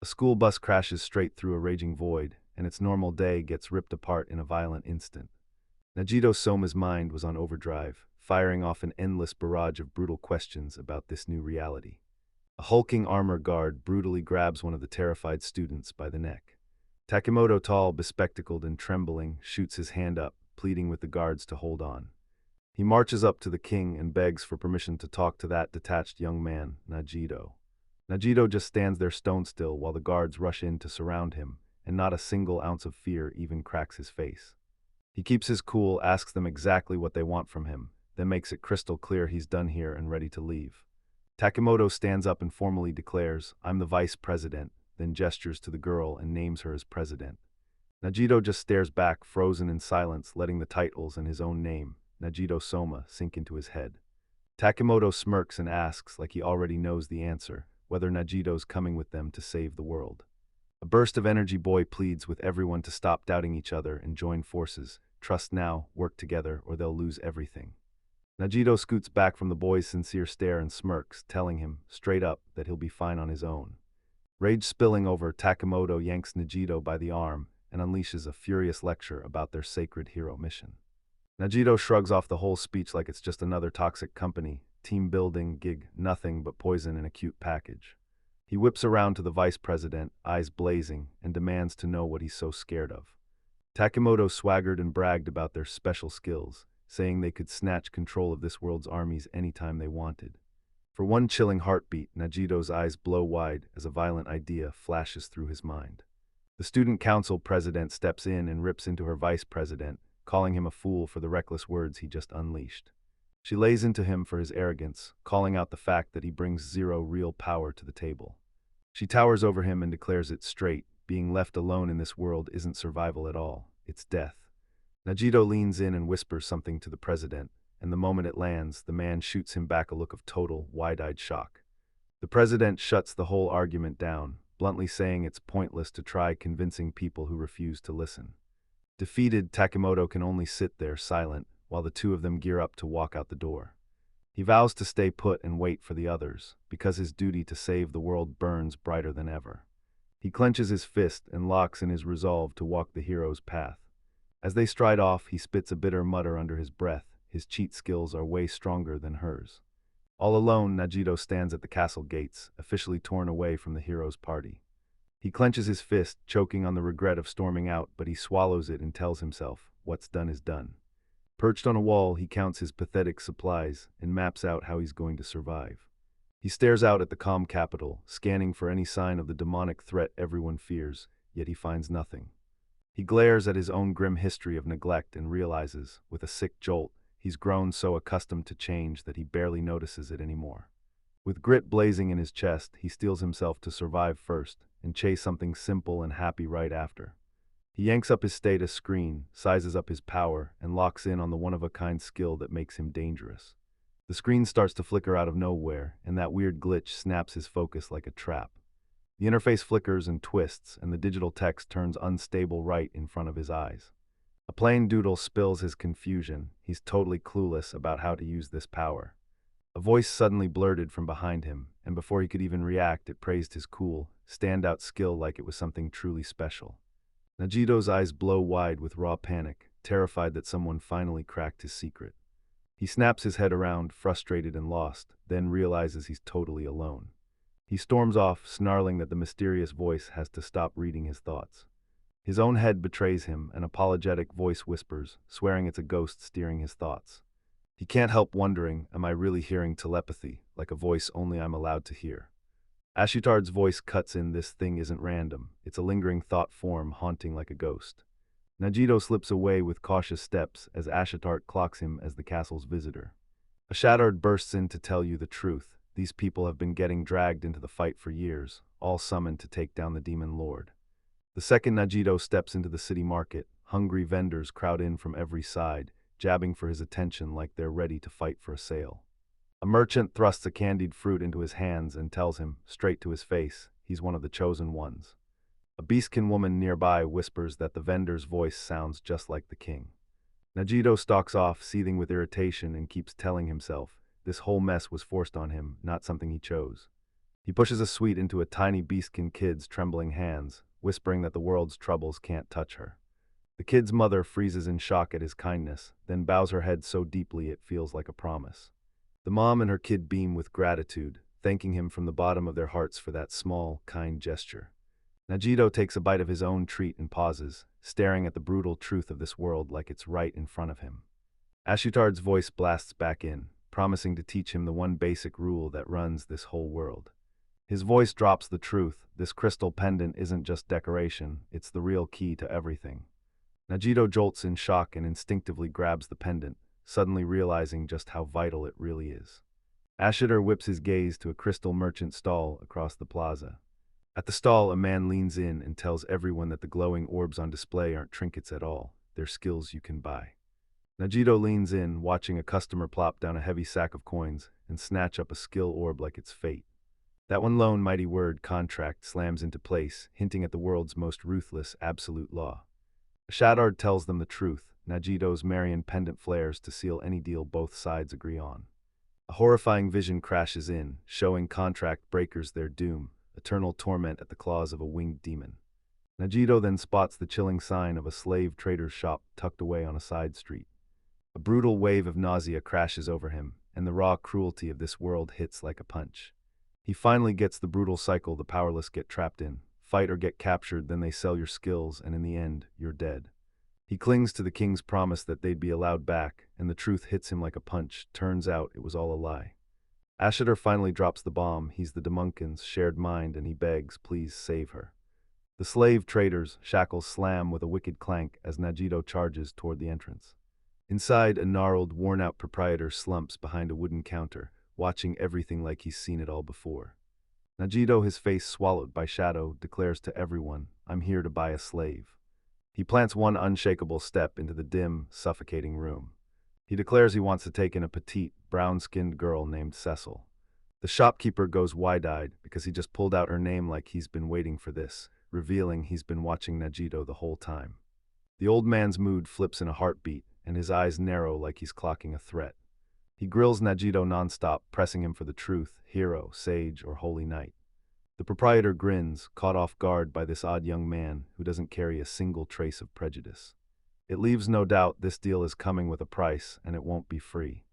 A school bus crashes straight through a raging void, and its normal day gets ripped apart in a violent instant. Najito Soma's mind was on overdrive, firing off an endless barrage of brutal questions about this new reality. A hulking armor guard brutally grabs one of the terrified students by the neck. Takimoto, tall, bespectacled, and trembling, shoots his hand up, pleading with the guards to hold on. He marches up to the king and begs for permission to talk to that detached young man, Najito. Najito just stands there stone still while the guards rush in to surround him, and not a single ounce of fear even cracks his face. He keeps his cool, asks them exactly what they want from him, then makes it crystal clear he's done here and ready to leave. Takimoto stands up and formally declares, "I'm the vice president," then gestures to the girl and names her as president. Najito just stares back, frozen in silence, letting the titles and his own name, Najito Soma, sink into his head. Takimoto smirks and asks, like he already knows the answer, whether Najito's coming with them to save the world. A burst of energy boy pleads with everyone to stop doubting each other and join forces. Trust now, work together, or they'll lose everything. Najito scoots back from the boy's sincere stare and smirks, telling him, straight up, that he'll be fine on his own. Rage spilling over, Takimoto yanks Najito by the arm and unleashes a furious lecture about their sacred hero mission. Najito shrugs off the whole speech like it's just another toxic company, team building, gig, nothing but poison in a cute package. He whips around to the vice president, eyes blazing, and demands to know what he's so scared of. Takimoto swaggered and bragged about their special skills, saying they could snatch control of this world's armies anytime they wanted. For one chilling heartbeat, Najito's eyes blow wide as a violent idea flashes through his mind. The student council president steps in and rips into her vice president, calling him a fool for the reckless words he just unleashed. She lays into him for his arrogance, calling out the fact that he brings zero real power to the table. She towers over him and declares it straight, being left alone in this world isn't survival at all, it's death. Najito leans in and whispers something to the president, and the moment it lands, the man shoots him back a look of total, wide-eyed shock. The president shuts the whole argument down, bluntly saying it's pointless to try convincing people who refuse to listen. Defeated, Takimoto can only sit there silent, while the two of them gear up to walk out the door. He vows to stay put and wait for the others, because his duty to save the world burns brighter than ever. He clenches his fist and locks in his resolve to walk the hero's path. As they stride off, he spits a bitter mutter under his breath. His cheat skills are way stronger than hers. All alone, Najito stands at the castle gates, officially torn away from the hero's party. He clenches his fist, choking on the regret of storming out, but he swallows it and tells himself, what's done is done. Perched on a wall, he counts his pathetic supplies and maps out how he's going to survive. He stares out at the calm capital, scanning for any sign of the demonic threat everyone fears, yet he finds nothing. He glares at his own grim history of neglect and realizes, with a sick jolt, he's grown so accustomed to change that he barely notices it anymore. With grit blazing in his chest, he steels himself to survive first and chase something simple and happy right after. He yanks up his status screen, sizes up his power, and locks in on the one-of-a-kind skill that makes him dangerous. The screen starts to flicker out of nowhere, and that weird glitch snaps his focus like a trap. The interface flickers and twists, and the digital text turns unstable right in front of his eyes. A plain doodle spills his confusion. He's totally clueless about how to use this power. A voice suddenly blurted from behind him, and before he could even react, it praised his cool, standout skill like it was something truly special. Najito's eyes blow wide with raw panic, terrified that someone finally cracked his secret. He snaps his head around, frustrated and lost, then realizes he's totally alone. He storms off, snarling that the mysterious voice has to stop reading his thoughts. His own head betrays him, an apologetic voice whispers, swearing it's a ghost steering his thoughts. He can't help wondering, am I really hearing telepathy, like a voice only I'm allowed to hear? Ashitard's voice cuts in, this thing isn't random, it's a lingering thought form haunting like a ghost. Najito slips away with cautious steps as Ashitard clocks him as the castle's visitor. Ashitard bursts in to tell you the truth. These people have been getting dragged into the fight for years, all summoned to take down the demon lord. The second Najito steps into the city market, hungry vendors crowd in from every side, jabbing for his attention like they're ready to fight for a sale. A merchant thrusts a candied fruit into his hands and tells him, straight to his face, he's one of the chosen ones. A beastkin woman nearby whispers that the vendor's voice sounds just like the king. Najito stalks off, seething with irritation, and keeps telling himself, this whole mess was forced on him, not something he chose. He pushes a sweet into a tiny beastkin kid's trembling hands, whispering that the world's troubles can't touch her. The kid's mother freezes in shock at his kindness, then bows her head so deeply it feels like a promise. The mom and her kid beam with gratitude, thanking him from the bottom of their hearts for that small, kind gesture. Najito takes a bite of his own treat and pauses, staring at the brutal truth of this world like it's right in front of him. Ashutard's voice blasts back in, promising to teach him the one basic rule that runs this whole world. His voice drops the truth: this crystal pendant isn't just decoration, it's the real key to everything. Najito jolts in shock and instinctively grabs the pendant, suddenly realizing just how vital it really is. Ashitar whips his gaze to a crystal merchant stall across the plaza. At the stall, a man leans in and tells everyone that the glowing orbs on display aren't trinkets at all, they're skills you can buy. Najito leans in, watching a customer plop down a heavy sack of coins and snatch up a skill orb like it's fate. That one lone mighty word, contract, slams into place, hinting at the world's most ruthless absolute law. Ashutard tells them the truth: Najito's Marian pendant flares to seal any deal both sides agree on. A horrifying vision crashes in, showing contract breakers their doom, eternal torment at the claws of a winged demon. Najito then spots the chilling sign of a slave trader's shop tucked away on a side street. A brutal wave of nausea crashes over him, and the raw cruelty of this world hits like a punch. He finally gets the brutal cycle the powerless get trapped in: fight or get captured, then they sell your skills, and in the end, you're dead. He clings to the king's promise that they'd be allowed back, and the truth hits him like a punch. Turns out it was all a lie. Ashitar finally drops the bomb. He's the Demunkin's shared mind, and he begs, please save her. The slave trader's shackles slam with a wicked clank as Najito charges toward the entrance. Inside, a gnarled, worn-out proprietor slumps behind a wooden counter, watching everything like he's seen it all before. Najito, his face swallowed by shadow, declares to everyone, I'm here to buy a slave. He plants one unshakable step into the dim, suffocating room. He declares he wants to take in a petite, brown-skinned girl named Cecil. The shopkeeper goes wide-eyed because he just pulled out her name like he's been waiting for this, revealing he's been watching Najito the whole time. The old man's mood flips in a heartbeat, and his eyes narrow like he's clocking a threat. He grills Najito nonstop, pressing him for the truth: hero, sage, or holy knight. The proprietor grins, caught off guard by this odd young man who doesn't carry a single trace of prejudice. It leaves no doubt this deal is coming with a price, and it won't be free.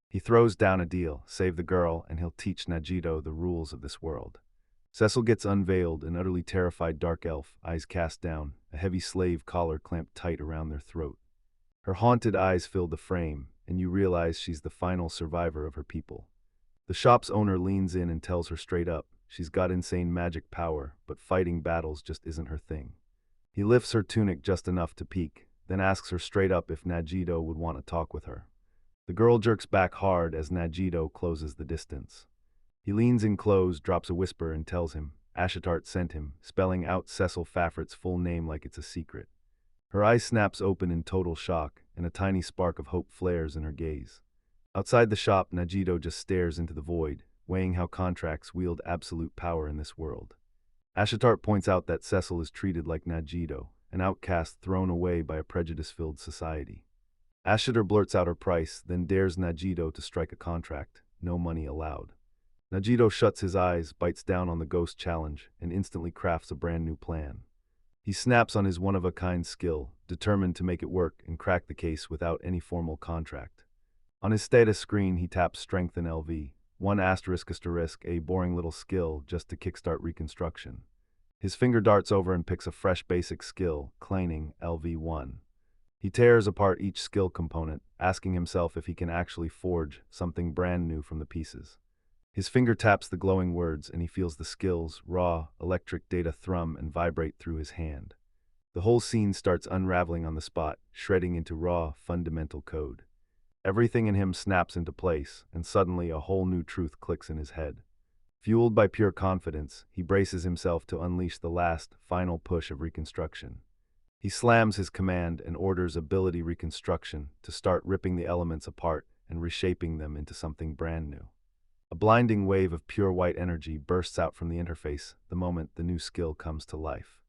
He throws down a deal: save the girl, and he'll teach Najito the rules of this world. Cecil gets unveiled, an utterly terrified dark elf, eyes cast down, a heavy slave collar clamped tight around their throat. Her haunted eyes fill the frame, and you realize she's the final survivor of her people. The shop's owner leans in and tells her straight up, she's got insane magic power, but fighting battles just isn't her thing. He lifts her tunic just enough to peek, then asks her straight up if Najito would want to talk with her. The girl jerks back hard as Najito closes the distance. He leans in close, drops a whisper, and tells him Ashutard sent him, spelling out Cecil Fafrit's full name like it's a secret. Her eyes snaps open in total shock, and a tiny spark of hope flares in her gaze. Outside the shop, Najito just stares into the void, weighing how contracts wield absolute power in this world. Ashutard points out that Cecil is treated like Najito, an outcast thrown away by a prejudice-filled society. Ashutard blurts out her price, then dares Najito to strike a contract: no money allowed. Najito shuts his eyes, bites down on the ghost challenge, and instantly crafts a brand new plan. He snaps on his one-of-a-kind skill, determined to make it work and crack the case without any formal contract. On his status screen, he taps Strength and LV, one asterisk, a boring little skill just to kickstart reconstruction. His finger darts over and picks a fresh basic skill, claiming LV1. He tears apart each skill component, asking himself if he can actually forge something brand new from the pieces. His finger taps the glowing words, and he feels the skill's raw, electric data thrum and vibrate through his hand. The whole scene starts unraveling on the spot, shredding into raw, fundamental code. Everything in him snaps into place, and suddenly a whole new truth clicks in his head. Fueled by pure confidence, he braces himself to unleash the last, final push of reconstruction. He slams his command and orders ability reconstruction to start ripping the elements apart and reshaping them into something brand new. A blinding wave of pure white energy bursts out from the interface the moment the new skill comes to life.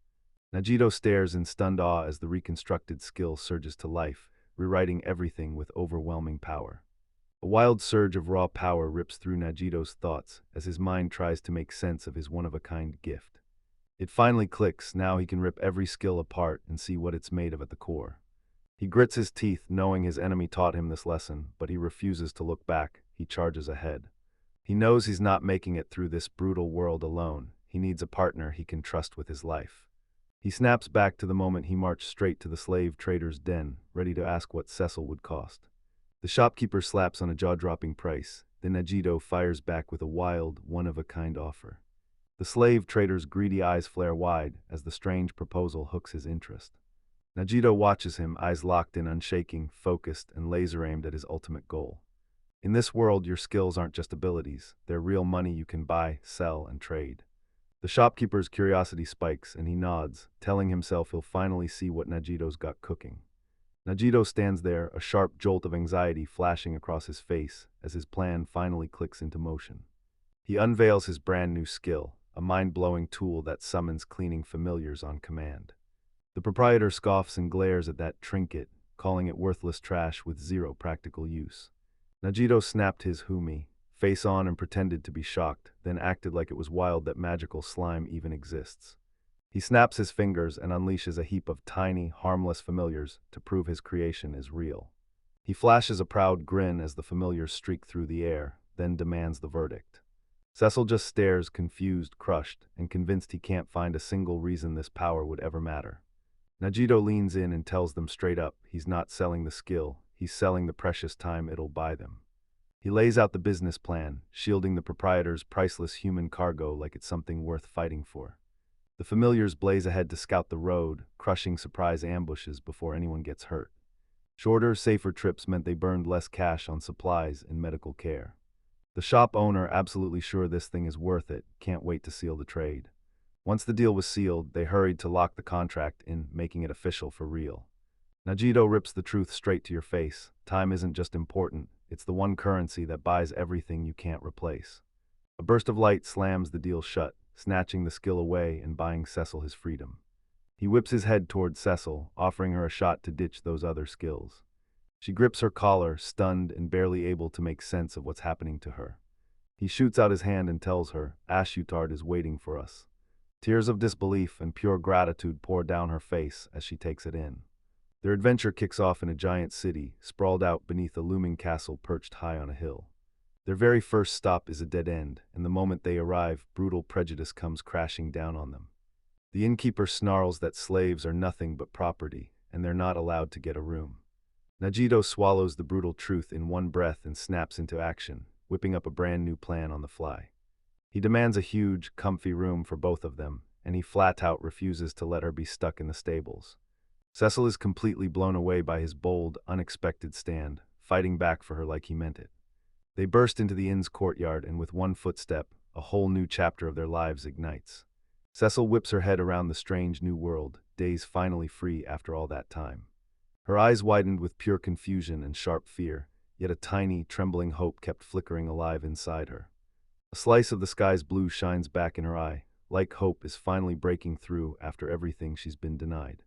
Najito stares in stunned awe as the reconstructed skill surges to life, rewriting everything with overwhelming power. A wild surge of raw power rips through Najito's thoughts as his mind tries to make sense of his one-of-a-kind gift. It finally clicks. Now he can rip every skill apart and see what it's made of at the core. He grits his teeth, knowing his enemy taught him this lesson, but he refuses to look back. He charges ahead. He knows he's not making it through this brutal world alone. He needs a partner he can trust with his life. He snaps back to the moment he marched straight to the slave trader's den, ready to ask what Cecil would cost. The shopkeeper slaps on a jaw-dropping price. Then Najito fires back with a wild, one-of-a-kind offer. The slave trader's greedy eyes flare wide as the strange proposal hooks his interest. Najito watches him, eyes locked in, unshaking, focused, and laser-aimed at his ultimate goal. In this world, your skills aren't just abilities. They're real money you can buy, sell, and trade. The shopkeeper's curiosity spikes, and he nods, telling himself he'll finally see what Najito's got cooking. Najito stands there, a sharp jolt of anxiety flashing across his face as his plan finally clicks into motion. He unveils his brand new skill, a mind-blowing tool that summons cleaning familiars on command. The proprietor scoffs and glares at that trinket, calling it worthless trash with zero practical use. Najito snapped his humi, face on, and pretended to be shocked, then acted like it was wild that magical slime even exists. He snaps his fingers and unleashes a heap of tiny, harmless familiars to prove his creation is real. He flashes a proud grin as the familiars streak through the air, then demands the verdict. Cecil just stares, confused, crushed, and convinced he can't find a single reason this power would ever matter. Najito leans in and tells them straight up he's not selling the skill, he's selling the precious time it'll buy them. He lays out the business plan, shielding the proprietor's priceless human cargo like it's something worth fighting for. The familiars blaze ahead to scout the road, crushing surprise ambushes before anyone gets hurt. Shorter, safer trips meant they burned less cash on supplies and medical care. The shop owner, absolutely sure this thing is worth it, can't wait to seal the trade. Once the deal was sealed, they hurried to lock the contract in, making it official for real. Najito rips the truth straight to your face. Time isn't just important, it's the one currency that buys everything you can't replace. A burst of light slams the deal shut, snatching the skill away and buying Cecil his freedom. He whips his head toward Cecil, offering her a shot to ditch those other skills. She grips her collar, stunned and barely able to make sense of what's happening to her. He shoots out his hand and tells her, Ashutard is waiting for us. Tears of disbelief and pure gratitude pour down her face as she takes it in. Their adventure kicks off in a giant city, sprawled out beneath a looming castle perched high on a hill. Their very first stop is a dead end, and the moment they arrive, brutal prejudice comes crashing down on them. The innkeeper snarls that slaves are nothing but property, and they're not allowed to get a room. Najito swallows the brutal truth in one breath and snaps into action, whipping up a brand new plan on the fly. He demands a huge, comfy room for both of them, and he flat-out refuses to let her be stuck in the stables. Cecil is completely blown away by his bold, unexpected stand, fighting back for her like he meant it. They burst into the inn's courtyard, and with one footstep, a whole new chapter of their lives ignites. Cecil whips her head around the strange new world, days finally free after all that time. Her eyes widened with pure confusion and sharp fear, yet a tiny, trembling hope kept flickering alive inside her. A slice of the sky's blue shines back in her eye, like hope is finally breaking through after everything she's been denied.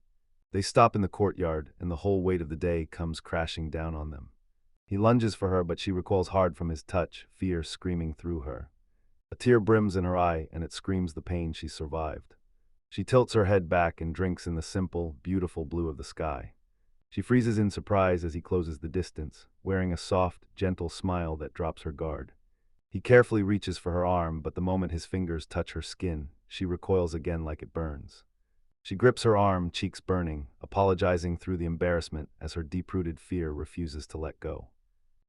They stop in the courtyard, and the whole weight of the day comes crashing down on them. He lunges for her, but she recoils hard from his touch, fear screaming through her. A tear brims in her eye, and it screams the pain she survived. She tilts her head back and drinks in the simple, beautiful blue of the sky. She freezes in surprise as he closes the distance, wearing a soft, gentle smile that drops her guard. He carefully reaches for her arm, but the moment his fingers touch her skin, she recoils again like it burns. She grips her arm, cheeks burning, apologizing through the embarrassment as her deep-rooted fear refuses to let go.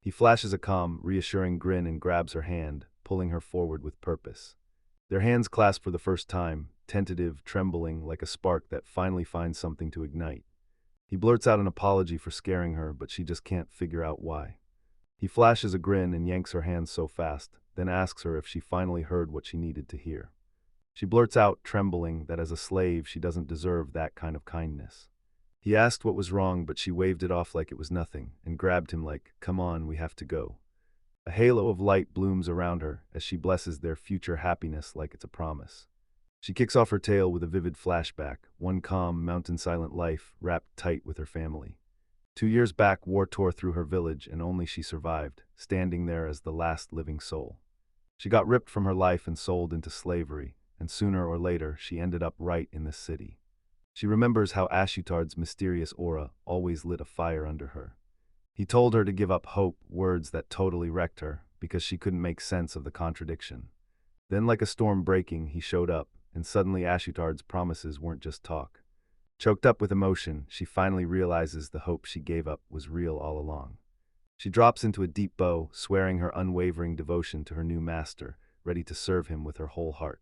He flashes a calm, reassuring grin and grabs her hand, pulling her forward with purpose. Their hands clasp for the first time, tentative, trembling, like a spark that finally finds something to ignite. He blurts out an apology for scaring her, but she just can't figure out why. He flashes a grin and yanks her hand so fast, then asks her if she finally heard what she needed to hear. She blurts out, trembling, that as a slave she doesn't deserve that kind of kindness. He asked what was wrong, but she waved it off like it was nothing, and grabbed him like, "Come on, we have to go." A halo of light blooms around her as she blesses their future happiness like it's a promise. She kicks off her tale with a vivid flashback, one calm, mountain-silent life wrapped tight with her family. 2 years back, war tore through her village and only she survived, standing there as the last living soul. She got ripped from her life and sold into slavery, and sooner or later she ended up right in this city. She remembers how Ashutard's mysterious aura always lit a fire under her. He told her to give up hope, words that totally wrecked her, because she couldn't make sense of the contradiction. Then like a storm breaking, he showed up, and suddenly Ashutard's promises weren't just talk. Choked up with emotion, she finally realizes the hope she gave up was real all along. She drops into a deep bow, swearing her unwavering devotion to her new master, ready to serve him with her whole heart.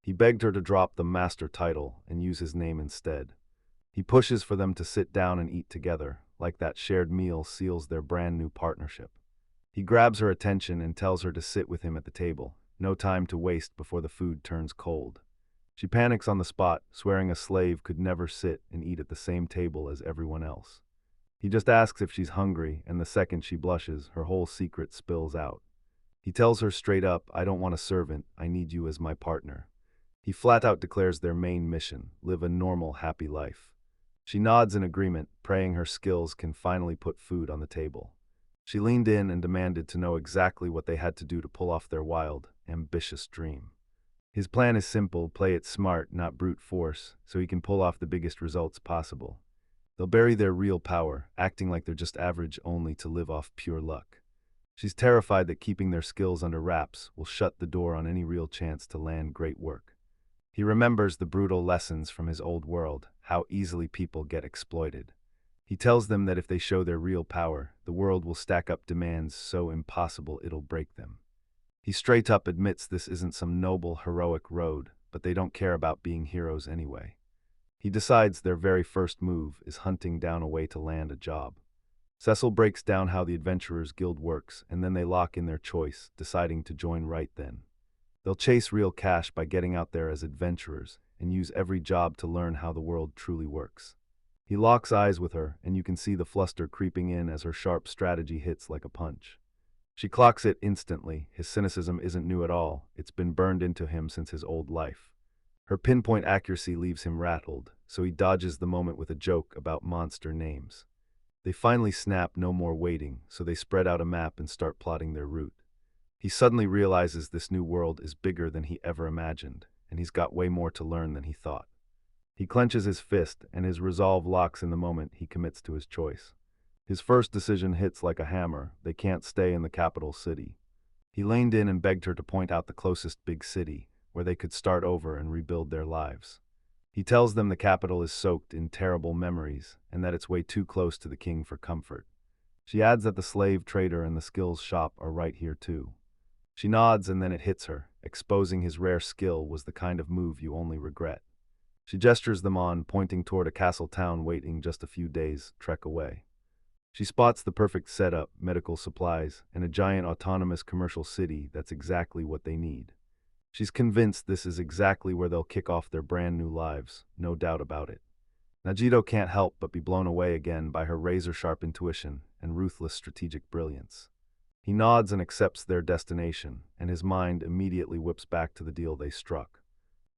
He begged her to drop the master title and use his name instead. He pushes for them to sit down and eat together, like that shared meal seals their brand new partnership. He grabs her attention and tells her to sit with him at the table, no time to waste before the food turns cold. She panics on the spot, swearing a slave could never sit and eat at the same table as everyone else. He just asks if she's hungry, and the second she blushes, her whole secret spills out. He tells her straight up, "I don't want a servant, I need you as my partner." He flat out declares their main mission: live a normal, happy life. She nods in agreement, praying her skills can finally put food on the table. She leaned in and demanded to know exactly what they had to do to pull off their wild, ambitious dream. His plan is simple: play it smart, not brute force, so he can pull off the biggest results possible. They'll bury their real power, acting like they're just average only to live off pure luck. She's terrified that keeping their skills under wraps will shut the door on any real chance to land great work. He remembers the brutal lessons from his old world, how easily people get exploited. He tells them that if they show their real power, the world will stack up demands so impossible it'll break them. He straight up admits this isn't some noble, heroic road, but they don't care about being heroes anyway. He decides their very first move is hunting down a way to land a job. Cecil breaks down how the Adventurers Guild works, and then they lock in their choice, deciding to join right then. They'll chase real cash by getting out there as adventurers, and use every job to learn how the world truly works. He locks eyes with her, and you can see the fluster creeping in as her sharp strategy hits like a punch. She clocks it instantly. His cynicism isn't new at all, it's been burned into him since his old life. Her pinpoint accuracy leaves him rattled, so he dodges the moment with a joke about monster names. They finally snap no more waiting, so they spread out a map and start plotting their route. He suddenly realizes this new world is bigger than he ever imagined, and he's got way more to learn than he thought. He clenches his fist, and his resolve locks in the moment he commits to his choice. His first decision hits like a hammer: they can't stay in the capital city. He leaned in and begged her to point out the closest big city, where they could start over and rebuild their lives. He tells them the capital is soaked in terrible memories, and that it's way too close to the king for comfort. She adds that the slave trader and the skills shop are right here too. She nods, and then it hits her. Exposing his rare skill was the kind of move you only regret. She gestures them on, pointing toward a castle town waiting just a few days' trek away. She spots the perfect setup, medical supplies, and a giant autonomous commercial city that's exactly what they need. She's convinced this is exactly where they'll kick off their brand new lives, no doubt about it. Najito can't help but be blown away again by her razor-sharp intuition and ruthless strategic brilliance. He nods and accepts their destination, and his mind immediately whips back to the deal they struck.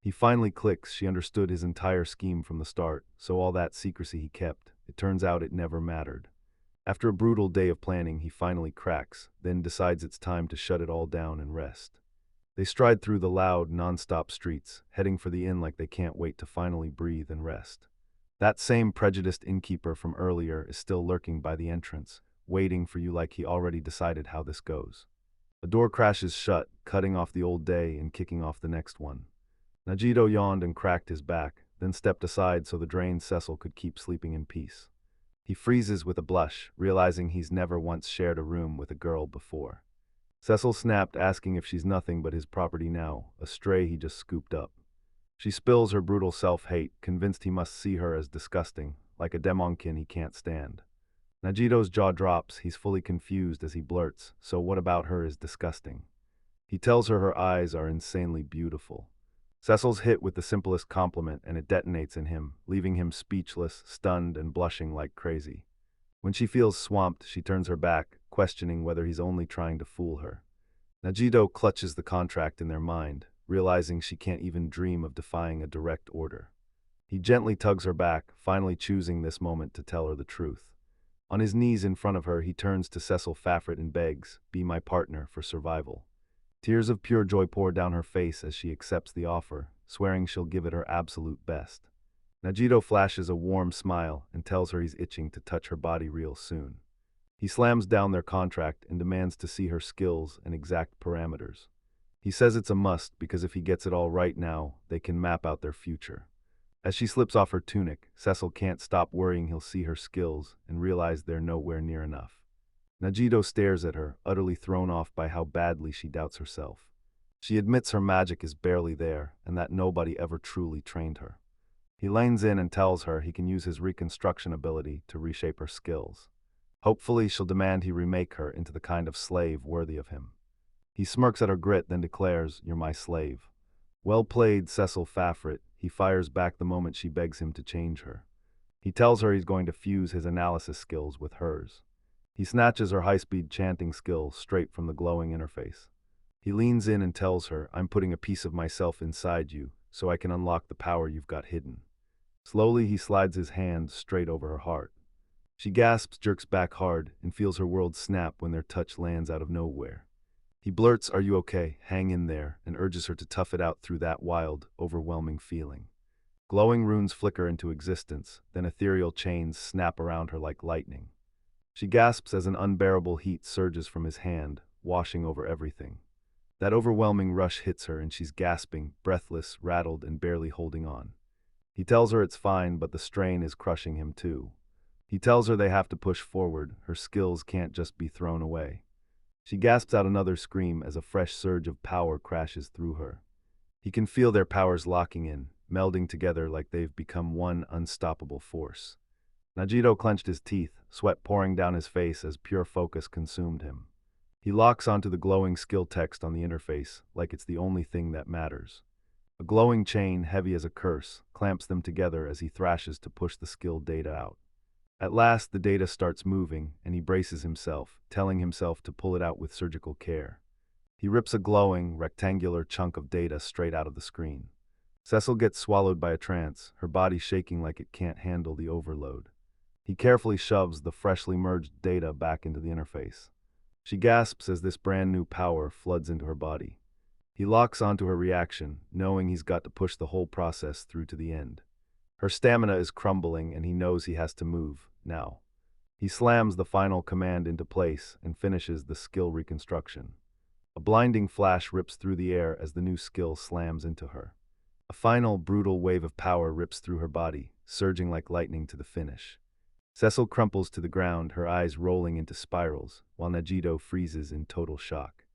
He finally clicks. She understood his entire scheme from the start, so all that secrecy he kept, it turns out it never mattered. After a brutal day of planning, he finally cracks, then decides it's time to shut it all down and rest. They stride through the loud, non-stop streets, heading for the inn like they can't wait to finally breathe and rest. That same prejudiced innkeeper from earlier is still lurking by the entrance, waiting for you like he already decided how this goes. A door crashes shut, cutting off the old day and kicking off the next one. Najito yawned and cracked his back, then stepped aside so the drained Cecil could keep sleeping in peace. He freezes with a blush, realizing he's never once shared a room with a girl before. Cecil snapped, asking if she's nothing but his property now, a stray he just scooped up. She spills her brutal self-hate, convinced he must see her as disgusting, like a demonkin he can't stand. Najito's jaw drops. He's fully confused as he blurts, "So what about her is disgusting?" He tells her eyes are insanely beautiful. Cecil's hit with the simplest compliment, and it detonates in him, leaving him speechless, stunned, and blushing like crazy. When she feels swamped, she turns her back, questioning whether he's only trying to fool her. Najito clutches the contract in their mind, realizing she can't even dream of defying a direct order. He gently tugs her back, finally choosing this moment to tell her the truth. On his knees in front of her, he turns to Cecil Faffret and begs, "Be my partner for survival." Tears of pure joy pour down her face as she accepts the offer, swearing she'll give it her absolute best. Najito flashes a warm smile and tells her he's itching to touch her body real soon. He slams down their contract and demands to see her skills and exact parameters. He says it's a must because if he gets it all right now, they can map out their future. As she slips off her tunic, Cecil can't stop worrying he'll see her skills and realize they're nowhere near enough. Najito stares at her, utterly thrown off by how badly she doubts herself. She admits her magic is barely there and that nobody ever truly trained her. He leans in and tells her he can use his reconstruction ability to reshape her skills. Hopefully she'll demand he remake her into the kind of slave worthy of him. He smirks at her grit, then declares, "You're my slave." "Well played, Cecil Faffret," he fires back the moment she begs him to change her. He tells her he's going to fuse his analysis skills with hers. He snatches her high-speed chanting skill straight from the glowing interface. He leans in and tells her, "I'm putting a piece of myself inside you, so I can unlock the power you've got hidden." Slowly, he slides his hand straight over her heart. She gasps, jerks back hard, and feels her world snap when their touch lands out of nowhere. He blurts, "Are you okay? Hang in there," and urges her to tough it out through that wild, overwhelming feeling. Glowing runes flicker into existence, then ethereal chains snap around her like lightning. She gasps as an unbearable heat surges from his hand, washing over everything. That overwhelming rush hits her and she's gasping, breathless, rattled, and barely holding on. He tells her it's fine, but the strain is crushing him too. He tells her they have to push forward, her skills can't just be thrown away. She gasps out another scream as a fresh surge of power crashes through her. He can feel their powers locking in, melding together like they've become one unstoppable force. Najito clenched his teeth, sweat pouring down his face as pure focus consumed him. He locks onto the glowing skill text on the interface, like it's the only thing that matters. A glowing chain, heavy as a curse, clamps them together as he thrashes to push the skill data out. At last, the data starts moving, and he braces himself, telling himself to pull it out with surgical care. He rips a glowing, rectangular chunk of data straight out of the screen. Cecil gets swallowed by a trance, her body shaking like it can't handle the overload. He carefully shoves the freshly merged data back into the interface. She gasps as this brand new power floods into her body. He locks onto her reaction, knowing he's got to push the whole process through to the end. Her stamina is crumbling and he knows he has to move, now. He slams the final command into place and finishes the skill reconstruction. A blinding flash rips through the air as the new skill slams into her. A final, brutal wave of power rips through her body, surging like lightning to the finish. Cecil crumples to the ground, her eyes rolling into spirals, while Najito freezes in total shock.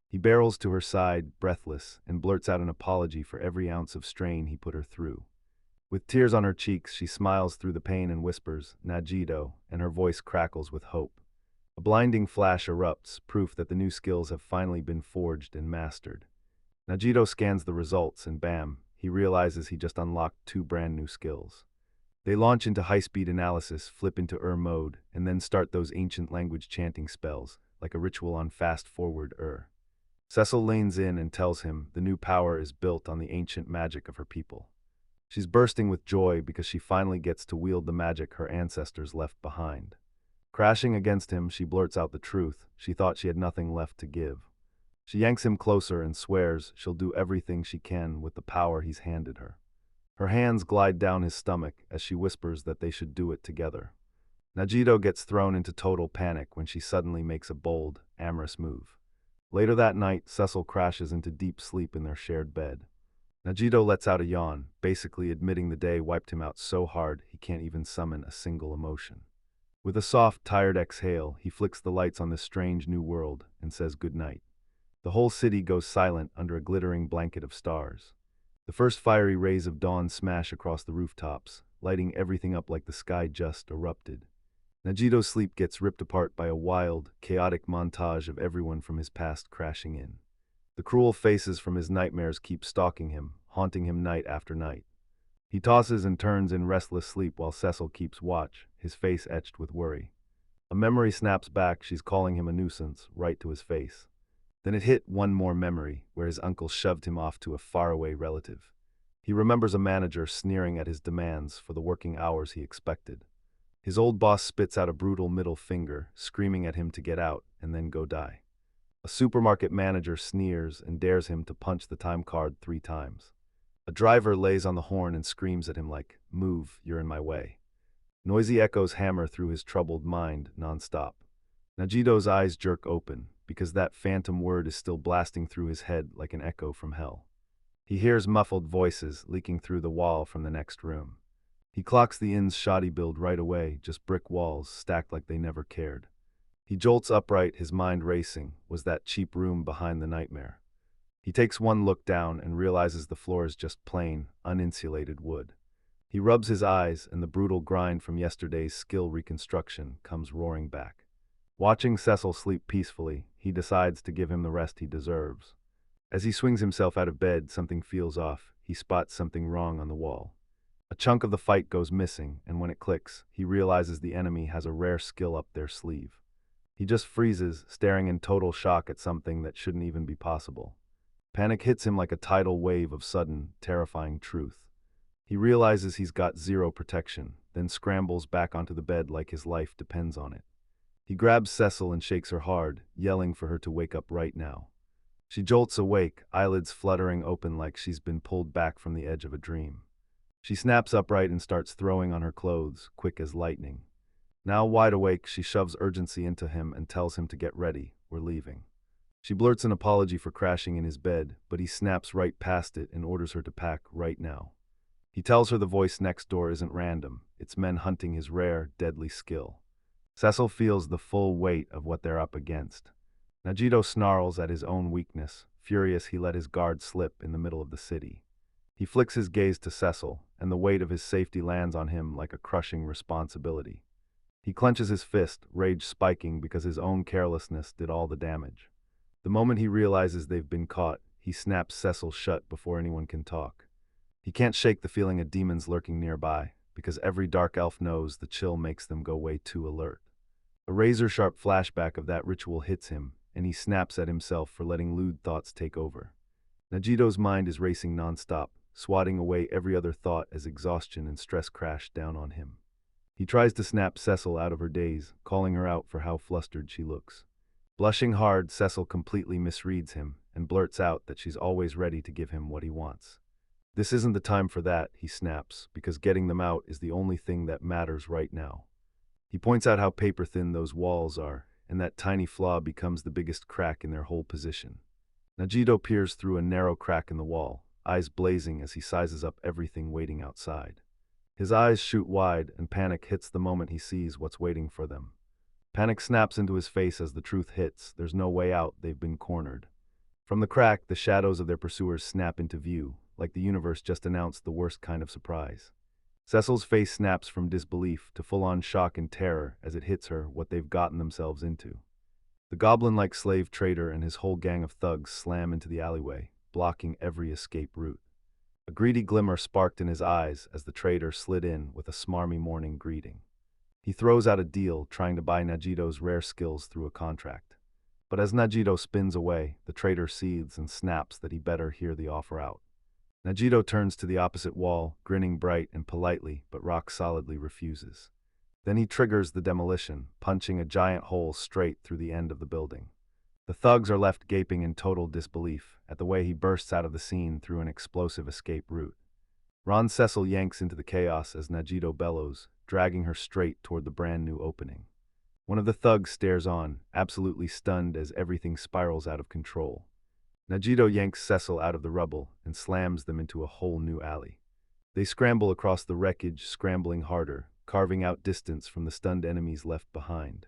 He barrels to her side, breathless, and blurts out an apology for every ounce of strain he put her through. With tears on her cheeks, she smiles through the pain and whispers, "Najito," and her voice crackles with hope. A blinding flash erupts, proof that the new skills have finally been forged and mastered. Najito scans the results and bam, he realizes he just unlocked 2 brand new skills. They launch into high-speed analysis, flip into mode, and then start those ancient language chanting spells, like a ritual on fast-forward Cecil leans in and tells him the new power is built on the ancient magic of her people. She's bursting with joy because she finally gets to wield the magic her ancestors left behind. Crashing against him, she blurts out the truth. She thought she had nothing left to give. She yanks him closer and swears she'll do everything she can with the power he's handed her. Her hands glide down his stomach as she whispers that they should do it together. Najito gets thrown into total panic when she suddenly makes a bold, amorous move. Later that night, Cecil crashes into deep sleep in their shared bed. Najito lets out a yawn, basically admitting the day wiped him out so hard he can't even summon a single emotion. With a soft, tired exhale, he flicks the lights on this strange new world and says goodnight. The whole city goes silent under a glittering blanket of stars. The first fiery rays of dawn smash across the rooftops, lighting everything up like the sky just erupted. Najito's sleep gets ripped apart by a wild, chaotic montage of everyone from his past crashing in. The cruel faces from his nightmares keep stalking him, haunting him night after night. He tosses and turns in restless sleep while Cecil keeps watch, his face etched with worry. A memory snaps back, she's calling him a nuisance, right to his face. Then it hit one more memory, where his uncle shoved him off to a faraway relative. He remembers a manager sneering at his demands for the working hours he expected. His old boss spits out a brutal middle finger, screaming at him to get out and then go die. A supermarket manager sneers and dares him to punch the time card 3 times. A driver lays on the horn and screams at him like, "Move, you're in my way." Noisy echoes hammer through his troubled mind nonstop. Najido's eyes jerk open, because that phantom word is still blasting through his head like an echo from hell. He hears muffled voices leaking through the wall from the next room. He clocks the inn's shoddy build right away, just brick walls stacked like they never cared. He jolts upright, his mind racing. Was that cheap room behind the nightmare? He takes one look down and realizes the floor is just plain, uninsulated wood. He rubs his eyes, and the brutal grind from yesterday's skill reconstruction comes roaring back. Watching Cecil sleep peacefully, he decides to give him the rest he deserves. As he swings himself out of bed, something feels off. He spots something wrong on the wall. A chunk of the fight goes missing, and when it clicks, he realizes the enemy has a rare skill up their sleeve. He just freezes, staring in total shock at something that shouldn't even be possible. Panic hits him like a tidal wave of sudden, terrifying truth. He realizes he's got zero protection, then scrambles back onto the bed like his life depends on it. He grabs Cecil and shakes her hard, yelling for her to wake up right now. She jolts awake, eyelids fluttering open like she's been pulled back from the edge of a dream. She snaps upright and starts throwing on her clothes, quick as lightning. Now wide awake, she shoves urgency into him and tells him to get ready, we're leaving. She blurts an apology for crashing in his bed, but he snaps right past it and orders her to pack right now. He tells her the voice next door isn't random, it's men hunting his rare, deadly skill. Cecil feels the full weight of what they're up against. Najido snarls at his own weakness, furious he let his guard slip in the middle of the city. He flicks his gaze to Cecil, and the weight of his safety lands on him like a crushing responsibility. He clenches his fist, rage spiking because his own carelessness did all the damage. The moment he realizes they've been caught, he snaps Cecil shut before anyone can talk. He can't shake the feeling of demons lurking nearby, because every dark elf knows the chill makes them go way too alert. A razor-sharp flashback of that ritual hits him, and he snaps at himself for letting lewd thoughts take over. Najido's mind is racing nonstop, swatting away every other thought as exhaustion and stress crash down on him. He tries to snap Cecil out of her daze, calling her out for how flustered she looks. Blushing hard, Cecil completely misreads him and blurts out that she's always ready to give him what he wants. This isn't the time for that, he snaps, because getting them out is the only thing that matters right now. He points out how paper-thin those walls are, and that tiny flaw becomes the biggest crack in their whole position. Najido peers through a narrow crack in the wall, eyes blazing as he sizes up everything waiting outside. His eyes shoot wide, and panic hits the moment he sees what's waiting for them. Panic snaps into his face as the truth hits. There's no way out, they've been cornered. From the crack, the shadows of their pursuers snap into view, like the universe just announced the worst kind of surprise. Cecil's face snaps from disbelief to full-on shock and terror as it hits her what they've gotten themselves into. The goblin-like slave trader and his whole gang of thugs slam into the alleyway, blocking every escape route. A greedy glimmer sparked in his eyes as the trader slid in with a smarmy morning greeting. He throws out a deal, trying to buy Najido's rare skills through a contract. But as Najido spins away, the trader seethes and snaps that he better hear the offer out. Najido turns to the opposite wall, grinning bright and politely, but rock-solidly refuses. Then he triggers the demolition, punching a giant hole straight through the end of the building. The thugs are left gaping in total disbelief at the way he bursts out of the scene through an explosive escape route. Ron Cecil yanks into the chaos as Najido bellows, dragging her straight toward the brand-new opening. One of the thugs stares on, absolutely stunned as everything spirals out of control. Najido yanks Cecil out of the rubble and slams them into a whole new alley. They scramble across the wreckage, scrambling harder, carving out distance from the stunned enemies left behind.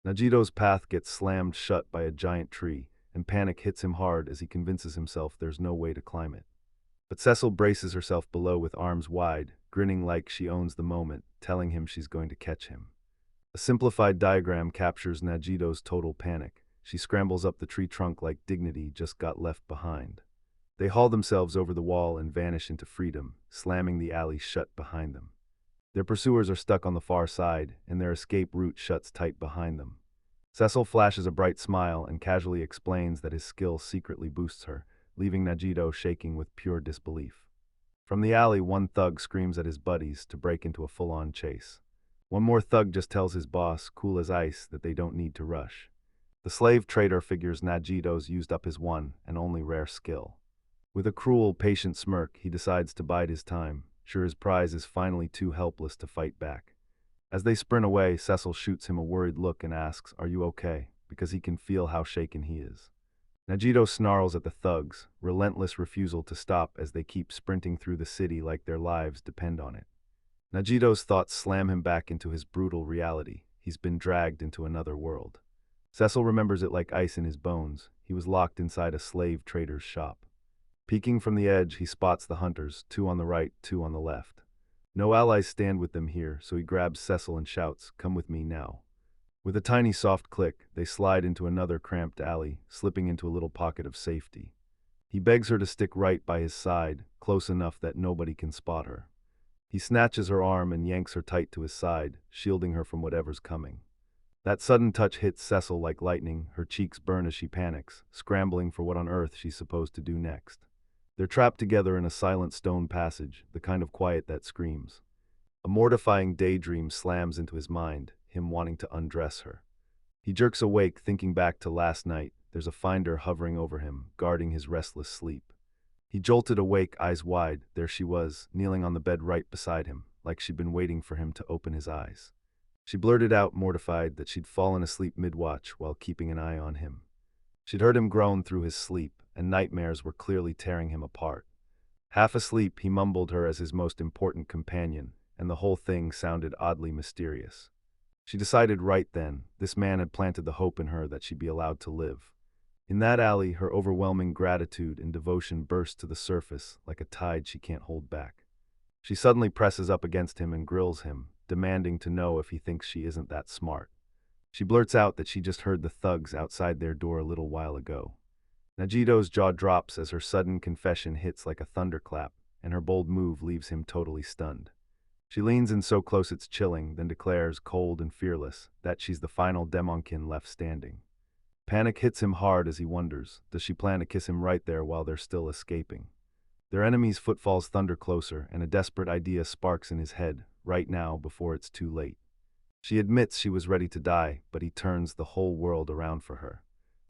Najido's path gets slammed shut by a giant tree, and panic hits him hard as he convinces himself there's no way to climb it. But Cecil braces herself below with arms wide, grinning like she owns the moment, telling him she's going to catch him. A simplified diagram captures Najido's total panic. She scrambles up the tree trunk like dignity just got left behind. They haul themselves over the wall and vanish into freedom, slamming the alley shut behind them. Their pursuers are stuck on the far side, and their escape route shuts tight behind them. Cecil flashes a bright smile and casually explains that his skill secretly boosts her, leaving Najido shaking with pure disbelief. From the alley, one thug screams at his buddies to break into a full-on chase. One more thug just tells his boss, cool as ice, that they don't need to rush. The slave trader figures Najito's used up his one and only rare skill. With a cruel, patient smirk, he decides to bide his time, sure his prize is finally too helpless to fight back. As they sprint away, Cecil shoots him a worried look and asks, "Are you okay?" because he can feel how shaken he is. Najito snarls at the thugs, relentless refusal to stop as they keep sprinting through the city like their lives depend on it. Najito's thoughts slam him back into his brutal reality. He's been dragged into another world. Cecil remembers it like ice in his bones. He was locked inside a slave trader's shop. Peeking from the edge, he spots the hunters, 2 on the right, 2 on the left. No allies stand with them here, so he grabs Cecil and shouts, "Come with me now." With a tiny soft click, they slide into another cramped alley, slipping into a little pocket of safety. He begs her to stick right by his side, close enough that nobody can spot her. He snatches her arm and yanks her tight to his side, shielding her from whatever's coming. That sudden touch hits Cecil like lightning, her cheeks burn as she panics, scrambling for what on earth she's supposed to do next. They're trapped together in a silent stone passage, the kind of quiet that screams. A mortifying daydream slams into his mind, him wanting to undress her. He jerks awake, thinking back to last night. There's a finder hovering over him, guarding his restless sleep. He jolted awake, eyes wide. There she was, kneeling on the bed right beside him, like she'd been waiting for him to open his eyes. She blurted out, mortified, that she'd fallen asleep mid-watch while keeping an eye on him. She'd heard him groan through his sleep, and nightmares were clearly tearing him apart. Half asleep, he mumbled her as his most important companion, and the whole thing sounded oddly mysterious. She decided right then, this man had planted the hope in her that she'd be allowed to live. In that alley, her overwhelming gratitude and devotion burst to the surface like a tide she can't hold back. She suddenly presses up against him and grills him, demanding to know if he thinks she isn't that smart. She blurts out that she just heard the thugs outside their door a little while ago. Najito's jaw drops as her sudden confession hits like a thunderclap, and her bold move leaves him totally stunned. She leans in so close it's chilling, then declares, cold and fearless, that she's the final demonkin left standing. Panic hits him hard as he wonders, does she plan to kiss him right there while they're still escaping? Their enemy's footfalls thunder closer, and a desperate idea sparks in his head, right now before it's too late. She admits she was ready to die, but he turns the whole world around for her.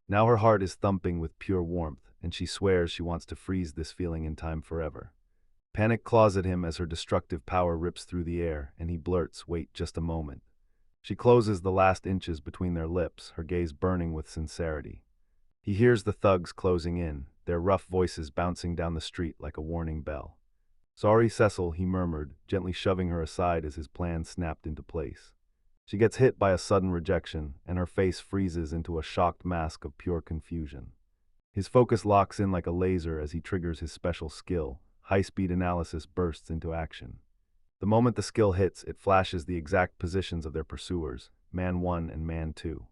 Now her heart is thumping with pure warmth, and she swears she wants to freeze this feeling in time forever. Panic claws at him as her destructive power rips through the air, and he blurts, "Wait just a moment." She closes the last inches between their lips, her gaze burning with sincerity. He hears the thugs closing in, their rough voices bouncing down the street like a warning bell. "Sorry, Cecil," he murmured, gently shoving her aside as his plan snapped into place. She gets hit by a sudden rejection, and her face freezes into a shocked mask of pure confusion. His focus locks in like a laser as he triggers his special skill. High-speed analysis bursts into action. The moment the skill hits, it flashes the exact positions of their pursuers, Man 1 and Man 2.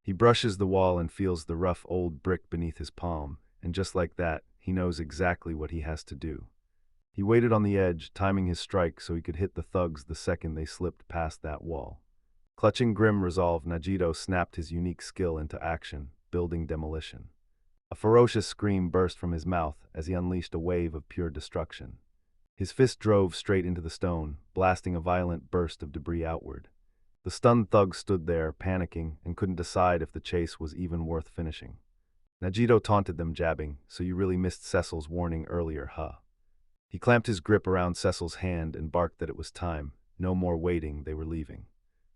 He brushes the wall and feels the rough old brick beneath his palm, and just like that, he knows exactly what he has to do. He waited on the edge, timing his strike so he could hit the thugs the second they slipped past that wall. Clutching grim resolve, Najito snapped his unique skill into action, building demolition. A ferocious scream burst from his mouth as he unleashed a wave of pure destruction. His fist drove straight into the stone, blasting a violent burst of debris outward. The stunned thugs stood there, panicking, and couldn't decide if the chase was even worth finishing. Najito taunted them, jabbing, "So you really missed Cecil's warning earlier, huh?" He clamped his grip around Cecil's hand and barked that it was time. No more waiting, they were leaving.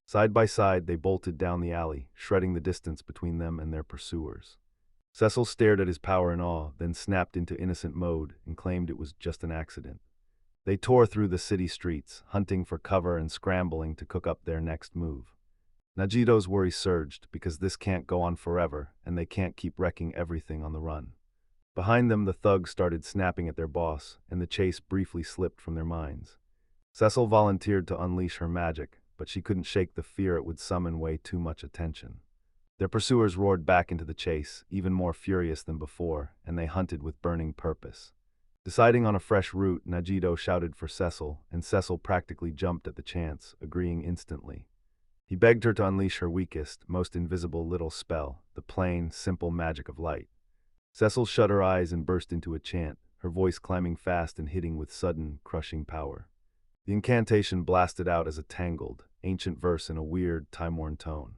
Side by side, they bolted down the alley, shredding the distance between them and their pursuers. Cecil stared at his power in awe, then snapped into innocent mode and claimed it was just an accident. They tore through the city streets, hunting for cover and scrambling to cook up their next move. Najito's worry surged, because this can't go on forever, and they can't keep wrecking everything on the run. Behind them, the thugs started snapping at their boss, and the chase briefly slipped from their minds. Cecil volunteered to unleash her magic, but she couldn't shake the fear it would summon way too much attention. Their pursuers roared back into the chase, even more furious than before, and they hunted with burning purpose. Deciding on a fresh route, Najito shouted for Cecil, and Cecil practically jumped at the chance, agreeing instantly. He begged her to unleash her weakest, most invisible little spell, the plain, simple magic of light. Cecil shut her eyes and burst into a chant, her voice climbing fast and hitting with sudden, crushing power. The incantation blasted out as a tangled, ancient verse in a weird, time-worn tone.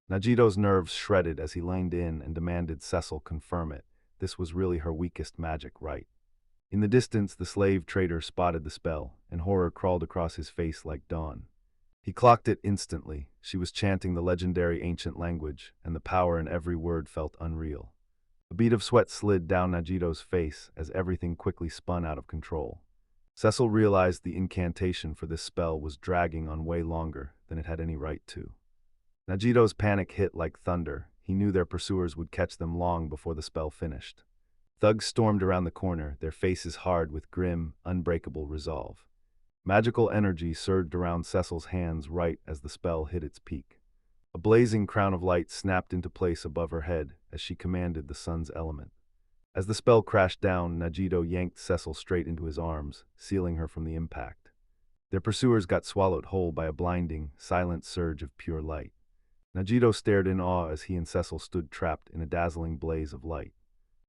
Najito's nerves shredded as he leaned in and demanded Cecil confirm it. This was really her weakest magic, right? In the distance, the slave trader spotted the spell, and horror crawled across his face like dawn. He clocked it instantly. She was chanting the legendary ancient language, and the power in every word felt unreal. A bead of sweat slid down Najito's face as everything quickly spun out of control. Cecil realized the incantation for this spell was dragging on way longer than it had any right to. Najito's panic hit like thunder. He knew their pursuers would catch them long before the spell finished. Thugs stormed around the corner, their faces hard with grim, unbreakable resolve. Magical energy surged around Cecil's hands right as the spell hit its peak. A blazing crown of light snapped into place above her head as she commanded the sun's element. As the spell crashed down, Najito yanked Cecil straight into his arms, sealing her from the impact. Their pursuers got swallowed whole by a blinding, silent surge of pure light. Najito stared in awe as he and Cecil stood trapped in a dazzling blaze of light.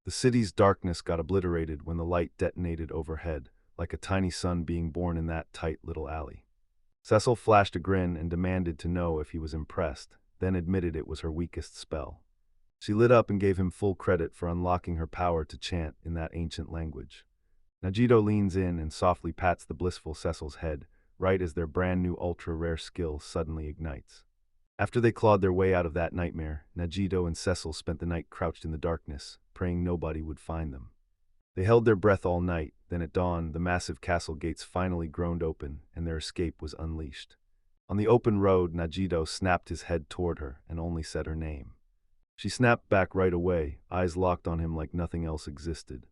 The city's darkness got obliterated when the light detonated overhead, like a tiny sun being born in that tight little alley. Cecil flashed a grin and demanded to know if he was impressed, then admitted it was her weakest spell. She lit up and gave him full credit for unlocking her power to chant in that ancient language. Najito leans in and softly pats the blissful Cecil's head, right as their brand new ultra-rare skill suddenly ignites. After they clawed their way out of that nightmare, Najito and Cecil spent the night crouched in the darkness, praying nobody would find them. They held their breath all night, then at dawn, the massive castle gates finally groaned open, and their escape was unleashed. On the open road, Najito snapped his head toward her and only said her name. She snapped back right away, eyes locked on him like nothing else existed.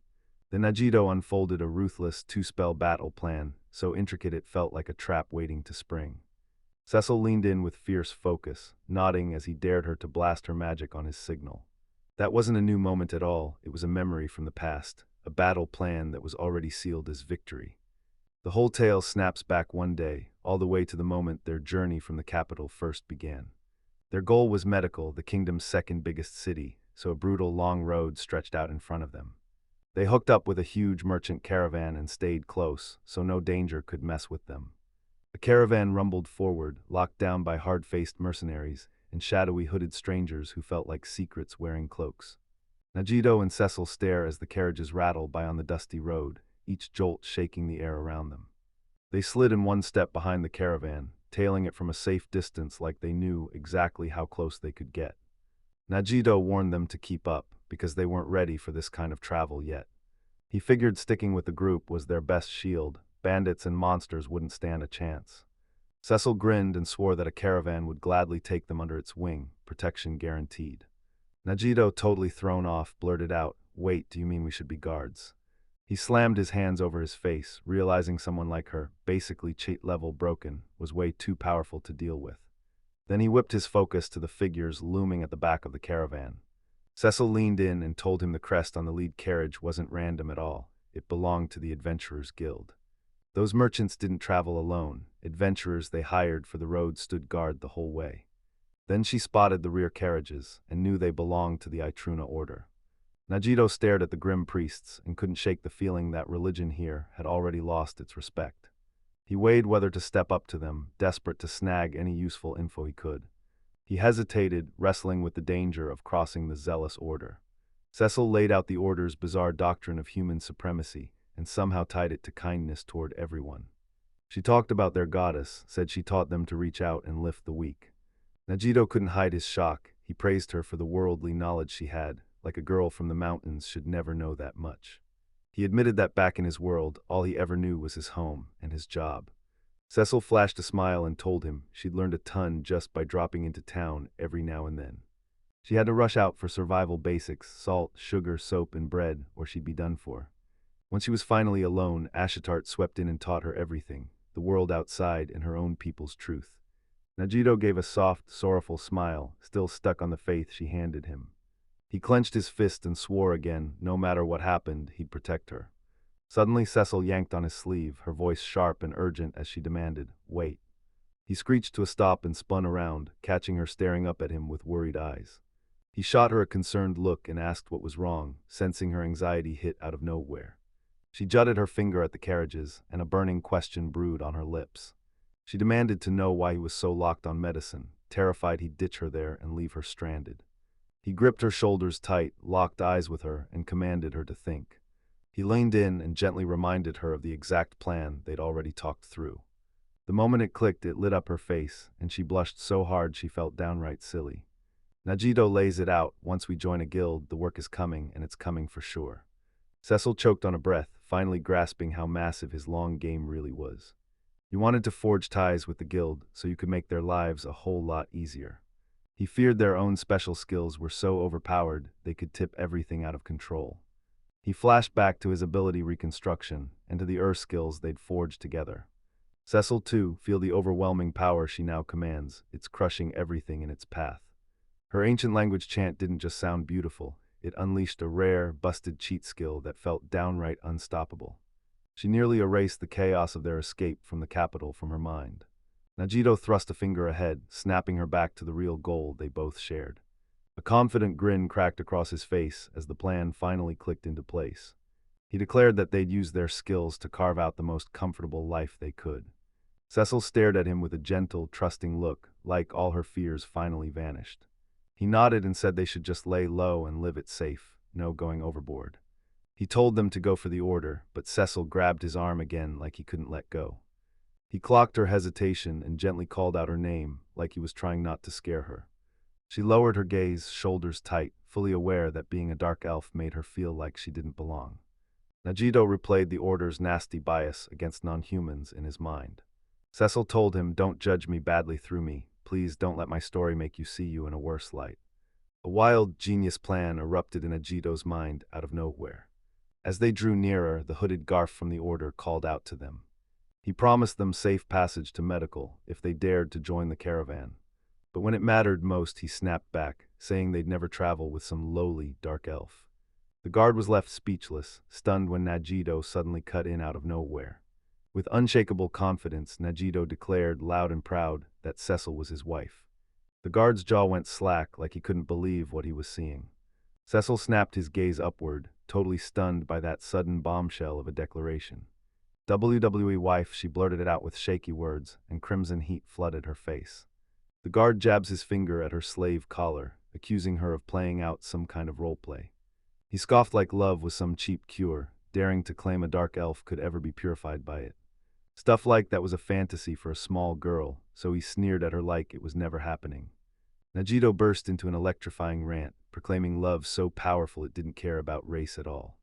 Then Najito unfolded a ruthless two-spell battle plan, so intricate it felt like a trap waiting to spring. Cecil leaned in with fierce focus, nodding as he dared her to blast her magic on his signal. That wasn't a new moment at all, it was a memory from the past, a battle plan that was already sealed as victory. The whole tale snaps back one day, all the way to the moment their journey from the capital first began. Their goal was Medical, the kingdom's second biggest city, so a brutal long road stretched out in front of them. They hooked up with a huge merchant caravan and stayed close, so no danger could mess with them. The caravan rumbled forward, locked down by hard-faced mercenaries and shadowy hooded strangers who felt like secrets wearing cloaks. Najito and Cecil stare as the carriages rattle by on the dusty road, each jolt shaking the air around them. They slid in one step behind the caravan, tailing it from a safe distance like they knew exactly how close they could get. Najito warned them to keep up, because they weren't ready for this kind of travel yet. He figured sticking with the group was their best shield. Bandits and monsters wouldn't stand a chance. Cecil grinned and swore that a caravan would gladly take them under its wing, protection guaranteed. Najito, totally thrown off, blurted out, "Wait, do you mean we should be guards?" He slammed his hands over his face, realizing someone like her, basically cheat-level broken, was way too powerful to deal with. Then he whipped his focus to the figures looming at the back of the caravan. Cecil leaned in and told him the crest on the lead carriage wasn't random at all. It belonged to the Adventurers Guild. Those merchants didn't travel alone. Adventurers they hired for the road stood guard the whole way. Then she spotted the rear carriages and knew they belonged to the Itruna order. Najito stared at the grim priests and couldn't shake the feeling that religion here had already lost its respect. He weighed whether to step up to them, desperate to snag any useful info he could. He hesitated, wrestling with the danger of crossing the zealous order. Cecil laid out the order's bizarre doctrine of human supremacy and somehow tied it to kindness toward everyone. She talked about their goddess, said she taught them to reach out and lift the weak. Najito couldn't hide his shock. He praised her for the worldly knowledge she had, like a girl from the mountains should never know that much. He admitted that back in his world, all he ever knew was his home and his job. Cecil flashed a smile and told him she'd learned a ton just by dropping into town every now and then. She had to rush out for survival basics, salt, sugar, soap, and bread, or she'd be done for. When she was finally alone, Ashitart swept in and taught her everything, the world outside and her own people's truth. Najito gave a soft, sorrowful smile, still stuck on the faith she handed him. He clenched his fist and swore again, no matter what happened, he'd protect her. Suddenly Cecil yanked on his sleeve, her voice sharp and urgent as she demanded, "Wait." He screeched to a stop and spun around, catching her staring up at him with worried eyes. He shot her a concerned look and asked what was wrong, sensing her anxiety hit out of nowhere. She jutted her finger at the carriages, and a burning question brewed on her lips. She demanded to know why he was so locked on medicine, terrified he'd ditch her there and leave her stranded. He gripped her shoulders tight, locked eyes with her, and commanded her to think. He leaned in and gently reminded her of the exact plan they'd already talked through. The moment it clicked, it lit up her face, and she blushed so hard she felt downright silly. Najito lays it out: once we join a guild, the work is coming, and it's coming for sure. Cecil choked on a breath, finally grasping how massive his long game really was. He wanted to forge ties with the guild so you could make their lives a whole lot easier. He feared their own special skills were so overpowered they could tip everything out of control. He flashed back to his ability reconstruction and to the skills they'd forged together. Cecil, too, feel the overwhelming power she now commands. It's crushing everything in its path. Her ancient language chant didn't just sound beautiful, it unleashed a rare, busted cheat skill that felt downright unstoppable. She nearly erased the chaos of their escape from the capital from her mind. Najito thrust a finger ahead, snapping her back to the real goal they both shared. A confident grin cracked across his face as the plan finally clicked into place. He declared that they'd use their skills to carve out the most comfortable life they could. Cecil stared at him with a gentle, trusting look, like all her fears finally vanished. He nodded and said they should just lay low and live it safe, no going overboard. He told them to go for the order, but Cecil grabbed his arm again like he couldn't let go. He clocked her hesitation and gently called out her name, like he was trying not to scare her. She lowered her gaze, shoulders tight, fully aware that being a dark elf made her feel like she didn't belong. Najito replayed the order's nasty bias against non-humans in his mind. Cecil told him, "Don't judge me badly through me. Please don't let my story make you see you in a worse light." A wild, genius plan erupted in Najito's mind out of nowhere. As they drew nearer, the hooded Garf from the order called out to them. He promised them safe passage to medical if they dared to join the caravan. But when it mattered most, he snapped back, saying they'd never travel with some lowly, dark elf. The guard was left speechless, stunned when Najito suddenly cut in out of nowhere. With unshakable confidence, Najito declared, loud and proud, that Cecil was his wife. The guard's jaw went slack like he couldn't believe what he was seeing. Cecil snapped his gaze upward, totally stunned by that sudden bombshell of a declaration. "WWE wife," she blurted it out with shaky words, and crimson heat flooded her face. The guard jabs his finger at her slave collar, accusing her of playing out some kind of roleplay. He scoffed like love was some cheap cure, daring to claim a dark elf could ever be purified by it. Stuff like that was a fantasy for a small girl, so he sneered at her like it was never happening. Najito burst into an electrifying rant, proclaiming love so powerful it didn't care about race at all.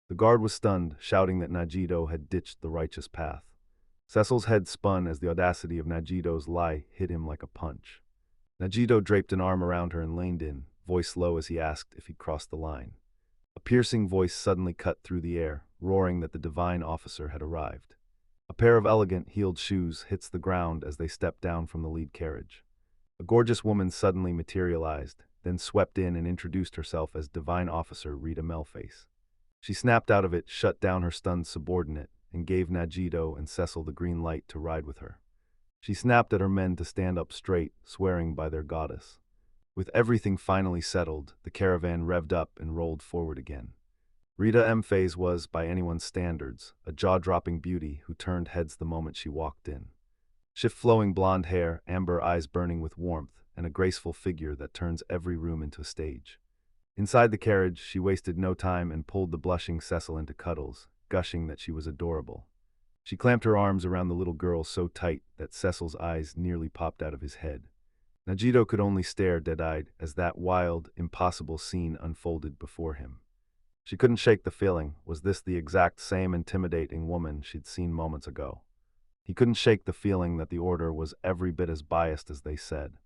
The guard was stunned, shouting that Najito had ditched the righteous path. Cecil's head spun as the audacity of Najito's lie hit him like a punch. Najito draped an arm around her and leaned in, voice low as he asked if he'd crossed the line. A piercing voice suddenly cut through the air, roaring that the divine officer had arrived. A pair of elegant, heeled shoes hits the ground as they stepped down from the lead carriage. A gorgeous woman suddenly materialized, then swept in and introduced herself as Divine Officer Rita Melface. She snapped out of it, shut down her stunned subordinate, and gave Najito and Cecil the green light to ride with her. She snapped at her men to stand up straight, swearing by their goddess. With everything finally settled, the caravan revved up and rolled forward again. Rita Melface was, by anyone's standards, a jaw-dropping beauty who turned heads the moment she walked in. Shift-flowing blonde hair, amber eyes burning with warmth, and a graceful figure that turns every room into a stage. Inside the carriage, she wasted no time and pulled the blushing Cecil into cuddles, gushing that she was adorable. She clamped her arms around the little girl so tight that Cecil's eyes nearly popped out of his head. Najito could only stare dead-eyed as that wild, impossible scene unfolded before him. She couldn't shake the feeling, was this the exact same intimidating woman she'd seen moments ago? He couldn't shake the feeling that the order was every bit as biased as they said.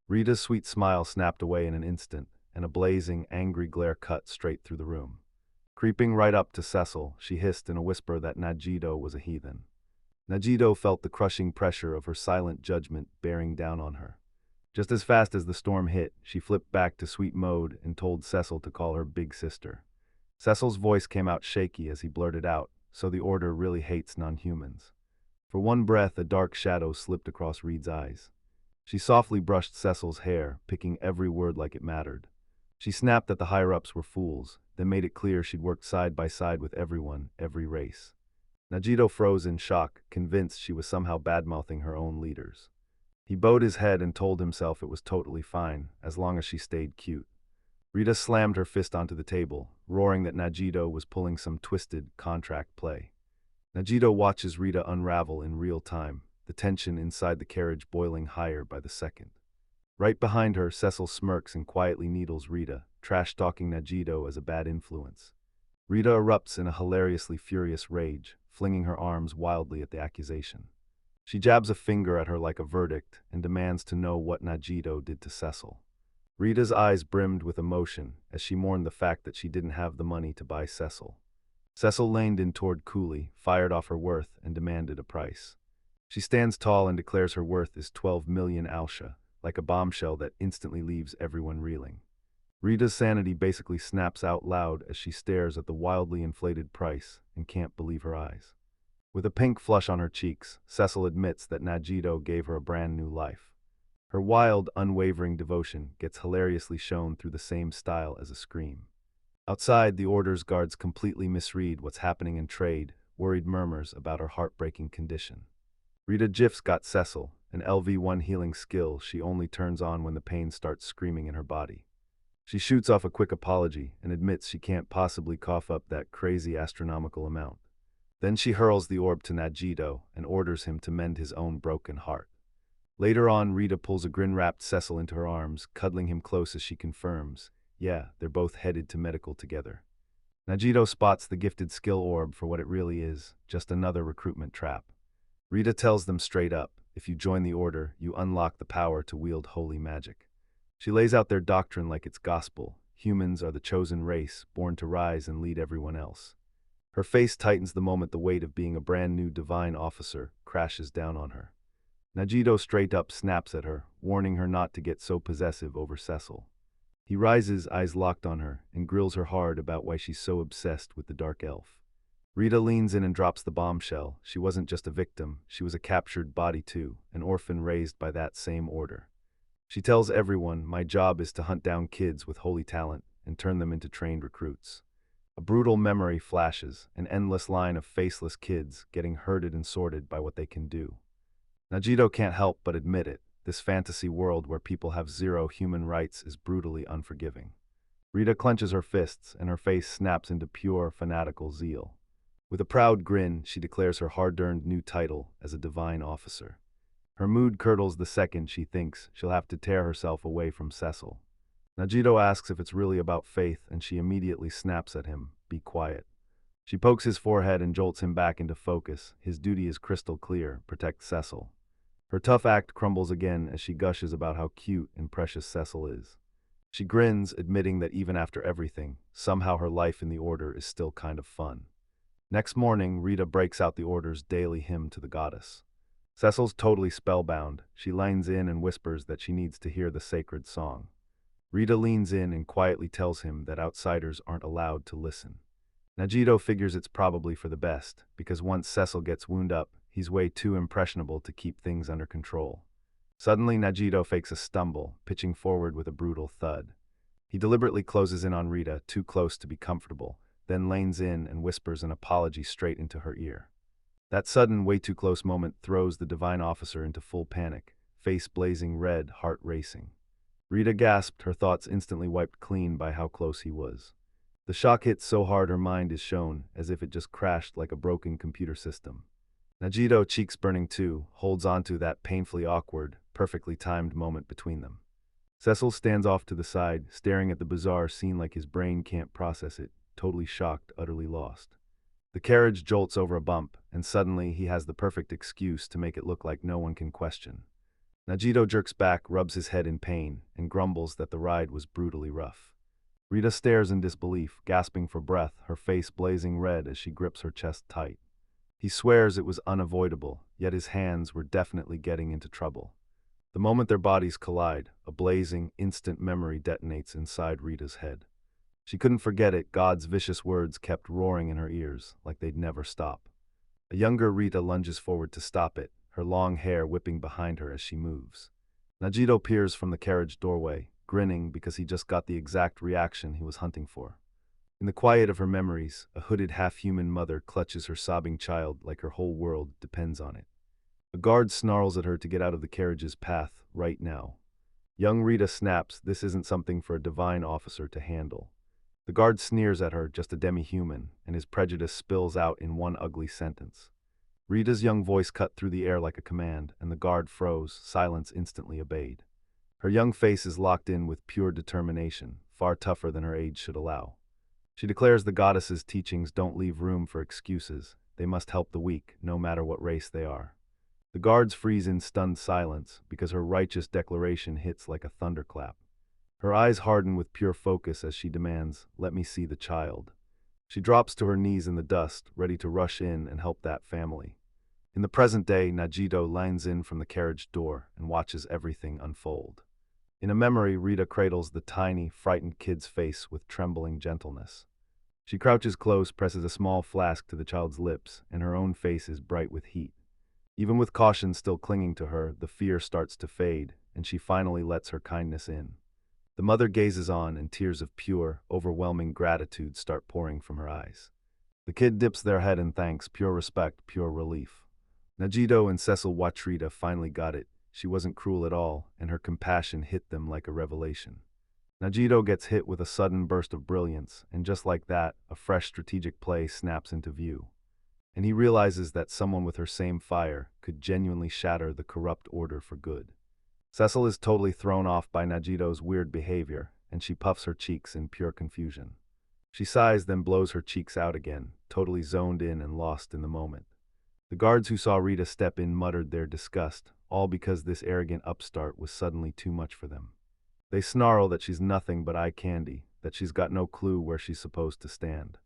Rita's sweet smile snapped away in an instant, and a blazing, angry glare cut straight through the room. Creeping right up to Cecil, she hissed in a whisper that Najito was a heathen. Najito felt the crushing pressure of her silent judgment bearing down on her. Just as fast as the storm hit, she flipped back to sweet mode and told Cecil to call her big sister. Cecil's voice came out shaky as he blurted out, "So the order really hates non-humans." For one breath, a dark shadow slipped across Reed's eyes. She softly brushed Cecil's hair, picking every word like it mattered. She snapped that the higher-ups were fools, then made it clear she'd worked side by side with everyone, every race. Najito froze in shock, convinced she was somehow badmouthing her own leaders. He bowed his head and told himself it was totally fine, as long as she stayed cute. Rita slammed her fist onto the table, roaring that Najito was pulling some twisted contract play. Najito watches Rita unravel in real time, the tension inside the carriage boiling higher by the second. Right behind her, Cecil smirks and quietly needles Rita, trash-talking Najito as a bad influence. Rita erupts in a hilariously furious rage, flinging her arms wildly at the accusation. She jabs a finger at her like a verdict and demands to know what Najito did to Cecil. Rita's eyes brimmed with emotion as she mourned the fact that she didn't have the money to buy Cecil. Cecil leaned in toward Cooley, fired off her worth, and demanded a price. She stands tall and declares her worth is 12 million Alsha, like a bombshell that instantly leaves everyone reeling. Rita's sanity basically snaps out loud as she stares at the wildly inflated price and can't believe her eyes. With a pink flush on her cheeks, Cecil admits that Najito gave her a brand new life. Her wild, unwavering devotion gets hilariously shown through the same style as a scream. Outside, the Order's guards completely misread what's happening in trade, worried murmurs about her heartbreaking condition. Rita Jiff's got Cecil, an LV1 healing skill she only turns on when the pain starts screaming in her body. She shoots off a quick apology and admits she can't possibly cough up that crazy astronomical amount. Then she hurls the orb to Najito and orders him to mend his own broken heart. Later on, Rita pulls a grin-wrapped Cecil into her arms, cuddling him close as she confirms, yeah, they're both headed to medical together. Najito spots the gifted skill orb for what it really is, just another recruitment trap. Rita tells them straight up, if you join the Order, you unlock the power to wield holy magic. She lays out their doctrine like it's gospel. Humans are the chosen race, born to rise and lead everyone else. Her face tightens the moment the weight of being a brand new divine officer crashes down on her. Najito straight up snaps at her, warning her not to get so possessive over Cecil. He rises, eyes locked on her, and grills her hard about why she's so obsessed with the dark elf. Rita leans in and drops the bombshell. She wasn't just a victim, she was a captured body too, an orphan raised by that same Order. She tells everyone, my job is to hunt down kids with holy talent and turn them into trained recruits. A brutal memory flashes, an endless line of faceless kids getting herded and sorted by what they can do. Najito can't help but admit it. This fantasy world where people have zero human rights is brutally unforgiving. Rita clenches her fists and her face snaps into pure, fanatical zeal. With a proud grin, she declares her hard-earned new title as a divine officer. Her mood curdles the second she thinks she'll have to tear herself away from Cecil. Najito asks if it's really about faith, and she immediately snaps at him, be quiet. She pokes his forehead and jolts him back into focus. His duty is crystal clear, protect Cecil. Her tough act crumbles again as she gushes about how cute and precious Cecil is. She grins, admitting that even after everything, somehow her life in the Order is still kind of fun. Next morning, Rita breaks out the Order's daily hymn to the goddess. Cecil's totally spellbound. She leans in and whispers that she needs to hear the sacred song. Rita leans in and quietly tells him that outsiders aren't allowed to listen. Najito figures it's probably for the best, because once Cecil gets wound up, he's way too impressionable to keep things under control. Suddenly, Najito fakes a stumble, pitching forward with a brutal thud. He deliberately closes in on Rita, too close to be comfortable, then leans in and whispers an apology straight into her ear. That sudden, way too close moment throws the divine officer into full panic, face blazing red, heart racing. Rita gasped, her thoughts instantly wiped clean by how close he was. The shock hits so hard her mind is shown, as if it just crashed like a broken computer system. Najito, cheeks burning too, holds onto that painfully awkward, perfectly timed moment between them. Cecil stands off to the side, staring at the bizarre scene like his brain can't process it, totally shocked, utterly lost. The carriage jolts over a bump, and suddenly he has the perfect excuse to make it look like no one can question. Najito jerks back, rubs his head in pain, and grumbles that the ride was brutally rough. Rita stares in disbelief, gasping for breath, her face blazing red as she grips her chest tight. He swears it was unavoidable, yet his hands were definitely getting into trouble. The moment their bodies collide, a blazing, instant memory detonates inside Rita's head. She couldn't forget it. God's vicious words kept roaring in her ears, like they'd never stop. A younger Rita lunges forward to stop it, her long hair whipping behind her as she moves. Najito peers from the carriage doorway, grinning because he just got the exact reaction he was hunting for. In the quiet of her memories, a hooded half-human mother clutches her sobbing child like her whole world depends on it. A guard snarls at her to get out of the carriage's path right now. Young Rita snaps this isn't something for a divine officer to handle. The guard sneers at her, just a demi-human, and his prejudice spills out in one ugly sentence. Rita's young voice cut through the air like a command, and the guard froze, silence instantly obeyed. Her young face is locked in with pure determination, far tougher than her age should allow. She declares the goddess's teachings don't leave room for excuses. They must help the weak, no matter what race they are. The guards freeze in stunned silence because her righteous declaration hits like a thunderclap. Her eyes harden with pure focus as she demands, "Let me see the child." She drops to her knees in the dust, ready to rush in and help that family. In the present day, Najito lines in from the carriage door and watches everything unfold. In a memory, Rita cradles the tiny, frightened kid's face with trembling gentleness. She crouches close, presses a small flask to the child's lips, and her own face is bright with heat. Even with caution still clinging to her, the fear starts to fade, and she finally lets her kindness in. The mother gazes on, and tears of pure, overwhelming gratitude start pouring from her eyes. The kid dips their head in thanks, pure respect, pure relief. Najito and Cecil watch Rita finally got it. She wasn't cruel at all, and her compassion hit them like a revelation. Najito gets hit with a sudden burst of brilliance, and just like that, a fresh strategic play snaps into view. And he realizes that someone with her same fire could genuinely shatter the corrupt order for good. Cecil is totally thrown off by Najito's weird behavior, and she puffs her cheeks in pure confusion. She sighs, then blows her cheeks out again, totally zoned in and lost in the moment. The guards who saw Rita step in muttered their disgust, all because this arrogant upstart was suddenly too much for them. They snarl that she's nothing but eye candy, that she's got no clue where she's supposed to stand.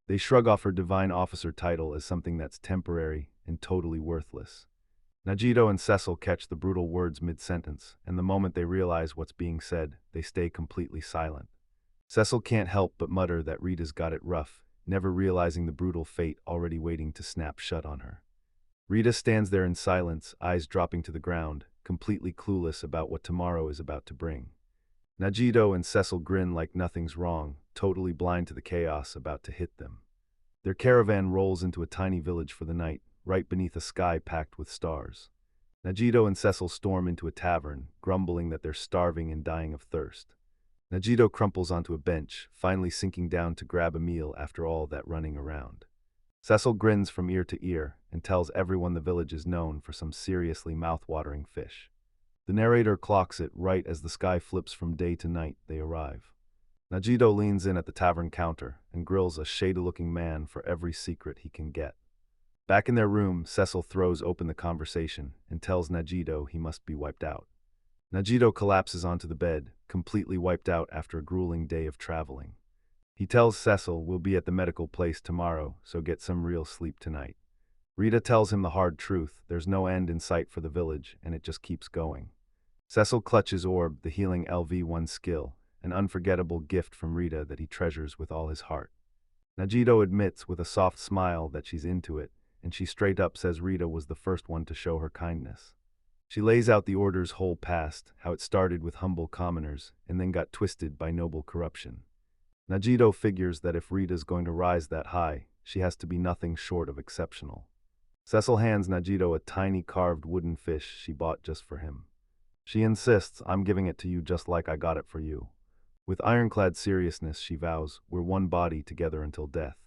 They shrug off her divine officer title as something that's temporary and totally worthless. Najito and Cecil catch the brutal words mid-sentence, and the moment they realize what's being said, they stay completely silent. Cecil can't help but mutter that Rita's got it rough, never realizing the brutal fate already waiting to snap shut on her. Rita stands there in silence, eyes dropping to the ground, completely clueless about what tomorrow is about to bring. Najito and Cecil grin like nothing's wrong, totally blind to the chaos about to hit them. Their caravan rolls into a tiny village for the night, right beneath a sky packed with stars. Najito and Cecil storm into a tavern, grumbling that they're starving and dying of thirst. Najito crumples onto a bench, finally sinking down to grab a meal after all that running around. Cecil grins from ear to ear and tells everyone the village is known for some seriously mouth-watering fish. The narrator clocks it right as the sky flips from day to night they arrive. Najito leans in at the tavern counter and grills a shady-looking man for every secret he can get. Back in their room, Cecil throws open the conversation and tells Najito he must be wiped out. Najito collapses onto the bed, completely wiped out after a grueling day of traveling. He tells Cecil we'll be at the medical place tomorrow, so get some real sleep tonight. Rita tells him the hard truth, there's no end in sight for the village, and it just keeps going. Cecil clutches Orb, the healing LV1 skill, an unforgettable gift from Rita that he treasures with all his heart. Najito admits with a soft smile that she's into it, and she straight up says Rita was the first one to show her kindness. She lays out the order's whole past, how it started with humble commoners, and then got twisted by noble corruption. Najito figures that if Rita's going to rise that high, she has to be nothing short of exceptional. Cecil hands Najito a tiny carved wooden fish she bought just for him. She insists, "I'm giving it to you just like I got it for you." With ironclad seriousness, she vows, "We're one body together until death."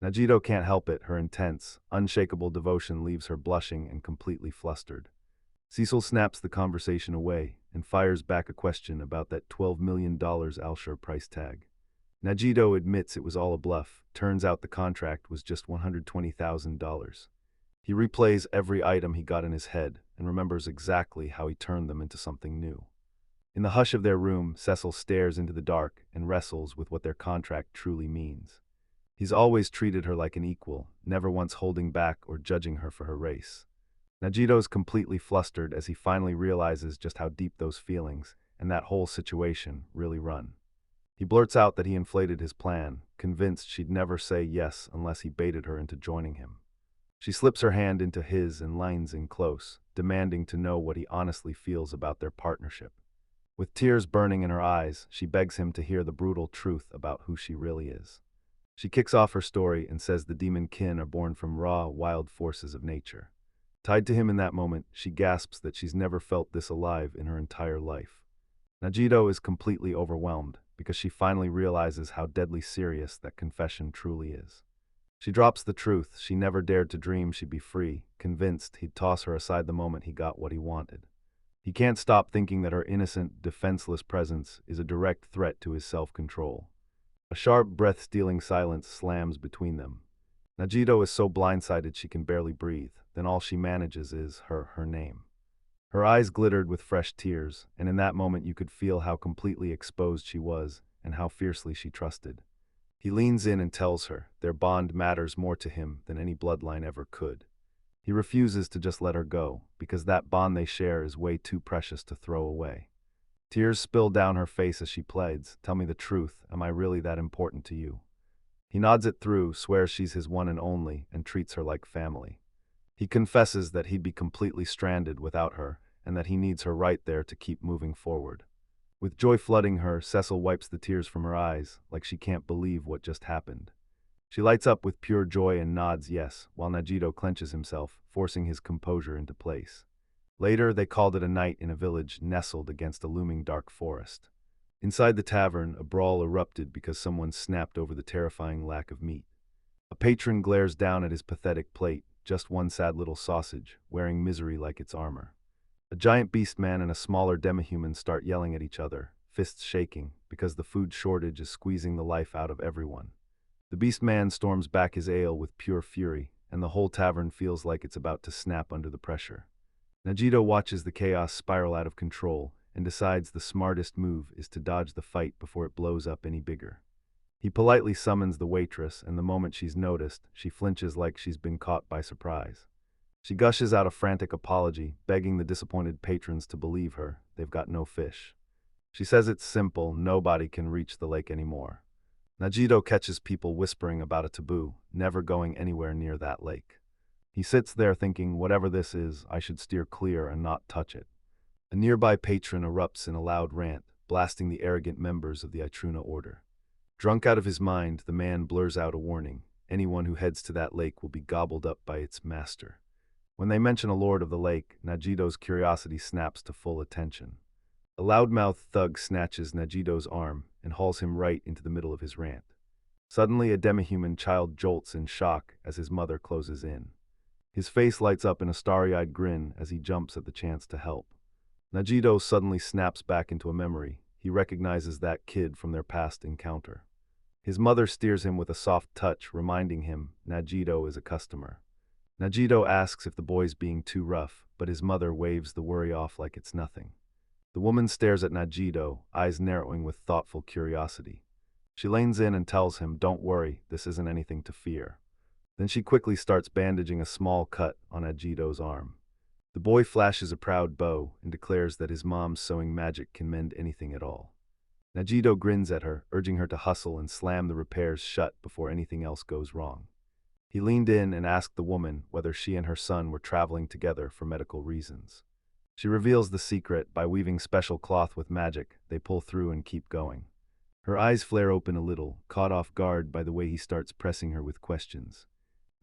Najito can't help it, her intense, unshakable devotion leaves her blushing and completely flustered. Cecil snaps the conversation away and fires back a question about that $12 million Alshur price tag. Najito admits it was all a bluff, turns out the contract was just $120,000. He replays every item he got in his head and remembers exactly how he turned them into something new. In the hush of their room, Cecil stares into the dark and wrestles with what their contract truly means. He's always treated her like an equal, never once holding back or judging her for her race. Najito's completely flustered as he finally realizes just how deep those feelings and that whole situation really run. He blurts out that he inflated his plan, convinced she'd never say yes unless he baited her into joining him. She slips her hand into his and leans in close, demanding to know what he honestly feels about their partnership. With tears burning in her eyes, she begs him to hear the brutal truth about who she really is. She kicks off her story and says the demon kin are born from raw, wild forces of nature. Tied to him in that moment, she gasps that she's never felt this alive in her entire life. Najito is completely overwhelmed because she finally realizes how deadly serious that confession truly is. She drops the truth she never dared to dream she'd be free, convinced he'd toss her aside the moment he got what he wanted. He can't stop thinking that her innocent, defenseless presence is a direct threat to his self-control. A sharp, breath-stealing silence slams between them. Najito is so blindsided she can barely breathe, then all she manages is her name. Her eyes glittered with fresh tears, and in that moment you could feel how completely exposed she was and how fiercely she trusted. He leans in and tells her their bond matters more to him than any bloodline ever could. He refuses to just let her go, because that bond they share is way too precious to throw away. Tears spill down her face as she pleads, "Tell me the truth, am I really that important to you?" He nods it through, swears she's his one and only, and treats her like family. He confesses that he'd be completely stranded without her, and that he needs her right there to keep moving forward. With joy flooding her, Cecil wipes the tears from her eyes, like she can't believe what just happened. She lights up with pure joy and nods yes, while Najito clenches himself, forcing his composure into place. Later, they called it a night in a village nestled against a looming dark forest. Inside the tavern, a brawl erupted because someone snapped over the terrifying lack of meat. A patron glares down at his pathetic plate, just one sad little sausage, wearing misery like its armor. A giant beast man and a smaller demi-human start yelling at each other, fists shaking, because the food shortage is squeezing the life out of everyone. The beast man storms back his ale with pure fury, and the whole tavern feels like it's about to snap under the pressure. Najito watches the chaos spiral out of control and decides the smartest move is to dodge the fight before it blows up any bigger. He politely summons the waitress, and the moment she's noticed, she flinches like she's been caught by surprise. She gushes out a frantic apology, begging the disappointed patrons to believe her, they've got no fish. She says it's simple, nobody can reach the lake anymore. Najito catches people whispering about a taboo, never going anywhere near that lake. He sits there thinking, whatever this is, I should steer clear and not touch it. A nearby patron erupts in a loud rant, blasting the arrogant members of the Itruna order. Drunk out of his mind, the man blurs out a warning. Anyone who heads to that lake will be gobbled up by its master. When they mention a lord of the lake, Najito's curiosity snaps to full attention. A loudmouthed thug snatches Najito's arm and hauls him right into the middle of his rant. Suddenly, a demi-human child jolts in shock as his mother closes in. His face lights up in a starry-eyed grin as he jumps at the chance to help. Najito suddenly snaps back into a memory. He recognizes that kid from their past encounter. His mother steers him with a soft touch, reminding him Najito is a customer. Najito asks if the boy's being too rough, but his mother waves the worry off like it's nothing. The woman stares at Najito, eyes narrowing with thoughtful curiosity. She leans in and tells him, "Don't worry, this isn't anything to fear." Then she quickly starts bandaging a small cut on Najito's arm. The boy flashes a proud bow and declares that his mom's sewing magic can mend anything at all. Najito grins at her, urging her to hustle and slam the repairs shut before anything else goes wrong. He leaned in and asked the woman whether she and her son were traveling together for medical reasons. She reveals the secret by weaving special cloth with magic. They pull through and keep going. Her eyes flare open a little, caught off guard by the way he starts pressing her with questions.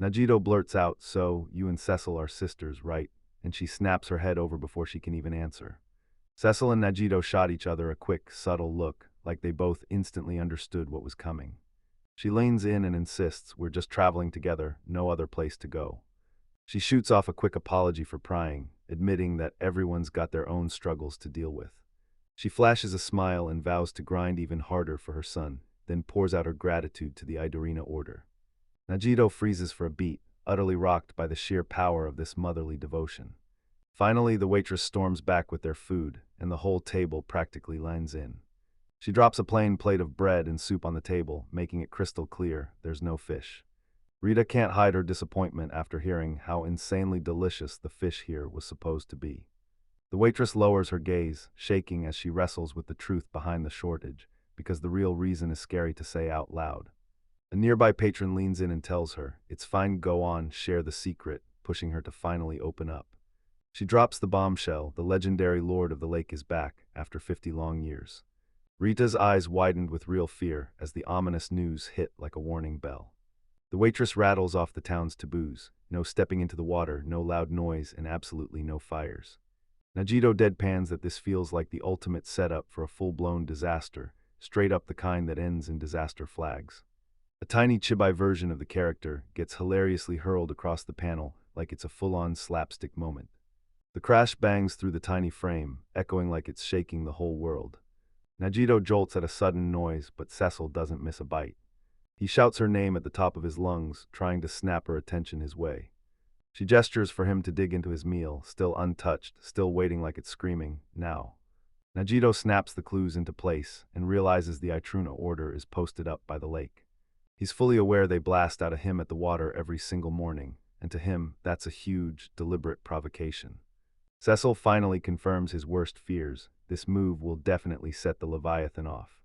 Najito blurts out, "So, you and Cecil are sisters, right?" And she snaps her head over before she can even answer. Cecil and Najito shot each other a quick, subtle look, like they both instantly understood what was coming. She leans in and insists, "We're just traveling together, no other place to go." She shoots off a quick apology for prying, admitting that everyone's got their own struggles to deal with. She flashes a smile and vows to grind even harder for her son, then pours out her gratitude to the Idorina order. Najito freezes for a beat, utterly rocked by the sheer power of this motherly devotion. Finally, the waitress storms back with their food, and the whole table practically lines in. She drops a plain plate of bread and soup on the table, making it crystal clear there's no fish. Rita can't hide her disappointment after hearing how insanely delicious the fish here was supposed to be. The waitress lowers her gaze, shaking as she wrestles with the truth behind the shortage, because the real reason is scary to say out loud. A nearby patron leans in and tells her, "It's fine, go on, share the secret," pushing her to finally open up. She drops the bombshell, the legendary Lord of the Lake is back, after 50 long years. Rita's eyes widened with real fear as the ominous news hit like a warning bell. The waitress rattles off the town's taboos: no stepping into the water, no loud noise, and absolutely no fires. Najito deadpans that this feels like the ultimate setup for a full-blown disaster, straight up the kind that ends in disaster flags. A tiny chibi version of the character gets hilariously hurled across the panel like it's a full-on slapstick moment. The crash bangs through the tiny frame, echoing like it's shaking the whole world. Najito jolts at a sudden noise, but Cecil doesn't miss a bite. He shouts her name at the top of his lungs, trying to snap her attention his way. She gestures for him to dig into his meal, still untouched, still waiting like it's screaming, now. Najito snaps the clues into place and realizes the Itruna order is posted up by the lake. He's fully aware they blast out of him at the water every single morning, and to him, that's a huge, deliberate provocation. Cecil finally confirms his worst fears. This move will definitely set the Leviathan off.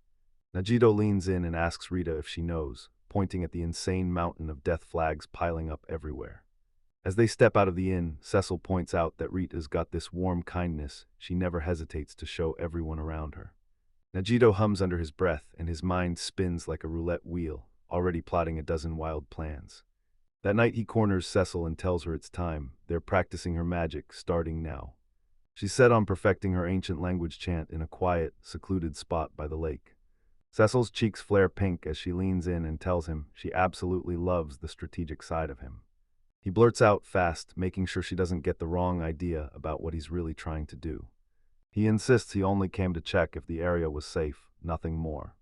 Najito leans in and asks Rita if she knows, pointing at the insane mountain of death flags piling up everywhere. As they step out of the inn, Cecil points out that Rita's got this warm kindness she never hesitates to show everyone around her. Najito hums under his breath, and his mind spins like a roulette wheel, already plotting a dozen wild plans. That night he corners Cecil and tells her it's time. They're practicing her magic, starting now. She's set on perfecting her ancient language chant in a quiet, secluded spot by the lake. Cecil's cheeks flare pink as she leans in and tells him she absolutely loves the strategic side of him. He blurts out fast, making sure she doesn't get the wrong idea about what he's really trying to do. He insists he only came to check if the area was safe, nothing more.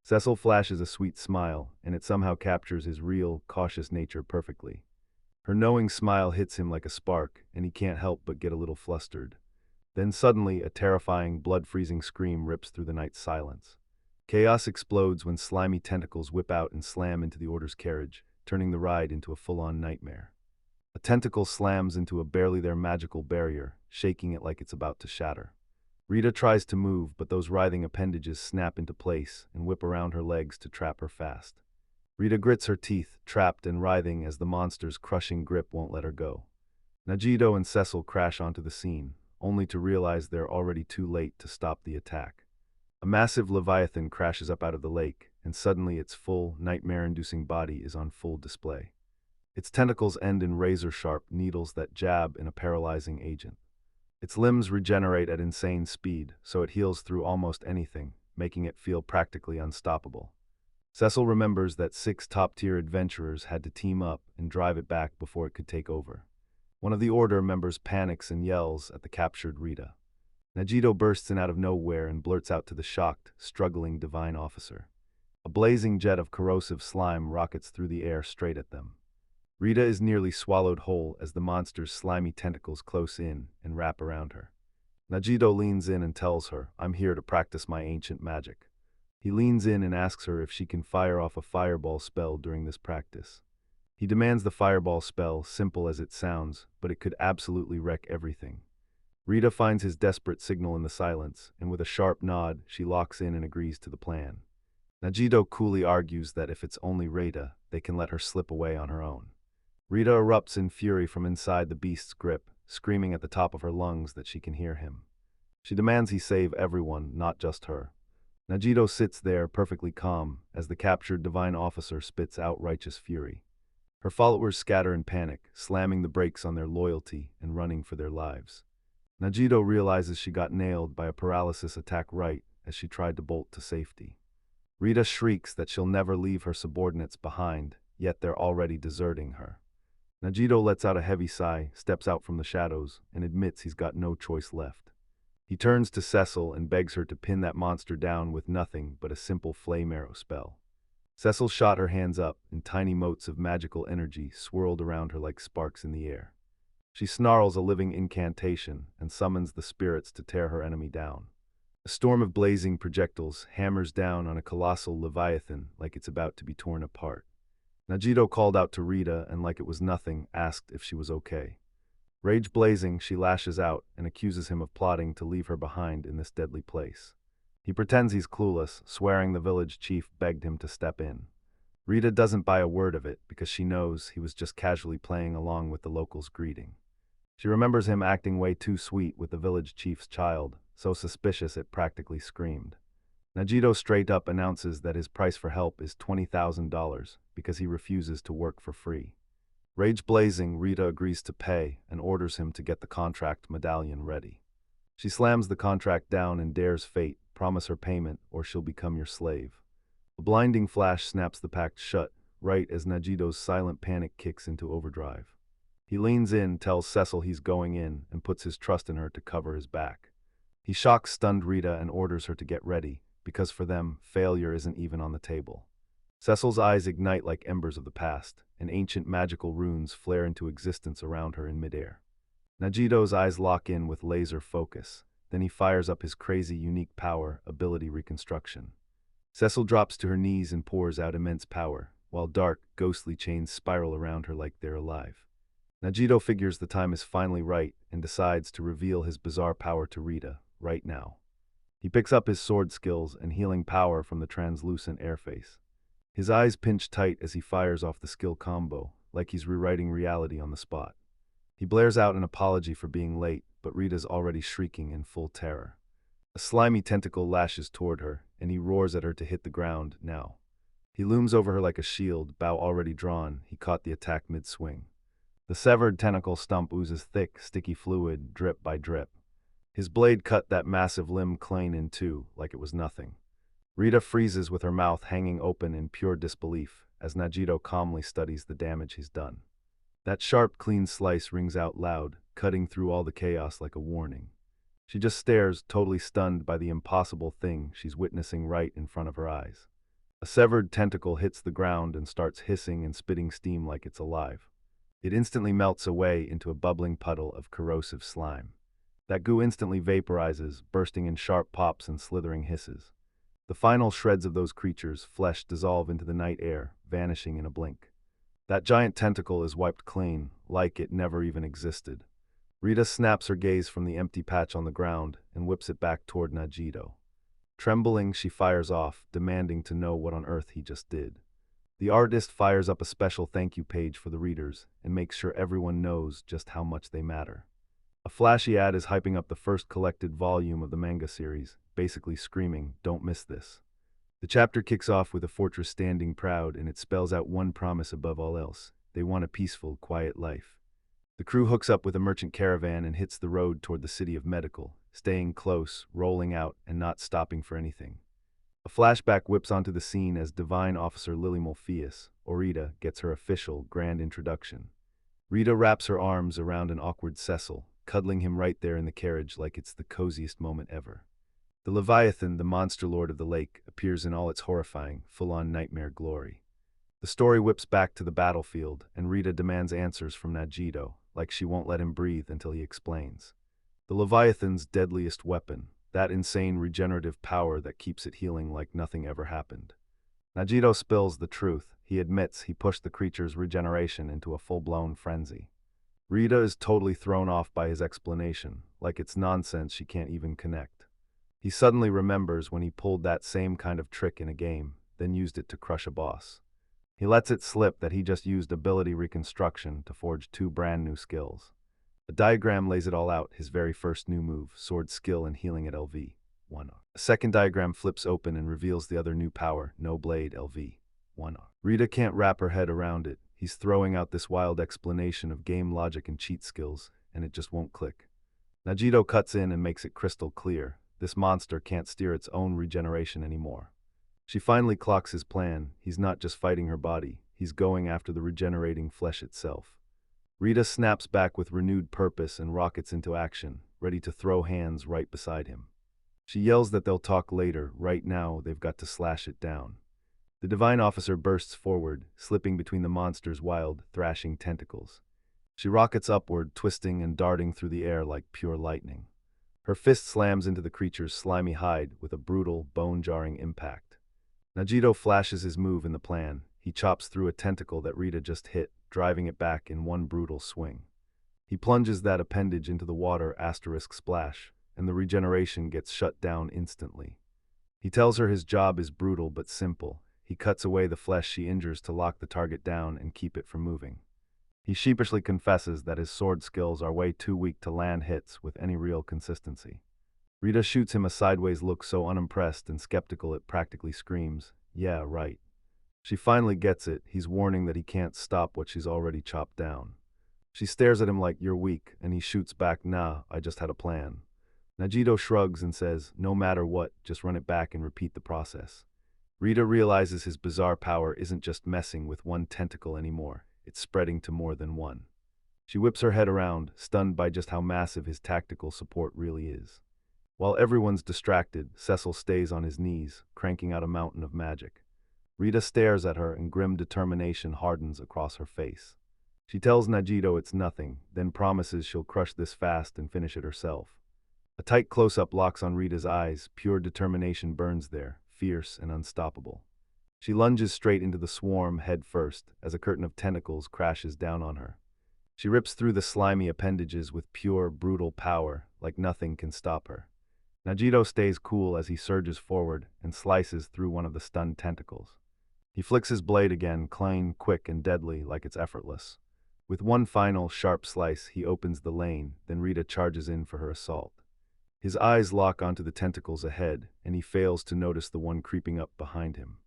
Cecil flashes a sweet smile, and it somehow captures his real, cautious nature perfectly. Her knowing smile hits him like a spark, and he can't help but get a little flustered. Then suddenly, a terrifying, blood-freezing scream rips through the night's silence. Chaos explodes when slimy tentacles whip out and slam into the Order's carriage, turning the ride into a full-on nightmare. A tentacle slams into a barely there magical barrier, shaking it like it's about to shatter. Rita tries to move, but those writhing appendages snap into place and whip around her legs to trap her fast. Rita grits her teeth, trapped and writhing as the monster's crushing grip won't let her go. Najito and Cecil crash onto the scene, only to realize they're already too late to stop the attack. A massive leviathan crashes up out of the lake, and suddenly its full, nightmare-inducing body is on full display. Its tentacles end in razor-sharp needles that jab in a paralyzing agent. Its limbs regenerate at insane speed, so it heals through almost anything, making it feel practically unstoppable. Cecil remembers that 6 top-tier adventurers had to team up and drive it back before it could take over. One of the Order members panics and yells at the captured Rita. Najito bursts in out of nowhere and blurts out to the shocked, struggling divine officer. A blazing jet of corrosive slime rockets through the air straight at them. Rita is nearly swallowed whole as the monster's slimy tentacles close in and wrap around her. Najito leans in and tells her, "I'm here to practice my ancient magic." He leans in and asks her if she can fire off a fireball spell during this practice. He demands the fireball spell, simple as it sounds, but it could absolutely wreck everything. Rita finds his desperate signal in the silence, and with a sharp nod, she locks in and agrees to the plan. Najito coolly argues that if it's only Rita, they can let her slip away on her own. Rita erupts in fury from inside the beast's grip, screaming at the top of her lungs that she can hear him. She demands he save everyone, not just her. Najito sits there, perfectly calm, as the captured divine officer spits out righteous fury. Her followers scatter in panic, slamming the brakes on their loyalty and running for their lives. Najito realizes she got nailed by a paralysis attack right as she tried to bolt to safety. Rita shrieks that she'll never leave her subordinates behind, yet they're already deserting her. Najito lets out a heavy sigh, steps out from the shadows, and admits he's got no choice left. He turns to Cecil and begs her to pin that monster down with nothing but a simple flame arrow spell. Cecil shot her hands up, and tiny motes of magical energy swirled around her like sparks in the air. She snarls a living incantation and summons the spirits to tear her enemy down. A storm of blazing projectiles hammers down on a colossal leviathan like it's about to be torn apart. Najito called out to Rita and, like it was nothing, asked if she was okay. Rage blazing, she lashes out and accuses him of plotting to leave her behind in this deadly place. He pretends he's clueless, swearing the village chief begged him to step in. Rita doesn't buy a word of it because she knows he was just casually playing along with the locals' greeting. She remembers him acting way too sweet with the village chief's child, so suspicious it practically screamed. Najito straight up announces that his price for help is $20,000 because he refuses to work for free. Rage blazing, Rita agrees to pay and orders him to get the contract medallion ready. She slams the contract down and dares fate, promise her payment or she'll become your slave. A blinding flash snaps the pact shut, right as Najito's silent panic kicks into overdrive. He leans in, tells Cecil he's going in, and puts his trust in her to cover his back. He shocks stunned Rita and orders her to get ready, because for them, failure isn't even on the table. Cecil's eyes ignite like embers of the past, and ancient magical runes flare into existence around her in midair. Najito's eyes lock in with laser focus, then he fires up his crazy unique power, ability reconstruction. Cecil drops to her knees and pours out immense power, while dark, ghostly chains spiral around her like they're alive. Najito figures the time is finally right and decides to reveal his bizarre power to Rita, right now. He picks up his sword skills and healing power from the translucent airface. His eyes pinch tight as he fires off the skill combo, like he's rewriting reality on the spot. He blares out an apology for being late, but Rita's already shrieking in full terror. A slimy tentacle lashes toward her, and he roars at her to hit the ground, now. He looms over her like a shield, bow already drawn. He caught the attack mid-swing. The severed tentacle stump oozes thick, sticky fluid, drip by drip. His blade cut that massive limb clean in two, like it was nothing. Rita freezes with her mouth hanging open in pure disbelief, as Najito calmly studies the damage he's done. That sharp, clean slice rings out loud, cutting through all the chaos like a warning. She just stares, totally stunned by the impossible thing she's witnessing right in front of her eyes. A severed tentacle hits the ground and starts hissing and spitting steam like it's alive. It instantly melts away into a bubbling puddle of corrosive slime. That goo instantly vaporizes, bursting in sharp pops and slithering hisses. The final shreds of those creatures' flesh dissolve into the night air, vanishing in a blink. That giant tentacle is wiped clean, like it never even existed. Rita snaps her gaze from the empty patch on the ground and whips it back toward Najito. Trembling, she fires off, demanding to know what on earth he just did. The artist fires up a special thank you page for the readers and makes sure everyone knows just how much they matter. A flashy ad is hyping up the first collected volume of the manga series, basically screaming, "Don't miss this." The chapter kicks off with a fortress standing proud, and it spells out one promise above all else. They want a peaceful, quiet life. The crew hooks up with a merchant caravan and hits the road toward the city of Medical, staying close, rolling out, and not stopping for anything. A flashback whips onto the scene as Divine Officer Lily Morpheus, or Rita, gets her official, grand introduction. Rita wraps her arms around an awkward Cecil, cuddling him right there in the carriage like it's the coziest moment ever. The Leviathan, the monster lord of the lake, appears in all its horrifying, full-on nightmare glory. The story whips back to the battlefield, and Rita demands answers from Najito, like she won't let him breathe until he explains. The Leviathan's deadliest weapon, that insane regenerative power that keeps it healing like nothing ever happened. Najito spills the truth. He admits he pushed the creature's regeneration into a full-blown frenzy. Rita is totally thrown off by his explanation, like it's nonsense she can't even connect. He suddenly remembers when he pulled that same kind of trick in a game, then used it to crush a boss. He lets it slip that he just used ability reconstruction to forge two brand new skills. A diagram lays it all out, his very first new move, sword skill and healing at LV. 1. A second diagram flips open and reveals the other new power, no blade, LV. 1. Rita can't wrap her head around it. He's throwing out this wild explanation of game logic and cheat skills, and it just won't click. Najito cuts in and makes it crystal clear. This monster can't steer its own regeneration anymore. She finally clocks his plan. He's not just fighting her body, he's going after the regenerating flesh itself. Rita snaps back with renewed purpose and rockets into action, ready to throw hands right beside him. She yells that they'll talk later. Right now, they've got to slash it down. The Divine Officer bursts forward, slipping between the monster's wild, thrashing tentacles. She rockets upward, twisting and darting through the air like pure lightning. Her fist slams into the creature's slimy hide with a brutal, bone-jarring impact. Najito flashes his move in the plan. He chops through a tentacle that Rita just hit, driving it back in one brutal swing. He plunges that appendage into the water * splash, and the regeneration gets shut down instantly. He tells her his job is brutal but simple. He cuts away the flesh she injures to lock the target down and keep it from moving. He sheepishly confesses that his sword skills are way too weak to land hits with any real consistency. Rita shoots him a sideways look so unimpressed and skeptical it practically screams, "Yeah, right." She finally gets it, he's warning that he can't stop what she's already chopped down. She stares at him like, "You're weak," and he shoots back, "Nah, I just had a plan." Najito shrugs and says, "No matter what, just run it back and repeat the process." Rita realizes his bizarre power isn't just messing with one tentacle anymore, it's spreading to more than one. She whips her head around, stunned by just how massive his tactical support really is. While everyone's distracted, Cecil stays on his knees, cranking out a mountain of magic. Rita stares at her and grim determination hardens across her face. She tells Najito it's nothing, then promises she'll crush this fast and finish it herself. A tight close-up locks on Rita's eyes, pure determination burns there, fierce and unstoppable. She lunges straight into the swarm head first, as a curtain of tentacles crashes down on her. She rips through the slimy appendages with pure, brutal power, like nothing can stop her. Najito stays cool as he surges forward and slices through one of the stunned tentacles. He flicks his blade again, clean, quick, and deadly, like it's effortless. With one final, sharp slice, he opens the lane, then Rita charges in for her assault. His eyes lock onto the tentacles ahead, and he fails to notice the one creeping up behind him.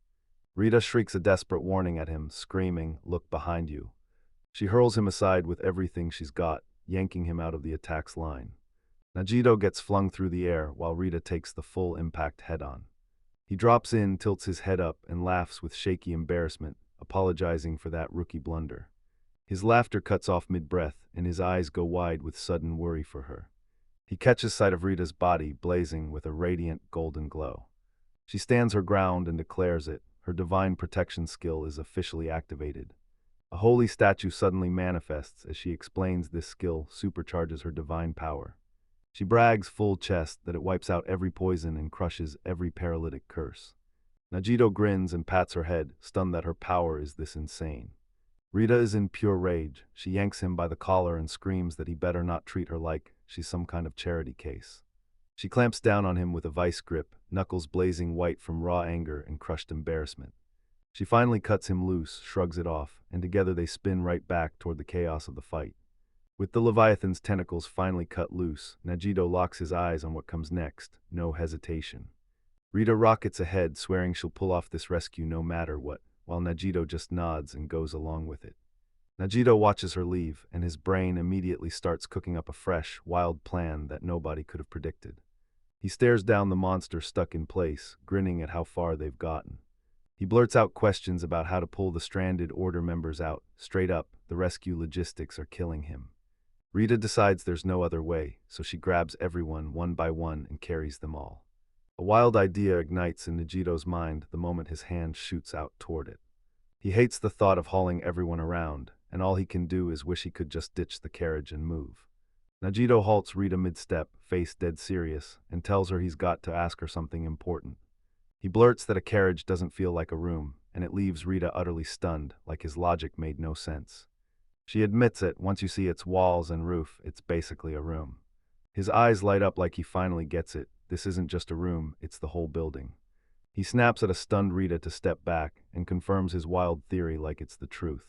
Rita shrieks a desperate warning at him, screaming, "Look behind you." She hurls him aside with everything she's got, yanking him out of the attack's line. Najito gets flung through the air while Rita takes the full impact head-on. He drops in, tilts his head up, and laughs with shaky embarrassment, apologizing for that rookie blunder. His laughter cuts off mid-breath, and his eyes go wide with sudden worry for her. He catches sight of Rita's body, blazing with a radiant golden glow. She stands her ground and declares it. Her divine protection skill is officially activated. A holy statue suddenly manifests as she explains this skill supercharges her divine power. She brags full chest that it wipes out every poison and crushes every paralytic curse. Najito grins and pats her head, stunned that her power is this insane. Rita is in pure rage. She yanks him by the collar and screams that he better not treat her like she's some kind of charity case. She clamps down on him with a vice grip, knuckles blazing white from raw anger and crushed embarrassment. She finally cuts him loose, shrugs it off, and together they spin right back toward the chaos of the fight. With the Leviathan's tentacles finally cut loose, Najito locks his eyes on what comes next, no hesitation. Rita rockets ahead, swearing she'll pull off this rescue no matter what, while Najito just nods and goes along with it. Najito watches her leave, and his brain immediately starts cooking up a fresh, wild plan that nobody could have predicted. He stares down the monster stuck in place, grinning at how far they've gotten. He blurts out questions about how to pull the stranded Order members out. Straight up, the rescue logistics are killing him. Rita decides there's no other way, so she grabs everyone one by one and carries them all. A wild idea ignites in Najito's mind the moment his hand shoots out toward it. He hates the thought of hauling everyone around, and all he can do is wish he could just ditch the carriage and move. Najito halts Rita mid-step, face dead serious, and tells her he's got to ask her something important. He blurts that a carriage doesn't feel like a room, and it leaves Rita utterly stunned, like his logic made no sense. She admits it, once you see its walls and roof, it's basically a room. His eyes light up like he finally gets it. This isn't just a room, it's the whole building. He snaps at a stunned Rita to step back, and confirms his wild theory like it's the truth.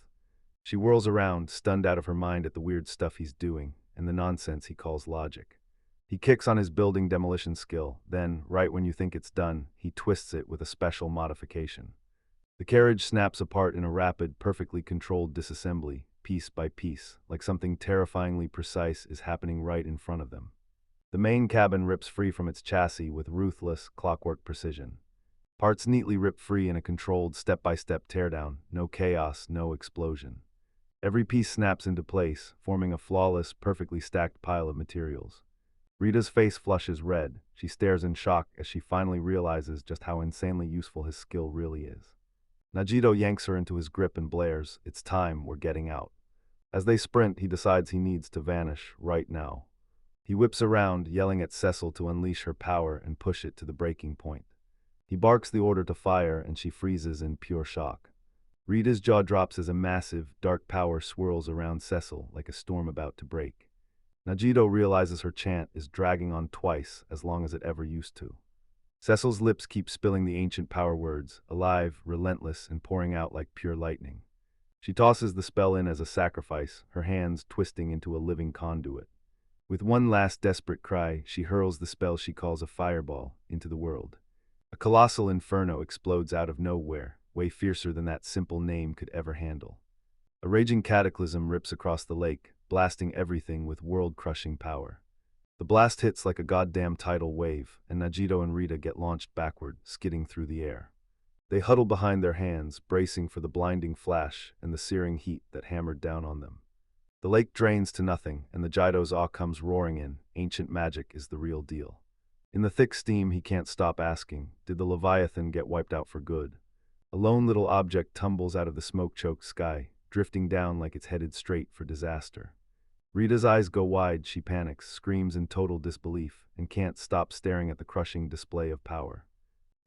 She whirls around, stunned out of her mind at the weird stuff he's doing, and the nonsense he calls logic. He kicks on his building demolition skill, then, right when you think it's done, he twists it with a special modification. The carriage snaps apart in a rapid, perfectly controlled disassembly, piece by piece, like something terrifyingly precise is happening right in front of them. The main cabin rips free from its chassis with ruthless, clockwork precision. Parts neatly rip free in a controlled, step-by-step teardown, no chaos, no explosion. Every piece snaps into place, forming a flawless, perfectly stacked pile of materials. Rita's face flushes red. She stares in shock as she finally realizes just how insanely useful his skill really is. Najito yanks her into his grip and blares, "It's time, we're getting out." As they sprint, he decides he needs to vanish, right now. He whips around, yelling at Cecil to unleash her power and push it to the breaking point. He barks the order to fire, and she freezes in pure shock. Rita's jaw drops as a massive, dark power swirls around Cecil like a storm about to break. Najito realizes her chant is dragging on twice as long as it ever used to. Cecil's lips keep spilling the ancient power words, alive, relentless, and pouring out like pure lightning. She tosses the spell in as a sacrifice, her hands twisting into a living conduit. With one last desperate cry, she hurls the spell she calls a fireball into the world. A colossal inferno explodes out of nowhere, way fiercer than that simple name could ever handle. A raging cataclysm rips across the lake, blasting everything with world-crushing power. The blast hits like a goddamn tidal wave, and Najito and Rita get launched backward, skidding through the air. They huddle behind their hands, bracing for the blinding flash and the searing heat that hammered down on them. The lake drains to nothing, and the Jido's awe comes roaring in. Ancient magic is the real deal. In the thick steam, he can't stop asking, did the Leviathan get wiped out for good? A lone little object tumbles out of the smoke-choked sky, drifting down like it's headed straight for disaster. Rita's eyes go wide, she panics, screams in total disbelief, and can't stop staring at the crushing display of power.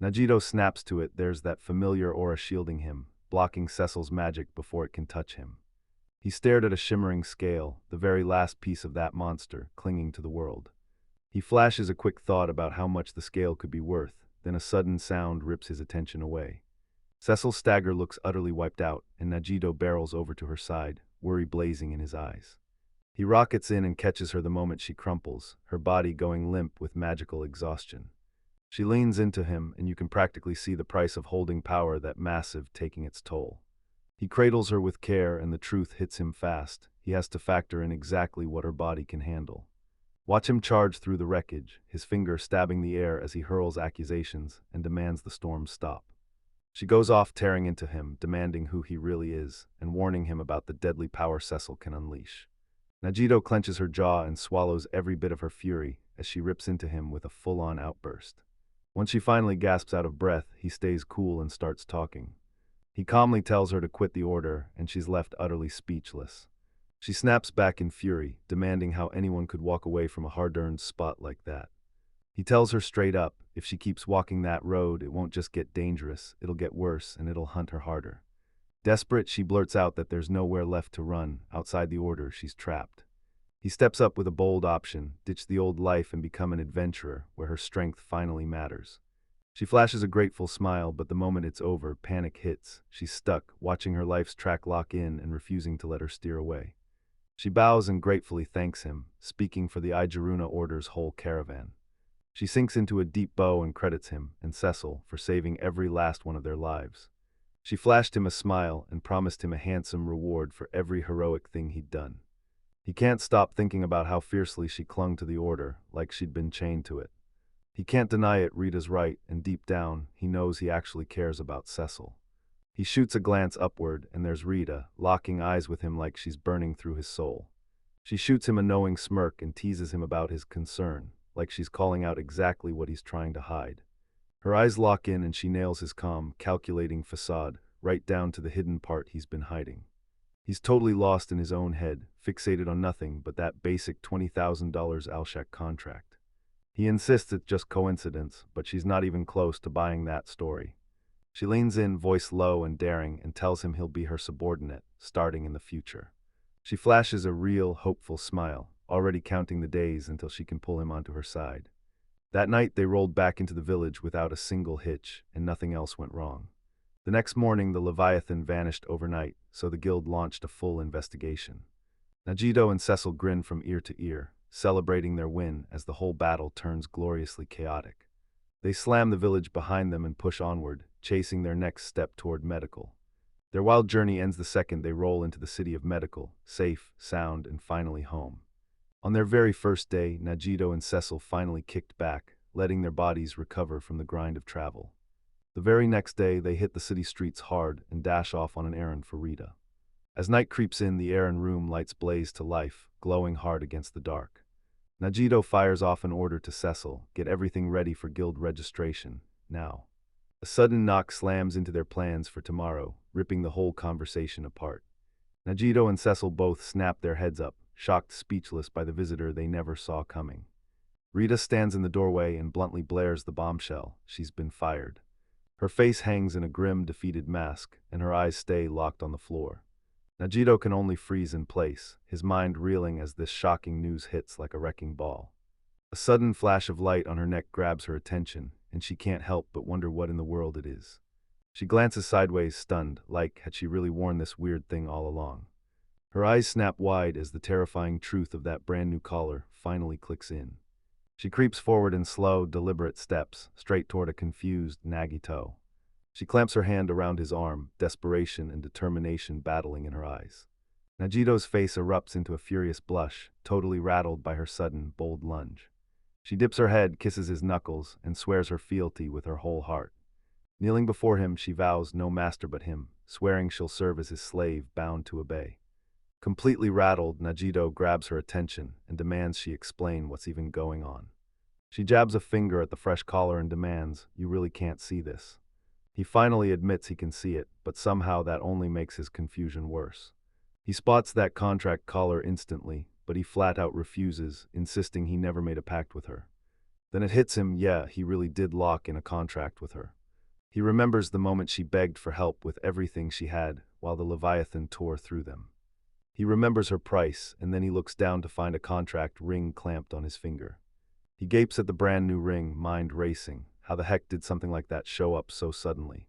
Najito snaps to it. There's that familiar aura shielding him, blocking Cecil's magic before it can touch him. He stared at a shimmering scale, the very last piece of that monster, clinging to the world. He flashes a quick thought about how much the scale could be worth, then a sudden sound rips his attention away. Cecil's stagger looks utterly wiped out, and Najito barrels over to her side, worry blazing in his eyes. He rockets in and catches her the moment she crumples, her body going limp with magical exhaustion. She leans into him, and you can practically see the price of holding power, that massive, taking its toll. He cradles her with care, and the truth hits him fast. He has to factor in exactly what her body can handle. Watch him charge through the wreckage, his finger stabbing the air as he hurls accusations and demands the storm stop. She goes off, tearing into him, demanding who he really is, and warning him about the deadly power Cecil can unleash. Najito clenches her jaw and swallows every bit of her fury as she rips into him with a full-on outburst. Once she finally gasps out of breath, he stays cool and starts talking. He calmly tells her to quit the order, and she's left utterly speechless. She snaps back in fury, demanding how anyone could walk away from a hard-earned spot like that. He tells her straight up, if she keeps walking that road, it won't just get dangerous, it'll get worse, and it'll hunt her harder. Desperate, she blurts out that there's nowhere left to run. Outside the order, she's trapped. He steps up with a bold option, ditch the old life and become an adventurer, where her strength finally matters. She flashes a grateful smile, but the moment it's over, panic hits. She's stuck, watching her life's track lock in and refusing to let her steer away. She bows and gratefully thanks him, speaking for the Ijaruna Order's whole caravan. She sinks into a deep bow and credits him and Cecil for saving every last one of their lives. She flashed him a smile and promised him a handsome reward for every heroic thing he'd done. He can't stop thinking about how fiercely she clung to the order, like she'd been chained to it. He can't deny it, Rita's right, and deep down, he knows he actually cares about Cecil. He shoots a glance upward, and there's Rita, locking eyes with him like she's burning through his soul. She shoots him a knowing smirk and teases him about his concern, like she's calling out exactly what he's trying to hide. Her eyes lock in and she nails his calm, calculating facade, right down to the hidden part he's been hiding. He's totally lost in his own head, fixated on nothing but that basic $20,000 Alshak contract. He insists it's just coincidence, but she's not even close to buying that story. She leans in, voice low and daring, and tells him he'll be her subordinate, starting in the future. She flashes a real, hopeful smile, already counting the days until she can pull him onto her side. That night they rolled back into the village without a single hitch, and nothing else went wrong. The next morning the Leviathan vanished overnight, so the guild launched a full investigation. Najito and Cecil grin from ear to ear, celebrating their win as the whole battle turns gloriously chaotic. They slam the village behind them and push onward, chasing their next step toward medical. Their wild journey ends the second they roll into the city of medical, safe, sound, and finally home. On their very first day, Najito and Cecil finally kicked back, letting their bodies recover from the grind of travel. The very next day, they hit the city streets hard and dash off on an errand for Rita. As night creeps in, the air and room lights blaze to life, glowing hard against the dark. Najito fires off an order to Cecil, get everything ready for guild registration, now. A sudden knock slams into their plans for tomorrow, ripping the whole conversation apart. Najito and Cecil both snap their heads up, shocked speechless by the visitor they never saw coming. Rita stands in the doorway and bluntly blares the bombshell. She's been fired. Her face hangs in a grim, defeated mask, and her eyes stay locked on the floor. Najito can only freeze in place, his mind reeling as this shocking news hits like a wrecking ball. A sudden flash of light on her neck grabs her attention, and she can't help but wonder what in the world it is. She glances sideways, stunned, like had she really worn this weird thing all along. Her eyes snap wide as the terrifying truth of that brand new collar finally clicks in. She creeps forward in slow, deliberate steps, straight toward a confused Nagito. She clamps her hand around his arm, desperation and determination battling in her eyes. Nagito's face erupts into a furious blush, totally rattled by her sudden, bold lunge. She dips her head, kisses his knuckles, and swears her fealty with her whole heart. Kneeling before him, she vows no master but him, swearing she'll serve as his slave, bound to obey. Completely rattled, Nagito grabs her attention and demands she explain what's even going on. She jabs a finger at the fresh collar and demands, "You really can't see this." He finally admits he can see it, but somehow that only makes his confusion worse. He spots that contract collar instantly, but he flat out refuses, insisting he never made a pact with her. Then it hits him, yeah, he really did lock in a contract with her. He remembers the moment she begged for help with everything she had, while the Leviathan tore through them. He remembers her price, and then he looks down to find a contract ring clamped on his finger. He gapes at the brand new ring, mind racing. How the heck did something like that show up so suddenly?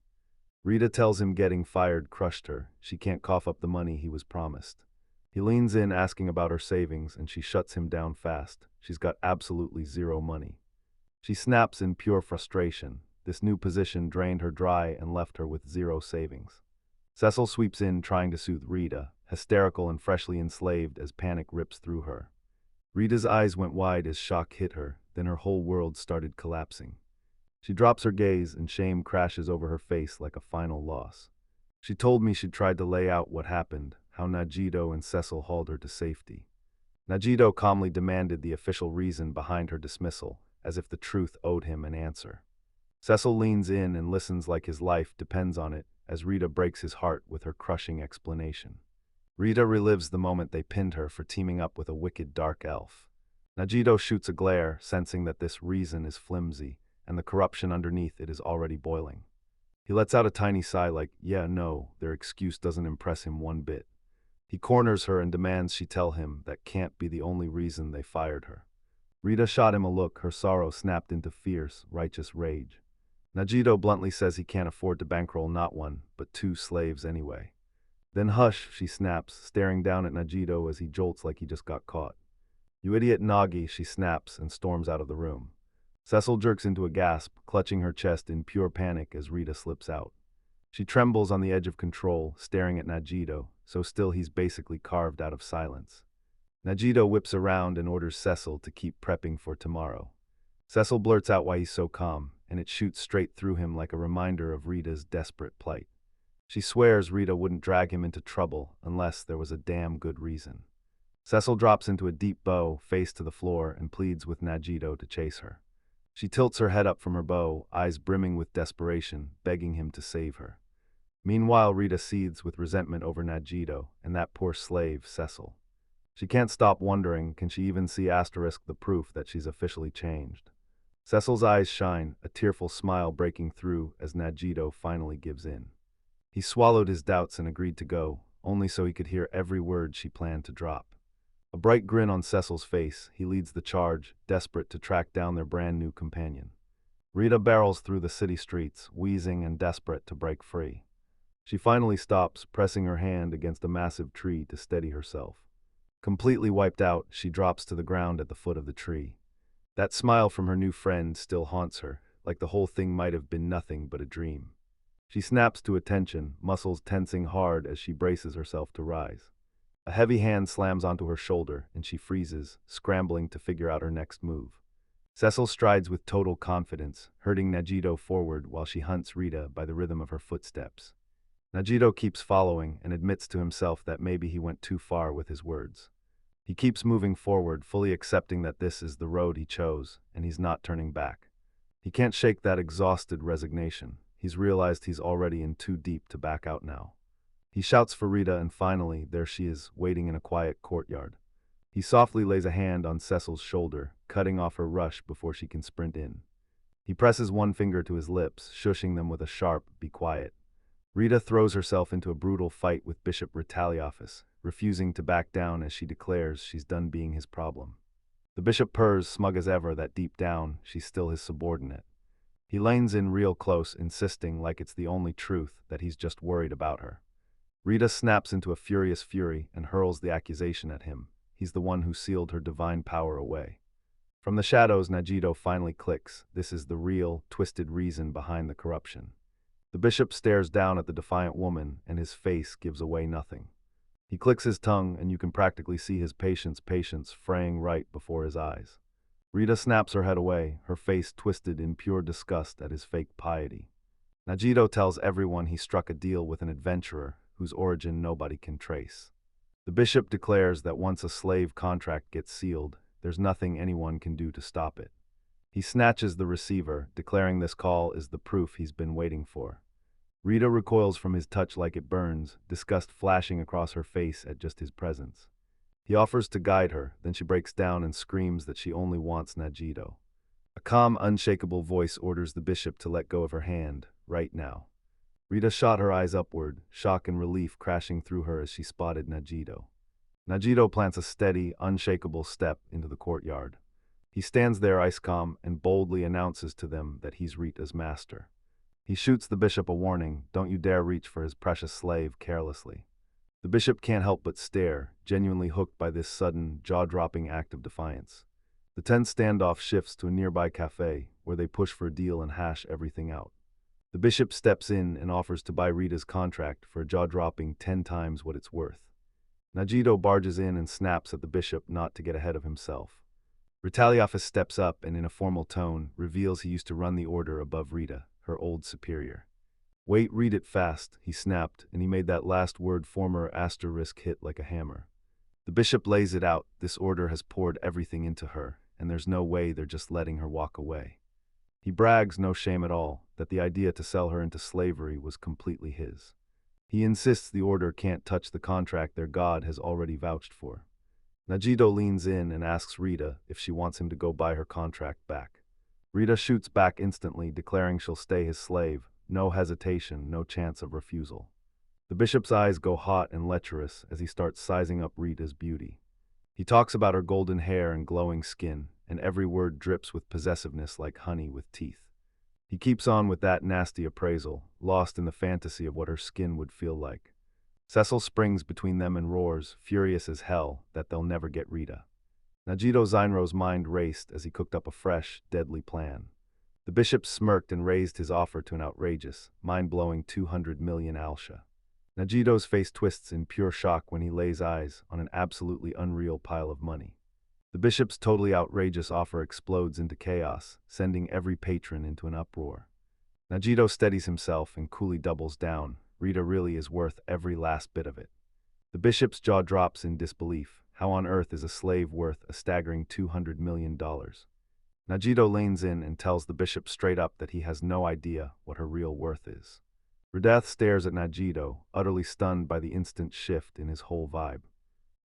Rita tells him getting fired crushed her. She can't cough up the money he was promised. He leans in asking about her savings, and she shuts him down fast. She's got absolutely zero money. She snaps in pure frustration. This new position drained her dry and left her with zero savings. Cecil sweeps in trying to soothe Rita, hysterical and freshly enslaved as panic rips through her. Rita's eyes went wide as shock hit her, then her whole world started collapsing. She drops her gaze and shame crashes over her face like a final loss. She told me she'd tried to lay out what happened, how Nagito and Cecil hauled her to safety. Nagito calmly demanded the official reason behind her dismissal, as if the truth owed him an answer. Cecil leans in and listens like his life depends on it, as Rita breaks his heart with her crushing explanation. Rita relives the moment they pinned her for teaming up with a wicked dark elf. Nagito shoots a glare, sensing that this reason is flimsy, and the corruption underneath it is already boiling. He lets out a tiny sigh like, yeah, no, their excuse doesn't impress him one bit. He corners her and demands she tell him that can't be the only reason they fired her. Rita shot him a look, her sorrow snapped into fierce, righteous rage. Nagito bluntly says he can't afford to bankroll not one, but two slaves anyway. Then hush, she snaps, staring down at Nagito as he jolts like he just got caught. You idiot Nagi, she snaps and storms out of the room. Cecil jerks into a gasp, clutching her chest in pure panic as Rita slips out. She trembles on the edge of control, staring at Nagito, so still he's basically carved out of silence. Nagito whips around and orders Cecil to keep prepping for tomorrow. Cecil blurts out why he's so calm, and it shoots straight through him like a reminder of Rita's desperate plight. She swears Rita wouldn't drag him into trouble unless there was a damn good reason. Cecil drops into a deep bow, face to the floor, and pleads with Nagito to chase her. She tilts her head up from her bow, eyes brimming with desperation, begging him to save her. Meanwhile, Rita seethes with resentment over Nagito and that poor slave, Cecil. She can't stop wondering, can she even see * the proof that she's officially changed? Cecil's eyes shine, a tearful smile breaking through as Nagito finally gives in. He swallowed his doubts and agreed to go, only so he could hear every word she planned to drop. A bright grin on Cecil's face, he leads the charge, desperate to track down their brand new companion. Rita barrels through the city streets, wheezing and desperate to break free. She finally stops, pressing her hand against a massive tree to steady herself. Completely wiped out, she drops to the ground at the foot of the tree. That smile from her new friend still haunts her, like the whole thing might have been nothing but a dream. She snaps to attention, muscles tensing hard as she braces herself to rise. A heavy hand slams onto her shoulder, and she freezes, scrambling to figure out her next move. Cecil strides with total confidence, herding Nagito forward while she hunts Rita by the rhythm of her footsteps. Nagito keeps following and admits to himself that maybe he went too far with his words. He keeps moving forward, fully accepting that this is the road he chose, and he's not turning back. He can't shake that exhausted resignation. He's realized he's already in too deep to back out now. He shouts for Rita, and finally, there she is, waiting in a quiet courtyard. He softly lays a hand on Cecil's shoulder, cutting off her rush before she can sprint in. He presses one finger to his lips, shushing them with a sharp, "Be quiet." Rita throws herself into a brutal fight with Bishop Retaliaphus, refusing to back down as she declares she's done being his problem. The bishop purrs, smug as ever, that deep down, she's still his subordinate. He leans in real close, insisting like it's the only truth that he's just worried about her. Rita snaps into a furious fury and hurls the accusation at him, he's the one who sealed her divine power away. From the shadows, Najito finally clicks. This is the real, twisted reason behind the corruption. The bishop stares down at the defiant woman, and his face gives away nothing. He clicks his tongue, and you can practically see his patience fraying right before his eyes. Rita snaps her head away, her face twisted in pure disgust at his fake piety. Najito tells everyone he struck a deal with an adventurer whose origin nobody can trace. The bishop declares that once a slave contract gets sealed, there's nothing anyone can do to stop it. He snatches the receiver, declaring this call is the proof he's been waiting for. Rita recoils from his touch like it burns, disgust flashing across her face at just his presence. He offers to guide her, then she breaks down and screams that she only wants Najito. A calm, unshakable voice orders the bishop to let go of her hand, right now. Rita shot her eyes upward, shock and relief crashing through her as she spotted Najito. Najito plants a steady, unshakable step into the courtyard. He stands there ice calm and boldly announces to them that he's Rita's master. He shoots the bishop a warning, don't you dare reach for his precious slave carelessly. The bishop can't help but stare, genuinely hooked by this sudden, jaw-dropping act of defiance. The tense standoff shifts to a nearby cafe, where they push for a deal and hash everything out. The bishop steps in and offers to buy Rita's contract for a jaw-dropping 10 times what it's worth. Najito barges in and snaps at the bishop not to get ahead of himself. Retaliafis steps up and in a formal tone reveals he used to run the order above Rita, her old superior. Wait, read it fast, he snapped, and he made that last word former asterisk hit like a hammer. The bishop lays it out, this order has poured everything into her, and there's no way they're just letting her walk away. He brags, no shame at all, that the idea to sell her into slavery was completely his. He insists the order can't touch the contract their god has already vouched for. Najito leans in and asks Rita if she wants him to go buy her contract back. Rita shoots back instantly, declaring she'll stay his slave, no hesitation, no chance of refusal. The bishop's eyes go hot and lecherous as he starts sizing up Rita's beauty. He talks about her golden hair and glowing skin, and every word drips with possessiveness like honey with teeth. He keeps on with that nasty appraisal, lost in the fantasy of what her skin would feel like. Cecil springs between them and roars, furious as hell, that they'll never get Rita. Najito Zinro's mind raced as he cooked up a fresh, deadly plan. The bishop smirked and raised his offer to an outrageous, mind-blowing 200 million alsha. Najito's face twists in pure shock when he lays eyes on an absolutely unreal pile of money. The bishop's totally outrageous offer explodes into chaos, sending every patron into an uproar. Najito steadies himself and coolly doubles down. Rita really is worth every last bit of it. The bishop's jaw drops in disbelief. How on earth is a slave worth a staggering $200 million? Najito leans in and tells the bishop straight up that he has no idea what her real worth is. Radath stares at Najito, utterly stunned by the instant shift in his whole vibe.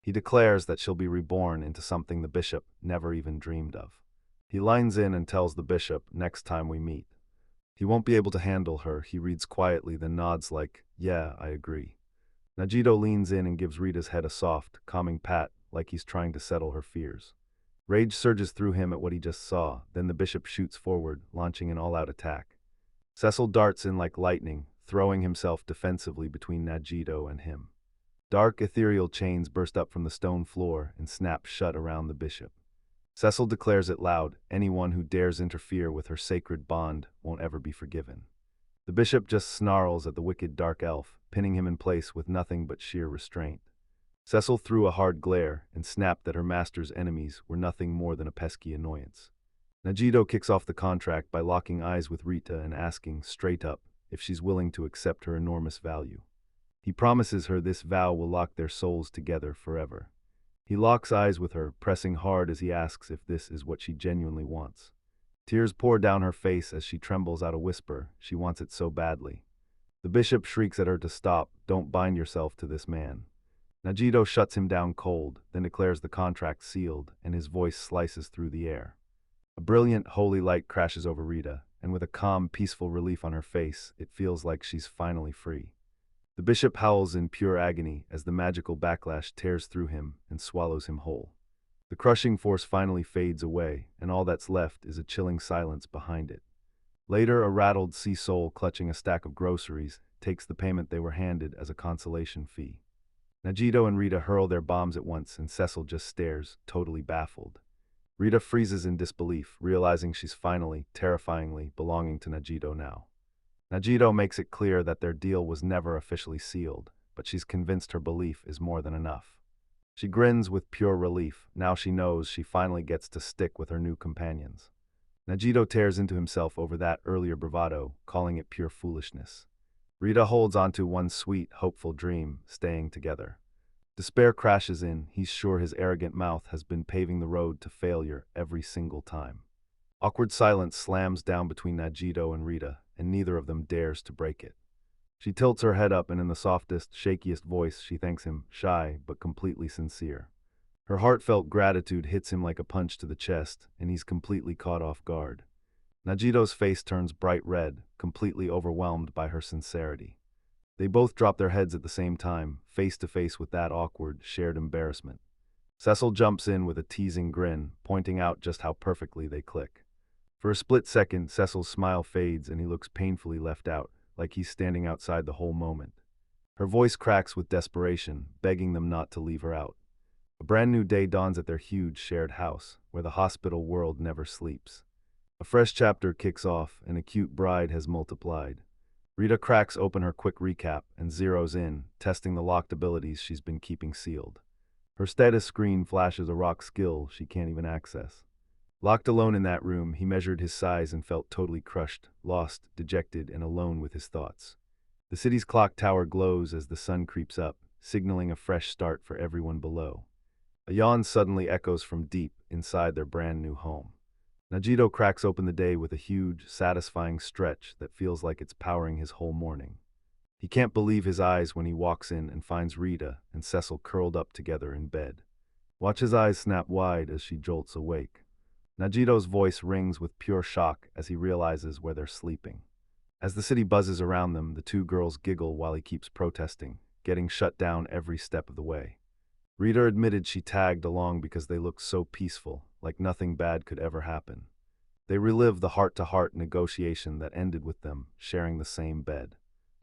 He declares that she'll be reborn into something the bishop never even dreamed of. He lines in and tells the bishop, next time we meet. He won't be able to handle her, he reads quietly, then nods like, yeah, I agree. Najito leans in and gives Rita's head a soft, calming pat, like he's trying to settle her fears. Rage surges through him at what he just saw, then the bishop shoots forward, launching an all-out attack. Cecil darts in like lightning, throwing himself defensively between Najito and him. Dark, ethereal chains burst up from the stone floor and snap shut around the bishop. Cecil declares it loud, anyone who dares interfere with her sacred bond won't ever be forgiven. The bishop just snarls at the wicked dark elf, pinning him in place with nothing but sheer restraint. Cecil threw a hard glare and snapped that her master's enemies were nothing more than a pesky annoyance. Najito kicks off the contract by locking eyes with Rita and asking, straight up, if she's willing to accept her enormous value. He promises her this vow will lock their souls together forever. He locks eyes with her, pressing hard as he asks if this is what she genuinely wants. Tears pour down her face as she trembles out a whisper, she wants it so badly. The bishop shrieks at her to stop, don't bind yourself to this man. Najito shuts him down cold, then declares the contract sealed, and his voice slices through the air. A brilliant, holy light crashes over Rita, and with a calm, peaceful relief on her face, it feels like she's finally free. The bishop howls in pure agony as the magical backlash tears through him and swallows him whole. The crushing force finally fades away, and all that's left is a chilling silence behind it. Later, a rattled sea soul clutching a stack of groceries takes the payment they were handed as a consolation fee. Najito and Rita hurl their bombs at once, and Cecil just stares, totally baffled. Rita freezes in disbelief, realizing she's finally, terrifyingly, belonging to Najito now. Najito makes it clear that their deal was never officially sealed, but she's convinced her belief is more than enough. She grins with pure relief. Now she knows she finally gets to stick with her new companions. Najito tears into himself over that earlier bravado, calling it pure foolishness. Rita holds onto one sweet, hopeful dream, staying together. Despair crashes in. He's sure his arrogant mouth has been paving the road to failure every single time. Awkward silence slams down between Najito and Rita, and neither of them dares to break it. She tilts her head up, and in the softest, shakiest voice she thanks him, shy but completely sincere. Her heartfelt gratitude hits him like a punch to the chest, and he's completely caught off guard. Najito's face turns bright red, completely overwhelmed by her sincerity. They both drop their heads at the same time, face to face with that awkward, shared embarrassment. Cecil jumps in with a teasing grin, pointing out just how perfectly they click. For a split second, Cecil's smile fades and he looks painfully left out, like he's standing outside the whole moment. Her voice cracks with desperation, begging them not to leave her out. A brand new day dawns at their huge shared house, where the hospital world never sleeps. A fresh chapter kicks off, and a cute bride has multiplied. Rita cracks open her quick recap and zeroes in, testing the locked abilities she's been keeping sealed. Her status screen flashes a rock skill she can't even access. Locked alone in that room, he measured his size and felt totally crushed, lost, dejected, and alone with his thoughts. The city's clock tower glows as the sun creeps up, signaling a fresh start for everyone below. A yawn suddenly echoes from deep inside their brand new home. Najito cracks open the day with a huge, satisfying stretch that feels like it's powering his whole morning. He can't believe his eyes when he walks in and finds Rita and Cecil curled up together in bed. Watch his eyes snap wide as she jolts awake. Najito's voice rings with pure shock as he realizes where they're sleeping. As the city buzzes around them, the two girls giggle while he keeps protesting, getting shut down every step of the way. Rita admitted she tagged along because they looked so peaceful, like nothing bad could ever happen. They relive the heart-to-heart negotiation that ended with them sharing the same bed.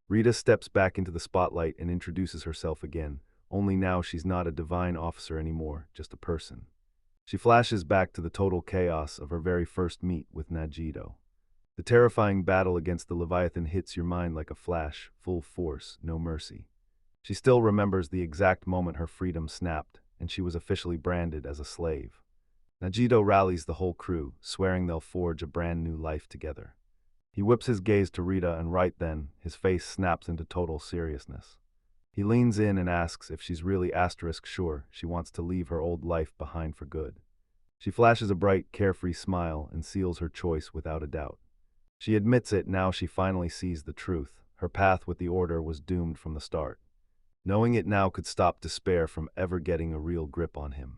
Rita steps back into the spotlight and introduces herself again, only now she's not a divine officer anymore, just a person. She flashes back to the total chaos of her very first meet with Najito. The terrifying battle against the Leviathan hits your mind like a flash, full force, no mercy. She still remembers the exact moment her freedom snapped, and she was officially branded as a slave. Najito rallies the whole crew, swearing they'll forge a brand new life together. He whips his gaze to Rita, and right then, his face snaps into total seriousness. He leans in and asks if she's really sure she wants to leave her old life behind for good. She flashes a bright, carefree smile and seals her choice without a doubt. She admits it now she finally sees the truth. Her path with the Order was doomed from the start. Knowing it now could stop despair from ever getting a real grip on him.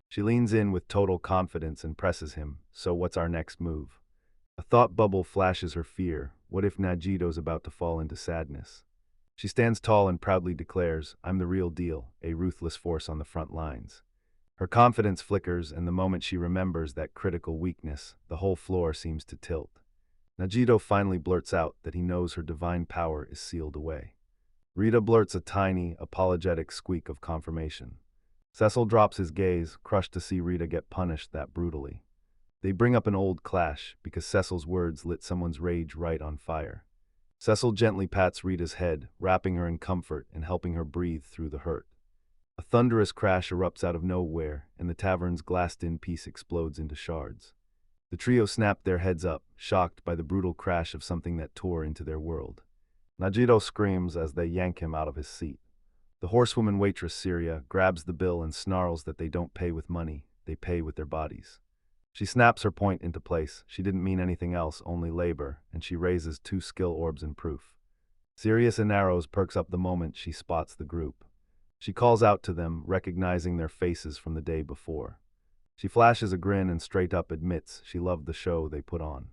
She leans in with total confidence and presses him, so what's our next move? A thought bubble flashes her fear. What if Najito's about to fall into sadness? She stands tall and proudly declares, "I'm the real deal, a ruthless force on the front lines." Her confidence flickers, and the moment she remembers that critical weakness, the whole floor seems to tilt. Najito finally blurts out that he knows her divine power is sealed away. Rita blurts a tiny, apologetic squeak of confirmation. Cecil drops his gaze, crushed to see Rita get punished that brutally. They bring up an old clash, because Cecil's words lit someone's rage right on fire. Cecil gently pats Rita's head, wrapping her in comfort and helping her breathe through the hurt. A thunderous crash erupts out of nowhere, and the tavern's glassed-in piece explodes into shards. The trio snap their heads up, shocked by the brutal crash of something that tore into their world. Najito screams as they yank him out of his seat. The horsewoman waitress Syria grabs the bill and snarls that they don't pay with money, they pay with their bodies. She snaps her point into place. She didn't mean anything else, only labor, and she raises 2 skill orbs in proof. Sirius Inaros perks up the moment she spots the group. She calls out to them, recognizing their faces from the day before. She flashes a grin and straight up admits she loved the show they put on.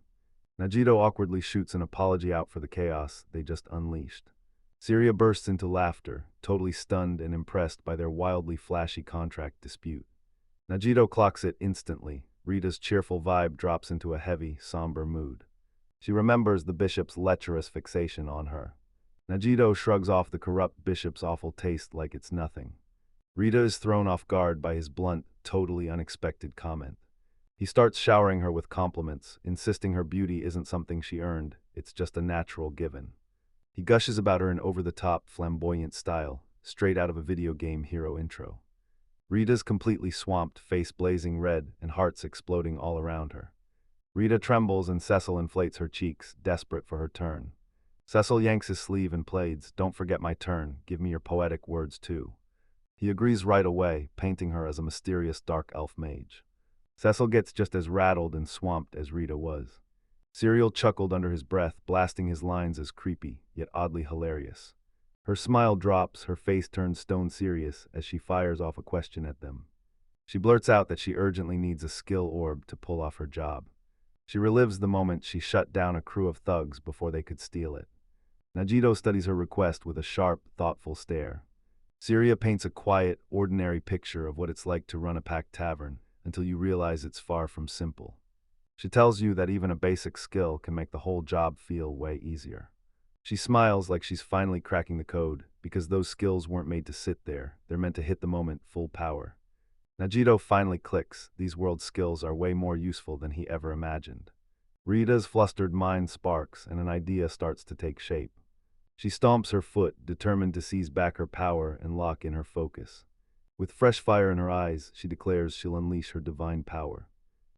Najito awkwardly shoots an apology out for the chaos they just unleashed. Syria bursts into laughter, totally stunned and impressed by their wildly flashy contract dispute. Najito clocks it instantly. Rita's cheerful vibe drops into a heavy, somber mood. She remembers the bishop's lecherous fixation on her. Najito shrugs off the corrupt bishop's awful taste like it's nothing. Rita is thrown off guard by his blunt, totally unexpected comment. He starts showering her with compliments, insisting her beauty isn't something she earned, it's just a natural given. He gushes about her in over-the-top, flamboyant style, straight out of a video game hero intro. Rita's completely swamped, face blazing red, and hearts exploding all around her. Rita trembles and Cecil inflates her cheeks, desperate for her turn. Cecil yanks his sleeve and plaids, "Don't forget my turn, give me your poetic words too." He agrees right away, painting her as a mysterious dark elf mage. Cecil gets just as rattled and swamped as Rita was. Serial chuckled under his breath, blasting his lines as creepy, yet oddly hilarious. Her smile drops, her face turns stone serious as she fires off a question at them. She blurts out that she urgently needs a skill orb to pull off her job. She relives the moment she shut down a crew of thugs before they could steal it. Najito studies her request with a sharp, thoughtful stare. Syria paints a quiet, ordinary picture of what it's like to run a packed tavern, until you realize it's far from simple. She tells you that even a basic skill can make the whole job feel way easier. She smiles like she's finally cracking the code, because those skills weren't made to sit there, they're meant to hit the moment full power. Najito finally clicks, these world skills are way more useful than he ever imagined. Rita's flustered mind sparks and an idea starts to take shape. She stomps her foot, determined to seize back her power and lock in her focus. With fresh fire in her eyes, she declares she'll unleash her divine power.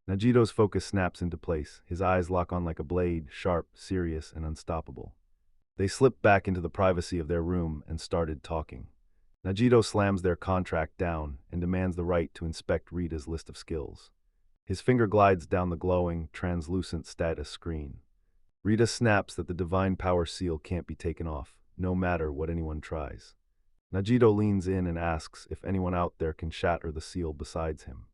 Najito's focus snaps into place, his eyes lock on like a blade, sharp, serious, and unstoppable. They slipped back into the privacy of their room and started talking. Najito slams their contract down and demands the right to inspect Rita's list of skills. His finger glides down the glowing, translucent status screen. Rita snaps that the divine power seal can't be taken off, no matter what anyone tries. Najito leans in and asks if anyone out there can shatter the seal besides him.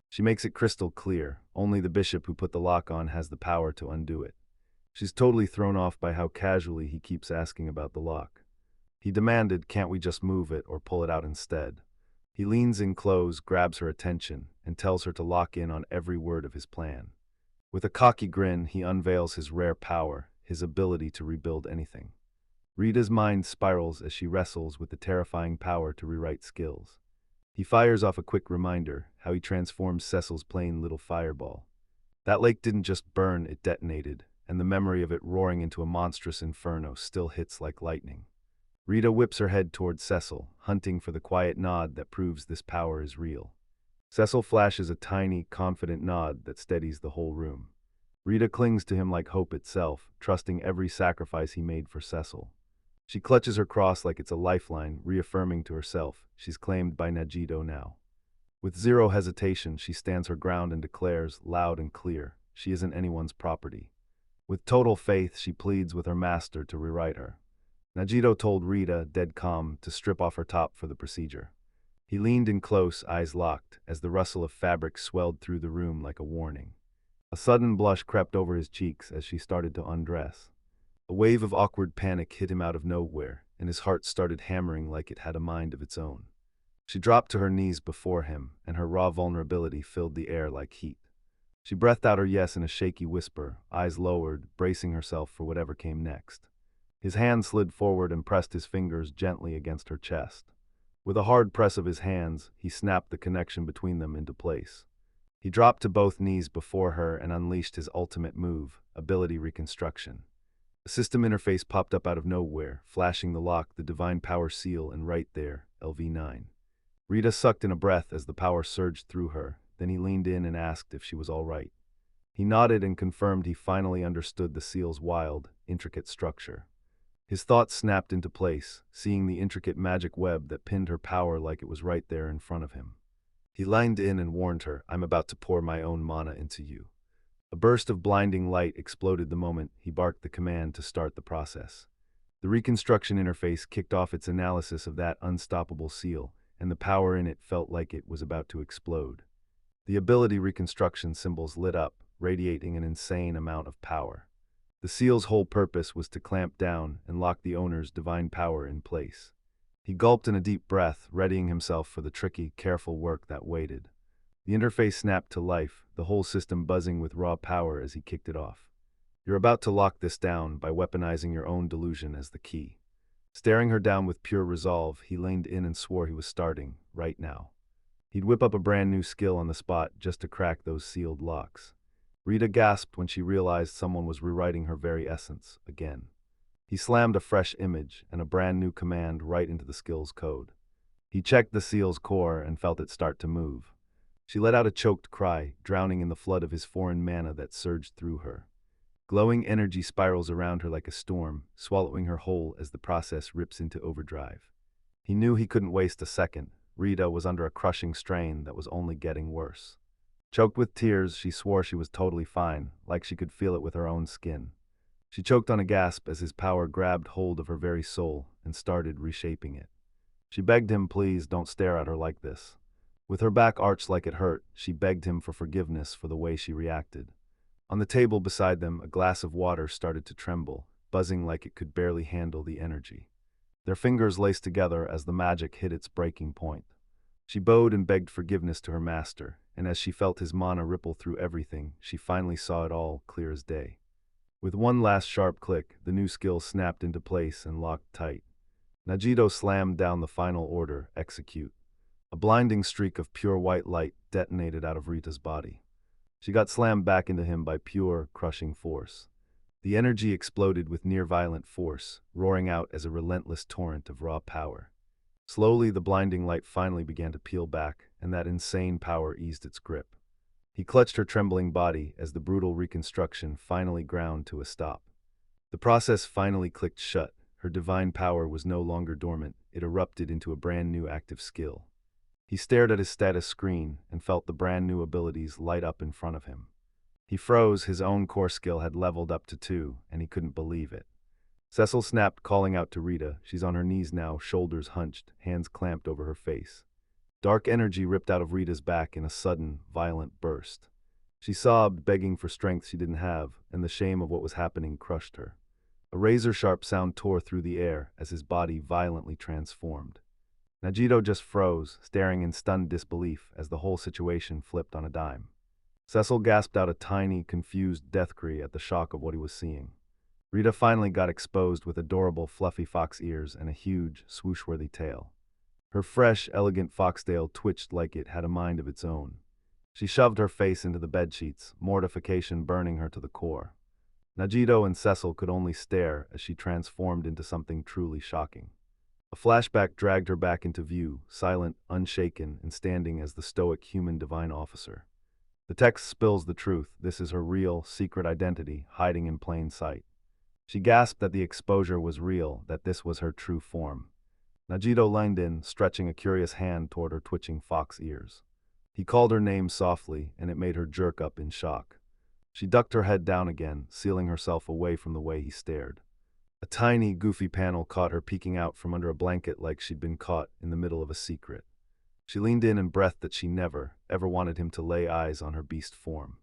She makes it crystal clear, only the bishop who put the lock on has the power to undo it. She's totally thrown off by how casually he keeps asking about the lock. He demanded, "Can't we just move it or pull it out instead?" He leans in close, grabs her attention, and tells her to lock in on every word of his plan. With a cocky grin, he unveils his rare power, his ability to rebuild anything. Rita's mind spirals as she wrestles with the terrifying power to rewrite skills. He fires off a quick reminder, how he transforms Cecil's plain little fireball. That lake didn't just burn, it detonated, and the memory of it roaring into a monstrous inferno still hits like lightning. Rita whips her head toward Cecil, hunting for the quiet nod that proves this power is real. Cecil flashes a tiny, confident nod that steadies the whole room. Rita clings to him like hope itself, trusting every sacrifice he made for Cecil. She clutches her cross like it's a lifeline, reaffirming to herself, she's claimed by Najito now. With zero hesitation, she stands her ground and declares, loud and clear, she isn't anyone's property. With total faith, she pleads with her master to rewrite her. Najito told Rita, dead calm, to strip off her top for the procedure. He leaned in close, eyes locked, as the rustle of fabric swelled through the room like a warning. A sudden blush crept over his cheeks as she started to undress. A wave of awkward panic hit him out of nowhere, and his heart started hammering like it had a mind of its own. She dropped to her knees before him, and her raw vulnerability filled the air like heat. She breathed out her yes in a shaky whisper, eyes lowered, bracing herself for whatever came next. His hand slid forward and pressed his fingers gently against her chest. With a hard press of his hands, he snapped the connection between them into place. He dropped to both knees before her and unleashed his ultimate move, ability reconstruction. A system interface popped up out of nowhere, flashing the lock, the divine power seal, and right there, LV9. Rita sucked in a breath as the power surged through her, then he leaned in and asked if she was all right. He nodded and confirmed he finally understood the seal's wild, intricate structure. His thoughts snapped into place, seeing the intricate magic web that pinned her power like it was right there in front of him. He leaned in and warned her, "I'm about to pour my own mana into you." A burst of blinding light exploded the moment he barked the command to start the process. The reconstruction interface kicked off its analysis of that unstoppable seal, and the power in it felt like it was about to explode. The ability reconstruction symbols lit up, radiating an insane amount of power. The seal's whole purpose was to clamp down and lock the owner's divine power in place. He gulped in a deep breath, readying himself for the tricky, careful work that waited. The interface snapped to life, the whole system buzzing with raw power as he kicked it off. "You're about to lock this down by weaponizing your own delusion as the key." Staring her down with pure resolve, he leaned in and swore he was starting, right now. He'd whip up a brand new skill on the spot just to crack those sealed locks. Rita gasped when she realized someone was rewriting her very essence, again. He slammed a fresh image and a brand new command right into the skill's code. He checked the seal's core and felt it start to move. She let out a choked cry, drowning in the flood of his foreign mana that surged through her. Glowing energy spirals around her like a storm, swallowing her whole as the process rips into overdrive. He knew he couldn't waste a second. Rita was under a crushing strain that was only getting worse. Choked with tears, she swore she was totally fine, like she could feel it with her own skin. She choked on a gasp as his power grabbed hold of her very soul and started reshaping it. She begged him, please don't stare at her like this. With her back arched like it hurt, she begged him for forgiveness for the way she reacted. On the table beside them, a glass of water started to tremble, buzzing like it could barely handle the energy. Their fingers laced together as the magic hit its breaking point. She bowed and begged forgiveness to her master, and as she felt his mana ripple through everything, she finally saw it all clear as day. With one last sharp click, the new skill snapped into place and locked tight. Najito slammed down the final order, execute. A blinding streak of pure white light detonated out of Rita's body. She got slammed back into him by pure, crushing force. The energy exploded with near-violent force, roaring out as a relentless torrent of raw power. Slowly, the blinding light finally began to peel back, and that insane power eased its grip. He clutched her trembling body as the brutal reconstruction finally ground to a stop. The process finally clicked shut. Her divine power was no longer dormant. It erupted into a brand new active skill. He stared at his status screen and felt the brand new abilities light up in front of him. He froze. His own core skill had leveled up to 2, and he couldn't believe it. Cecil snapped, calling out to Rita. She's on her knees now, shoulders hunched, hands clamped over her face. Dark energy ripped out of Rita's back in a sudden, violent burst. She sobbed, begging for strength she didn't have, and the shame of what was happening crushed her. A razor-sharp sound tore through the air as his body violently transformed. Najito just froze, staring in stunned disbelief as the whole situation flipped on a dime. Cecil gasped out a tiny, confused death cry at the shock of what he was seeing. Rita finally got exposed with adorable, fluffy fox ears and a huge, swoosh-worthy tail. Her fresh, elegant foxtail twitched like it had a mind of its own. She shoved her face into the bedsheets, mortification burning her to the core. Najito and Cecil could only stare as she transformed into something truly shocking. A flashback dragged her back into view, silent, unshaken, and standing as the stoic human divine officer. The text spills the truth. This is her real, secret identity, hiding in plain sight. She gasped that the exposure was real, that this was her true form. Najito leaned in, stretching a curious hand toward her twitching fox ears. He called her name softly, and it made her jerk up in shock. She ducked her head down again, sealing herself away from the way he stared. A tiny, goofy panel caught her peeking out from under a blanket like she'd been caught in the middle of a secret. She leaned in and breathed that she never, ever wanted him to lay eyes on her beast form.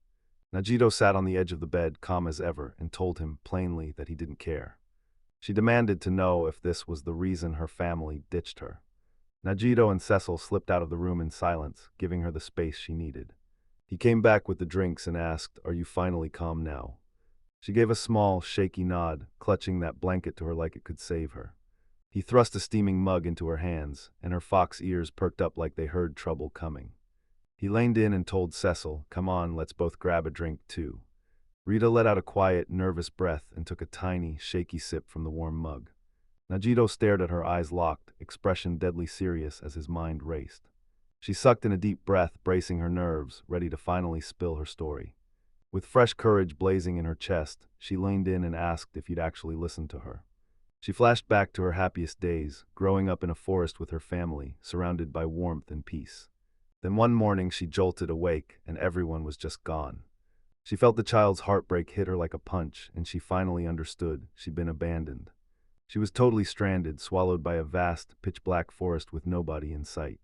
Najito sat on the edge of the bed, calm as ever, and told him plainly that he didn't care. She demanded to know if this was the reason her family ditched her. Najito and Cecil slipped out of the room in silence, giving her the space she needed. He came back with the drinks and asked, "Are you finally calm now?" She gave a small, shaky nod, clutching that blanket to her like it could save her. He thrust a steaming mug into her hands, and her fox ears perked up like they heard trouble coming. He leaned in and told Cecil, "Come on, let's both grab a drink, too." Rita let out a quiet, nervous breath and took a tiny, shaky sip from the warm mug. Najito stared at her, eyes locked, expression deadly serious as his mind raced. She sucked in a deep breath, bracing her nerves, ready to finally spill her story. With fresh courage blazing in her chest, she leaned in and asked if he'd actually listen to her. She flashed back to her happiest days, growing up in a forest with her family, surrounded by warmth and peace. Then one morning she jolted awake, and everyone was just gone. She felt the child's heartbreak hit her like a punch, and she finally understood she'd been abandoned. She was totally stranded, swallowed by a vast, pitch-black forest with nobody in sight.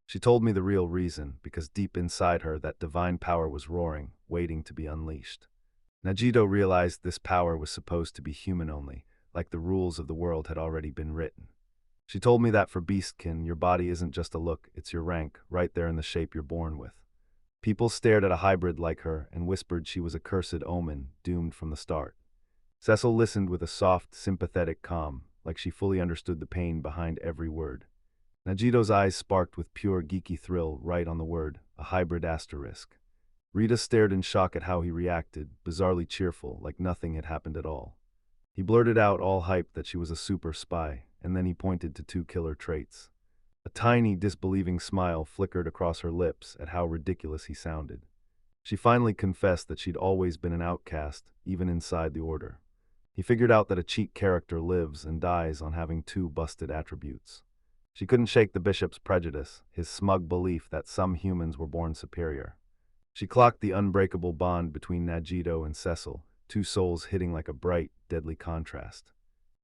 She told me the real reason, because deep inside her that divine power was roaring, waiting to be unleashed. Najito realized this power was supposed to be human only, like the rules of the world had already been written. She told me that for beastkin, your body isn't just a look, it's your rank, right there in the shape you're born with. People stared at a hybrid like her and whispered she was a cursed omen, doomed from the start. Cecil listened with a soft, sympathetic calm, like she fully understood the pain behind every word. Najito's eyes sparked with pure geeky thrill right on the word, a hybrid asterisk. Rita stared in shock at how he reacted, bizarrely cheerful, like nothing had happened at all. He blurted out, all hyped, that she was a super spy, and then he pointed to two killer traits. A tiny, disbelieving smile flickered across her lips at how ridiculous he sounded. She finally confessed that she'd always been an outcast, even inside the Order. He figured out that a cheat character lives and dies on having two busted attributes. She couldn't shake the bishop's prejudice, his smug belief that some humans were born superior. She clocked the unbreakable bond between Najito and Cecil, two souls hitting like a bright, deadly contrast.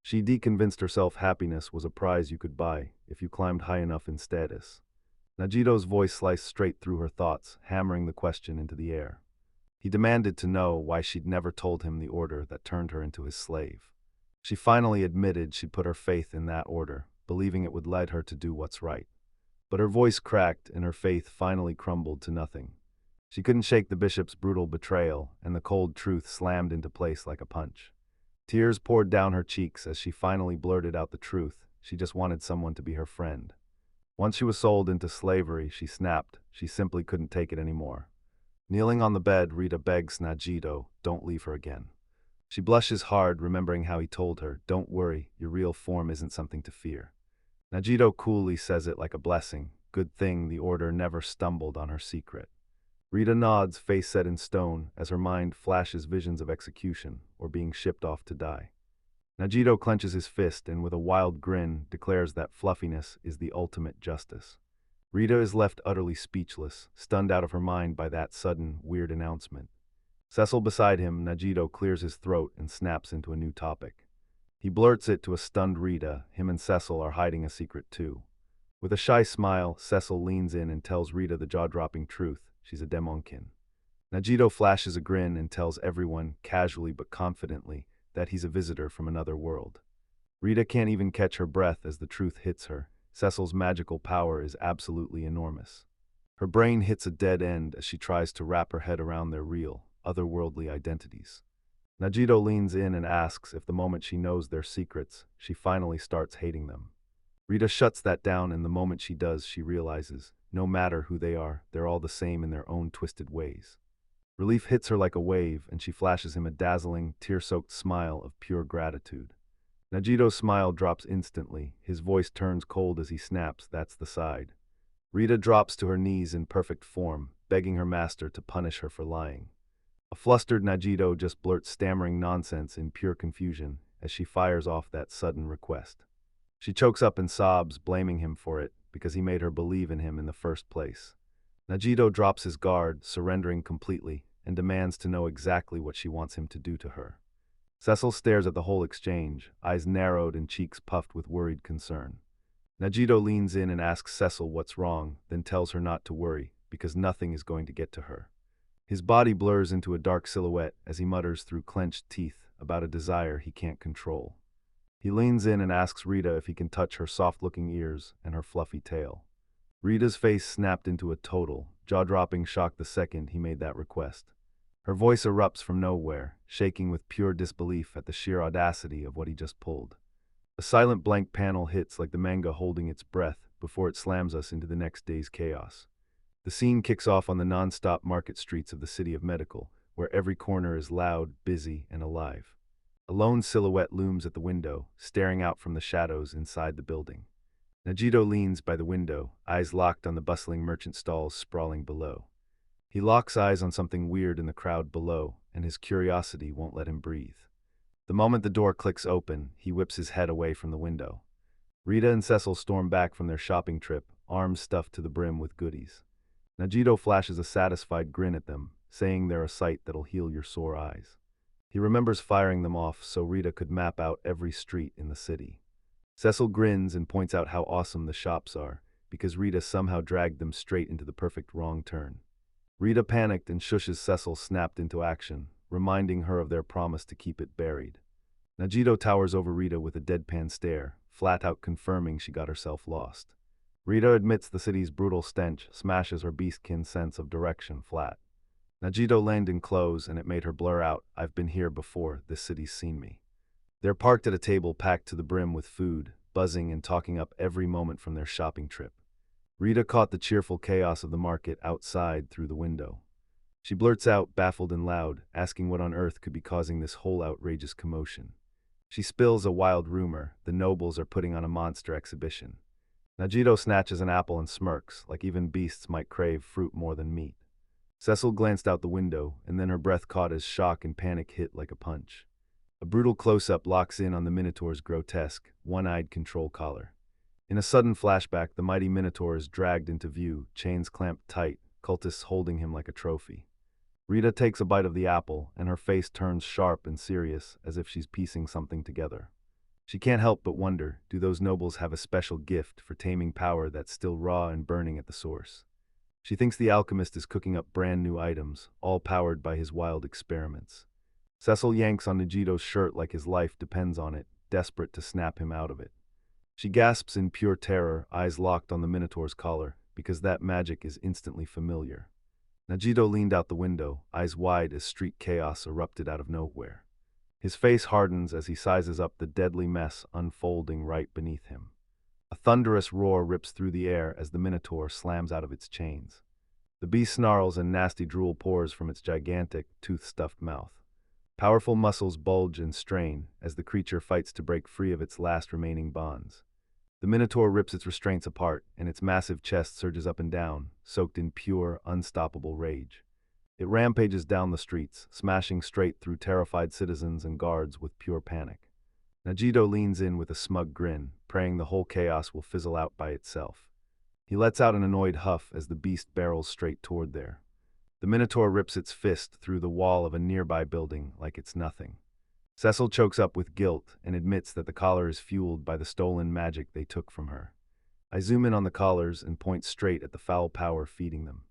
She deconvinced herself happiness was a prize you could buy if you climbed high enough in status. Najito's voice sliced straight through her thoughts, hammering the question into the air. He demanded to know why she'd never told him the order that turned her into his slave. She finally admitted she'd put her faith in that order, believing it would lead her to do what's right. But her voice cracked and her faith finally crumbled to nothing. She couldn't shake the bishop's brutal betrayal, and the cold truth slammed into place like a punch. Tears poured down her cheeks as she finally blurted out the truth. She just wanted someone to be her friend. Once she was sold into slavery, she snapped. She simply couldn't take it anymore. Kneeling on the bed, Rita begs Najito, don't leave her again. She blushes hard, remembering how he told her, don't worry, your real form isn't something to fear. Najito coolly says it like a blessing. Good thing the Order never stumbled on her secret. Rita nods, face set in stone, as her mind flashes visions of execution or being shipped off to die. Najito clenches his fist and with a wild grin declares that fluffiness is the ultimate justice. Rita is left utterly speechless, stunned out of her mind by that sudden, weird announcement. Cecil beside him, Najito clears his throat and snaps into a new topic. He blurts it to a stunned Rita. Him and Cecil are hiding a secret too. With a shy smile, Cecil leans in and tells Rita the jaw-dropping truth. She's a demonkin. Najito flashes a grin and tells everyone, casually but confidently, that he's a visitor from another world. Rita can't even catch her breath as the truth hits her. Cecil's magical power is absolutely enormous. Her brain hits a dead end as she tries to wrap her head around their real, otherworldly identities. Najito leans in and asks if the moment she knows their secrets, she finally starts hating them. Rita shuts that down, and the moment she does, she realizes, no matter who they are, they're all the same in their own twisted ways. Relief hits her like a wave, and she flashes him a dazzling, tear-soaked smile of pure gratitude. Najito's smile drops instantly. His voice turns cold as he snaps, that's the side. Rita drops to her knees in perfect form, begging her master to punish her for lying. A flustered Najito just blurts stammering nonsense in pure confusion as she fires off that sudden request. She chokes up and sobs, blaming him for it, because he made her believe in him in the first place. Najito drops his guard, surrendering completely, and demands to know exactly what she wants him to do to her. Cecil stares at the whole exchange, eyes narrowed and cheeks puffed with worried concern. Najito leans in and asks Cecil what's wrong, then tells her not to worry, because nothing is going to get to her. His body blurs into a dark silhouette as he mutters through clenched teeth about a desire he can't control. He leans in and asks Rita if he can touch her soft-looking ears and her fluffy tail. Rita's face snapped into a total, jaw-dropping shock the second he made that request. Her voice erupts from nowhere, shaking with pure disbelief at the sheer audacity of what he just pulled. A silent blank panel hits like the manga holding its breath before it slams us into the next day's chaos. The scene kicks off on the non-stop market streets of the city of Medical, where every corner is loud, busy, and alive. A lone silhouette looms at the window, staring out from the shadows inside the building. Najito leans by the window, eyes locked on the bustling merchant stalls sprawling below. He locks eyes on something weird in the crowd below, and his curiosity won't let him breathe. The moment the door clicks open, he whips his head away from the window. Rita and Cecil storm back from their shopping trip, arms stuffed to the brim with goodies. Najito flashes a satisfied grin at them, saying they're a sight that'll heal your sore eyes. He remembers firing them off so Rita could map out every street in the city. Cecil grins and points out how awesome the shops are, because Rita somehow dragged them straight into the perfect wrong turn. Rita panicked and shushes Cecil snapped into action, reminding her of their promise to keep it buried. Najito towers over Rita with a deadpan stare, flat out confirming she got herself lost. Rita admits the city's brutal stench smashes her beastkin sense of direction flat. Najito leaned in close and it made her blur out, I've been here before, this city's seen me. They're parked at a table packed to the brim with food, buzzing and talking up every moment from their shopping trip. Rita caught the cheerful chaos of the market outside through the window. She blurts out, baffled and loud, asking what on earth could be causing this whole outrageous commotion. She spills a wild rumor: the nobles are putting on a monster exhibition. Najito snatches an apple and smirks, like even beasts might crave fruit more than meat. Cecil glanced out the window, and then her breath caught as shock and panic hit like a punch. A brutal close-up locks in on the Minotaur's grotesque, one-eyed control collar. In a sudden flashback, the mighty Minotaur is dragged into view, chains clamped tight, cultists holding him like a trophy. Rita takes a bite of the apple, and her face turns sharp and serious, as if she's piecing something together. She can't help but wonder, do those nobles have a special gift for taming power that's still raw and burning at the source? She thinks the alchemist is cooking up brand new items, all powered by his wild experiments. Cecil yanks on Najito's shirt like his life depends on it, desperate to snap him out of it. She gasps in pure terror, eyes locked on the Minotaur's collar, because that magic is instantly familiar. Najito leaned out the window, eyes wide as street chaos erupted out of nowhere. His face hardens as he sizes up the deadly mess unfolding right beneath him. A thunderous roar rips through the air as the Minotaur slams out of its chains. The beast snarls and nasty drool pours from its gigantic, tooth-stuffed mouth. Powerful muscles bulge and strain as the creature fights to break free of its last remaining bonds. The Minotaur rips its restraints apart, and its massive chest surges up and down, soaked in pure, unstoppable rage. It rampages down the streets, smashing straight through terrified citizens and guards with pure panic. Najito leans in with a smug grin, praying the whole chaos will fizzle out by itself. He lets out an annoyed huff as the beast barrels straight toward there. The Minotaur rips its fist through the wall of a nearby building like it's nothing. Cecil chokes up with guilt and admits that the collar is fueled by the stolen magic they took from her. I zoom in on the collars and point straight at the foul power feeding them.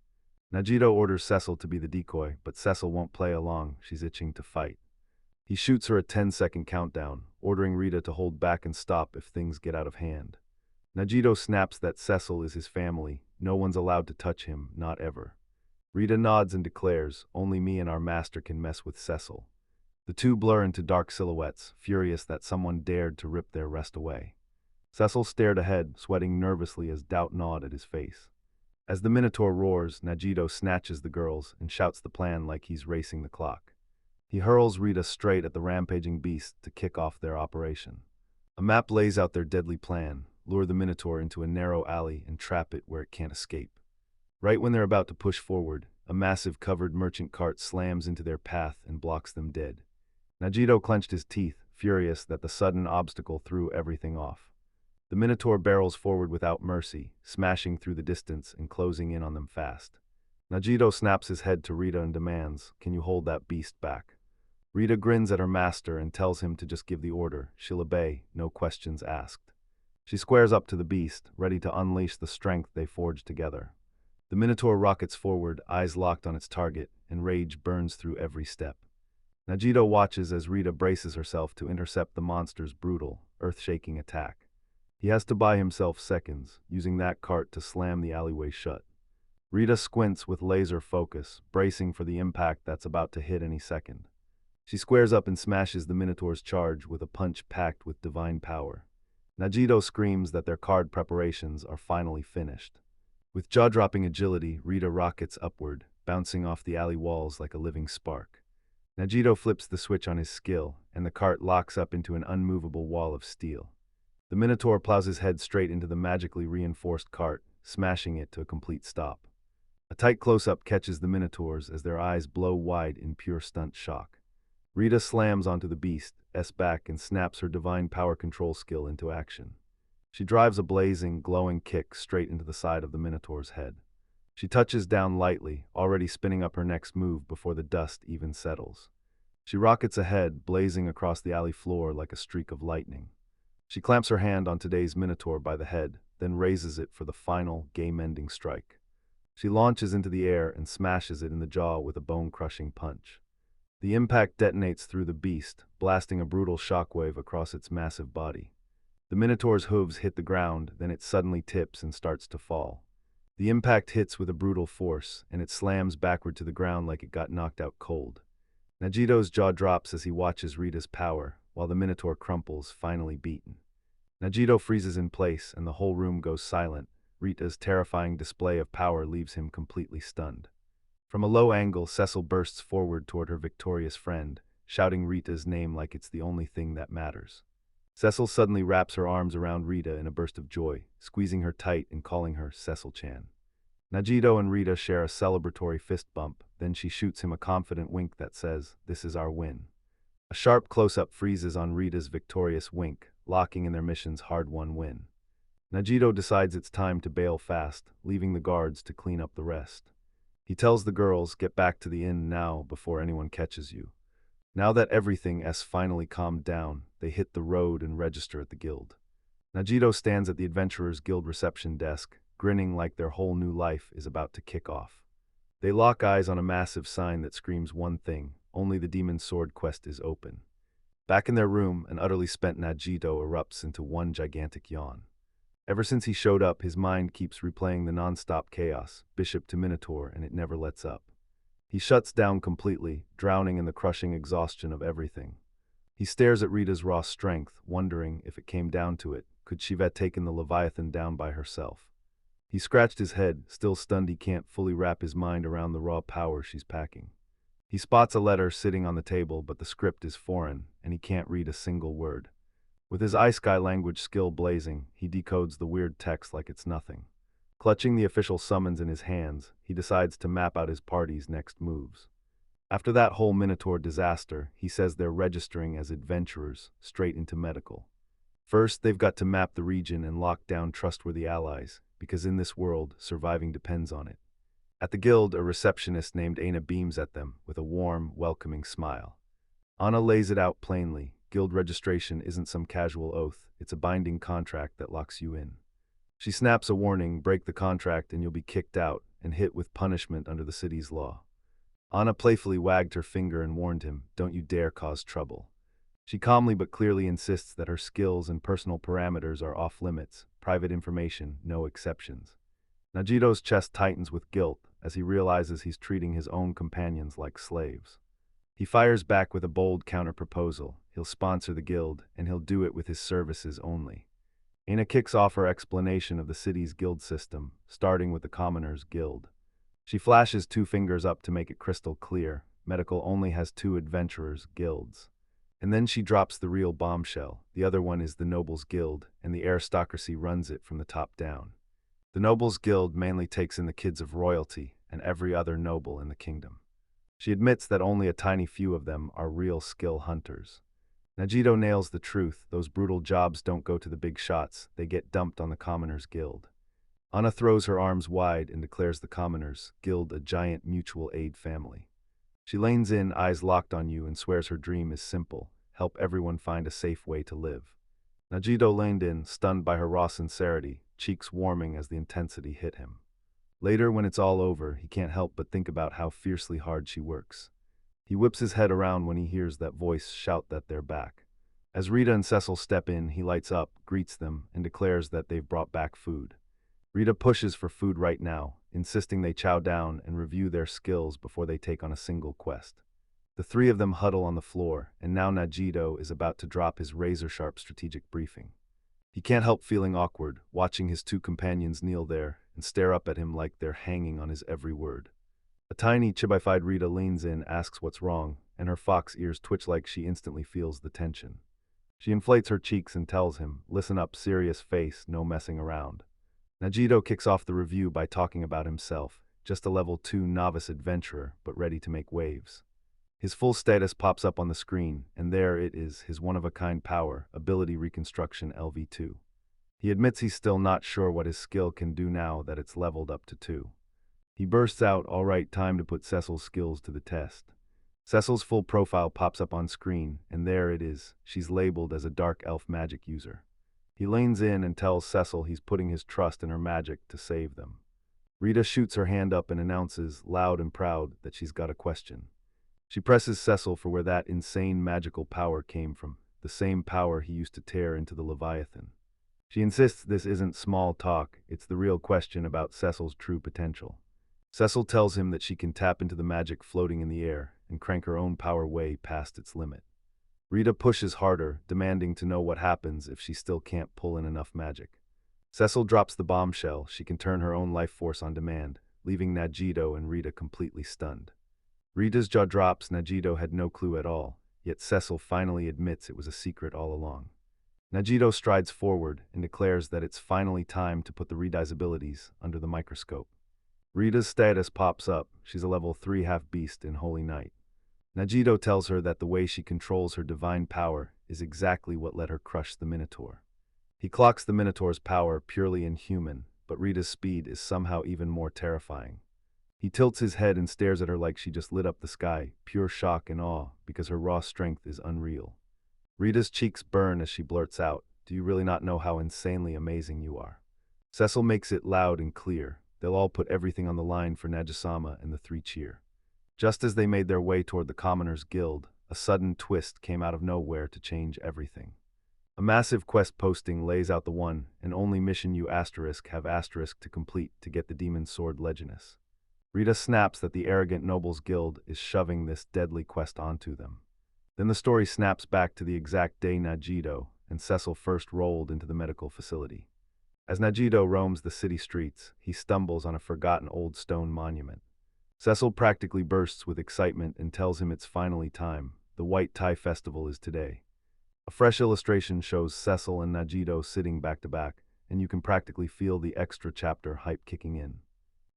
Najito orders Cecil to be the decoy, but Cecil won't play along, she's itching to fight. He shoots her a 10-second countdown, ordering Rita to hold back and stop if things get out of hand. Najito snaps that Cecil is his family, no one's allowed to touch him, not ever. Rita nods and declares, only me and our master can mess with Cecil. The two blur into dark silhouettes, furious that someone dared to rip their rest away. Cecil stared ahead, sweating nervously as doubt gnawed at his face. As the Minotaur roars, Najito snatches the girls and shouts the plan like he's racing the clock. He hurls Rita straight at the rampaging beast to kick off their operation. A map lays out their deadly plan: lure the Minotaur into a narrow alley and trap it where it can't escape. Right when they're about to push forward, a massive covered merchant cart slams into their path and blocks them dead. Najito clenched his teeth, furious that the sudden obstacle threw everything off. The Minotaur barrels forward without mercy, smashing through the distance and closing in on them fast. Najito snaps his head to Rita and demands, "Can you hold that beast back?" Rita grins at her master and tells him to just give the order. She'll obey, no questions asked. She squares up to the beast, ready to unleash the strength they forged together. The Minotaur rockets forward, eyes locked on its target, and rage burns through every step. Najito watches as Rita braces herself to intercept the monster's brutal, earth-shaking attack. He has to buy himself seconds, using that cart to slam the alleyway shut. Rita squints with laser focus, bracing for the impact that's about to hit any second. She squares up and smashes the Minotaur's charge with a punch packed with divine power. Najito screams that their card preparations are finally finished. With jaw-dropping agility, Rita rockets upward, bouncing off the alley walls like a living spark. Najito flips the switch on his skill, and the cart locks up into an unmovable wall of steel. The Minotaur plows his head straight into the magically reinforced cart, smashing it to a complete stop. A tight close-up catches the Minotaurs as their eyes blow wide in pure stunt shock. Rita slams onto the beast's back and snaps her divine power control skill into action. She drives a blazing, glowing kick straight into the side of the Minotaur's head. She touches down lightly, already spinning up her next move before the dust even settles. She rockets ahead, blazing across the alley floor like a streak of lightning. She clamps her hand on today's Minotaur by the head, then raises it for the final, game-ending strike. She launches into the air and smashes it in the jaw with a bone-crushing punch. The impact detonates through the beast, blasting a brutal shockwave across its massive body. The Minotaur's hooves hit the ground, then it suddenly tips and starts to fall. The impact hits with a brutal force, and it slams backward to the ground like it got knocked out cold. Najito's jaw drops as he watches Rita's power, while the Minotaur crumples, finally beaten. Najito freezes in place and the whole room goes silent. Rita's terrifying display of power leaves him completely stunned. From a low angle, Cecil bursts forward toward her victorious friend, shouting Rita's name like it's the only thing that matters. Cecil suddenly wraps her arms around Rita in a burst of joy, squeezing her tight and calling her Cecil-chan. Najito and Rita share a celebratory fist bump, then she shoots him a confident wink that says, "This is our win." A sharp close-up freezes on Rita's victorious wink, locking in their mission's hard-won win. Najito decides it's time to bail fast, leaving the guards to clean up the rest. He tells the girls, "Get back to the inn now before anyone catches you." Now that everything has finally calmed down, they hit the road and register at the guild. Najito stands at the Adventurers Guild reception desk, grinning like their whole new life is about to kick off. They lock eyes on a massive sign that screams one thing: only the Demon's Sword quest is open. Back in their room, an utterly spent Najito erupts into one gigantic yawn. Ever since he showed up, his mind keeps replaying the non-stop chaos, bishop to minotaur, and it never lets up. He shuts down completely, drowning in the crushing exhaustion of everything. He stares at Rita's raw strength, wondering, if it came down to it, could she have taken the Leviathan down by herself? He scratched his head, still stunned he can't fully wrap his mind around the raw power she's packing. He spots a letter sitting on the table, but the script is foreign, and he can't read a single word. With his Sky language skill blazing, he decodes the weird text like it's nothing. Clutching the official summons in his hands, he decides to map out his party's next moves. After that whole Minotaur disaster, he says they're registering as adventurers, straight into medical. First, they've got to map the region and lock down trustworthy allies, because in this world, surviving depends on it. At the guild, a receptionist named Aina beams at them with a warm, welcoming smile. Anna lays it out plainly: guild registration isn't some casual oath, it's a binding contract that locks you in. She snaps a warning: break the contract and you'll be kicked out and hit with punishment under the city's law. Anna playfully wagged her finger and warned him, "Don't you dare cause trouble." She calmly but clearly insists that her skills and personal parameters are off limits, private information, no exceptions. Najito's chest tightens with guilt as he realizes he's treating his own companions like slaves. He fires back with a bold counter-proposal: he'll sponsor the guild, and he'll do it with his services only. Aina kicks off her explanation of the city's guild system, starting with the Commoners' Guild. She flashes two fingers up to make it crystal clear: medical only has two adventurers' guilds. And then she drops the real bombshell: the other one is the Nobles' Guild, and the aristocracy runs it from the top down. The Nobles' Guild mainly takes in the kids of royalty and every other noble in the kingdom. She admits that only a tiny few of them are real skill hunters. Najito nails the truth: those brutal jobs don't go to the big shots, they get dumped on the Commoners' Guild. Anna throws her arms wide and declares the Commoners' Guild a giant mutual aid family. She leans in, eyes locked on you, and swears her dream is simple: help everyone find a safe way to live. Najito leaned in, stunned by her raw sincerity, cheeks warming as the intensity hit him. Later, when it's all over, he can't help but think about how fiercely hard she works. He whips his head around when he hears that voice shout that they're back. As Rita and Cecil step in, he lights up, greets them, and declares that they've brought back food. Rita pushes for food right now, insisting they chow down and review their skills before they take on a single quest. The three of them huddle on the floor, and now Najito is about to drop his razor-sharp strategic briefing. He can't help feeling awkward, watching his two companions kneel there and stare up at him like they're hanging on his every word. A tiny, chibified Rita leans in, asks what's wrong, and her fox ears twitch like she instantly feels the tension. She inflates her cheeks and tells him, "Listen up, serious face, no messing around." Najito kicks off the review by talking about himself: just a level 2 novice adventurer, but ready to make waves. His full status pops up on the screen, and there it is, his one-of-a-kind power, Ability Reconstruction LV2. He admits he's still not sure what his skill can do now that it's leveled up to 2. He bursts out, "All right, time to put Cecil's skills to the test." Cecil's full profile pops up on screen, and there it is, she's labeled as a dark elf magic user. He leans in and tells Cecil he's putting his trust in her magic to save them. Rita shoots her hand up and announces, loud and proud, that she's got a question. She presses Cecil for where that insane magical power came from, the same power he used to tear into the Leviathan. She insists this isn't small talk, it's the real question about Cecil's true potential. Cecil tells him that she can tap into the magic floating in the air and crank her own power way past its limit. Rita pushes harder, demanding to know what happens if she still can't pull in enough magic. Cecil drops the bombshell she can turn her own life force on demand, leaving Najito and Rita completely stunned. Rita's jaw drops. Najito had no clue at all, yet Cecil finally admits it was a secret all along. Najito strides forward and declares that it's finally time to put the Rida's abilities under the microscope. Rita's status pops up. She's a level 3 half-beast in Holy Knight. Najito tells her that the way she controls her divine power is exactly what let her crush the Minotaur. He clocks the Minotaur's power purely inhuman, but Rita's speed is somehow even more terrifying. He tilts his head and stares at her like she just lit up the sky, pure shock and awe, because her raw strength is unreal. Rita's cheeks burn as she blurts out, "Do you really not know how insanely amazing you are?" Cecil makes it loud and clear. They'll all put everything on the line for Najisama, and the three cheer. Just as they made their way toward the Commoners' Guild, a sudden twist came out of nowhere to change everything. A massive quest posting lays out the one and only mission you have to complete to get the Demon Sword Legionus. Rita snaps that the arrogant Nobles Guild is shoving this deadly quest onto them. Then the story snaps back to the exact day Najito and Cecil first rolled into the medical facility. As Najito roams the city streets, he stumbles on a forgotten old stone monument. Cecil practically bursts with excitement and tells him it's finally time. The White Tie Festival is today. A fresh illustration shows Cecil and Najito sitting back to back, and you can practically feel the extra chapter hype kicking in.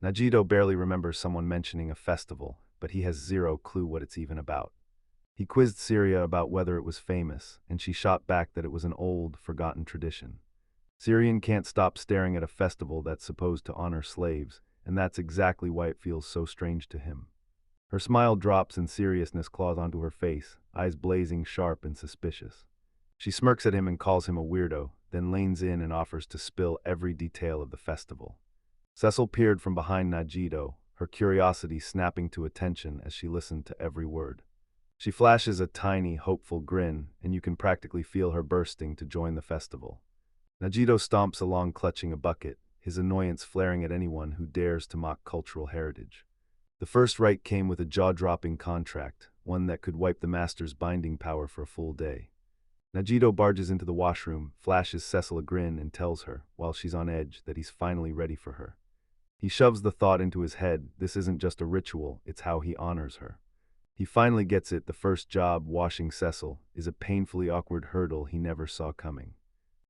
Najito barely remembers someone mentioning a festival, but he has zero clue what it's even about. He quizzed Syria about whether it was famous, and she shot back that it was an old, forgotten tradition. Syrian can't stop staring at a festival that's supposed to honor slaves, and that's exactly why it feels so strange to him. Her smile drops and seriousness claws onto her face, eyes blazing sharp and suspicious. She smirks at him and calls him a weirdo, then leans in and offers to spill every detail of the festival. Cecil peered from behind Najito, her curiosity snapping to attention as she listened to every word. She flashes a tiny, hopeful grin, and you can practically feel her bursting to join the festival. Najito stomps along clutching a bucket, his annoyance flaring at anyone who dares to mock cultural heritage. The first rite came with a jaw-dropping contract, one that could wipe the master's binding power for a full day. Najito barges into the washroom, flashes Cecil a grin, and tells her, while she's on edge, that he's finally ready for her. He shoves the thought into his head, this isn't just a ritual, it's how he honors her. He finally gets it. The first job, washing Cecil, is a painfully awkward hurdle he never saw coming.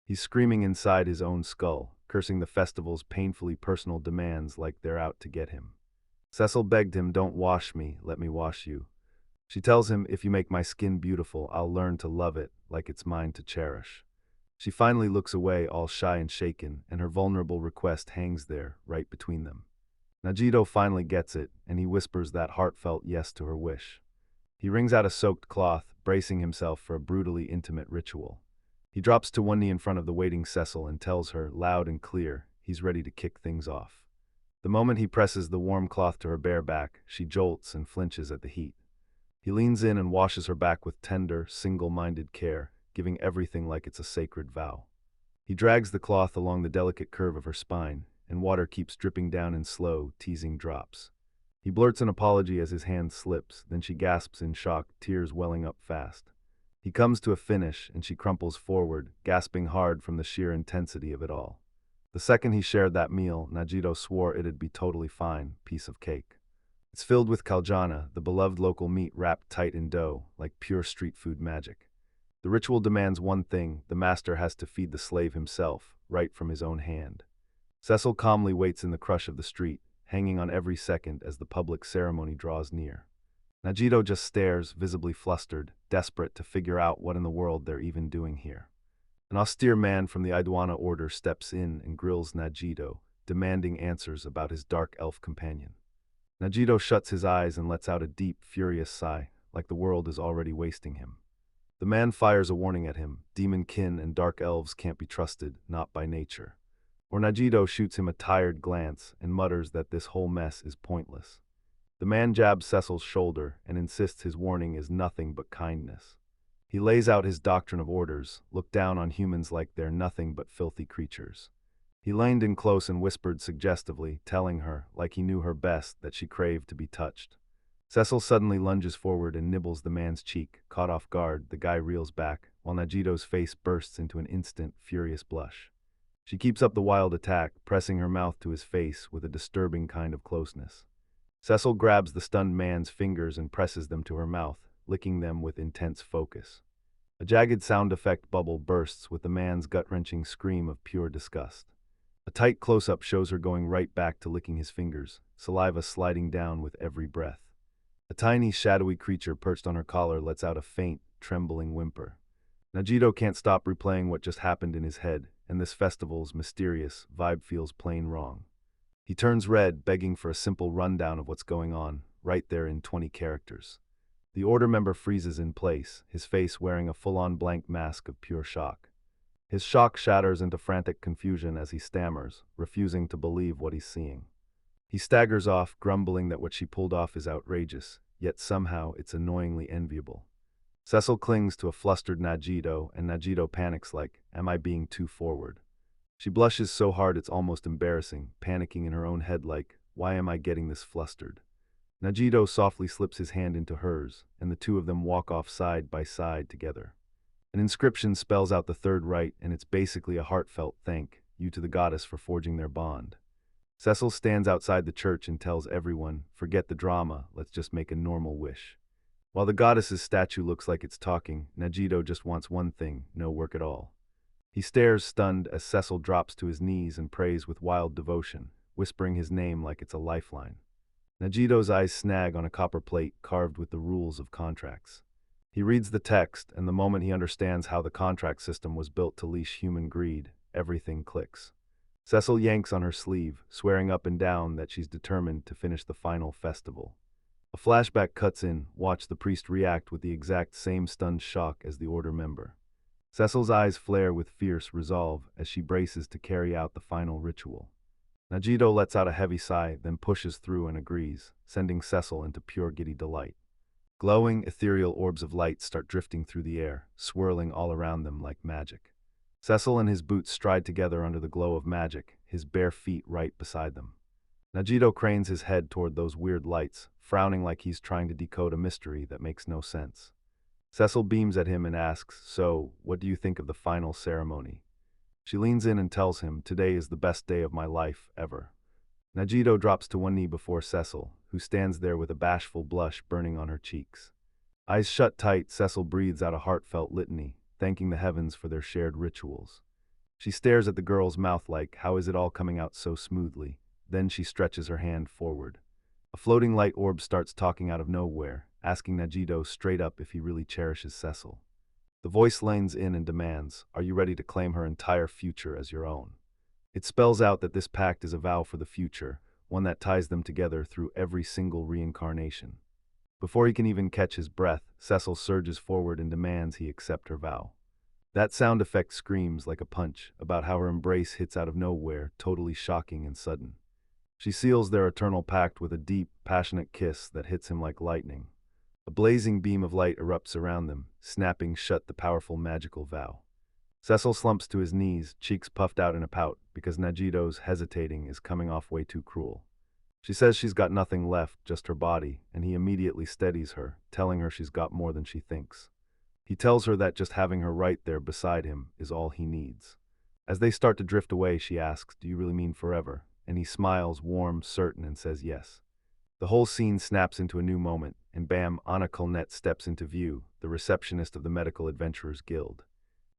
He's screaming inside his own skull, cursing the festival's painfully personal demands like they're out to get him. Cecil begged him, "Don't wash me, let me wash you." She tells him, "If you make my skin beautiful, I'll learn to love it, like it's mine to cherish." She finally looks away, all shy and shaken, and her vulnerable request hangs there, right between them. Najito finally gets it, and he whispers that heartfelt yes to her wish. He wrings out a soaked cloth, bracing himself for a brutally intimate ritual. He drops to one knee in front of the waiting Cecil and tells her, loud and clear, he's ready to kick things off. The moment he presses the warm cloth to her bare back, she jolts and flinches at the heat. He leans in and washes her back with tender, single-minded care, giving everything like it's a sacred vow. He drags the cloth along the delicate curve of her spine, and water keeps dripping down in slow, teasing drops. He blurts an apology as his hand slips, then she gasps in shock, tears welling up fast. He comes to a finish, and she crumples forward, gasping hard from the sheer intensity of it all. The second he shared that meal, Najito swore it'd be totally fine, piece of cake. It's filled with kaljana, the beloved local meat wrapped tight in dough, like pure street food magic. The ritual demands one thing: the master has to feed the slave himself, right from his own hand. Cecil calmly waits in the crush of the street, hanging on every second as the public ceremony draws near. Najito just stares, visibly flustered, desperate to figure out what in the world they're even doing here. An austere man from the Idwana order steps in and grills Najito, demanding answers about his dark elf companion. Najito shuts his eyes and lets out a deep, furious sigh, like the world is already wasting him. The man fires a warning at him: demon kin and dark elves can't be trusted, not by nature. Or Najito shoots him a tired glance and mutters that this whole mess is pointless. The man jabs Cecil's shoulder and insists his warning is nothing but kindness. He lays out his doctrine of orders, look down on humans like they're nothing but filthy creatures. He leaned in close and whispered suggestively, telling her, like he knew her best, that she craved to be touched. Cecil suddenly lunges forward and nibbles the man's cheek. Caught off guard, the guy reels back, while Najito's face bursts into an instant, furious blush. She keeps up the wild attack, pressing her mouth to his face with a disturbing kind of closeness. Cecil grabs the stunned man's fingers and presses them to her mouth, licking them with intense focus. A jagged sound effect bubble bursts with the man's gut-wrenching scream of pure disgust. A tight close-up shows her going right back to licking his fingers, saliva sliding down with every breath. A tiny, shadowy creature perched on her collar lets out a faint, trembling whimper. Najito can't stop replaying what just happened in his head, and this festival's mysterious vibe feels plain wrong. He turns red, begging for a simple rundown of what's going on, right there in 20 characters. The order member freezes in place, his face wearing a full-on blank mask of pure shock. His shock shatters into frantic confusion as he stammers, refusing to believe what he's seeing. He staggers off, grumbling that what she pulled off is outrageous, yet somehow it's annoyingly enviable. Cecil clings to a flustered Najito, and Najito panics like, "Am I being too forward?" She blushes so hard it's almost embarrassing, panicking in her own head like, "Why am I getting this flustered?" Najito softly slips his hand into hers, and the two of them walk off side by side together. An inscription spells out the third rite, and it's basically a heartfelt thank you to the goddess for forging their bond. Cecil stands outside the church and tells everyone, "Forget the drama, let's just make a normal wish." While the goddess's statue looks like it's talking, Najito just wants one thing, no work at all. He stares stunned as Cecil drops to his knees and prays with wild devotion, whispering his name like it's a lifeline. Najito's eyes snag on a copper plate carved with the rules of contracts. He reads the text, and the moment he understands how the contract system was built to leash human greed, everything clicks. Cecil yanks on her sleeve, swearing up and down that she's determined to finish the final festival. A flashback cuts in, watch the priest react with the exact same stunned shock as the order member. Cecil's eyes flare with fierce resolve as she braces to carry out the final ritual. Najito lets out a heavy sigh, then pushes through and agrees, sending Cecil into pure giddy delight. Glowing, ethereal orbs of light start drifting through the air, swirling all around them like magic. Cecil and his boots stride together under the glow of magic, his bare feet right beside them. Najito cranes his head toward those weird lights, frowning like he's trying to decode a mystery that makes no sense. Cecil beams at him and asks, "So, what do you think of the final ceremony?" She leans in and tells him, "Today is the best day of my life, ever." Najito drops to one knee before Cecil, who stands there with a bashful blush burning on her cheeks. Eyes shut tight, Cecil breathes out a heartfelt litany, thanking the heavens for their shared rituals. She stares at the girl's mouth like, how is it all coming out so smoothly? Then she stretches her hand forward. A floating light orb starts talking out of nowhere, asking Najito straight up if he really cherishes Cecil. The voice leans in and demands, "Are you ready to claim her entire future as your own?" It spells out that this pact is a vow for the future, one that ties them together through every single reincarnation. Before he can even catch his breath, Cecil surges forward and demands he accept her vow. That sound effect screams like a punch about how her embrace hits out of nowhere, totally shocking and sudden. She seals their eternal pact with a deep, passionate kiss that hits him like lightning. A blazing beam of light erupts around them, snapping shut the powerful magical vow. Cecil slumps to his knees, cheeks puffed out in a pout, because Najito's hesitating is coming off way too cruel. She says she's got nothing left, just her body, and he immediately steadies her, telling her she's got more than she thinks. He tells her that just having her right there beside him is all he needs. As they start to drift away, she asks, "Do you really mean forever?" And he smiles, warm, certain, and says yes. The whole scene snaps into a new moment, and bam, Anna Colnett steps into view, the receptionist of the Medical Adventurers Guild.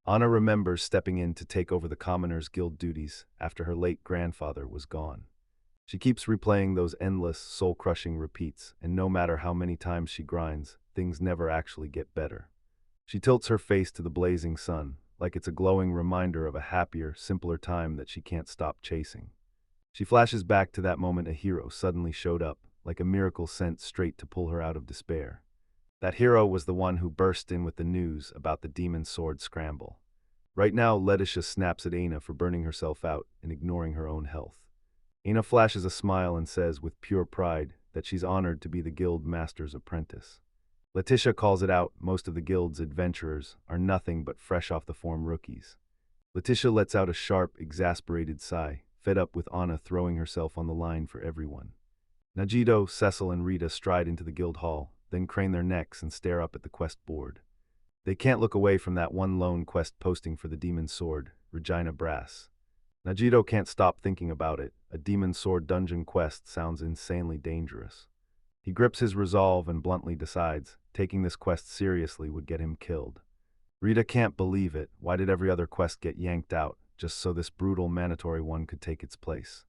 Anna remembers stepping in to take over the Commoners Guild duties after her late grandfather was gone. She keeps replaying those endless, soul-crushing repeats, and no matter how many times she grinds, things never actually get better. She tilts her face to the blazing sun, like it's a glowing reminder of a happier, simpler time that she can't stop chasing. She flashes back to that moment a hero suddenly showed up, like a miracle sent straight to pull her out of despair. That hero was the one who burst in with the news about the demon sword scramble. Right now, Letitia snaps at Aina for burning herself out and ignoring her own health. Aina flashes a smile and says with pure pride that she's honored to be the guild master's apprentice. Letitia calls it out, most of the guild's adventurers are nothing but fresh-off-the-form rookies. Letitia lets out a sharp, exasperated sigh, fed up with Anna throwing herself on the line for everyone. Najito, Cecil, and Rita stride into the guild hall, then crane their necks and stare up at the quest board. They can't look away from that one lone quest posting for the demon sword, Regina Brass. Najito can't stop thinking about it. A demon sword dungeon quest sounds insanely dangerous. He grips his resolve and bluntly decides, taking this quest seriously would get him killed. Rita can't believe it. Why did every other quest get yanked out, just so this brutal mandatory one could take its place?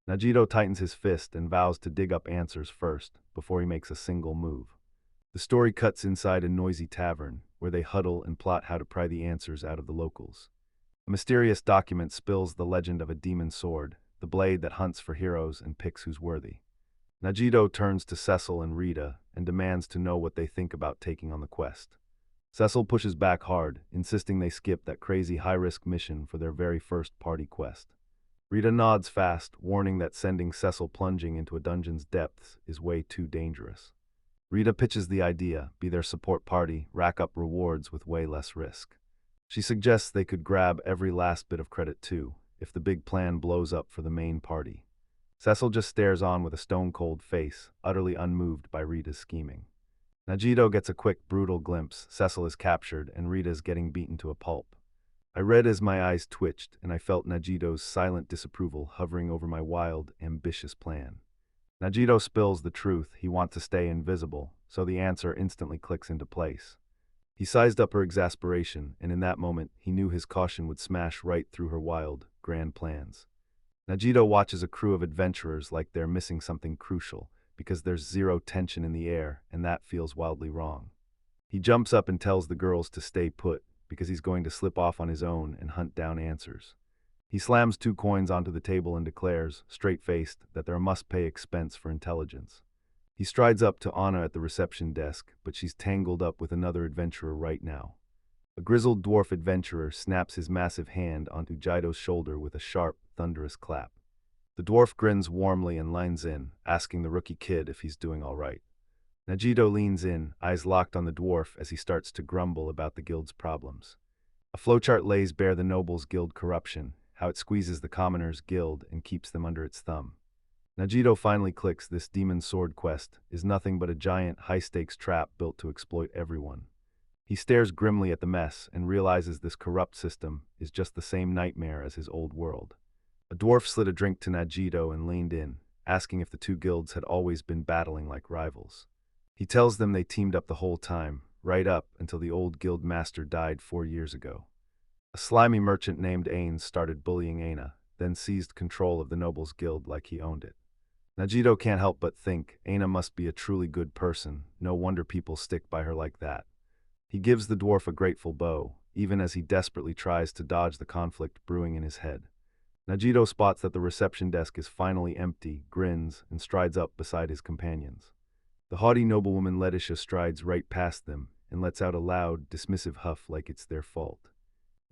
Najito tightens his fist and vows to dig up answers first, before he makes a single move. The story cuts inside a noisy tavern, where they huddle and plot how to pry the answers out of the locals. A mysterious document spills the legend of a demon sword, the blade that hunts for heroes and picks who's worthy. Najito turns to Cecil and Rita and demands to know what they think about taking on the quest. Cecil pushes back hard, insisting they skip that crazy high-risk mission for their very first party quest. Rita nods fast, warning that sending Cecil plunging into a dungeon's depths is way too dangerous. Rita pitches the idea, be their support party, rack up rewards with way less risk. She suggests they could grab every last bit of credit too, if the big plan blows up for the main party. Cecil just stares on with a stone-cold face, utterly unmoved by Rita's scheming. Najito gets a quick, brutal glimpse. Cecil is captured, and Rita is getting beaten to a pulp. I read as my eyes twitched, and I felt Najito's silent disapproval hovering over my wild, ambitious plan. Najito spills the truth. He wants to stay invisible, so the answer instantly clicks into place. He sized up her exasperation, and in that moment, he knew his caution would smash right through her wild, grand plans. Najito watches a crew of adventurers like they're missing something crucial, because there's zero tension in the air, and that feels wildly wrong. He jumps up and tells the girls to stay put, because he's going to slip off on his own and hunt down answers. He slams 2 coins onto the table and declares, straight-faced, that they're a must-pay expense for intelligence. He strides up to Anna at the reception desk, but she's tangled up with another adventurer right now. A grizzled dwarf adventurer snaps his massive hand onto Jito's shoulder with a sharp, thunderous clap. The dwarf grins warmly and lines in, asking the rookie kid if he's doing all right. Najito leans in, eyes locked on the dwarf as he starts to grumble about the guild's problems. A flowchart lays bare the nobles' guild corruption, how it squeezes the commoners' guild and keeps them under its thumb. Najito finally clicks this demon sword quest is nothing but a giant, high-stakes trap built to exploit everyone. He stares grimly at the mess and realizes this corrupt system is just the same nightmare as his old world. A dwarf slid a drink to Najito and leaned in, asking if the 2 guilds had always been battling like rivals. He tells them they teamed up the whole time, right up until the old guild master died 4 years ago. A slimy merchant named Ains started bullying Aina, then seized control of the nobles' guild like he owned it. Najito can't help but think, Aina must be a truly good person, no wonder people stick by her like that. He gives the dwarf a grateful bow, even as he desperately tries to dodge the conflict brewing in his head. Najito spots that the reception desk is finally empty, grins, and strides up beside his companions. The haughty noblewoman Letitia strides right past them and lets out a loud, dismissive huff like it's their fault.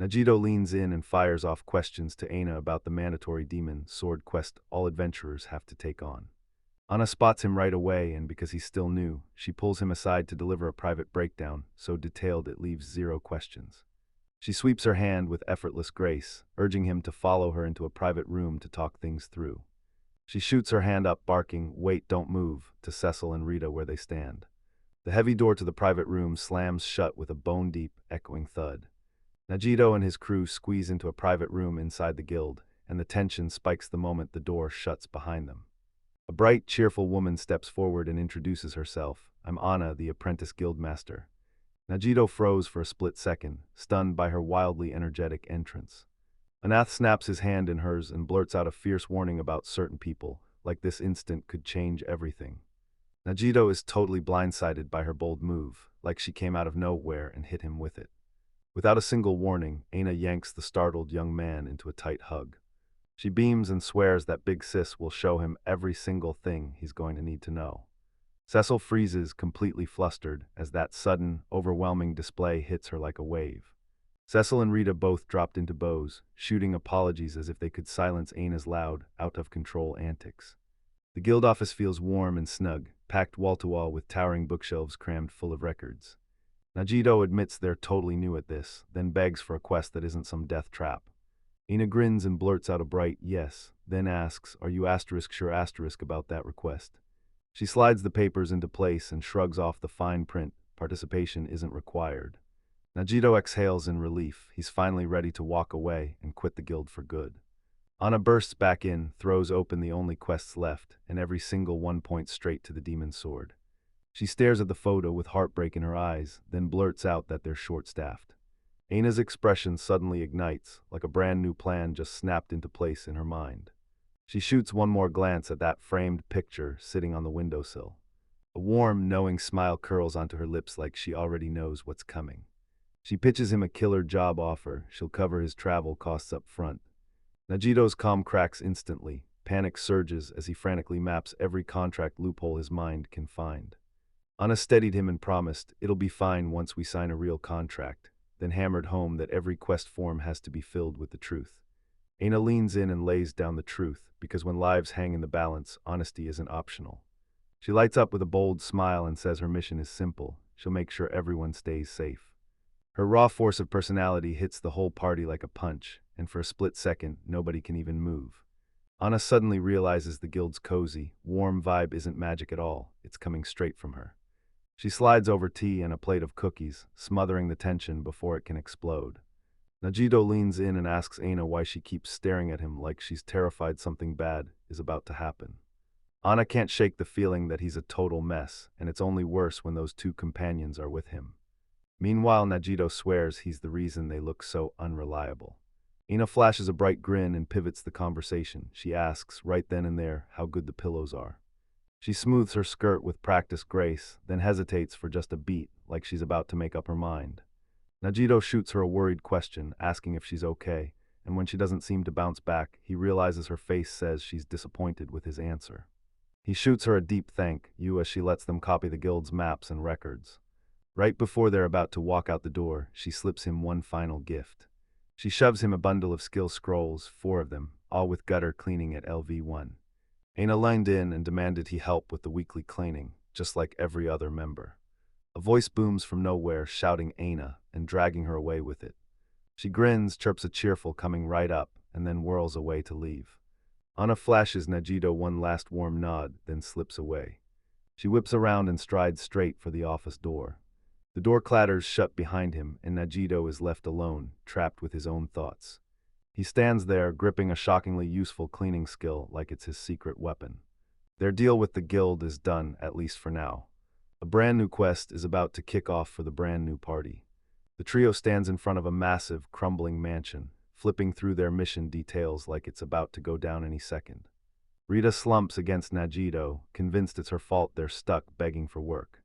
Najito leans in and fires off questions to Aina about the mandatory demon sword quest all adventurers have to take on. Anna spots him right away, and because he's still new, she pulls him aside to deliver a private breakdown, so detailed it leaves 0 questions. She sweeps her hand with effortless grace, urging him to follow her into a private room to talk things through. She shoots her hand up, barking, "Wait, don't move," to Cecil and Rita where they stand. The heavy door to the private room slams shut with a bone-deep, echoing thud. Najito and his crew squeeze into a private room inside the guild, and the tension spikes the moment the door shuts behind them. A bright, cheerful woman steps forward and introduces herself. "I'm Anna, the apprentice guildmaster." Najito froze for a split second, stunned by her wildly energetic entrance. Anath snaps his hand in hers and blurts out a fierce warning about certain people, like this instant could change everything. Najito is totally blindsided by her bold move, like she came out of nowhere and hit him with it. Without a single warning, Aina yanks the startled young man into a tight hug. She beams and swears that Big Sis will show him every single thing he's going to need to know. Cecil freezes, completely flustered, as that sudden, overwhelming display hits her like a wave. Cecil and Rita both dropped into bows, shooting apologies as if they could silence Aina's loud, out-of-control antics. The guild office feels warm and snug, packed wall-to-wall with towering bookshelves crammed full of records. Najito admits they're totally new at this, then begs for a quest that isn't some death trap. Aina grins and blurts out a bright yes, then asks, "Are you *sure* about that request?" She slides the papers into place and shrugs off the fine print. Participation isn't required. Najito exhales in relief. He's finally ready to walk away and quit the guild for good. Anna bursts back in, throws open the only quests left, and every single one points straight to the demon's sword. She stares at the photo with heartbreak in her eyes, then blurts out that they're short-staffed. Aina's expression suddenly ignites, like a brand new plan just snapped into place in her mind. She shoots one more glance at that framed picture sitting on the windowsill. A warm, knowing smile curls onto her lips like she already knows what's coming. She pitches him a killer job offer. She'll cover his travel costs up front. Najito's calm cracks instantly. Panic surges as he frantically maps every contract loophole his mind can find. Anna steadied him and promised, "It'll be fine once we sign a real contract," then hammered home that every quest form has to be filled with the truth. Aina leans in and lays down the truth, because when lives hang in the balance, honesty isn't optional. She lights up with a bold smile and says her mission is simple. She'll make sure everyone stays safe. Her raw force of personality hits the whole party like a punch, and for a split second, nobody can even move. Anna suddenly realizes the guild's cozy, warm vibe isn't magic at all. It's coming straight from her. She slides over tea and a plate of cookies, smothering the tension before it can explode. Najito leans in and asks Aina why she keeps staring at him like she's terrified something bad is about to happen. Anna can't shake the feeling that he's a total mess, and it's only worse when those two companions are with him. Meanwhile, Najito swears he's the reason they look so unreliable. Aina flashes a bright grin and pivots the conversation. She asks, right then and there, how good the pillows are. She smooths her skirt with practiced grace, then hesitates for just a beat, like she's about to make up her mind. Najito shoots her a worried question, asking if she's okay, and when she doesn't seem to bounce back, he realizes her face says she's disappointed with his answer. He shoots her a deep thank you as she lets them copy the guild's maps and records. Right before they're about to walk out the door, she slips him one final gift. She shoves him a bundle of skill scrolls, 4 of them, all with gutter cleaning at LV1. Aina lined in and demanded he help with the weekly cleaning, just like every other member. A voice booms from nowhere, shouting Aina and dragging her away with it. She grins, chirps a cheerful coming right up, and then whirls away to leave. Anna flashes Najito one last warm nod, then slips away. She whips around and strides straight for the office door. The door clatters shut behind him, and Najito is left alone, trapped with his own thoughts. He stands there, gripping a shockingly useful cleaning skill like it's his secret weapon. Their deal with the guild is done, at least for now. A brand new quest is about to kick off for the brand new party. The trio stands in front of a massive, crumbling mansion, flipping through their mission details like it's about to go down any second. Rita slumps against Najito, convinced it's her fault they're stuck begging for work.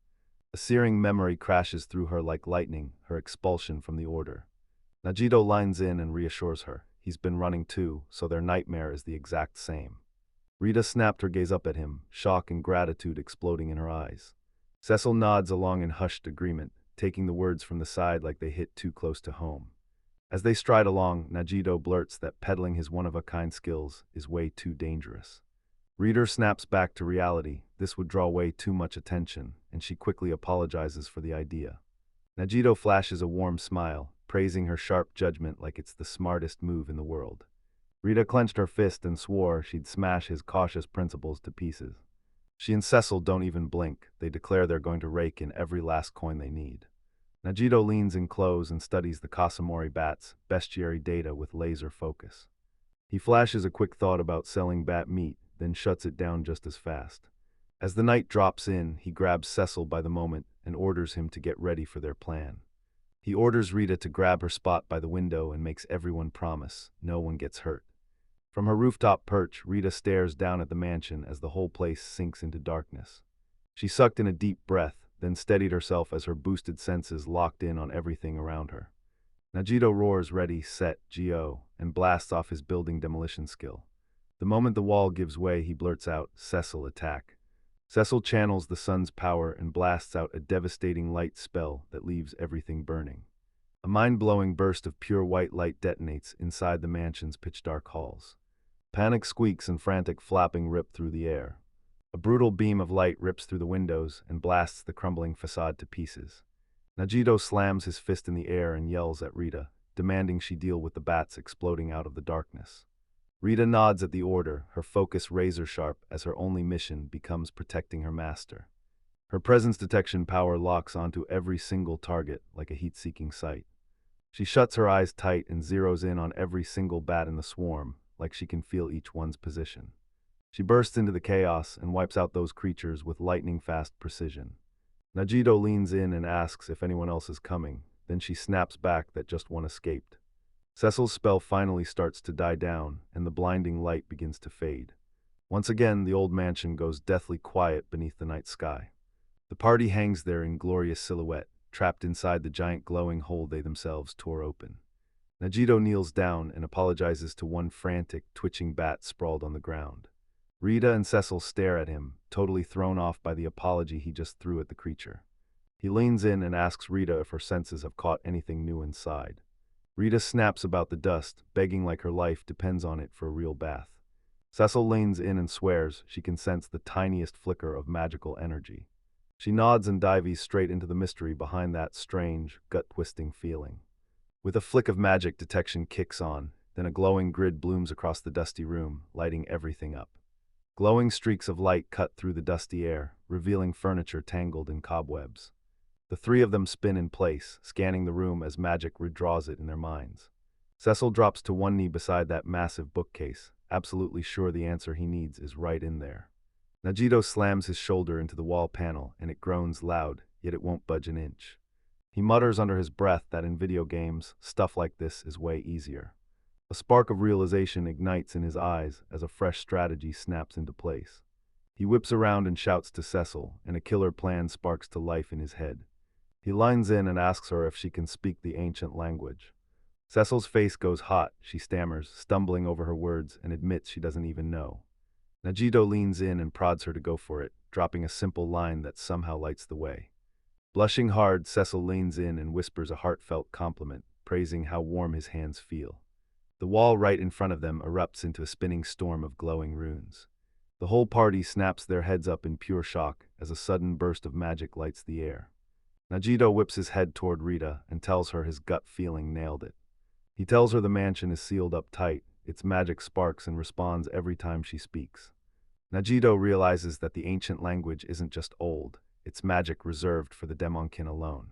A searing memory crashes through her like lightning, her expulsion from the order. Najito lines in and reassures her. He's been running too, so their nightmare is the exact same. Rita snapped her gaze up at him, shock and gratitude exploding in her eyes. Cecil nods along in hushed agreement, taking the words from the side like they hit too close to home. As they stride along, Najito blurts that peddling his one-of-a-kind skills is way too dangerous. Rita snaps back to reality. This would draw way too much attention, and she quickly apologizes for the idea. Najito flashes a warm smile, praising her sharp judgment like it's the smartest move in the world. Rita clenched her fist and swore she'd smash his cautious principles to pieces. She and Cecil don't even blink. They declare they're going to rake in every last coin they need. Najito leans in close and studies the Kasamori bat's bestiary data with laser focus. He flashes a quick thought about selling bat meat, then shuts it down just as fast. As the night drops in, he grabs Cecil by the moment and orders him to get ready for their plan. He orders Rita to grab her spot by the window and makes everyone promise no one gets hurt. From her rooftop perch, Rita stares down at the mansion as the whole place sinks into darkness. She sucked in a deep breath, then steadied herself as her boosted senses locked in on everything around her. Najito roars ready, set, go, and blasts off his building demolition skill. The moment the wall gives way, he blurts out, "Cecil, attack." Cecil channels the sun's power and blasts out a devastating light spell that leaves everything burning. A mind-blowing burst of pure white light detonates inside the mansion's pitch-dark halls. Panic squeaks and frantic flapping rip through the air. A brutal beam of light rips through the windows and blasts the crumbling facade to pieces. Najito slams his fist in the air and yells at Rita, demanding she deal with the bats exploding out of the darkness. Rita nods at the order, her focus razor-sharp as her only mission becomes protecting her master. Her presence detection power locks onto every single target like a heat-seeking sight. She shuts her eyes tight and zeroes in on every single bat in the swarm, like she can feel each one's position. She bursts into the chaos and wipes out those creatures with lightning-fast precision. Najito leans in and asks if anyone else is coming, then she snaps back that just one escaped. Cecil's spell finally starts to die down, and the blinding light begins to fade. Once again, the old mansion goes deathly quiet beneath the night sky. The party hangs there in glorious silhouette, trapped inside the giant glowing hole they themselves tore open. Najito kneels down and apologizes to one frantic, twitching bat sprawled on the ground. Rita and Cecil stare at him, totally thrown off by the apology he just threw at the creature. He leans in and asks Rita if her senses have caught anything new inside. Rita snaps about the dust, begging like her life depends on it for a real bath. Cecil leans in and swears she can sense the tiniest flicker of magical energy. She nods and dives straight into the mystery behind that strange, gut-twisting feeling. With a flick of magic, detection kicks on, then a glowing grid blooms across the dusty room, lighting everything up. Glowing streaks of light cut through the dusty air, revealing furniture tangled in cobwebs. The three of them spin in place, scanning the room as magic redraws it in their minds. Cecil drops to one knee beside that massive bookcase, absolutely sure the answer he needs is right in there. Najito slams his shoulder into the wall panel, and it groans loud, yet it won't budge an inch. He mutters under his breath that in video games, stuff like this is way easier. A spark of realization ignites in his eyes as a fresh strategy snaps into place. He whips around and shouts to Cecil, and a killer plan sparks to life in his head. He lines in and asks her if she can speak the ancient language. Cecil's face goes hot, she stammers, stumbling over her words, and admits she doesn't even know. Najito leans in and prods her to go for it, dropping a simple line that somehow lights the way. Blushing hard, Cecil leans in and whispers a heartfelt compliment, praising how warm his hands feel. The wall right in front of them erupts into a spinning storm of glowing runes. The whole party snaps their heads up in pure shock as a sudden burst of magic lights the air. Najito whips his head toward Rita and tells her his gut feeling nailed it. He tells her the mansion is sealed up tight, its magic sparks and responds every time she speaks. Najito realizes that the ancient language isn't just old, it's magic reserved for the Demonkin alone.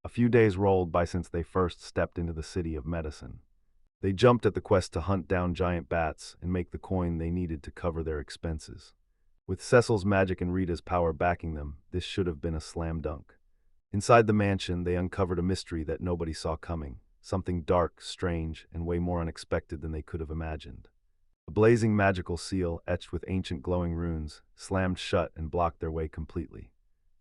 A few days rolled by since they first stepped into the city of medicine. They jumped at the quest to hunt down giant bats and make the coin they needed to cover their expenses. With Cecil's magic and Rita's power backing them, this should have been a slam dunk. Inside the mansion, they uncovered a mystery that nobody saw coming, something dark, strange, and way more unexpected than they could have imagined. A blazing magical seal, etched with ancient glowing runes, slammed shut and blocked their way completely.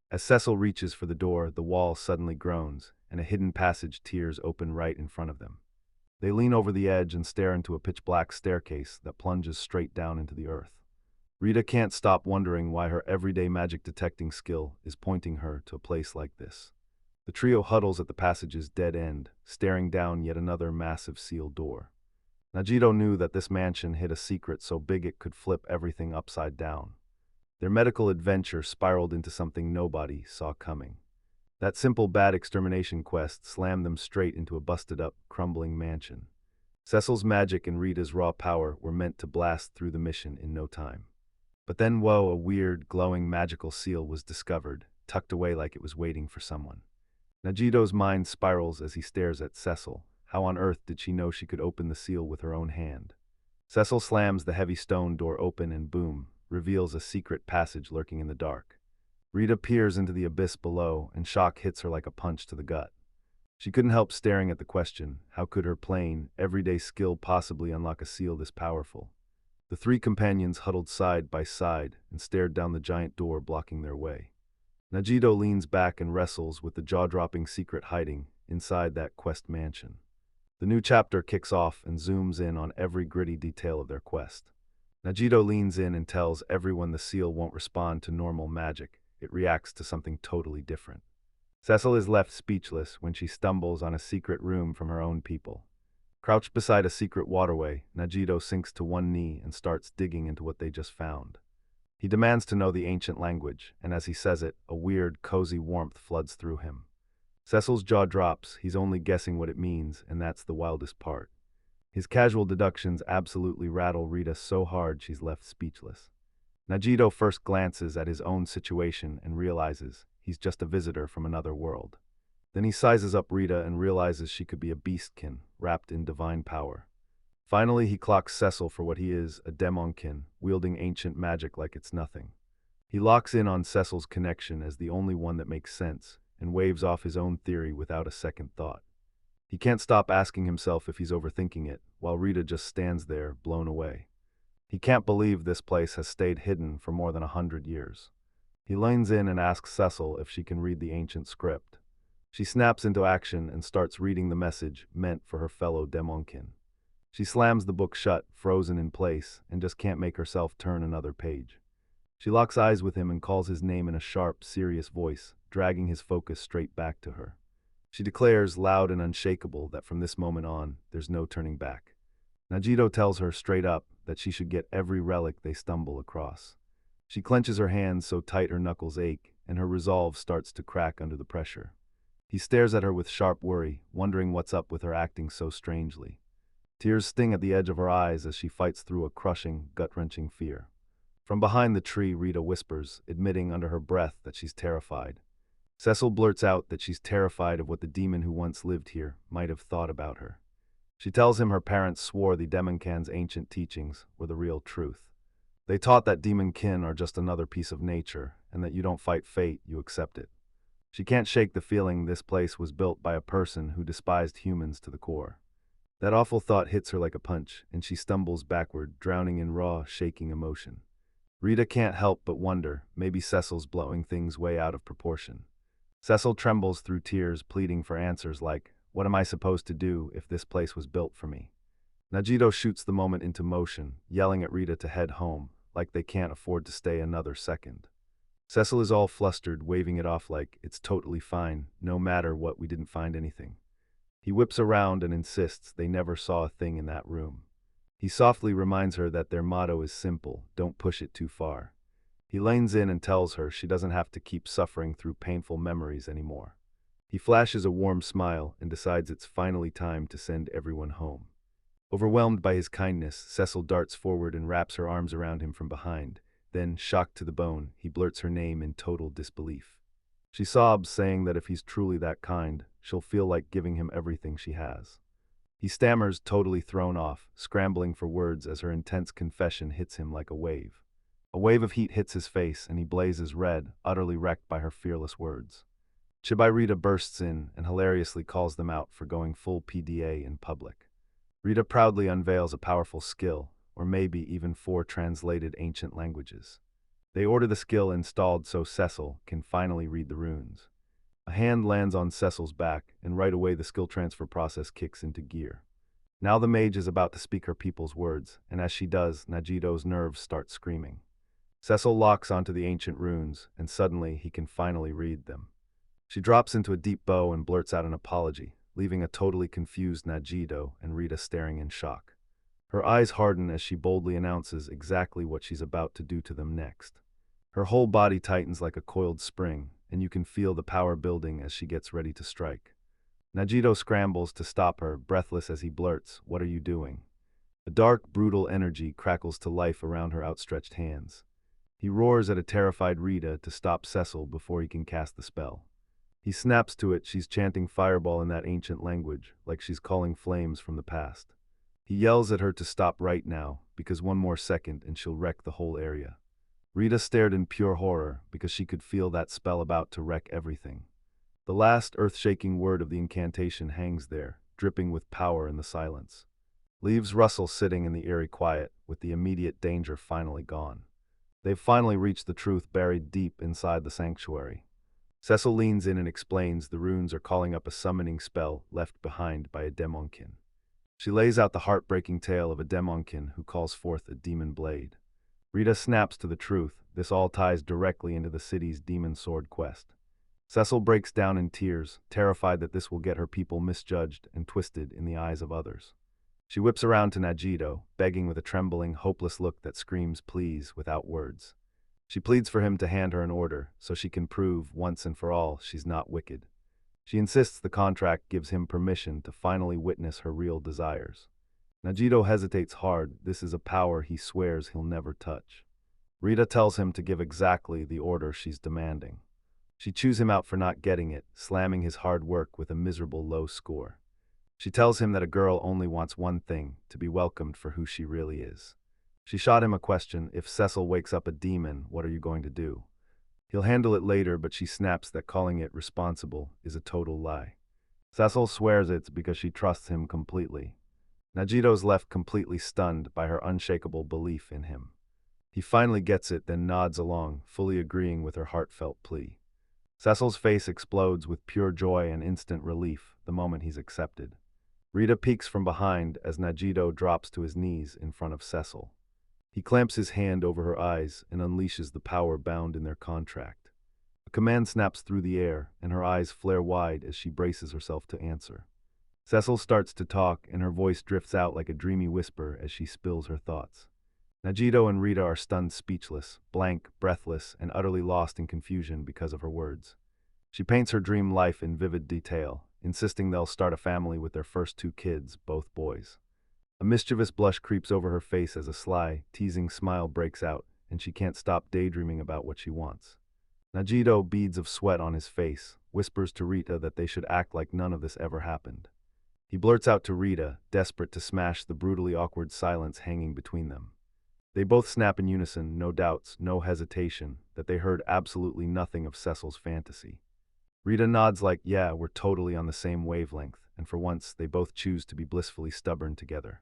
As Cecil reaches for the door, the wall suddenly groans, and a hidden passage tears open right in front of them. They lean over the edge and stare into a pitch-black staircase that plunges straight down into the earth. Rita can't stop wondering why her everyday magic-detecting skill is pointing her to a place like this. The trio huddles at the passage's dead end, staring down yet another massive sealed door. Najito knew that this mansion hid a secret so big it could flip everything upside down. Their medical adventure spiraled into something nobody saw coming. That simple bat extermination quest slammed them straight into a busted-up, crumbling mansion. Cecil's magic and Rita's raw power were meant to blast through the mission in no time. But then, whoa, a weird, glowing magical seal was discovered, tucked away like it was waiting for someone. Najito's mind spirals as he stares at Cecil. How on earth did she know she could open the seal with her own hand? Cecil slams the heavy stone door open and boom, reveals a secret passage lurking in the dark. Rita peers into the abyss below, and shock hits her like a punch to the gut. She couldn't help staring at the question, how could her plain, everyday skill possibly unlock a seal this powerful? The three companions huddled side by side and stared down the giant door blocking their way. Najito leans back and wrestles with the jaw-dropping secret hiding inside that quest mansion. The new chapter kicks off and zooms in on every gritty detail of their quest. Najito leans in and tells everyone the seal won't respond to normal magic. It reacts to something totally different. Cecil is left speechless when she stumbles on a secret room from her own people. Crouched beside a secret waterway, Najito sinks to one knee and starts digging into what they just found. He demands to know the ancient language, and as he says it, a weird, cozy warmth floods through him. Cecil's jaw drops, he's only guessing what it means, and that's the wildest part. His casual deductions absolutely rattle Rita so hard she's left speechless. Najito first glances at his own situation and realizes he's just a visitor from another world. Then he sizes up Rita and realizes she could be a beastkin, wrapped in divine power. Finally, he clocks Cecil for what he is, a demonkin, wielding ancient magic like it's nothing. He locks in on Cecil's connection as the only one that makes sense, and waves off his own theory without a second thought. He can't stop asking himself if he's overthinking it, while Rita just stands there, blown away. He can't believe this place has stayed hidden for more than 100 years. He leans in and asks Cecil if she can read the ancient script. She snaps into action and starts reading the message meant for her fellow demonkin. She slams the book shut, frozen in place, and just can't make herself turn another page. She locks eyes with him and calls his name in a sharp, serious voice, dragging his focus straight back to her. She declares, loud and unshakable, that from this moment on, there's no turning back. Najito tells her straight up that she should get every relic they stumble across. She clenches her hands so tight her knuckles ache, and her resolve starts to crack under the pressure. He stares at her with sharp worry, wondering what's up with her acting so strangely. Tears sting at the edge of her eyes as she fights through a crushing, gut-wrenching fear. From behind the tree, Rita whispers, admitting under her breath that she's terrified. Cecil blurts out that she's terrified of what the demon who once lived here might have thought about her. She tells him her parents swore the demonkin's ancient teachings were the real truth. They taught that demonkin are just another piece of nature, and that you don't fight fate, you accept it. She can't shake the feeling this place was built by a person who despised humans to the core. That awful thought hits her like a punch, and she stumbles backward, drowning in raw, shaking emotion. Rita can't help but wonder, maybe Cecil's blowing things way out of proportion. Cecil trembles through tears, pleading for answers like, what am I supposed to do if this place was built for me? Najito shoots the moment into motion, yelling at Rita to head home, like they can't afford to stay another second. Cecil is all flustered, waving it off like, it's totally fine, no matter what, we didn't find anything. He whips around and insists they never saw a thing in that room. He softly reminds her that their motto is simple, don't push it too far. He leans in and tells her she doesn't have to keep suffering through painful memories anymore. He flashes a warm smile and decides it's finally time to send everyone home. Overwhelmed by his kindness, Cecil darts forward and wraps her arms around him from behind. Then, shocked to the bone, he blurts her name in total disbelief. She sobs, saying that if he's truly that kind, she'll feel like giving him everything she has. He stammers, totally thrown off, scrambling for words as her intense confession hits him like a wave. A wave of heat hits his face, and he blazes red, utterly wrecked by her fearless words. Chibai Rita bursts in and hilariously calls them out for going full PDA in public. Rita proudly unveils a powerful skill, or maybe even 4 translated ancient languages. They order the skill installed so Cecil can finally read the runes. A hand lands on Cecil's back, and right away the skill transfer process kicks into gear. Now the mage is about to speak her people's words, and as she does, Najito's nerves start screaming. Cecil locks onto the ancient runes, and suddenly he can finally read them. She drops into a deep bow and blurts out an apology, leaving a totally confused Najito and Rita staring in shock. Her eyes harden as she boldly announces exactly what she's about to do to them next. Her whole body tightens like a coiled spring, and you can feel the power building as she gets ready to strike. Najito scrambles to stop her, breathless as he blurts, "What are you doing?" A dark, brutal energy crackles to life around her outstretched hands. He roars at a terrified Rita to stop Cecil before he can cast the spell. He snaps to it, she's chanting fireball in that ancient language, like she's calling flames from the past. He yells at her to stop right now, because one more second and she'll wreck the whole area. Rita stared in pure horror, because she could feel that spell about to wreck everything. The last earth-shaking word of the incantation hangs there, dripping with power in the silence. Leaves rustle, sitting in the eerie quiet, with the immediate danger finally gone. They've finally reached the truth buried deep inside the sanctuary. Cecil leans in and explains the runes are calling up a summoning spell left behind by a demonkin. She lays out the heartbreaking tale of a demonkin who calls forth a demon blade. Rita snaps to the truth. This all ties directly into the city's demon sword quest. Cecil breaks down in tears, terrified that this will get her people misjudged and twisted in the eyes of others. She whips around to Najito, begging with a trembling, hopeless look that screams please without words. She pleads for him to hand her an order, so she can prove, once and for all, she's not wicked. She insists the contract gives him permission to finally witness her real desires. Najito hesitates hard. This is a power he swears he'll never touch. Rita tells him to give exactly the order she's demanding. She chews him out for not getting it, slamming his hard work with a miserable low score. She tells him that a girl only wants one thing, to be welcomed for who she really is. She shot him a question: if Cecil wakes up a demon, what are you going to do? He'll handle it later, but she snaps that calling it responsible is a total lie. Cecil swears it's because she trusts him completely. Najito's left completely stunned by her unshakable belief in him. He finally gets it, then nods along, fully agreeing with her heartfelt plea. Cecil's face explodes with pure joy and instant relief the moment he's accepted. Rita peeks from behind as Najito drops to his knees in front of Cecil. He clamps his hand over her eyes and unleashes the power bound in their contract. A command snaps through the air, and her eyes flare wide as she braces herself to answer. Cecil starts to talk, and her voice drifts out like a dreamy whisper as she spills her thoughts. Najito and Rita are stunned speechless, blank, breathless, and utterly lost in confusion because of her words. She paints her dream life in vivid detail, insisting they'll start a family with their first 2 kids, both boys. A mischievous blush creeps over her face as a sly, teasing smile breaks out, and she can't stop daydreaming about what she wants. Najito, beads of sweat on his face, whispers to Rita that they should act like none of this ever happened. He blurts out to Rita, desperate to smash the brutally awkward silence hanging between them. They both snap in unison, no doubts, no hesitation, that they heard absolutely nothing of Cecil's fantasy. Rita nods like, yeah, we're totally on the same wavelength, and for once, they both choose to be blissfully stubborn together.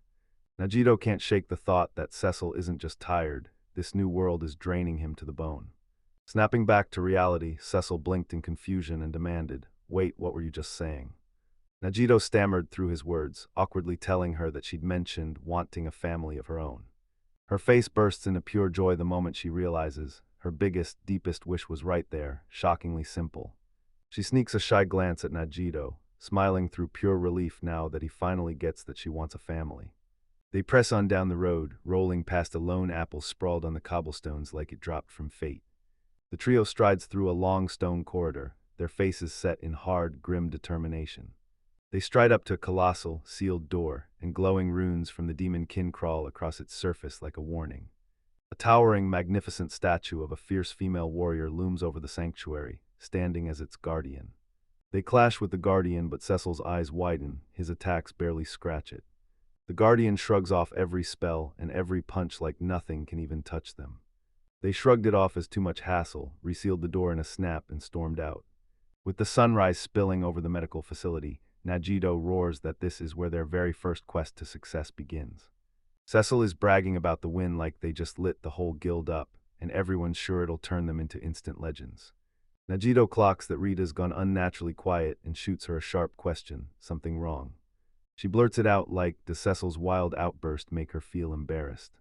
Najito can't shake the thought that Cecil isn't just tired, this new world is draining him to the bone. Snapping back to reality, Cecil blinked in confusion and demanded, wait, what were you just saying? Najito stammered through his words, awkwardly telling her that she'd mentioned wanting a family of her own. Her face bursts into pure joy the moment she realizes her biggest, deepest wish was right there, shockingly simple. She sneaks a shy glance at Najito, smiling through pure relief now that he finally gets that she wants a family. They press on down the road, rolling past a lone apple sprawled on the cobblestones like it dropped from fate. The trio strides through a long stone corridor, their faces set in hard, grim determination. They stride up to a colossal, sealed door, and glowing runes from the demon kin crawl across its surface like a warning. A towering, magnificent statue of a fierce female warrior looms over the sanctuary, standing as its guardian. They clash with the guardian, but Cecil's eyes widen, his attacks barely scratch it. The guardian shrugs off every spell and every punch like nothing can even touch them. They shrugged it off as too much hassle, resealed the door in a snap, and stormed out. With the sunrise spilling over the medical facility, Najito roars that this is where their very first quest to success begins. Cecil is bragging about the win like they just lit the whole guild up, and everyone's sure it'll turn them into instant legends. Najito clocks that Rita's gone unnaturally quiet and shoots her a sharp question, something wrong. She blurts it out like, does Cecil's wild outburst make her feel embarrassed?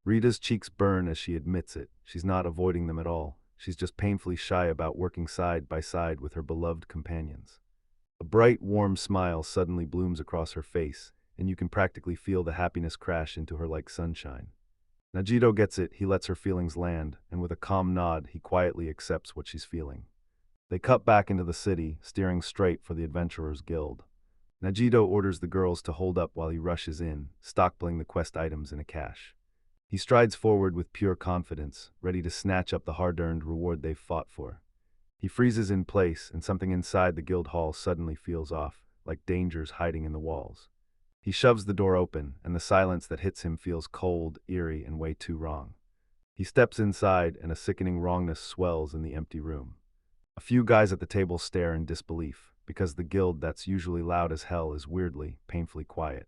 Rita's cheeks burn as she admits it. She's not avoiding them at all. She's just painfully shy about working side by side with her beloved companions. A bright, warm smile suddenly blooms across her face, and you can practically feel the happiness crash into her like sunshine. Najito gets it, he lets her feelings land, and with a calm nod, he quietly accepts what she's feeling. They cut back into the city, steering straight for the Adventurers Guild. Najito orders the girls to hold up while he rushes in, stockpiling the quest items in a cache. He strides forward with pure confidence, ready to snatch up the hard-earned reward they've fought for. He freezes in place, and something inside the guild hall suddenly feels off, like dangers hiding in the walls. He shoves the door open, and the silence that hits him feels cold, eerie, and way too wrong. He steps inside, and a sickening wrongness swells in the empty room. A few guys at the table stare in disbelief, because the guild that's usually loud as hell is weirdly, painfully quiet.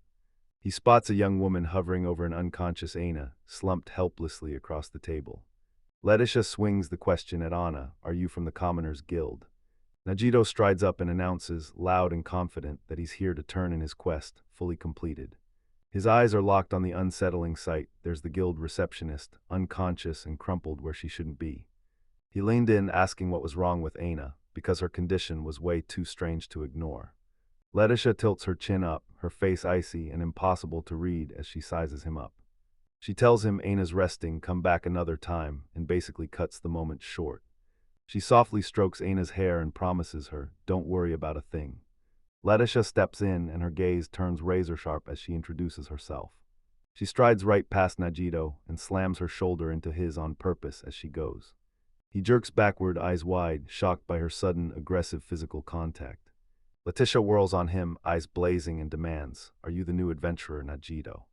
He spots a young woman hovering over an unconscious Aina, slumped helplessly across the table. Letitia swings the question at Anna, are you from the Commoners Guild? Najito strides up and announces, loud and confident, that he's here to turn in his quest, fully completed. His eyes are locked on the unsettling sight. There's the guild receptionist, unconscious and crumpled where she shouldn't be. He leaned in, asking what was wrong with Aina, because her condition was way too strange to ignore. Letitia tilts her chin up, her face icy and impossible to read as she sizes him up. She tells him Aina's resting, come back another time, and basically cuts the moment short. She softly strokes Aina's hair and promises her, don't worry about a thing. Letitia steps in and her gaze turns razor-sharp as she introduces herself. She strides right past Najito and slams her shoulder into his on purpose as she goes. He jerks backward, eyes wide, shocked by her sudden, aggressive physical contact. Letitia whirls on him, eyes blazing, and demands, "Are you the new adventurer, Najito?"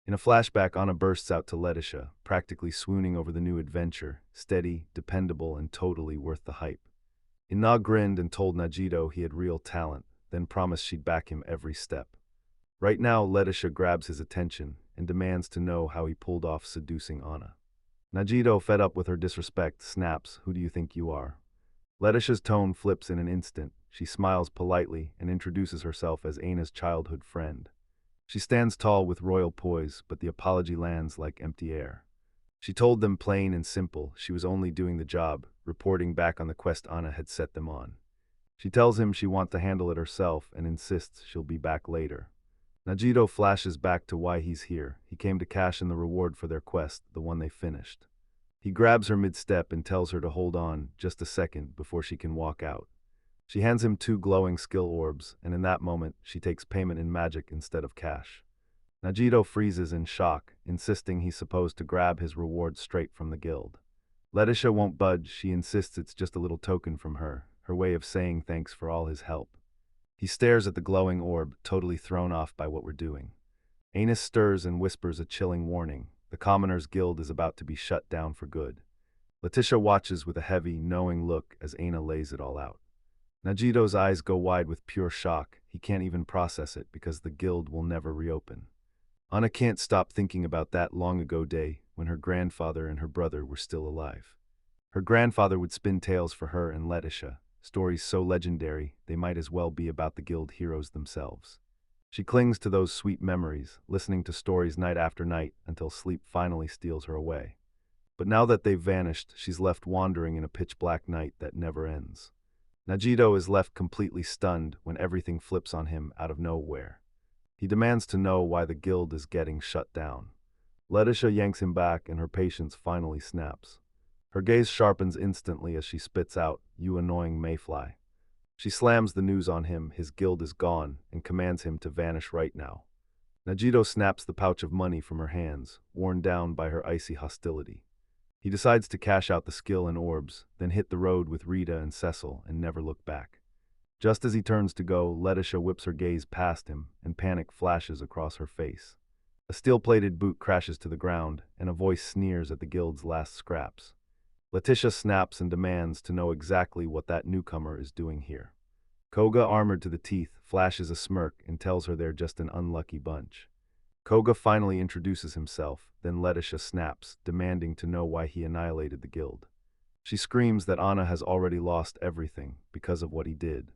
In a flashback, Anna bursts out to Letitia, practically swooning over the new adventure, steady, dependable, and totally worth the hype. Ina grinned and told Najito he had real talent, then promised she'd back him every step. Right now, Letitia grabs his attention and demands to know how he pulled off seducing Anna. Najito, fed up with her disrespect, snaps, "Who do you think you are?" Letitia's tone flips in an instant. She smiles politely and introduces herself as Ana's childhood friend. She stands tall with royal poise, but the apology lands like empty air. She told them plain and simple she was only doing the job, reporting back on the quest Anna had set them on. She tells him she wants to handle it herself and insists she'll be back later. Najito flashes back to why he's here. He came to cash in the reward for their quest, the one they finished. He grabs her mid-step and tells her to hold on just a second before she can walk out. She hands him 2 glowing skill orbs, and in that moment, she takes payment in magic instead of cash. Najito freezes in shock, insisting he's supposed to grab his reward straight from the guild. Letitia won't budge. She insists it's just a little token from her way of saying thanks for all his help. He stares at the glowing orb, totally thrown off by what we're doing. Anus stirs and whispers a chilling warning. The Commoners' Guild is about to be shut down for good. Letitia watches with a heavy, knowing look as Ana lays it all out. Najito's eyes go wide with pure shock. He can't even process it because the guild will never reopen. Ana can't stop thinking about that long-ago day when her grandfather and her brother were still alive. Her grandfather would spin tales for her and Letitia, stories so legendary they might as well be about the guild heroes themselves. She clings to those sweet memories, listening to stories night after night until sleep finally steals her away. But now that they've vanished, she's left wandering in a pitch-black night that never ends. Najito is left completely stunned when everything flips on him out of nowhere. He demands to know why the guild is getting shut down. Letitia yanks him back and her patience finally snaps. Her gaze sharpens instantly as she spits out, "You annoying mayfly." She slams the news on him, his guild is gone, and commands him to vanish right now. Najito snaps the pouch of money from her hands, worn down by her icy hostility. He decides to cash out the skill and orbs, then hit the road with Rita and Cecil and never look back. Just as he turns to go, Letitia whips her gaze past him, and panic flashes across her face. A steel-plated boot crashes to the ground, and a voice sneers at the guild's last scraps. Letitia snaps and demands to know exactly what that newcomer is doing here. Koga, armored to the teeth, flashes a smirk and tells her they're just an unlucky bunch. Koga finally introduces himself, then Letitia snaps, demanding to know why he annihilated the guild. She screams that Ana has already lost everything because of what he did.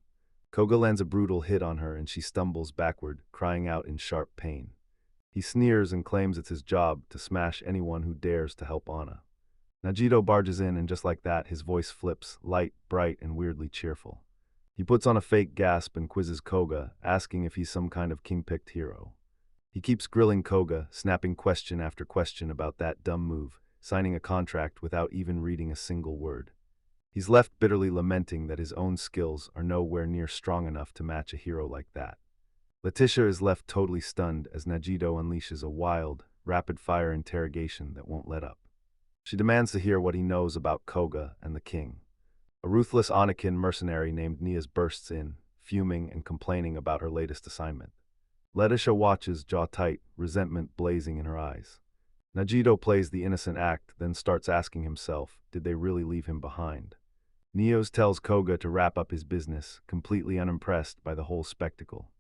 Koga lands a brutal hit on her and she stumbles backward, crying out in sharp pain. He sneers and claims it's his job to smash anyone who dares to help Ana. Najito barges in and just like that, his voice flips, light, bright, and weirdly cheerful. He puts on a fake gasp and quizzes Koga, asking if he's some kind of king-picked hero. He keeps grilling Koga, snapping question after question about that dumb move, signing a contract without even reading a single word. He's left bitterly lamenting that his own skills are nowhere near strong enough to match a hero like that. Letitia is left totally stunned as Najito unleashes a wild, rapid-fire interrogation that won't let up. She demands to hear what he knows about Koga and the king. A ruthless Anakin mercenary named Nias bursts in, fuming and complaining about her latest assignment. Letitia watches, jaw tight, resentment blazing in her eyes. Najito plays the innocent act, then starts asking himself, did they really leave him behind? Nios tells Koga to wrap up his business, completely unimpressed by the whole spectacle.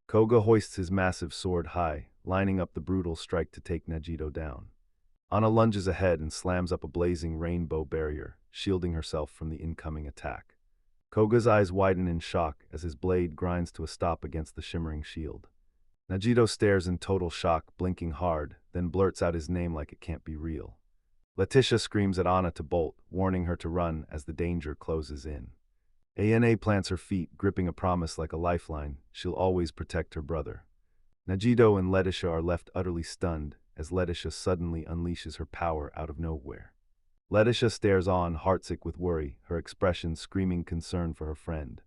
Koga hoists his massive sword high, lining up the brutal strike to take Najito down. Ana lunges ahead and slams up a blazing rainbow barrier, shielding herself from the incoming attack. Koga's eyes widen in shock as his blade grinds to a stop against the shimmering shield. Najito stares in total shock, blinking hard, then blurts out his name like it can't be real. Letitia screams at Ana to bolt, warning her to run as the danger closes in. Ana plants her feet, gripping a promise like a lifeline, she'll always protect her brother. Najito and Letitia are left utterly stunned as Letitia suddenly unleashes her power out of nowhere. Letitia stares on, heartsick with worry, her expression screaming concern for her friend.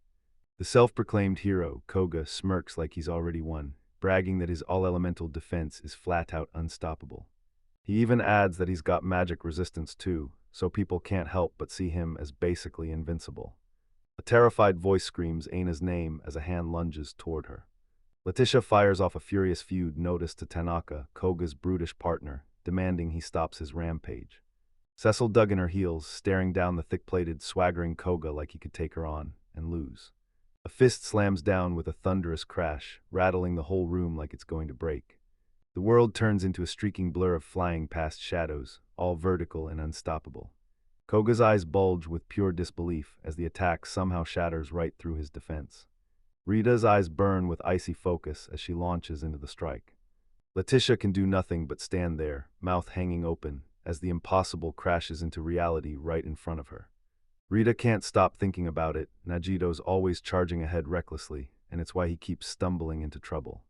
The self-proclaimed hero, Koga, smirks like he's already won, bragging that his all-elemental defense is flat-out unstoppable. He even adds that he's got magic resistance too, so people can't help but see him as basically invincible. A terrified voice screams Aina's name as a hand lunges toward her. Letitia fires off a furious feud notice to Tanaka, Koga's brutish partner, demanding he stops his rampage. Cecil dug in her heels, staring down the thick-plated, swaggering Koga like he could take her on and lose. A fist slams down with a thunderous crash, rattling the whole room like it's going to break. The world turns into a streaking blur of flying past shadows, all vertical and unstoppable. Koga's eyes bulge with pure disbelief as the attack somehow shatters right through his defense. Rita's eyes burn with icy focus as she launches into the strike. Letitia can do nothing but stand there, mouth hanging open, as the impossible crashes into reality right in front of her. Rita can't stop thinking about it. Najito's always charging ahead recklessly, and it's why he keeps stumbling into trouble.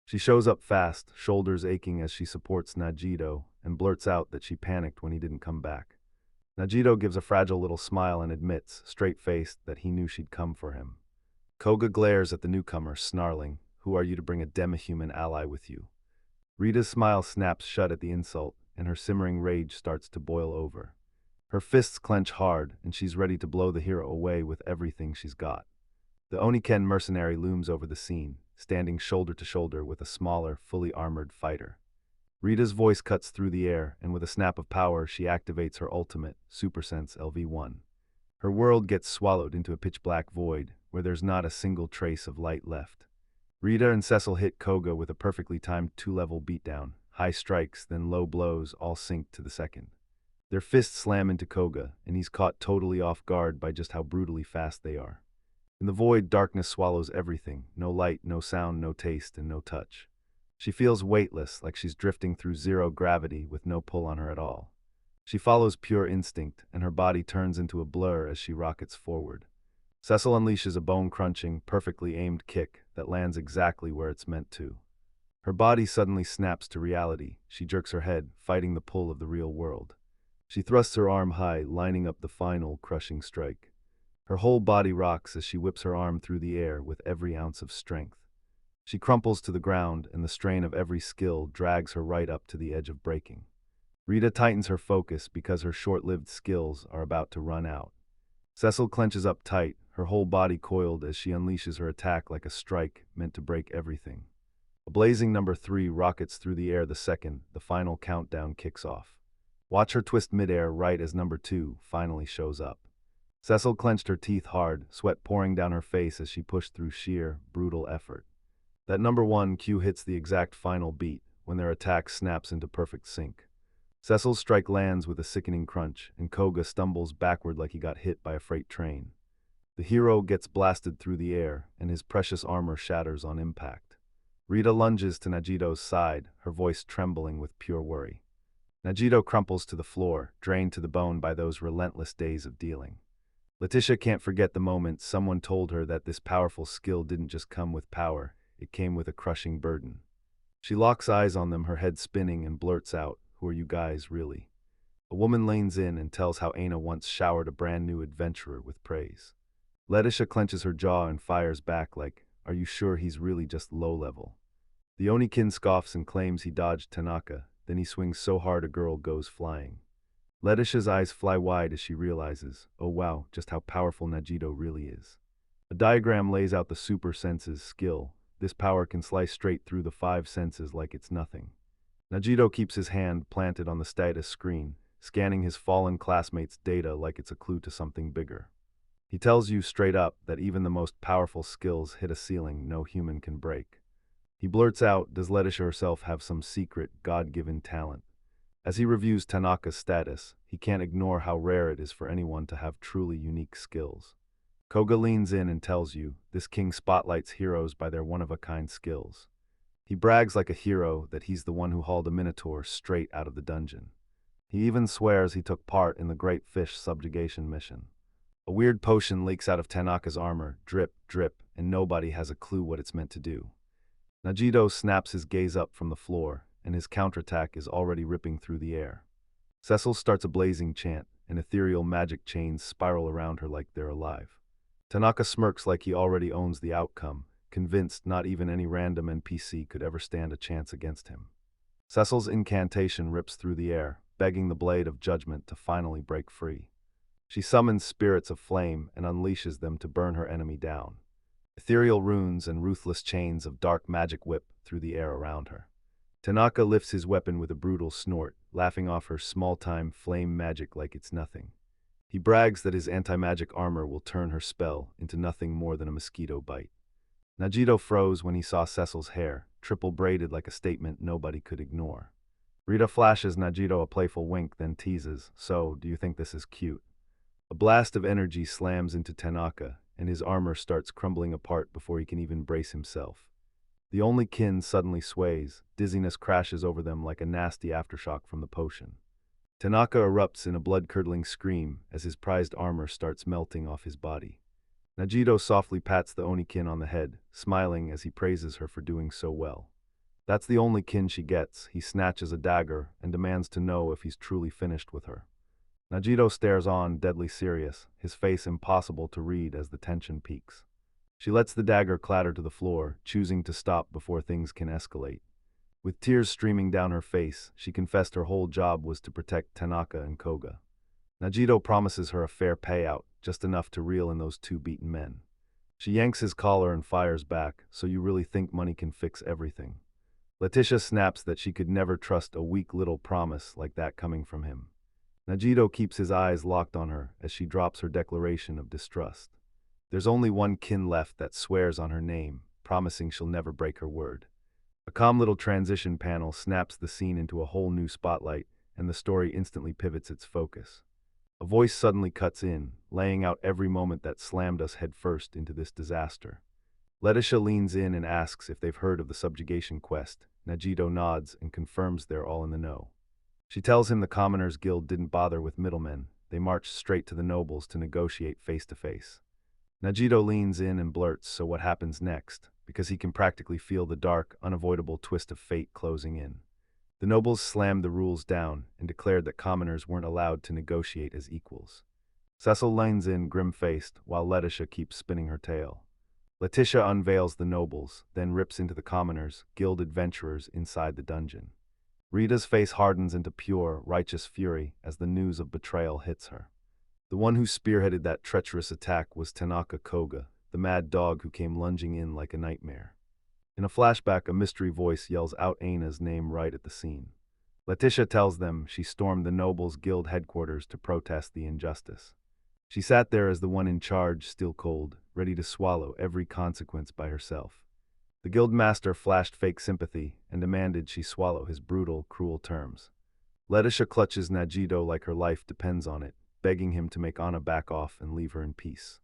She shows up fast, shoulders aching as she supports Najito, and blurts out that she panicked when he didn't come back. Najito gives a fragile little smile and admits, straight-faced, that he knew she'd come for him. Koga glares at the newcomer, snarling, "Who are you to bring a demi-human ally with you?" Rita's smile snaps shut at the insult, and her simmering rage starts to boil over. Her fists clench hard, and she's ready to blow the hero away with everything she's got. The Oniken mercenary looms over the scene, standing shoulder to shoulder with a smaller, fully armored fighter. Rita's voice cuts through the air, and with a snap of power, she activates her ultimate, Super Sense LV1. Her world gets swallowed into a pitch-black void, where there's not a single trace of light left. Rita and Cecil hit Koga with a perfectly timed two-level beatdown, high strikes, then low blows, all synced to the second. Their fists slam into Koga, and he's caught totally off guard by just how brutally fast they are. In the void, darkness swallows everything, no light, no sound, no taste, and no touch. She feels weightless, like she's drifting through zero gravity with no pull on her at all. She follows pure instinct, and her body turns into a blur as she rockets forward. Cecil unleashes a bone-crunching, perfectly aimed kick that lands exactly where it's meant to. Her body suddenly snaps to reality. She jerks her head, fighting the pull of the real world. She thrusts her arm high, lining up the final, crushing strike. Her whole body rocks as she whips her arm through the air with every ounce of strength. She crumples to the ground, and the strain of every skill drags her right up to the edge of breaking. Rita tightens her focus because her short-lived skills are about to run out. Cecil clenches up tight, her whole body coiled as she unleashes her attack like a strike meant to break everything. A blazing number 3 rockets through the air the second the final countdown kicks off. Watch her twist midair right as number 2 finally shows up. Cecil clenched her teeth hard, sweat pouring down her face as she pushed through sheer, brutal effort. That number 1 cue hits the exact final beat, when their attack snaps into perfect sync. Cecil's strike lands with a sickening crunch, and Koga stumbles backward like he got hit by a freight train. The hero gets blasted through the air, and his precious armor shatters on impact. Rita lunges to Najito's side, her voice trembling with pure worry. Najito crumples to the floor, drained to the bone by those relentless days of dealing. Letitia can't forget the moment someone told her that this powerful skill didn't just come with power, it came with a crushing burden. She locks eyes on them, her head spinning, and blurts out, "Who are you guys, really?" A woman leans in and tells how Aina once showered a brand new adventurer with praise. Letitia clenches her jaw and fires back like, "Are you sure he's really just low-level?" The Onikin scoffs and claims he dodged Tanaka, then he swings so hard a girl goes flying. Letitia's eyes fly wide as she realizes, oh wow, just how powerful Najito really is. A diagram lays out the super senses skill. This power can slice straight through the 5 senses like it's nothing. Najito keeps his hand planted on the status screen, scanning his fallen classmates' data like it's a clue to something bigger. He tells you straight up that even the most powerful skills hit a ceiling no human can break. He blurts out, does Letitia herself have some secret, God-given talent? As he reviews Tanaka's status, he can't ignore how rare it is for anyone to have truly unique skills. Koga leans in and tells you, this king spotlights heroes by their one-of-a-kind skills. He brags like a hero that he's the one who hauled a minotaur straight out of the dungeon. He even swears he took part in the Great Fish subjugation mission. A weird potion leaks out of Tanaka's armor, drip, drip, and nobody has a clue what it's meant to do. Najito snaps his gaze up from the floor, and his counterattack is already ripping through the air. Cecil starts a blazing chant, and ethereal magic chains spiral around her like they're alive. Tanaka smirks like he already owns the outcome, convinced not even any random NPC could ever stand a chance against him. Cecil's incantation rips through the air, begging the blade of judgment to finally break free. She summons spirits of flame and unleashes them to burn her enemy down. Ethereal runes and ruthless chains of dark magic whip through the air around her. Tanaka lifts his weapon with a brutal snort, laughing off her small-time flame magic like it's nothing. He brags that his anti-magic armor will turn her spell into nothing more than a mosquito bite. Najito froze when he saw Cecil's hair, triple braided like a statement nobody could ignore. Rita flashes Najito a playful wink, then teases, "So, do you think this is cute?" A blast of energy slams into Tanaka, and his armor starts crumbling apart before he can even brace himself. The only kin suddenly sways, dizziness crashes over them like a nasty aftershock from the potion. Tanaka erupts in a blood-curdling scream as his prized armor starts melting off his body. Najito softly pats the Onikin on the head, smiling as he praises her for doing so well. That's the only kin she gets. He snatches a dagger and demands to know if he's truly finished with her. Najito stares on, deadly serious, his face impossible to read as the tension peaks. She lets the dagger clatter to the floor, choosing to stop before things can escalate. With tears streaming down her face, she confessed her whole job was to protect Tanaka and Koga. Najito promises her a fair payout, just enough to reel in those two beaten men. She yanks his collar and fires back, "So you really think money can fix everything?" Letitia snaps that she could never trust a weak little promise like that coming from him. Najito keeps his eyes locked on her as she drops her declaration of distrust. There's only one kin left that swears on her name, promising she'll never break her word. A calm little transition panel snaps the scene into a whole new spotlight, and the story instantly pivots its focus. A voice suddenly cuts in, laying out every moment that slammed us headfirst into this disaster. Letitia leans in and asks if they've heard of the subjugation quest. Najito nods and confirms they're all in the know. She tells him the Commoners Guild didn't bother with middlemen, they marched straight to the nobles to negotiate face to face. Najito leans in and blurts, "So what happens next?" because he can practically feel the dark, unavoidable twist of fate closing in. The nobles slammed the rules down and declared that commoners weren't allowed to negotiate as equals. Cecil leans in grim-faced while Letitia keeps spinning her tale. Letitia unveils the nobles, then rips into the commoners, guild adventurers inside the dungeon. Rita's face hardens into pure, righteous fury as the news of betrayal hits her. The one who spearheaded that treacherous attack was Tanaka Koga, the mad dog who came lunging in like a nightmare. In a flashback, a mystery voice yells out Aina's name right at the scene. Letitia tells them she stormed the Nobles Guild headquarters to protest the injustice. She sat there as the one in charge, still cold, ready to swallow every consequence by herself. The guild master flashed fake sympathy and demanded she swallow his brutal, cruel terms. Letitia clutches Najito like her life depends on it, begging him to make Anna back off and leave her in peace.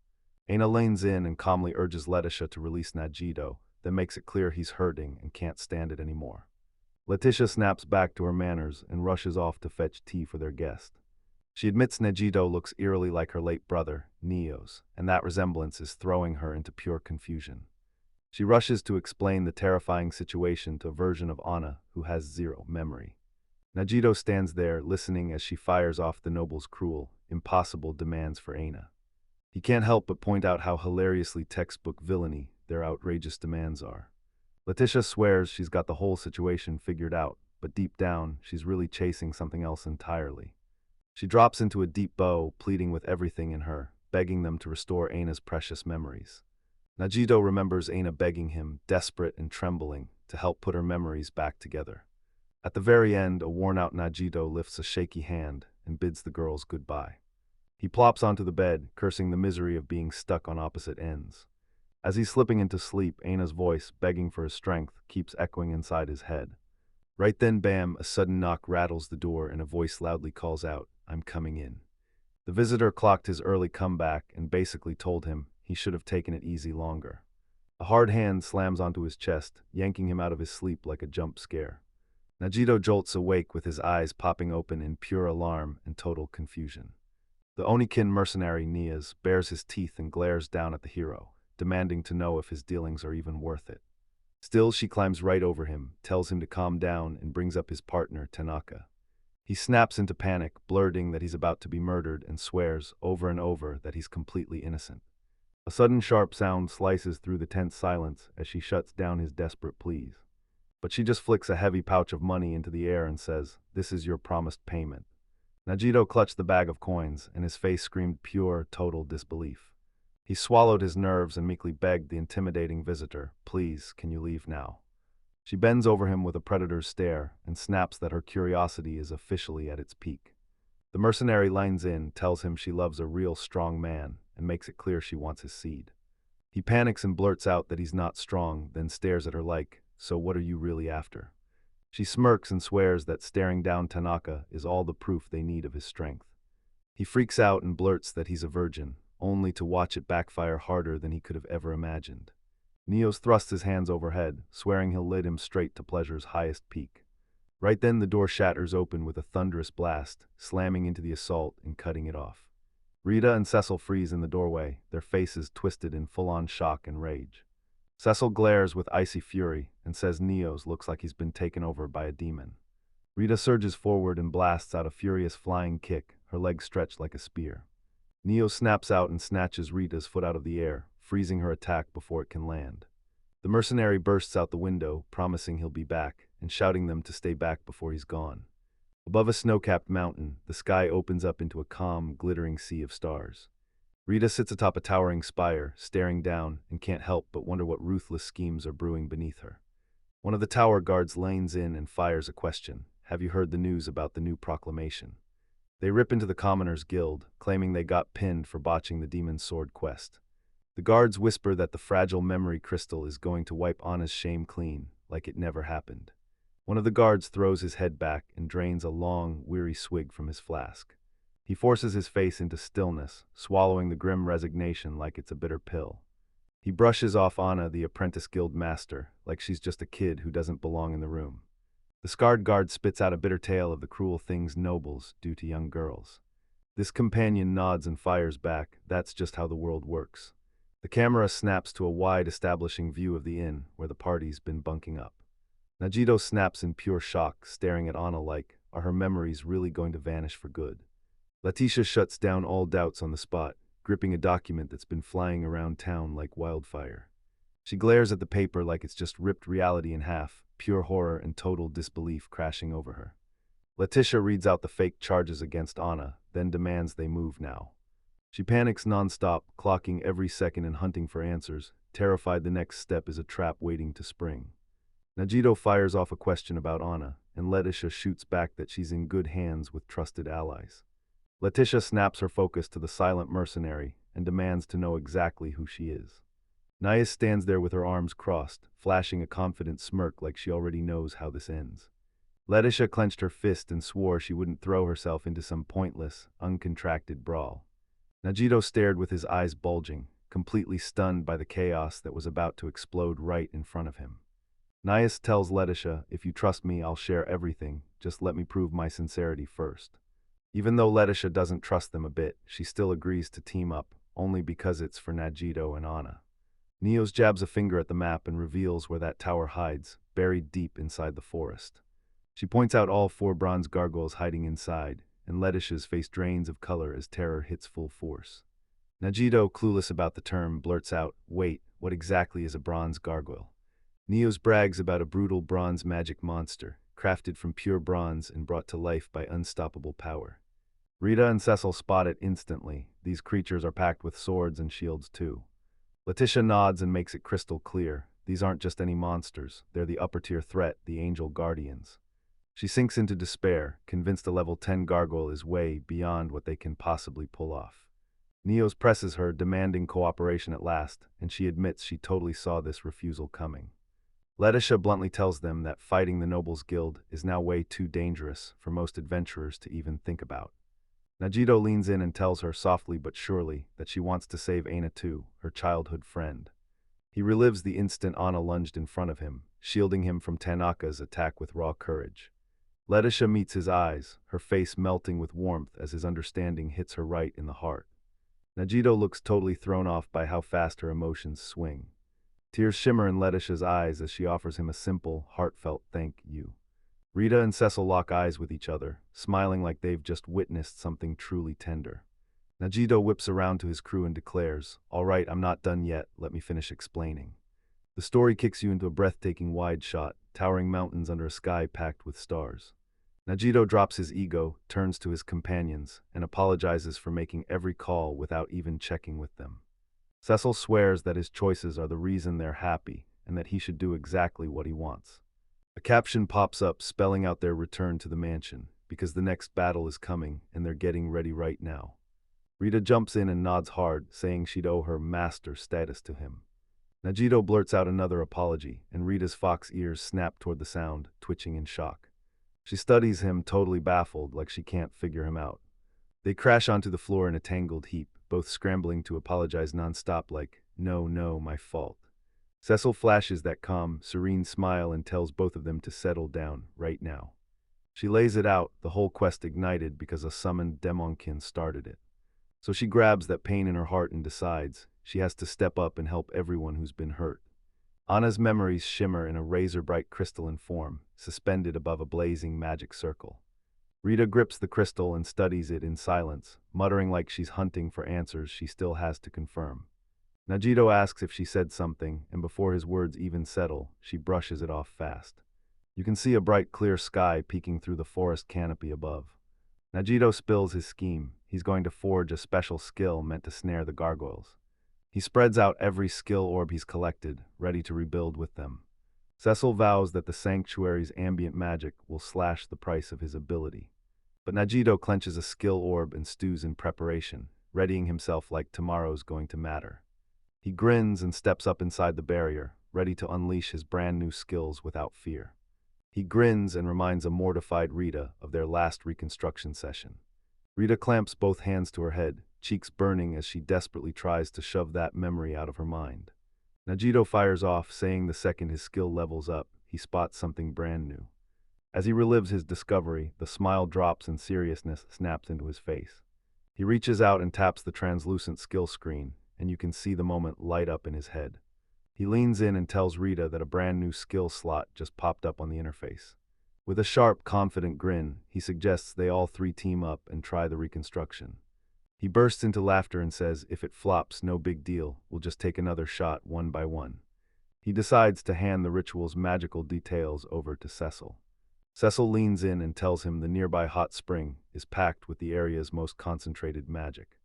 Aina leans in and calmly urges Letitia to release Najito, then makes it clear he's hurting and can't stand it anymore. Letitia snaps back to her manners and rushes off to fetch tea for their guest. She admits Najito looks eerily like her late brother, Neo's, and that resemblance is throwing her into pure confusion. She rushes to explain the terrifying situation to a version of Anna who has zero memory. Najito stands there, listening as she fires off the noble's cruel, impossible demands for Aina. He can't help but point out how hilariously textbook villainy their outrageous demands are. Letitia swears she's got the whole situation figured out, but deep down, she's really chasing something else entirely. She drops into a deep bow, pleading with everything in her, begging them to restore Aina's precious memories. Najito remembers Aina begging him, desperate and trembling, to help put her memories back together. At the very end, a worn-out Najito lifts a shaky hand and bids the girls goodbye. He plops onto the bed, cursing the misery of being stuck on opposite ends. As he's slipping into sleep, Aina's voice, begging for his strength, keeps echoing inside his head. Right then, bam, a sudden knock rattles the door and a voice loudly calls out, "I'm coming in." The visitor clocked his early comeback and basically told him he should have taken it easy longer. A hard hand slams onto his chest, yanking him out of his sleep like a jump scare. Najito jolts awake with his eyes popping open in pure alarm and total confusion. The Onikin mercenary Nias bares his teeth and glares down at the hero, demanding to know if his dealings are even worth it. Still, she climbs right over him, tells him to calm down, and brings up his partner, Tanaka. He snaps into panic, blurting that he's about to be murdered, and swears over and over that he's completely innocent. A sudden sharp sound slices through the tense silence as she shuts down his desperate pleas. But she just flicks a heavy pouch of money into the air and says, "This is your promised payment." Najito clutched the bag of coins, and his face screamed pure, total disbelief. He swallowed his nerves and meekly begged the intimidating visitor, "Please, can you leave now?" She bends over him with a predator's stare and snaps that her curiosity is officially at its peak. The mercenary lines in, tells him she loves a real strong man, and makes it clear she wants his seed. He panics and blurts out that he's not strong, then stares at her like, "So what are you really after?" She smirks and swears that staring down Tanaka is all the proof they need of his strength. He freaks out and blurts that he's a virgin, only to watch it backfire harder than he could have ever imagined. Neos thrusts his hands overhead, swearing he'll lead him straight to pleasure's highest peak. Right then the door shatters open with a thunderous blast, slamming into the assault and cutting it off. Rita and Cecil freeze in the doorway, their faces twisted in full-on shock and rage. Cecil glares with icy fury and says Neos looks like he's been taken over by a demon. Rita surges forward and blasts out a furious flying kick, her legs stretched like a spear. Neos snaps out and snatches Rita's foot out of the air, freezing her attack before it can land. The mercenary bursts out the window, promising he'll be back, and shouting them to stay back before he's gone. Above a snow-capped mountain, the sky opens up into a calm, glittering sea of stars. Rita sits atop a towering spire, staring down, and can't help but wonder what ruthless schemes are brewing beneath her. One of the tower guards lanes in and fires a question. "Have you heard the news about the new proclamation?" They rip into the Commoners Guild, claiming they got pinned for botching the Demon's Sword quest. The guards whisper that the fragile memory crystal is going to wipe Anna's shame clean, like it never happened. One of the guards throws his head back and drains a long, weary swig from his flask. He forces his face into stillness, swallowing the grim resignation like it's a bitter pill. He brushes off Anna, the apprentice guild master, like she's just a kid who doesn't belong in the room. The scarred guard spits out a bitter tale of the cruel things nobles do to young girls. This companion nods and fires back, "That's just how the world works." The camera snaps to a wide, establishing view of the inn, where the party's been bunking up. Najito snaps in pure shock, staring at Anna like, are her memories really going to vanish for good? Letitia shuts down all doubts on the spot, gripping a document that's been flying around town like wildfire. She glares at the paper like it's just ripped reality in half, pure horror and total disbelief crashing over her. Letitia reads out the fake charges against Anna, then demands they move now. She panics nonstop, clocking every second and hunting for answers, terrified the next step is a trap waiting to spring. Najito fires off a question about Anna, and Letitia shoots back that she's in good hands with trusted allies. Letitia snaps her focus to the silent mercenary and demands to know exactly who she is. Naya stands there with her arms crossed, flashing a confident smirk like she already knows how this ends. Letitia clenched her fist and swore she wouldn't throw herself into some pointless, uncontracted brawl. Najito stared with his eyes bulging, completely stunned by the chaos that was about to explode right in front of him. Nias tells Letitia, "If you trust me, I'll share everything, just let me prove my sincerity first." Even though Letitia doesn't trust them a bit, she still agrees to team up, only because it's for Najito and Anna. Neos jabs a finger at the map and reveals where that tower hides, buried deep inside the forest. She points out all 4 bronze gargoyles hiding inside, and Letitia's face drains of color as terror hits full force. Najito, clueless about the term, blurts out, "Wait, what exactly is a bronze gargoyle?" Neos brags about a brutal bronze magic monster, crafted from pure bronze and brought to life by unstoppable power. Rita and Cecil spot it instantly. These creatures are packed with swords and shields too. Letitia nods and makes it crystal clear. These aren't just any monsters, they're the upper-tier threat, the Angel Guardians. She sinks into despair, convinced a level 10 gargoyle is way beyond what they can possibly pull off. Neos presses her, demanding cooperation at last, and she admits she totally saw this refusal coming. Letitia bluntly tells them that fighting the Nobles Guild is now way too dangerous for most adventurers to even think about. Najito leans in and tells her softly but surely that she wants to save Aina too, her childhood friend. He relives the instant Anna lunged in front of him, shielding him from Tanaka's attack with raw courage. Letitia meets his eyes, her face melting with warmth as his understanding hits her right in the heart. Najito looks totally thrown off by how fast her emotions swing. Tears shimmer in Letitia's eyes as she offers him a simple, heartfelt thank you. Rita and Cecil lock eyes with each other, smiling like they've just witnessed something truly tender. Najito whips around to his crew and declares, "All right, I'm not done yet, let me finish explaining." The story kicks you into a breathtaking wide shot, towering mountains under a sky packed with stars. Najito drops his ego, turns to his companions, and apologizes for making every call without even checking with them. Cecil swears that his choices are the reason they're happy, and that he should do exactly what he wants. A caption pops up spelling out their return to the mansion, because the next battle is coming and they're getting ready right now. Rita jumps in and nods hard, saying she'd owe her master status to him. Najito blurts out another apology, and Rita's fox ears snap toward the sound, twitching in shock. She studies him, totally baffled, like she can't figure him out. They crash onto the floor in a tangled heap, both scrambling to apologize nonstop like, "No, no, my fault." Cecil flashes that calm, serene smile and tells both of them to settle down, right now. She lays it out, the whole quest ignited because a summoned demonkin started it. So she grabs that pain in her heart and decides she has to step up and help everyone who's been hurt. Anna's memories shimmer in a razor-bright crystalline form, suspended above a blazing magic circle. Rita grips the crystal and studies it in silence, muttering like she's hunting for answers she still has to confirm. Najito asks if she said something, and before his words even settle, she brushes it off fast. You can see a bright, clear sky peeking through the forest canopy above. Najito spills his scheme. He's going to forge a special skill meant to snare the gargoyles. He spreads out every skill orb he's collected, ready to rebuild with them. Cecil vows that the sanctuary's ambient magic will slash the price of his ability. But Najito clenches a skill orb and stews in preparation, readying himself like tomorrow's going to matter. He grins and steps up inside the barrier, ready to unleash his brand new skills without fear. He grins and reminds a mortified Rita of their last reconstruction session. Rita clamps both hands to her head, cheeks burning as she desperately tries to shove that memory out of her mind. Najito fires off, saying the second his skill levels up, he spots something brand new. As he relives his discovery, the smile drops and seriousness snaps into his face. He reaches out and taps the translucent skill screen, and you can see the moment light up in his head. He leans in and tells Rita that a brand new skill slot just popped up on the interface. With a sharp, confident grin, he suggests they all three team up and try the reconstruction. He bursts into laughter and says, "If it flops, no big deal, we'll just take another shot one by one." He decides to hand the ritual's magical details over to Cecil. Cecil leans in and tells him the nearby hot spring is packed with the area's most concentrated magic.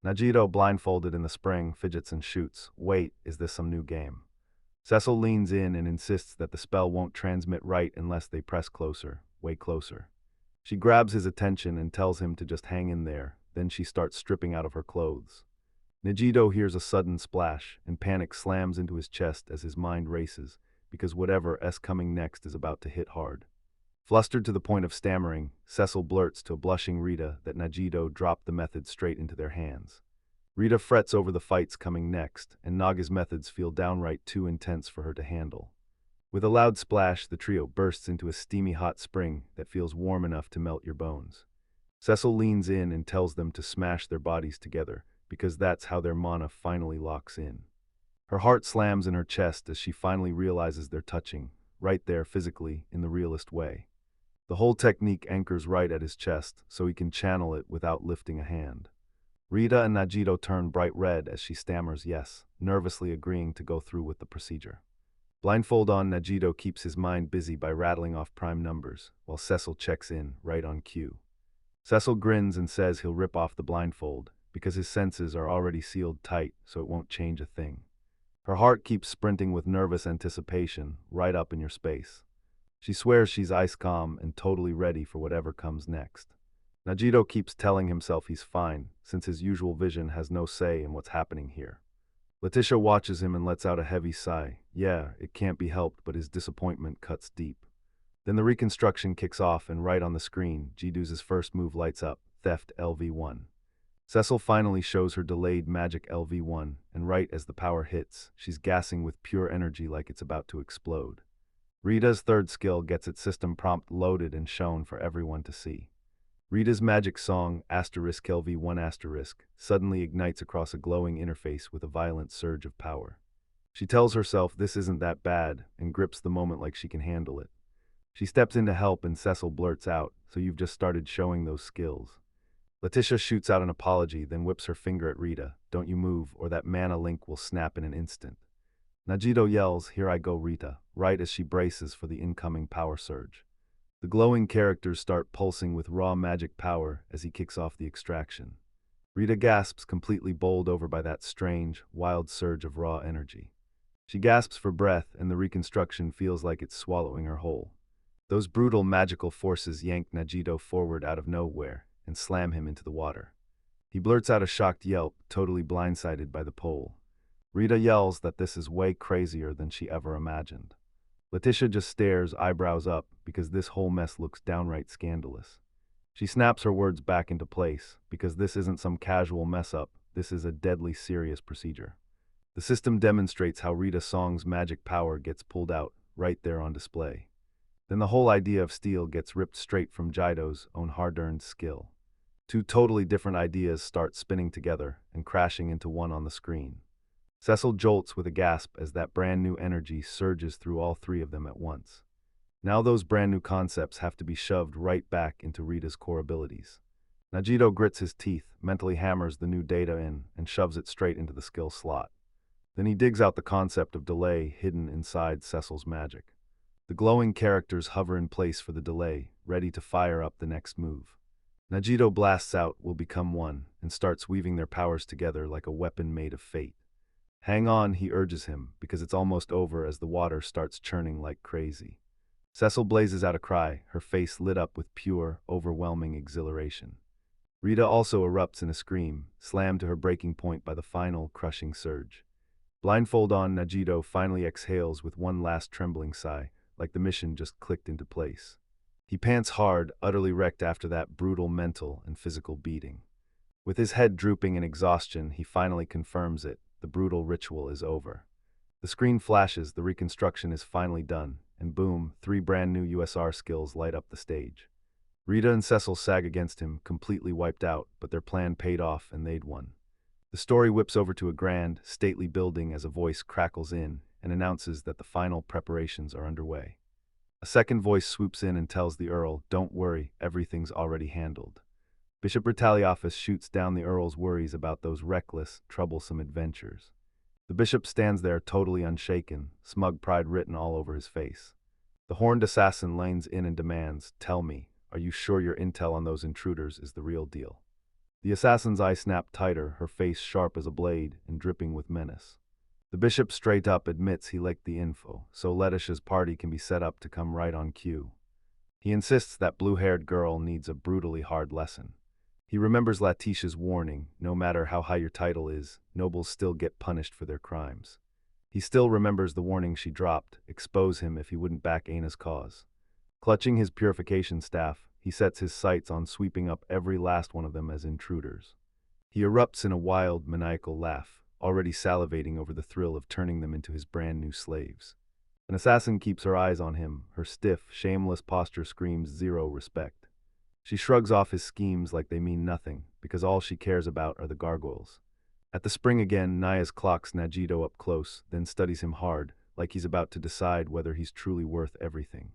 Najito, blindfolded in the spring, fidgets and shoots. Wait, is this some new game? Cecil leans in and insists that the spell won't transmit right unless they press closer, way closer. She grabs his attention and tells him to just hang in there, then she starts stripping out of her clothes. Najito hears a sudden splash, and panic slams into his chest as his mind races, because whatever's coming next is about to hit hard. Flustered to the point of stammering, Cecil blurts to a blushing Rita that Najito dropped the method straight into their hands. Rita frets over the fights coming next, and Naga's methods feel downright too intense for her to handle. With a loud splash, the trio bursts into a steamy hot spring that feels warm enough to melt your bones. Cecil leans in and tells them to smash their bodies together, because that's how their mana finally locks in. Her heart slams in her chest as she finally realizes they're touching, right there physically, in the realest way. The whole technique anchors right at his chest, so he can channel it without lifting a hand. Rita and Najito turn bright red as she stammers yes, nervously agreeing to go through with the procedure. Blindfold on, Najito keeps his mind busy by rattling off prime numbers, while Cecil checks in, right on cue. Cecil grins and says he'll rip off the blindfold, because his senses are already sealed tight, so it won't change a thing. Her heart keeps sprinting with nervous anticipation, right up in your space. She swears she's ice calm and totally ready for whatever comes next. Najito keeps telling himself he's fine, since his usual vision has no say in what's happening here. Letitia watches him and lets out a heavy sigh. Yeah, it can't be helped, but his disappointment cuts deep. Then the reconstruction kicks off, and right on the screen, Jiduz's first move lights up, Theft LV1. Cecil finally shows her delayed magic LV1, and right as the power hits, she's gassing with pure energy like it's about to explode. Rita's third skill gets its system prompt loaded and shown for everyone to see. Rita's magic song, *LV1*, suddenly ignites across a glowing interface with a violent surge of power. She tells herself this isn't that bad, and grips the moment like she can handle it. She steps in to help and Cecil blurts out, "So you've just started showing those skills." Letitia shoots out an apology, then whips her finger at Rita. Don't you move, or that mana link will snap in an instant. Najito yells, here I go Rita, right as she braces for the incoming power surge. The glowing characters start pulsing with raw magic power as he kicks off the extraction. Rita gasps, completely bowled over by that strange, wild surge of raw energy. She gasps for breath, and the reconstruction feels like it's swallowing her whole. Those brutal magical forces yank Najito forward out of nowhere and slam him into the water. He blurts out a shocked yelp, totally blindsided by the pole. Rita yells that this is way crazier than she ever imagined. Letitia just stares, eyebrows up, because this whole mess looks downright scandalous. She snaps her words back into place, because this isn't some casual mess-up, this is a deadly serious procedure. The system demonstrates how Rita Song's magic power gets pulled out, right there on display. Then the whole idea of steel gets ripped straight from Jaido's own hard-earned skill. Two totally different ideas start spinning together and crashing into one on the screen. Cecil jolts with a gasp as that brand new energy surges through all three of them at once. Now those brand new concepts have to be shoved right back into Rita's core abilities. Najito grits his teeth, mentally hammers the new data in, and shoves it straight into the skill slot. Then he digs out the concept of delay hidden inside Cecil's magic. The glowing characters hover in place for the delay, ready to fire up the next move. Najito blasts out, will become one, and starts weaving their powers together like a weapon made of fate. Hang on, he urges him, because it's almost over as the water starts churning like crazy. Cecil blazes out a cry, her face lit up with pure, overwhelming exhilaration. Rita also erupts in a scream, slammed to her breaking point by the final, crushing surge. Blindfold on, Najito finally exhales with one last trembling sigh, like the mission just clicked into place. He pants hard, utterly wrecked after that brutal mental and physical beating. With his head drooping in exhaustion, he finally confirms it. The brutal ritual is over. The screen flashes, the reconstruction is finally done, and boom, 3 brand new USR skills light up the stage. Rita and Cecil sag against him, completely wiped out, but their plan paid off and they'd won. The story whips over to a grand, stately building as a voice crackles in and announces that the final preparations are underway. A second voice swoops in and tells the Earl, don't worry, everything's already handled. Bishop Bertaliaphus shoots down the Earl's worries about those reckless, troublesome adventures. The bishop stands there totally unshaken, smug pride written all over his face. The horned assassin lanes in and demands, tell me, are you sure your intel on those intruders is the real deal? The assassin's eye snapped tighter, her face sharp as a blade and dripping with menace. The bishop straight up admits he leaked the info, so Letitia's party can be set up to come right on cue. He insists that blue-haired girl needs a brutally hard lesson. He remembers Letitia's warning, no matter how high your title is, nobles still get punished for their crimes. He still remembers the warning she dropped, expose him if he wouldn't back Aina's cause. Clutching his purification staff, he sets his sights on sweeping up every last one of them as intruders. He erupts in a wild, maniacal laugh, already salivating over the thrill of turning them into his brand new slaves. An assassin keeps her eyes on him, her stiff, shameless posture screams zero respect. She shrugs off his schemes like they mean nothing, because all she cares about are the gargoyles. At the spring again, Naya's clocks Najito up close, then studies him hard, like he's about to decide whether he's truly worth everything.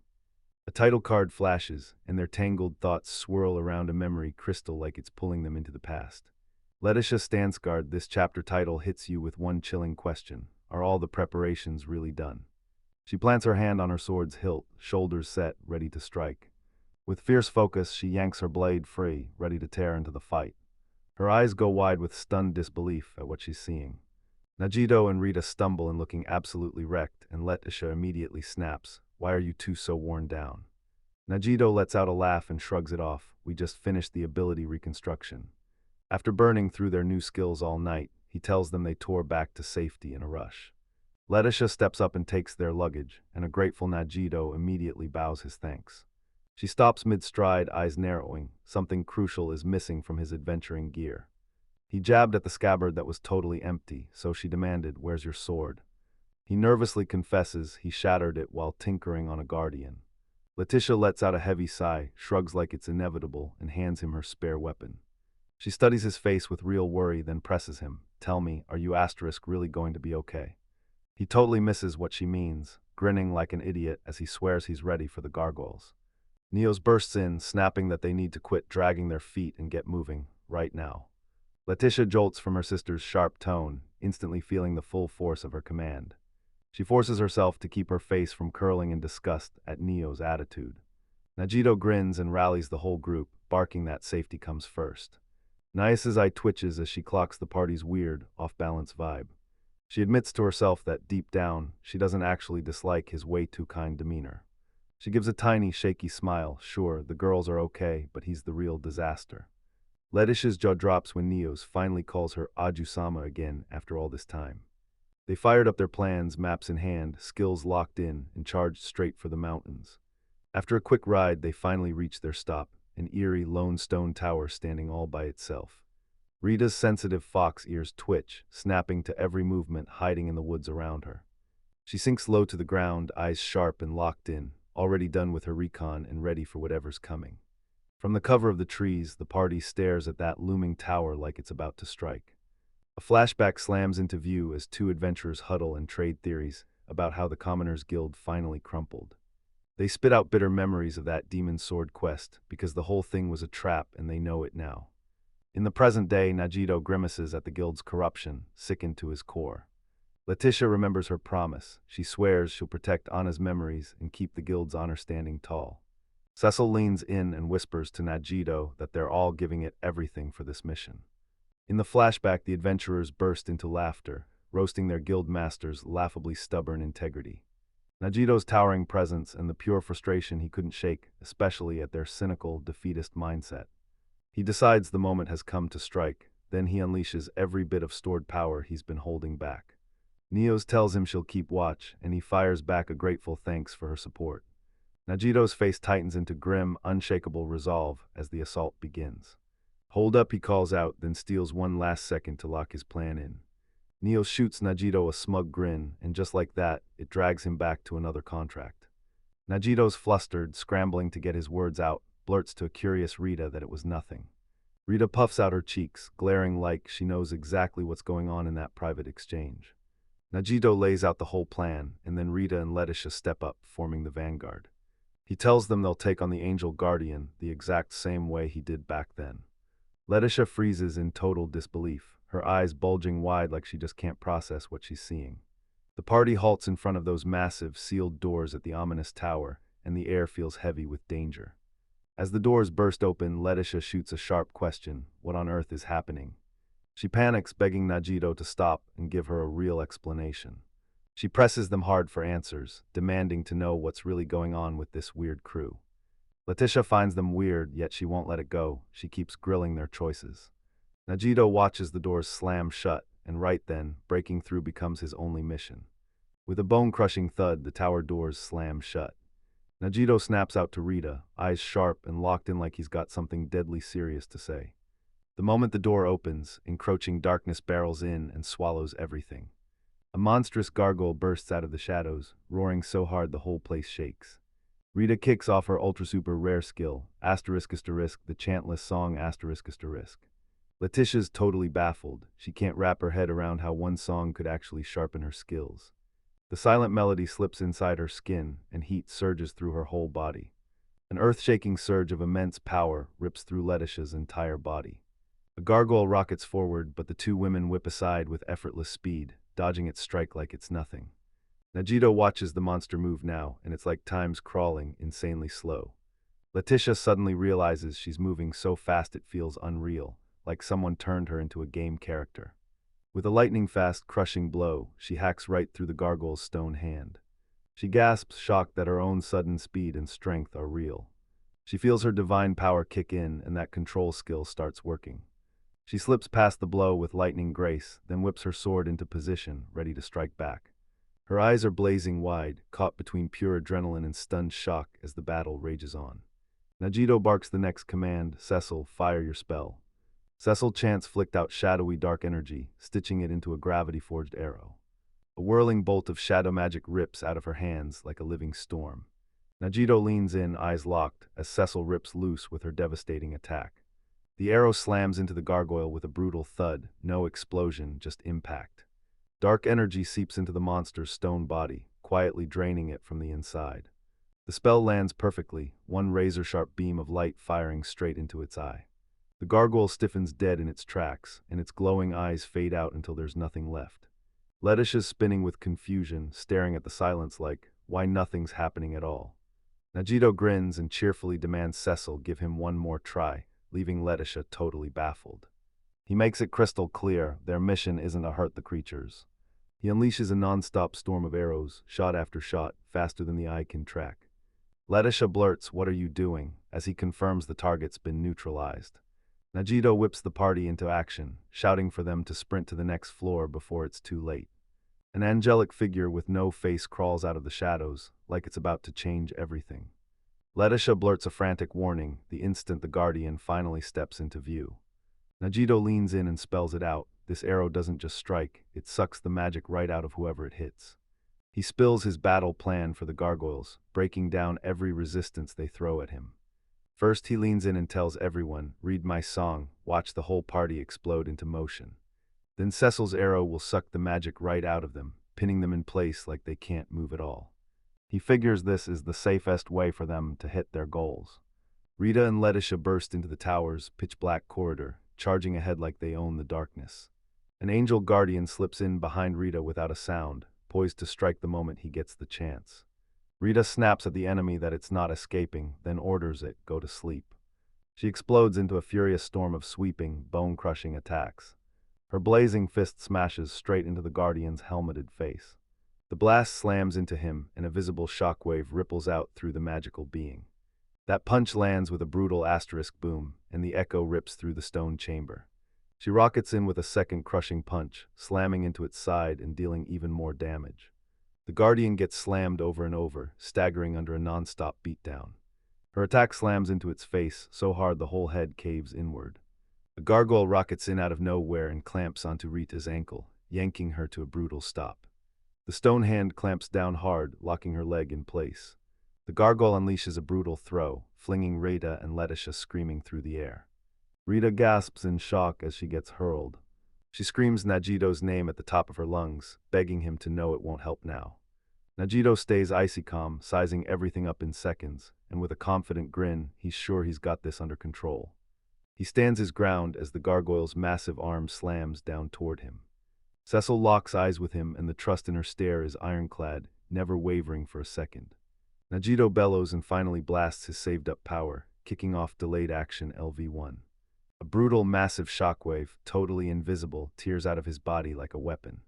A title card flashes, and their tangled thoughts swirl around a memory crystal like it's pulling them into the past. Letitia Stansgard, this chapter title hits you with one chilling question. Are all the preparations really done? She plants her hand on her sword's hilt, shoulders set, ready to strike. With fierce focus, she yanks her blade free, ready to tear into the fight. Her eyes go wide with stunned disbelief at what she's seeing. Najito and Rita stumble in looking absolutely wrecked, and Letitia immediately snaps, why are you two so worn down? Najito lets out a laugh and shrugs it off, we just finished the ability reconstruction. After burning through their new skills all night, he tells them they tore back to safety in a rush. Letitia steps up and takes their luggage, and a grateful Najito immediately bows his thanks. She stops mid-stride, eyes narrowing. Something crucial is missing from his adventuring gear. He jabbed at the scabbard that was totally empty, so she demanded, where's your sword? He nervously confesses he shattered it while tinkering on a guardian. Letitia lets out a heavy sigh, shrugs like it's inevitable, and hands him her spare weapon. She studies his face with real worry, then presses him. Tell me, are you * really going to be okay? He totally misses what she means, grinning like an idiot as he swears he's ready for the gargoyles. Neos bursts in, snapping that they need to quit dragging their feet and get moving, right now. Letitia jolts from her sister's sharp tone, instantly feeling the full force of her command. She forces herself to keep her face from curling in disgust at Neo's attitude. Najito grins and rallies the whole group, barking that safety comes first. Nia's eye twitches as she clocks the party's weird, off-balance vibe. She admits to herself that deep down, she doesn't actually dislike his way-too-kind demeanor. She gives a tiny, shaky smile. Sure, the girls are okay, but he's the real disaster. Letitia's jaw drops when Neo's finally calls her Aju-sama again after all this time. They fired up their plans, maps in hand, skills locked in, and charged straight for the mountains. After a quick ride, they finally reached their stop, an eerie, lone stone tower standing all by itself. Rita's sensitive fox ears twitch, snapping to every movement hiding in the woods around her. She sinks low to the ground, eyes sharp and locked in, already done with her recon and ready for whatever's coming. From the cover of the trees, the party stares at that looming tower like it's about to strike. A flashback slams into view as two adventurers huddle and trade theories about how the Commoners Guild finally crumpled. They spit out bitter memories of that demon sword quest because the whole thing was a trap and they know it now. In the present day, Najito grimaces at the guild's corruption, sickened to his core. Letitia remembers her promise. She swears she'll protect Anna's memories and keep the guild's honor standing tall. Cecil leans in and whispers to Najito that they're all giving it everything for this mission. In the flashback, the adventurers burst into laughter, roasting their guild master's laughably stubborn integrity. Najito's towering presence and the pure frustration he couldn't shake, especially at their cynical, defeatist mindset. He decides the moment has come to strike, then he unleashes every bit of stored power he's been holding back. Neos tells him she'll keep watch, and he fires back a grateful thanks for her support. Najito's face tightens into grim, unshakable resolve as the assault begins. Hold up, he calls out, then steals one last second to lock his plan in. Neos shoots Najito a smug grin, and just like that, it drags him back to another contract. Najito's flustered, scrambling to get his words out, blurts to a curious Rita that it was nothing. Rita puffs out her cheeks, glaring like she knows exactly what's going on in that private exchange. Najito lays out the whole plan, and then Rita and Letitia step up, forming the vanguard. He tells them they'll take on the Angel Guardian the exact same way he did back then. Letitia freezes in total disbelief, her eyes bulging wide like she just can't process what she's seeing. The party halts in front of those massive, sealed doors at the ominous tower, and the air feels heavy with danger. As the doors burst open, Letitia shoots a sharp question: what on earth is happening? She panics, begging Najito to stop and give her a real explanation. She presses them hard for answers, demanding to know what's really going on with this weird crew. Letitia finds them weird, yet she won't let it go. She keeps grilling their choices. Najito watches the doors slam shut, and right then, breaking through becomes his only mission. With a bone-crushing thud, the tower doors slam shut. Najito snaps out to Rita, eyes sharp and locked in like he's got something deadly serious to say. The moment the door opens, encroaching darkness barrels in and swallows everything. A monstrous gargoyle bursts out of the shadows, roaring so hard the whole place shakes. Rita kicks off her ultra-super rare skill, ***, the chantless song ***. Letitia's totally baffled. She can't wrap her head around how one song could actually sharpen her skills. The silent melody slips inside her skin, and heat surges through her whole body. An earth-shaking surge of immense power rips through Letitia's entire body. A gargoyle rockets forward, but the two women whip aside with effortless speed, dodging its strike like it's nothing. Najito watches the monster move now, and it's like time's crawling, insanely slow. Letitia suddenly realizes she's moving so fast it feels unreal, like someone turned her into a game character. With a lightning-fast, crushing blow, she hacks right through the gargoyle's stone hand. She gasps, shocked that her own sudden speed and strength are real. She feels her divine power kick in, and that control skill starts working. She slips past the blow with lightning grace, then whips her sword into position, ready to strike back. Her eyes are blazing wide, caught between pure adrenaline and stunned shock as the battle rages on. Najito barks the next command: "Cecil, fire your spell." Cecil chants flicked out shadowy dark energy, stitching it into a gravity-forged arrow. A whirling bolt of shadow magic rips out of her hands like a living storm. Najito leans in, eyes locked, as Cecil rips loose with her devastating attack. The arrow slams into the gargoyle with a brutal thud, no explosion, just impact. Dark energy seeps into the monster's stone body, quietly draining it from the inside. The spell lands perfectly, one razor-sharp beam of light firing straight into its eye. The gargoyle stiffens dead in its tracks, and its glowing eyes fade out until there's nothing left. Letitia's spinning with confusion, staring at the silence like, why nothing's happening at all. Najito grins and cheerfully demands Cecil give him one more try, leaving Letitia totally baffled. He makes it crystal clear their mission isn't to hurt the creatures. He unleashes a non-stop storm of arrows, shot after shot, faster than the eye can track. Letitia blurts, "What are you doing?" as he confirms the target's been neutralized. Najito whips the party into action, shouting for them to sprint to the next floor before it's too late. An angelic figure with no face crawls out of the shadows, like it's about to change everything. Letitia blurts a frantic warning the instant the Guardian finally steps into view. Najito leans in and spells it out. This arrow doesn't just strike, it sucks the magic right out of whoever it hits. He spills his battle plan for the gargoyles, breaking down every resistance they throw at him. First, he leans in and tells everyone, "Read my song," watch the whole party explode into motion. Then Cecil's arrow will suck the magic right out of them, pinning them in place like they can't move at all. He figures this is the safest way for them to hit their goals. Rita and Letitia burst into the tower's pitch-black corridor, charging ahead like they own the darkness. An angel guardian slips in behind Rita without a sound, poised to strike the moment he gets the chance. Rita snaps at the enemy that it's not escaping, then orders it, "Go to sleep." She explodes into a furious storm of sweeping, bone-crushing attacks. Her blazing fist smashes straight into the Guardian's helmeted face. The blast slams into him, and a visible shockwave ripples out through the magical being. That punch lands with a brutal asterisk boom, and the echo rips through the stone chamber. She rockets in with a second crushing punch, slamming into its side and dealing even more damage. The Guardian gets slammed over and over, staggering under a non-stop beatdown. Her attack slams into its face so hard the whole head caves inward. The gargoyle rockets in out of nowhere and clamps onto Rita's ankle, yanking her to a brutal stop. The stone hand clamps down hard, locking her leg in place. The gargoyle unleashes a brutal throw, flinging Rita and Letitia screaming through the air. Rita gasps in shock as she gets hurled. She screams Najito's name at the top of her lungs, begging him to know it won't help now. Najito stays icy calm, sizing everything up in seconds, and with a confident grin, he's sure he's got this under control. He stands his ground as the gargoyle's massive arm slams down toward him. Cecil locks eyes with him, and the trust in her stare is ironclad, never wavering for a second. Najito bellows and finally blasts his saved-up power, kicking off delayed action LV1. A brutal, massive shockwave, totally invisible, tears out of his body like a weapon.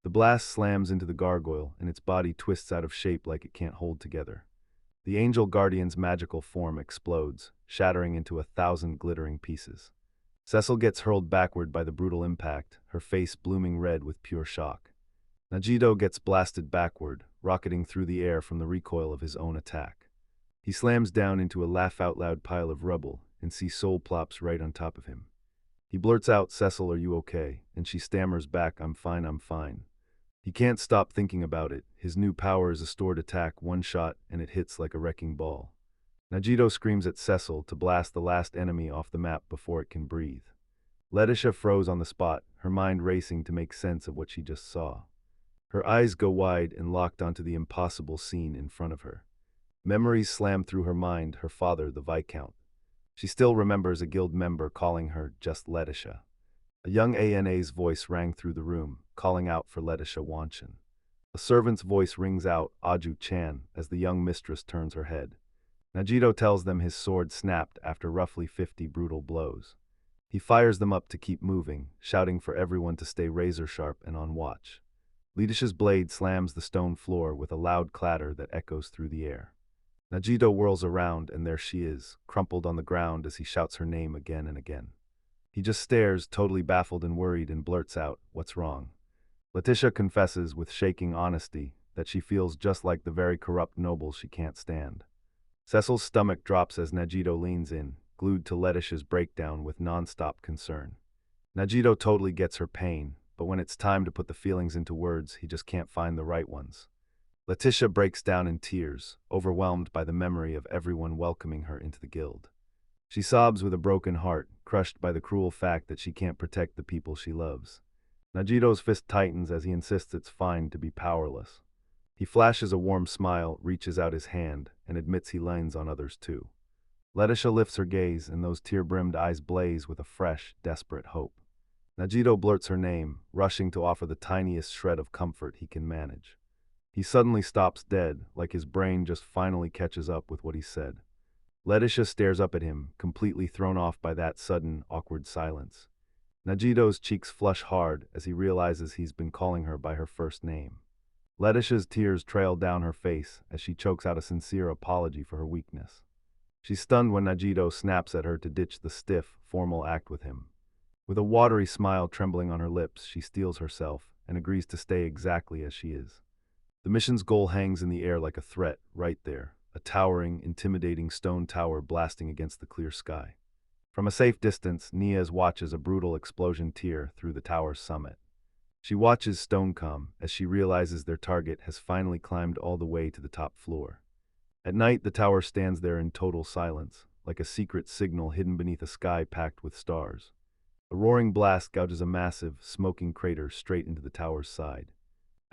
The blast slams into the gargoyle, and its body twists out of shape like it can't hold together. The Angel Guardian's magical form explodes, shattering into 1,000 glittering pieces. Cecil gets hurled backward by the brutal impact, her face blooming red with pure shock. Najito gets blasted backward, rocketing through the air from the recoil of his own attack. He slams down into a laugh-out-loud pile of rubble, and sees Soul plops right on top of him. He blurts out, "Cecil, are you okay?" and she stammers back, I'm fine, I'm fine." He can't stop thinking about it. His new power is a stored attack, one shot, and it hits like a wrecking ball. Najito screams at Cecil to blast the last enemy off the map before it can breathe. Letitia froze on the spot, her mind racing to make sense of what she just saw. Her eyes go wide and locked onto the impossible scene in front of her. Memories slam through her mind, her father, the Viscount. She still remembers a guild member calling her just Letitia. A young ANA's voice rang through the room, calling out for Letitia Wanshin. A servant's voice rings out, Aju-chan, as the young mistress turns her head. Najito tells them his sword snapped after roughly 50 brutal blows. He fires them up to keep moving, shouting for everyone to stay razor-sharp and on watch. Letitia's blade slams the stone floor with a loud clatter that echoes through the air. Najito whirls around, and there she is, crumpled on the ground as he shouts her name again and again. He just stares, totally baffled and worried, and blurts out, "What's wrong?" Letitia confesses with shaking honesty that she feels just like the very corrupt nobles she can't stand. Cecil's stomach drops as Najito leans in, glued to Letitia's breakdown with non-stop concern. Najito totally gets her pain, but when it's time to put the feelings into words, he just can't find the right ones. Letitia breaks down in tears, overwhelmed by the memory of everyone welcoming her into the guild. She sobs with a broken heart, crushed by the cruel fact that she can't protect the people she loves. Najito's fist tightens as he insists it's fine to be powerless. He flashes a warm smile, reaches out his hand, and admits he leans on others too. Letitia lifts her gaze, and those tear-brimmed eyes blaze with a fresh, desperate hope. Najito blurts her name, rushing to offer the tiniest shred of comfort he can manage. He suddenly stops dead, like his brain just finally catches up with what he said. Letitia stares up at him, completely thrown off by that sudden, awkward silence. Najito's cheeks flush hard as he realizes he's been calling her by her first name. Letitia's tears trail down her face as she chokes out a sincere apology for her weakness. She's stunned when Najito snaps at her to ditch the stiff, formal act with him. With a watery smile trembling on her lips, she steels herself and agrees to stay exactly as she is. The mission's goal hangs in the air like a threat, right there, a towering, intimidating stone tower blasting against the clear sky. From a safe distance, Niaz watches a brutal explosion tear through the tower's summit. She watches Stonecom as she realizes their target has finally climbed all the way to the top floor. At night, the tower stands there in total silence, like a secret signal hidden beneath a sky packed with stars. A roaring blast gouges a massive, smoking crater straight into the tower's side.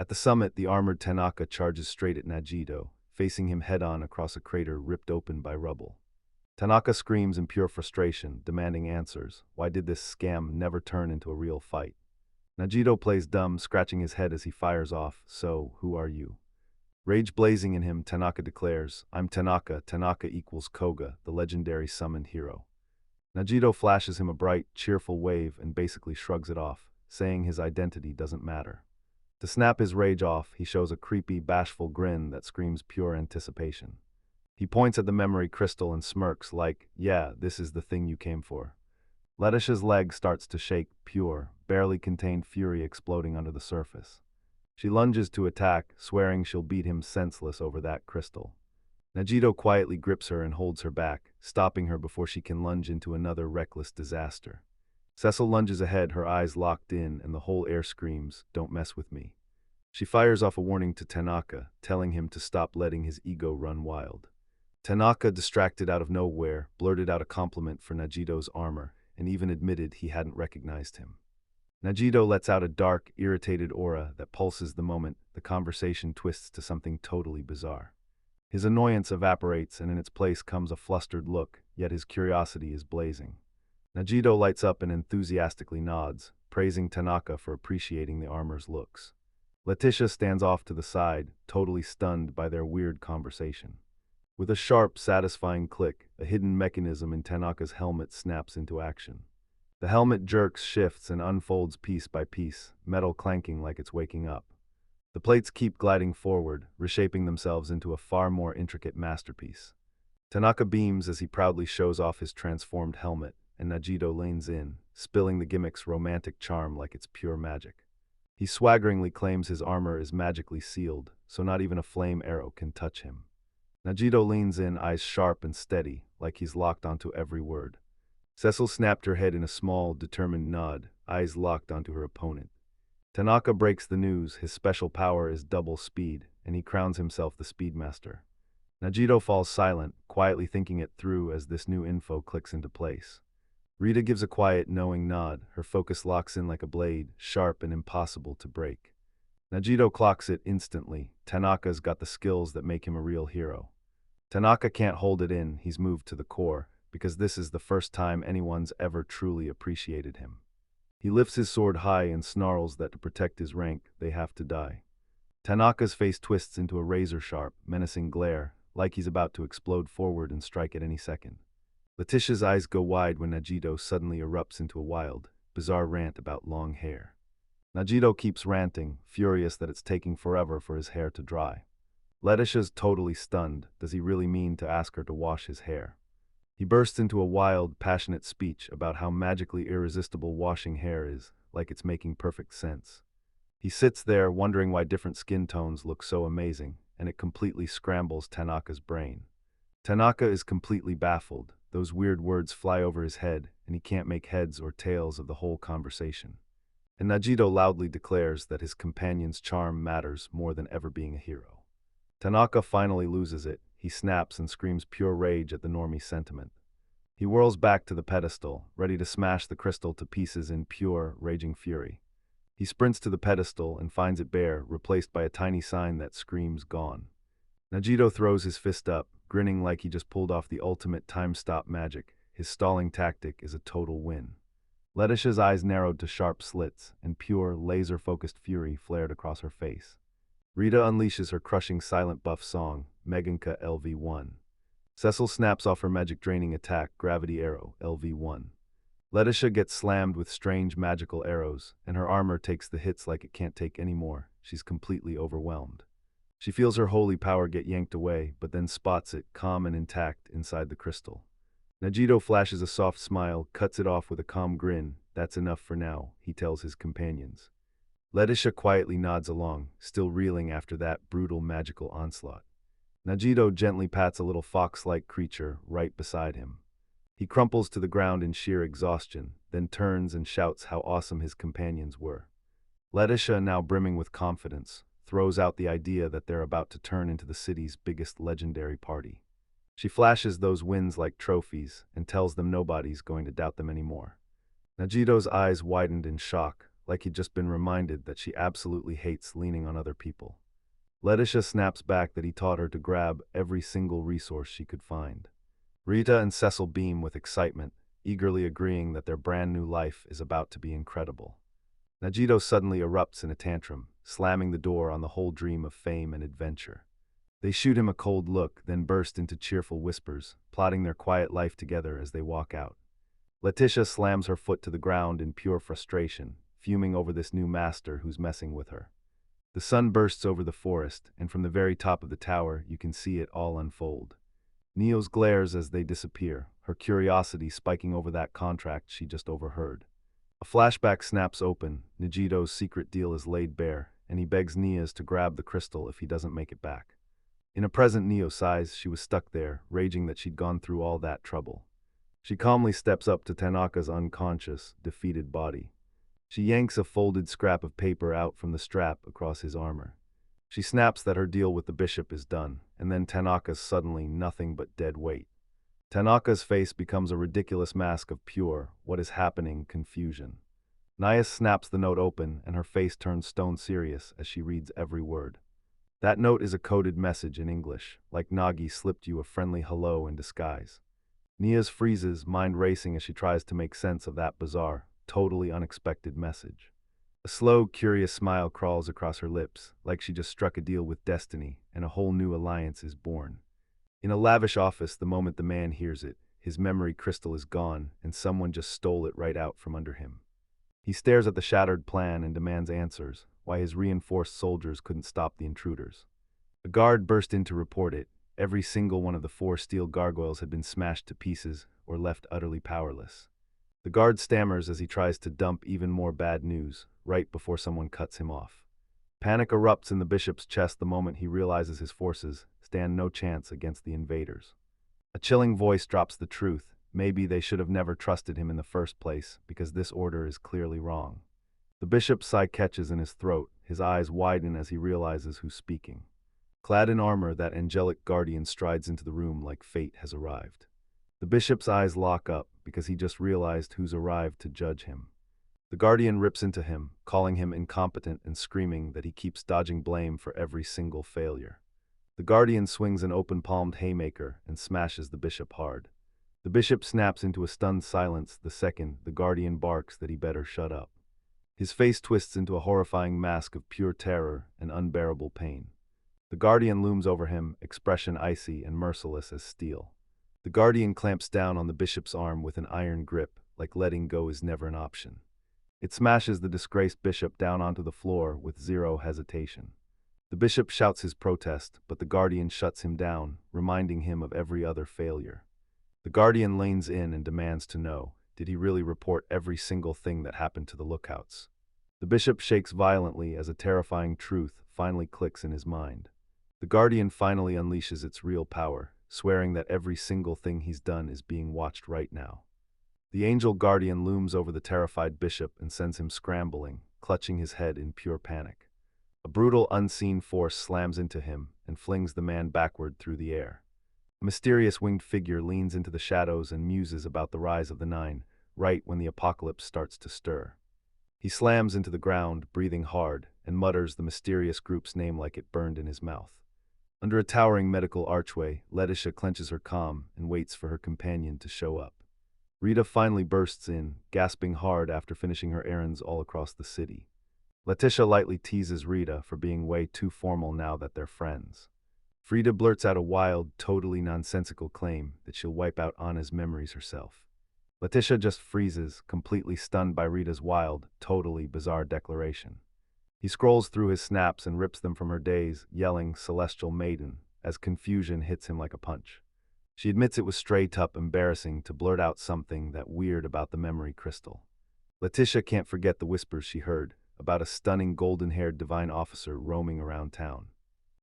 At the summit, the armored Tanaka charges straight at Najito, facing him head-on across a crater ripped open by rubble. Tanaka screams in pure frustration, demanding answers. Why did this scam never turn into a real fight? Najito plays dumb, scratching his head as he fires off. So, who are you? Rage blazing in him, Tanaka declares, I'm Tanaka. Tanaka equals Koga, the legendary summoned hero. Najito flashes him a bright, cheerful wave and basically shrugs it off, saying his identity doesn't matter. To snap his rage off, he shows a creepy, bashful grin that screams pure anticipation. He points at the memory crystal and smirks like, yeah, this is the thing you came for. Letitia's leg starts to shake, pure, barely contained fury exploding under the surface. She lunges to attack, swearing she'll beat him senseless over that crystal. Najito quietly grips her and holds her back, stopping her before she can lunge into another reckless disaster. Cecil lunges ahead, her eyes locked in, and the whole air screams, don't mess with me. She fires off a warning to Tanaka, telling him to stop letting his ego run wild. Tanaka, distracted out of nowhere, blurted out a compliment for Najito's armor, and even admitted he hadn't recognized him. Najito lets out a dark, irritated aura that pulses the moment the conversation twists to something totally bizarre. His annoyance evaporates, and in its place comes a flustered look, yet his curiosity is blazing. Najito lights up and enthusiastically nods, praising Tanaka for appreciating the armor's looks. Letitia stands off to the side, totally stunned by their weird conversation. With a sharp, satisfying click, a hidden mechanism in Tanaka's helmet snaps into action. The helmet jerks, shifts, and unfolds piece by piece, metal clanking like it's waking up. The plates keep gliding forward, reshaping themselves into a far more intricate masterpiece. Tanaka beams as he proudly shows off his transformed helmet, and Najito leans in, spilling the gimmick's romantic charm like it's pure magic. He swaggeringly claims his armor is magically sealed, so not even a flame arrow can touch him. Najito leans in, eyes sharp and steady, like he's locked onto every word. Cecil snapped her head in a small, determined nod, eyes locked onto her opponent. Tanaka breaks the news. His special power is double speed, and he crowns himself the Speedmaster. Najito falls silent, quietly thinking it through as this new info clicks into place. Rita gives a quiet, knowing nod. Her focus locks in like a blade, sharp and impossible to break. Najito clocks it instantly. Tanaka's got the skills that make him a real hero. Tanaka can't hold it in. He's moved to the core, because this is the first time anyone's ever truly appreciated him. He lifts his sword high and snarls that to protect his rank, they have to die. Tanaka's face twists into a razor-sharp, menacing glare, like he's about to explode forward and strike at any second. Letitia's eyes go wide when Najito suddenly erupts into a wild, bizarre rant about long hair. Najito keeps ranting, furious that it's taking forever for his hair to dry. Letitia's totally stunned. Does he really mean to ask her to wash his hair? He bursts into a wild, passionate speech about how magically irresistible washing hair is, like it's making perfect sense. He sits there wondering why different skin tones look so amazing, and it completely scrambles Tanaka's brain. Tanaka is completely baffled. Those weird words fly over his head, and he can't make heads or tails of the whole conversation. And Najito loudly declares that his companion's charm matters more than ever being a hero. Tanaka finally loses it. He snaps and screams pure rage at the normie sentiment. He whirls back to the pedestal, ready to smash the crystal to pieces in pure, raging fury. He sprints to the pedestal and finds it bare, replaced by a tiny sign that screams gone. Najito throws his fist up, grinning like he just pulled off the ultimate time-stop magic. His stalling tactic is a total win. Letitia's eyes narrowed to sharp slits, and pure, laser-focused fury flared across her face. Rita unleashes her crushing silent buff song, Meganka LV1. Cecil snaps off her magic-draining attack, Gravity Arrow, LV1. Letitia gets slammed with strange magical arrows, and her armor takes the hits like it can't take any more. She's completely overwhelmed. She feels her holy power get yanked away, but then spots it, calm and intact, inside the crystal. Najito flashes a soft smile, cuts it off with a calm grin. That's enough for now, he tells his companions. Letitia quietly nods along, still reeling after that brutal magical onslaught. Najito gently pats a little fox-like creature right beside him. He crumples to the ground in sheer exhaustion, then turns and shouts how awesome his companions were. Letitia, now brimming with confidence, throws out the idea that they're about to turn into the city's biggest legendary party. She flashes those wins like trophies and tells them nobody's going to doubt them anymore. Najito's eyes widened in shock, like he'd just been reminded that she absolutely hates leaning on other people. Letitia snaps back that he taught her to grab every single resource she could find. Rita and Cecil beam with excitement, eagerly agreeing that their brand new life is about to be incredible. Najito suddenly erupts in a tantrum, slamming the door on the whole dream of fame and adventure. They shoot him a cold look, then burst into cheerful whispers, plotting their quiet life together as they walk out. Letitia slams her foot to the ground in pure frustration, fuming over this new master who's messing with her. The sun bursts over the forest, and from the very top of the tower you can see it all unfold. Neos glares as they disappear, her curiosity spiking over that contract she just overheard. A flashback snaps open, Najito's secret deal is laid bare, and he begs Nias to grab the crystal if he doesn't make it back. In a present Neo sighs, she was stuck there, raging that she'd gone through all that trouble. She calmly steps up to Tanaka's unconscious, defeated body. She yanks a folded scrap of paper out from the strap across his armor. She snaps that her deal with the bishop is done, and then Tanaka's suddenly nothing but dead weight. Tanaka's face becomes a ridiculous mask of pure, what is happening, confusion. Nias snaps the note open, and her face turns stone serious as she reads every word. That note is a coded message in English, like Nagi slipped you a friendly hello in disguise. Nias freezes, mind racing as she tries to make sense of that bizarre, totally unexpected message. A slow, curious smile crawls across her lips, like she just struck a deal with destiny, and a whole new alliance is born. In a lavish office, the moment the man hears it, his memory crystal is gone, and someone just stole it right out from under him. He stares at the shattered plan and demands answers, why his reinforced soldiers couldn't stop the intruders. A guard burst in to report it. Every single one of the 4 steel gargoyles had been smashed to pieces or left utterly powerless. The guard stammers as he tries to dump even more bad news, right before someone cuts him off. Panic erupts in the bishop's chest the moment he realizes his forces stand no chance against the invaders. A chilling voice drops the truth. Maybe they should have never trusted him in the first place, because this order is clearly wrong. The bishop's sigh catches in his throat, his eyes widen as he realizes who's speaking. Clad in armor, that angelic guardian strides into the room like fate has arrived. The bishop's eyes lock up, because he just realized who's arrived to judge him. The guardian rips into him, calling him incompetent and screaming that he keeps dodging blame for every single failure. The guardian swings an open-palmed haymaker and smashes the bishop hard. The bishop snaps into a stunned silence the second the guardian barks that he better shut up. His face twists into a horrifying mask of pure terror and unbearable pain. The guardian looms over him, expression icy and merciless as steel. The guardian clamps down on the bishop's arm with an iron grip, like letting go is never an option. It smashes the disgraced bishop down onto the floor with zero hesitation. The bishop shouts his protest, but the guardian shuts him down, reminding him of every other failure. The guardian leans in and demands to know, did he really report every single thing that happened to the lookouts? The bishop shakes violently as a terrifying truth finally clicks in his mind. The guardian finally unleashes its real power, swearing that every single thing he's done is being watched right now. The angel guardian looms over the terrified bishop and sends him scrambling, clutching his head in pure panic. A brutal, unseen force slams into him and flings the man backward through the air. A mysterious winged figure leans into the shadows and muses about the rise of the Nine, right when the apocalypse starts to stir. He slams into the ground, breathing hard, and mutters the mysterious group's name like it burned in his mouth. Under a towering medical archway, Letitia clenches her calm and waits for her companion to show up. Rita finally bursts in, gasping hard after finishing her errands all across the city. Letitia lightly teases Rita for being way too formal now that they're friends. Frida blurts out a wild, totally nonsensical claim that she'll wipe out Anna's memories herself. Letitia just freezes, completely stunned by Rita's wild, totally bizarre declaration. He scrolls through his snaps and rips them from her days, yelling "Celestial Maiden," as confusion hits him like a punch. She admits it was straight up embarrassing to blurt out something that weird about the memory crystal. Letitia can't forget the whispers she heard about a stunning golden-haired divine officer roaming around town.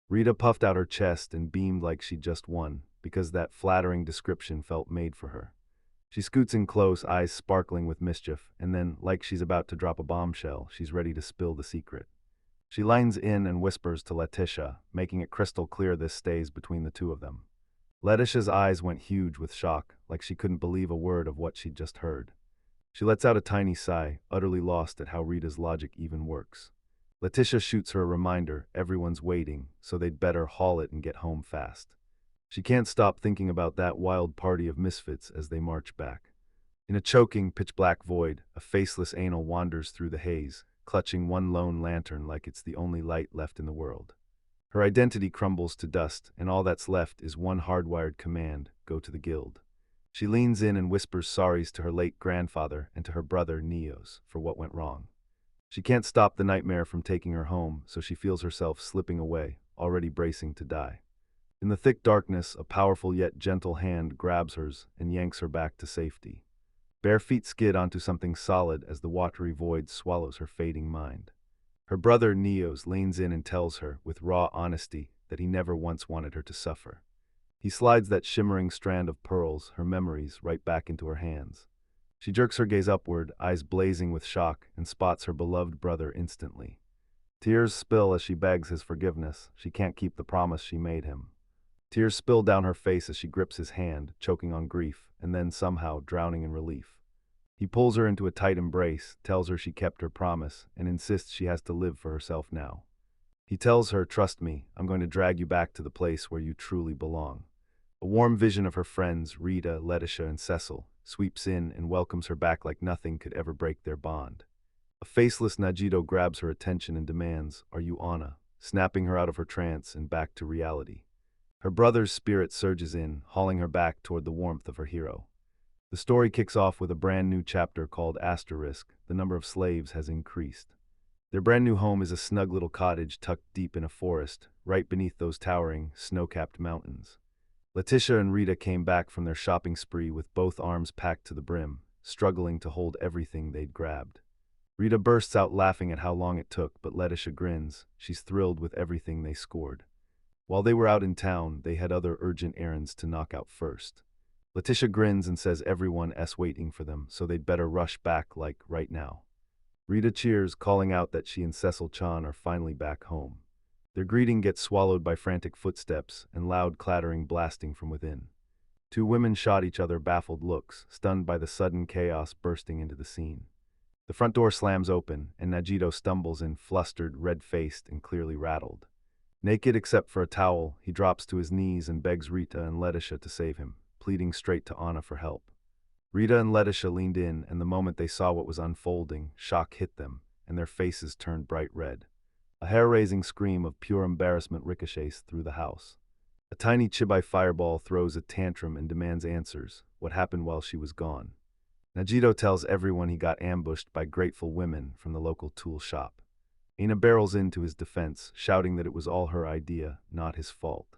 Rita puffed out her chest and beamed like she'd just won, because that flattering description felt made for her. She scoots in close, eyes sparkling with mischief, and then, like she's about to drop a bombshell, she's ready to spill the secret. She lines in and whispers to Letitia, making it crystal clear this stays between the two of them. Letitia's eyes went huge with shock, like she couldn't believe a word of what she'd just heard. She lets out a tiny sigh, utterly lost at how Rita's logic even works. Letitia shoots her a reminder everyone's waiting, so they'd better haul it and get home fast. She can't stop thinking about that wild party of misfits as they march back. In a choking, pitch-black void, a faceless anal wanders through the haze, clutching one lone lantern like it's the only light left in the world. Her identity crumbles to dust, and all that's left is one hardwired command: go to the guild. She leans in and whispers sorries to her late grandfather and to her brother, Neos, for what went wrong. She can't stop the nightmare from taking her home, so she feels herself slipping away, already bracing to die. In the thick darkness, a powerful yet gentle hand grabs hers and yanks her back to safety. Bare feet skid onto something solid as the watery void swallows her fading mind. Her brother, Neos, leans in and tells her, with raw honesty, that he never once wanted her to suffer. He slides that shimmering strand of pearls, her memories, right back into her hands. She jerks her gaze upward, eyes blazing with shock, and spots her beloved brother instantly. Tears spill as she begs his forgiveness. She can't keep the promise she made him. Tears spill down her face as she grips his hand, choking on grief, and then somehow drowning in relief. He pulls her into a tight embrace, tells her she kept her promise, and insists she has to live for herself now. He tells her, "Trust me, I'm going to drag you back to the place where you truly belong." A warm vision of her friends, Rita, Letitia, and Cecil, sweeps in and welcomes her back like nothing could ever break their bond. A faceless Najito grabs her attention and demands, "Are you Anna?" snapping her out of her trance and back to reality. Her brother's spirit surges in, hauling her back toward the warmth of her hero. The story kicks off with a brand new chapter called Asterisk. The number of slaves has increased. Their brand new home is a snug little cottage tucked deep in a forest, right beneath those towering, snow-capped mountains. Letitia and Rita came back from their shopping spree with both arms packed to the brim, struggling to hold everything they'd grabbed. Rita bursts out laughing at how long it took, but Letitia grins. She's thrilled with everything they scored. While they were out in town, they had other urgent errands to knock out first. Letitia grins and says everyone's waiting for them, so they'd better rush back like right now. Rita cheers, calling out that she and Cecil-chan are finally back home. Their greeting gets swallowed by frantic footsteps and loud clattering blasting from within. Two women shot each other baffled looks, stunned by the sudden chaos bursting into the scene. The front door slams open, and Najito stumbles in, flustered, red-faced, and clearly rattled. Naked except for a towel, he drops to his knees and begs Rita and Letitia to save him, pleading straight to Anna for help. Rita and Letitia leaned in, and the moment they saw what was unfolding, shock hit them, and their faces turned bright red. A hair-raising scream of pure embarrassment ricochets through the house. A tiny Chibai fireball throws a tantrum and demands answers, what happened while she was gone. Najito tells everyone he got ambushed by grateful women from the local tool shop. Ina barrels into his defense, shouting that it was all her idea, not his fault.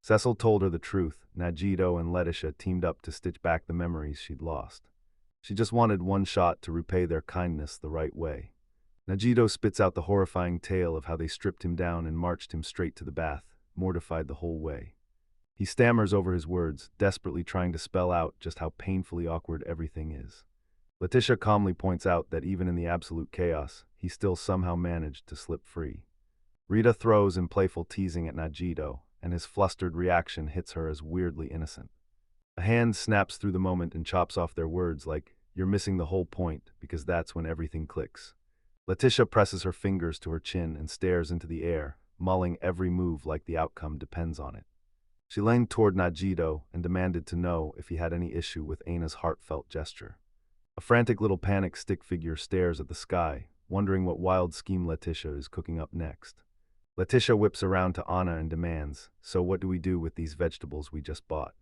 Cecil told her the truth. Najito and Letitia teamed up to stitch back the memories she'd lost. She just wanted one shot to repay their kindness the right way. Najito spits out the horrifying tale of how they stripped him down and marched him straight to the bath, mortified the whole way. He stammers over his words, desperately trying to spell out just how painfully awkward everything is. Letitia calmly points out that even in the absolute chaos, he still somehow managed to slip free. Rita throws in playful teasing at Najito, and his flustered reaction hits her as weirdly innocent. A hand snaps through the moment and chops off their words like, "You're missing the whole point," because that's when everything clicks. Letitia presses her fingers to her chin and stares into the air, mulling every move like the outcome depends on it. She leaned toward Najito and demanded to know if he had any issue with Aina's heartfelt gesture. A frantic little panic stick figure stares at the sky, wondering what wild scheme Letitia is cooking up next. Letitia whips around to Anna and demands, "So what do we do with these vegetables we just bought?"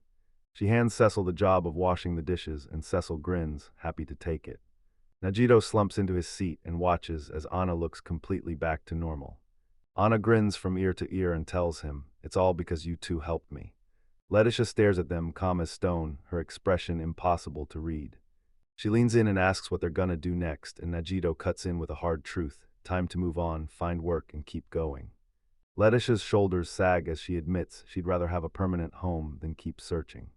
She hands Cecil the job of washing the dishes, and Cecil grins, happy to take it. Najito slumps into his seat and watches as Anna looks completely back to normal. Anna grins from ear to ear and tells him, "It's all because you two helped me." Letitia stares at them, calm as stone, her expression impossible to read. She leans in and asks what they're gonna do next, and Najito cuts in with a hard truth: time to move on, find work, and keep going. Letitia's shoulders sag as she admits she'd rather have a permanent home than keep searching.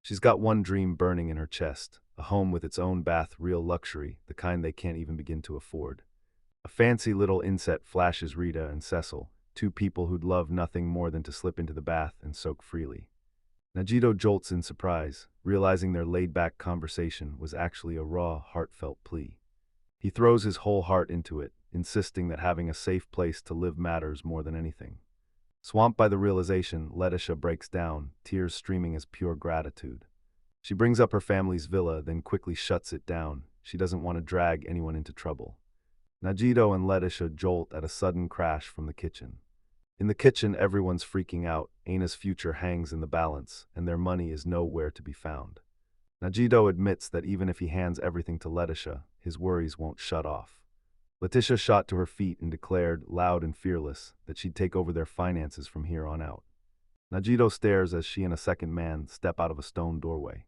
She's got one dream burning in her chest, a home with its own bath, real luxury, the kind they can't even begin to afford. A fancy little inset flashes Rita and Cecil, two people who'd love nothing more than to slip into the bath and soak freely. Najito jolts in surprise, realizing their laid-back conversation was actually a raw, heartfelt plea. He throws his whole heart into it, insisting that having a safe place to live matters more than anything. Swamped by the realization, Letitia breaks down, tears streaming as pure gratitude. She brings up her family's villa, then quickly shuts it down. She doesn't want to drag anyone into trouble. Najito and Letitia jolt at a sudden crash from the kitchen. In the kitchen, everyone's freaking out. Aina's future hangs in the balance, and their money is nowhere to be found. Najito admits that even if he hands everything to Letitia, his worries won't shut off. Letitia shot to her feet and declared, loud and fearless, that she'd take over their finances from here on out. Najito stares as she and a second man step out of a stone doorway.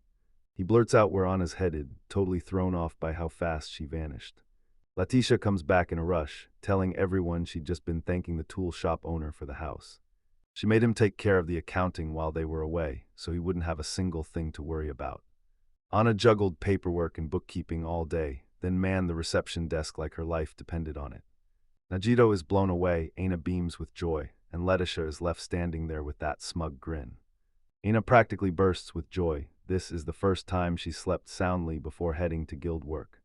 He blurts out where Anna's headed, totally thrown off by how fast she vanished. Letitia comes back in a rush, telling everyone she'd just been thanking the tool shop owner for the house. She made him take care of the accounting while they were away, so he wouldn't have a single thing to worry about. Anna juggled paperwork and bookkeeping all day, then manned the reception desk like her life depended on it. Najito is blown away, Aina beams with joy, and Letitia is left standing there with that smug grin. Aina practically bursts with joy. This is the first time she slept soundly before heading to guild work.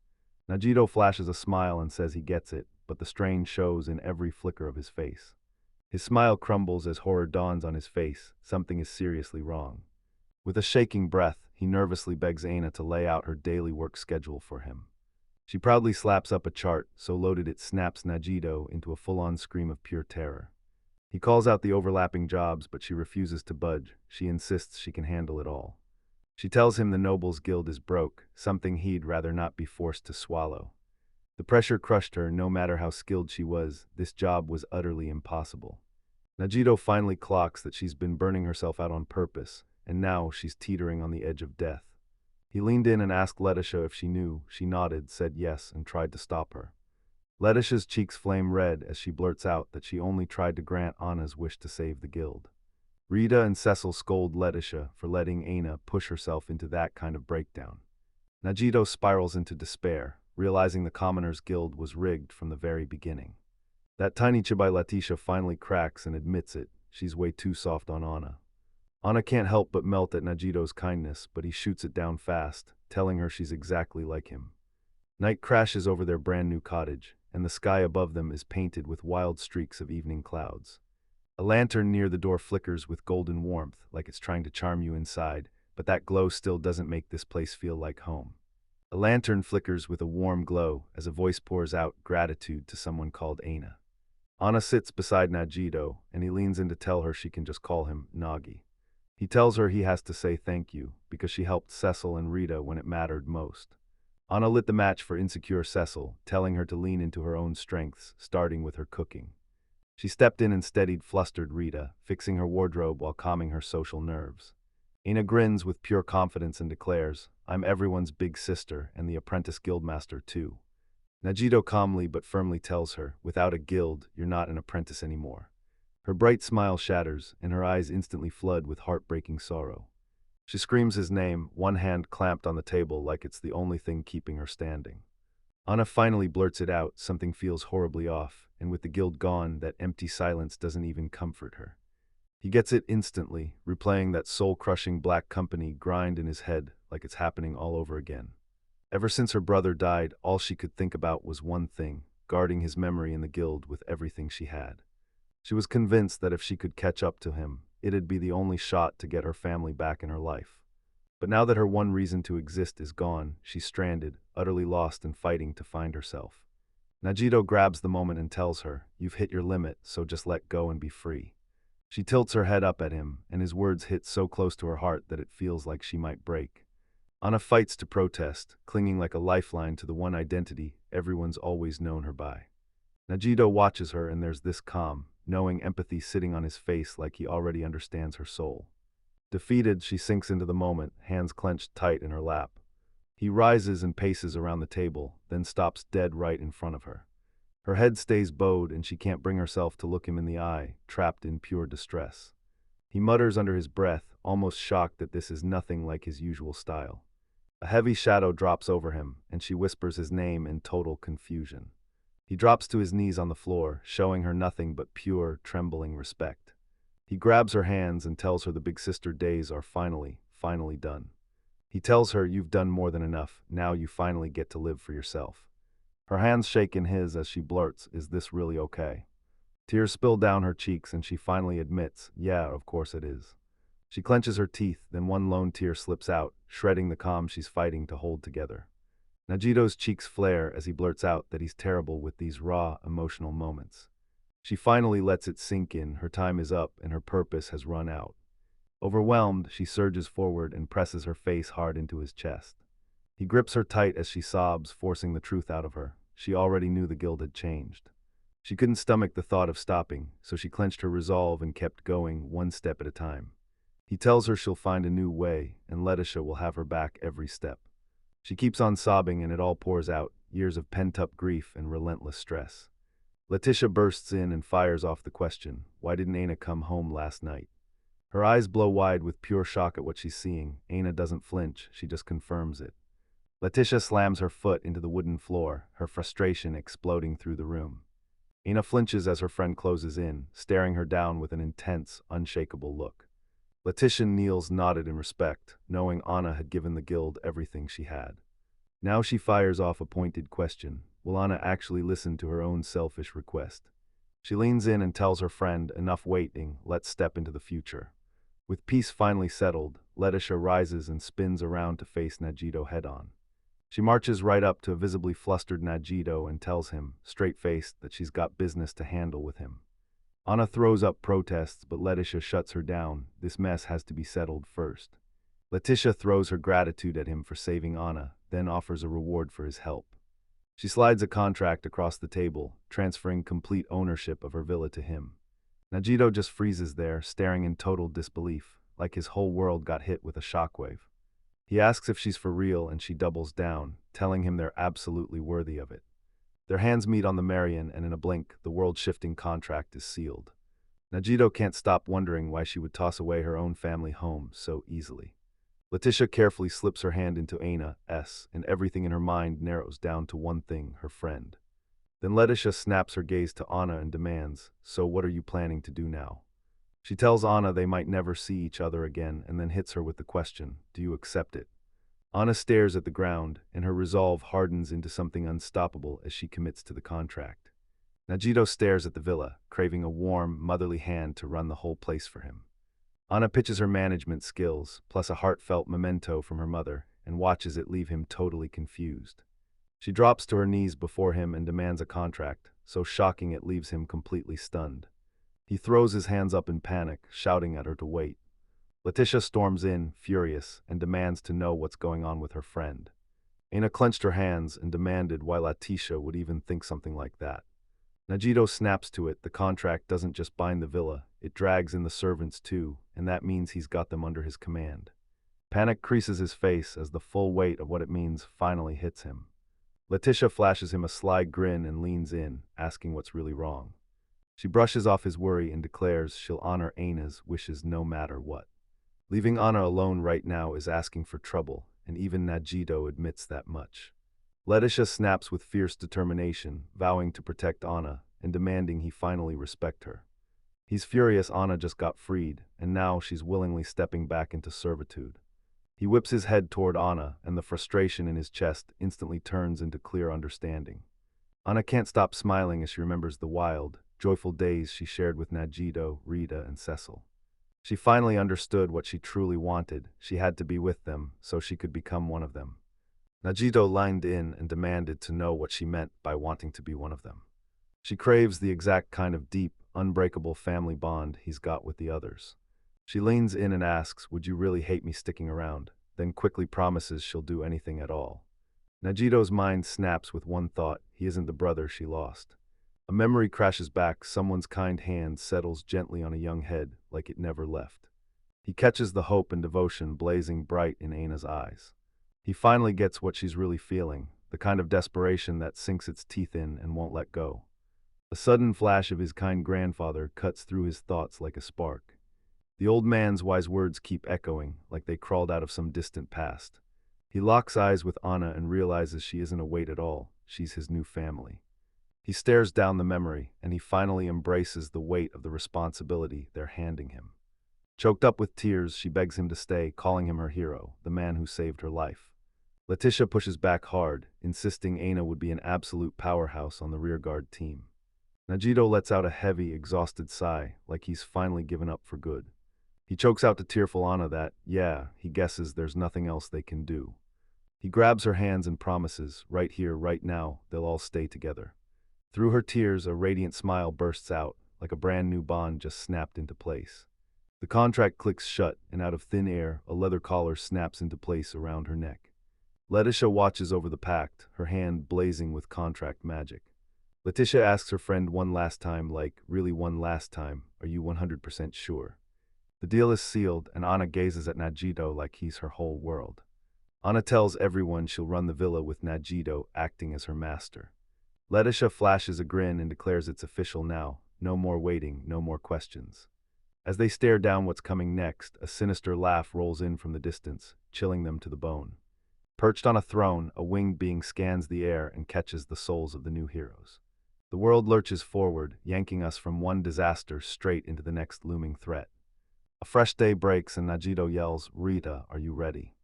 Najito flashes a smile and says he gets it, but the strain shows in every flicker of his face. His smile crumbles as horror dawns on his face. Something is seriously wrong. With a shaking breath, he nervously begs Aina to lay out her daily work schedule for him. She proudly slaps up a chart, so loaded it snaps Najito into a full-on scream of pure terror. He calls out the overlapping jobs, but she refuses to budge. She insists she can handle it all. She tells him the Nobles Guild is broke, something he'd rather not be forced to swallow. The pressure crushed her. No matter how skilled she was, this job was utterly impossible. Najito finally clocks that she's been burning herself out on purpose, and now she's teetering on the edge of death. He leaned in and asked Letitia if she knew. She nodded, said yes, and tried to stop her. Letitia's cheeks flame red as she blurts out that she only tried to grant Anna's wish to save the guild. Rita and Cecil scold Letitia for letting Aina push herself into that kind of breakdown. Najito spirals into despair, realizing the Commoners Guild was rigged from the very beginning. That tiny chibai Letitia finally cracks and admits it. She's way too soft on Anna. Anna can't help but melt at Najito's kindness, but he shoots it down fast, telling her she's exactly like him. Night crashes over their brand new cottage, and the sky above them is painted with wild streaks of evening clouds. A lantern near the door flickers with golden warmth, like it's trying to charm you inside, but that glow still doesn't make this place feel like home. A lantern flickers with a warm glow as a voice pours out gratitude to someone called Aina. Anna sits beside Najito, and he leans in to tell her she can just call him Nagi. He tells her he has to say thank you, because she helped Cecil and Rita when it mattered most. Anna lit the match for insecure Cecil, telling her to lean into her own strengths, starting with her cooking. She stepped in and steadied flustered Rita, fixing her wardrobe while calming her social nerves. Aina grins with pure confidence and declares, "I'm everyone's big sister and the apprentice guildmaster too." Najito calmly but firmly tells her, "Without a guild, you're not an apprentice anymore." Her bright smile shatters, and her eyes instantly flood with heartbreaking sorrow. She screams his name, one hand clamped on the table like it's the only thing keeping her standing. Anna finally blurts it out. Something feels horribly off, and with the guild gone, that empty silence doesn't even comfort her. He gets it instantly, replaying that soul-crushing Black Company grind in his head like it's happening all over again. Ever since her brother died, all she could think about was one thing: guarding his memory in the guild with everything she had. She was convinced that if she could catch up to him, it'd be the only shot to get her family back in her life. But now that her one reason to exist is gone, she's stranded, utterly lost and fighting to find herself. Najito grabs the moment and tells her, "You've hit your limit, so just let go and be free." She tilts her head up at him, and his words hit so close to her heart that it feels like she might break. Anna fights to protest, clinging like a lifeline to the one identity everyone's always known her by. Najito watches her, and there's this calm, knowing empathy sitting on his face like he already understands her soul. Defeated, she sinks into the moment, hands clenched tight in her lap. He rises and paces around the table, then stops dead right in front of her. Her head stays bowed, and she can't bring herself to look him in the eye, trapped in pure distress. He mutters under his breath, almost shocked that this is nothing like his usual style. A heavy shadow drops over him, and she whispers his name in total confusion. He drops to his knees on the floor, showing her nothing but pure, trembling respect. He grabs her hands and tells her the big sister days are finally done. He tells her, "You've done more than enough, now you finally get to live for yourself." Her hands shake in his as she blurts, "Is this really okay?" Tears spill down her cheeks and she finally admits, "Yeah, of course it is." She clenches her teeth, then one lone tear slips out, shredding the calm she's fighting to hold together. Najito's cheeks flare as he blurts out that he's terrible with these raw, emotional moments. She finally lets it sink in, her time is up and her purpose has run out. Overwhelmed, she surges forward and presses her face hard into his chest. He grips her tight as she sobs, forcing the truth out of her. She already knew the guild had changed. She couldn't stomach the thought of stopping, so she clenched her resolve and kept going, one step at a time. He tells her she'll find a new way, and Letitia will have her back every step. She keeps on sobbing and it all pours out, years of pent-up grief and relentless stress. Letitia bursts in and fires off the question, "Why didn't Aina come home last night?" Her eyes blow wide with pure shock at what she's seeing. Aina doesn't flinch, she just confirms it. Letitia slams her foot into the wooden floor, her frustration exploding through the room. Aina flinches as her friend closes in, staring her down with an intense, unshakable look. Letitia kneels, nodded in respect, knowing Anna had given the guild everything she had. Now she fires off a pointed question. Will Anna actually listen to her own selfish request? She leans in and tells her friend, "Enough waiting, let's step into the future." With peace finally settled, Letitia rises and spins around to face Najito head-on. She marches right up to a visibly flustered Najito and tells him, straight-faced, that she's got business to handle with him. Anna throws up protests, but Letitia shuts her down. This mess has to be settled first. Letitia throws her gratitude at him for saving Anna, then offers a reward for his help. She slides a contract across the table, transferring complete ownership of her villa to him. Najito just freezes there, staring in total disbelief, like his whole world got hit with a shockwave. He asks if she's for real and she doubles down, telling him they're absolutely worthy of it. Their hands meet on the Marion and in a blink, the world-shifting contract is sealed. Najito can't stop wondering why she would toss away her own family home so easily. Letitia carefully slips her hand into Aina's, and everything in her mind narrows down to one thing, her friend. Then Letitia snaps her gaze to Anna and demands, "So what are you planning to do now?" She tells Anna they might never see each other again and then hits her with the question, "Do you accept it?" Anna stares at the ground, and her resolve hardens into something unstoppable as she commits to the contract. Najito stares at the villa, craving a warm, motherly hand to run the whole place for him. Anna pitches her management skills, plus a heartfelt memento from her mother, and watches it leave him totally confused. She drops to her knees before him and demands a contract, so shocking it leaves him completely stunned. He throws his hands up in panic, shouting at her to wait. Letitia storms in, furious, and demands to know what's going on with her friend. Aina clenched her hands and demanded why Letitia would even think something like that. Najito snaps to it. The contract doesn't just bind the villa, it drags in the servants too, and that means he's got them under his command. Panic creases his face as the full weight of what it means finally hits him. Letitia flashes him a sly grin and leans in, asking what's really wrong. She brushes off his worry and declares she'll honor Aina's wishes no matter what. Leaving Anna alone right now is asking for trouble, and even Najito admits that much. Letitia snaps with fierce determination, vowing to protect Anna and demanding he finally respect her. He's furious Anna just got freed, and now she's willingly stepping back into servitude. He whips his head toward Anna, and the frustration in his chest instantly turns into clear understanding. Anna can't stop smiling as she remembers the wild, joyful days she shared with Najito, Rita, and Cecil. She finally understood what she truly wanted. She had to be with them so she could become one of them. Najito lined in and demanded to know what she meant by wanting to be one of them. She craves the exact kind of deep, unbreakable family bond he's got with the others. She leans in and asks, "Would you really hate me sticking around?" Then quickly promises she'll do anything at all. Najito's mind snaps with one thought: he isn't the brother she lost. A memory crashes back, someone's kind hand settles gently on a young head like it never left. He catches the hope and devotion blazing bright in Aina's eyes. He finally gets what she's really feeling, the kind of desperation that sinks its teeth in and won't let go. A sudden flash of his kind grandfather cuts through his thoughts like a spark. The old man's wise words keep echoing, like they crawled out of some distant past. He locks eyes with Anna and realizes she isn't a weight at all, she's his new family. He stares down the memory, and he finally embraces the weight of the responsibility they're handing him. Choked up with tears, she begs him to stay, calling him her hero, the man who saved her life. Letitia pushes back hard, insisting Aina would be an absolute powerhouse on the rearguard team. Najito lets out a heavy, exhausted sigh, like he's finally given up for good. He chokes out to tearful Anna that, yeah, he guesses there's nothing else they can do. He grabs her hands and promises, right here, right now, they'll all stay together. Through her tears, a radiant smile bursts out, like a brand new bond just snapped into place. The contract clicks shut, and out of thin air, a leather collar snaps into place around her neck. Letitia watches over the pact, her hand blazing with contract magic. Letitia asks her friend one last time, like, really one last time, are you 100% sure? The deal is sealed, and Anna gazes at Najito like he's her whole world. Anna tells everyone she'll run the villa with Najito acting as her master. Letitia flashes a grin and declares it's official now, no more waiting, no more questions. As they stare down what's coming next, a sinister laugh rolls in from the distance, chilling them to the bone. Perched on a throne, a winged being scans the air and catches the souls of the new heroes. The world lurches forward, yanking us from one disaster straight into the next looming threat. A fresh day breaks and Najito yells, "Rita, are you ready?"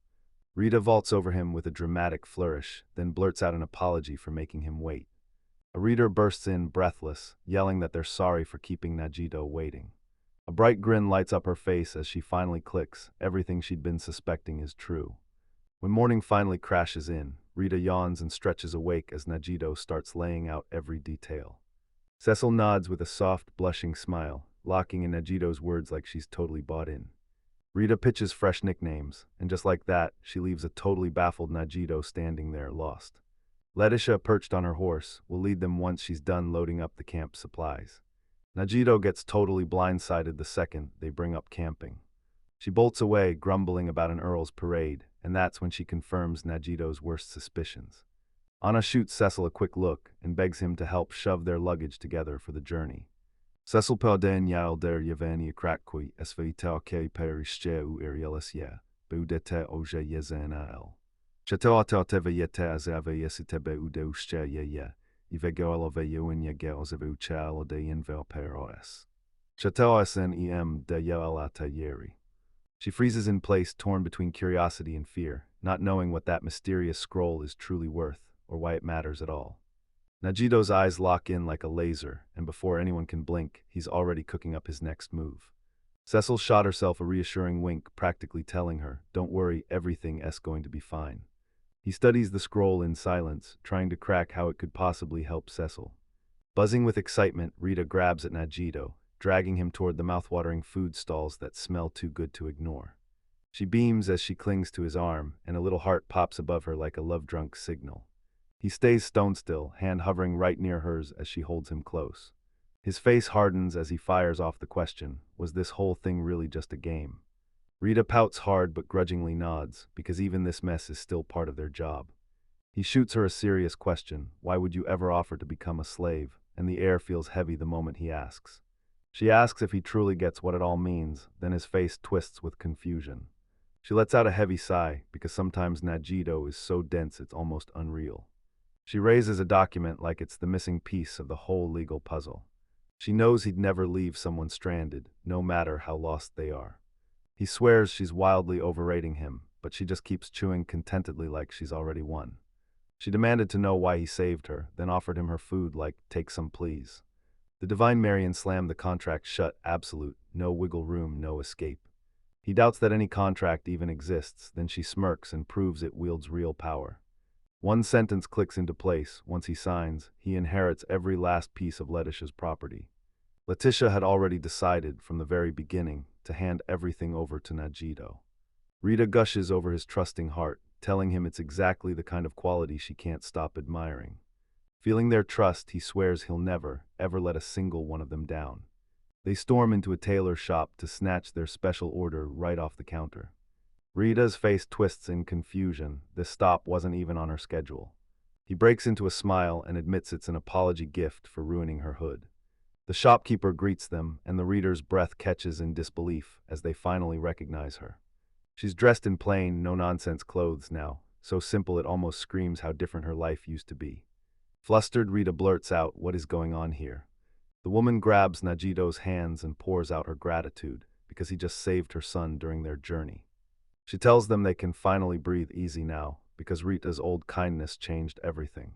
Rita vaults over him with a dramatic flourish, then blurts out an apology for making him wait. A reader bursts in, breathless, yelling that they're sorry for keeping Najito waiting. A bright grin lights up her face as she finally clicks, everything she'd been suspecting is true. When morning finally crashes in, Rita yawns and stretches awake as Najito starts laying out every detail. Cecil nods with a soft, blushing smile, locking in Najito's words like she's totally bought in. Rita pitches fresh nicknames, and just like that, she leaves a totally baffled Najito standing there, lost. Letitia, perched on her horse, will lead them once she's done loading up the camp supplies. Najito gets totally blindsided the second they bring up camping. She bolts away, grumbling about an Earl's parade, and that's when she confirms Najito's worst suspicions. Anna shoots Cecil a quick look and begs him to help shove their luggage together for the journey. Cecil pelden yael der yevani akrakui svita ke perishche u irielesye, beudete oje yezenael. Chatoatoteve yete azave yesitebe udeusche ye, ivegoalove yuin yegeozeve uchal de invel peroes. Chatoasen em de yeelata yeri. She freezes in place, torn between curiosity and fear, not knowing what that mysterious scroll is truly worth, or why it matters at all. Najito's eyes lock in like a laser, and before anyone can blink, he's already cooking up his next move. Cecil shot herself a reassuring wink, practically telling her, "Don't worry, everything's going to be fine." He studies the scroll in silence, trying to crack how it could possibly help Cecil. Buzzing with excitement, Rita grabs at Najito, dragging him toward the mouthwatering food stalls that smell too good to ignore. She beams as she clings to his arm, and a little heart pops above her like a love-drunk signal. He stays stone still, hand hovering right near hers as she holds him close. His face hardens as he fires off the question, was this whole thing really just a game? Rita pouts hard but grudgingly nods, because even this mess is still part of their job. He shoots her a serious question, why would you ever offer to become a slave? And the air feels heavy the moment he asks. She asks if he truly gets what it all means, then his face twists with confusion. She lets out a heavy sigh, because sometimes Najito is so dense it's almost unreal. She raises a document like it's the missing piece of the whole legal puzzle. She knows he'd never leave someone stranded, no matter how lost they are. He swears she's wildly overrating him, but she just keeps chewing contentedly like she's already won. She demanded to know why he saved her, then offered him her food like, "Take some please." The divine Marian slammed the contract shut, absolute, no wiggle room, no escape. He doubts that any contract even exists, then she smirks and proves it wields real power. One sentence clicks into place. Once he signs, he inherits every last piece of Letitia's property. Letitia had already decided from the very beginning to hand everything over to Nagido. Rita gushes over his trusting heart, telling him it's exactly the kind of quality she can't stop admiring. Feeling their trust, he swears he'll never, ever let a single one of them down. They storm into a tailor shop to snatch their special order right off the counter. Rita's face twists in confusion. This stop wasn't even on her schedule. He breaks into a smile and admits it's an apology gift for ruining her hood. The shopkeeper greets them, and the reader's breath catches in disbelief as they finally recognize her. She's dressed in plain, no-nonsense clothes now, so simple it almost screams how different her life used to be. Flustered, Rita blurts out, "What is going on here?" The woman grabs Nagido's hands and pours out her gratitude, because he just saved her son during their journey. She tells them they can finally breathe easy now, because Rita's old kindness changed everything.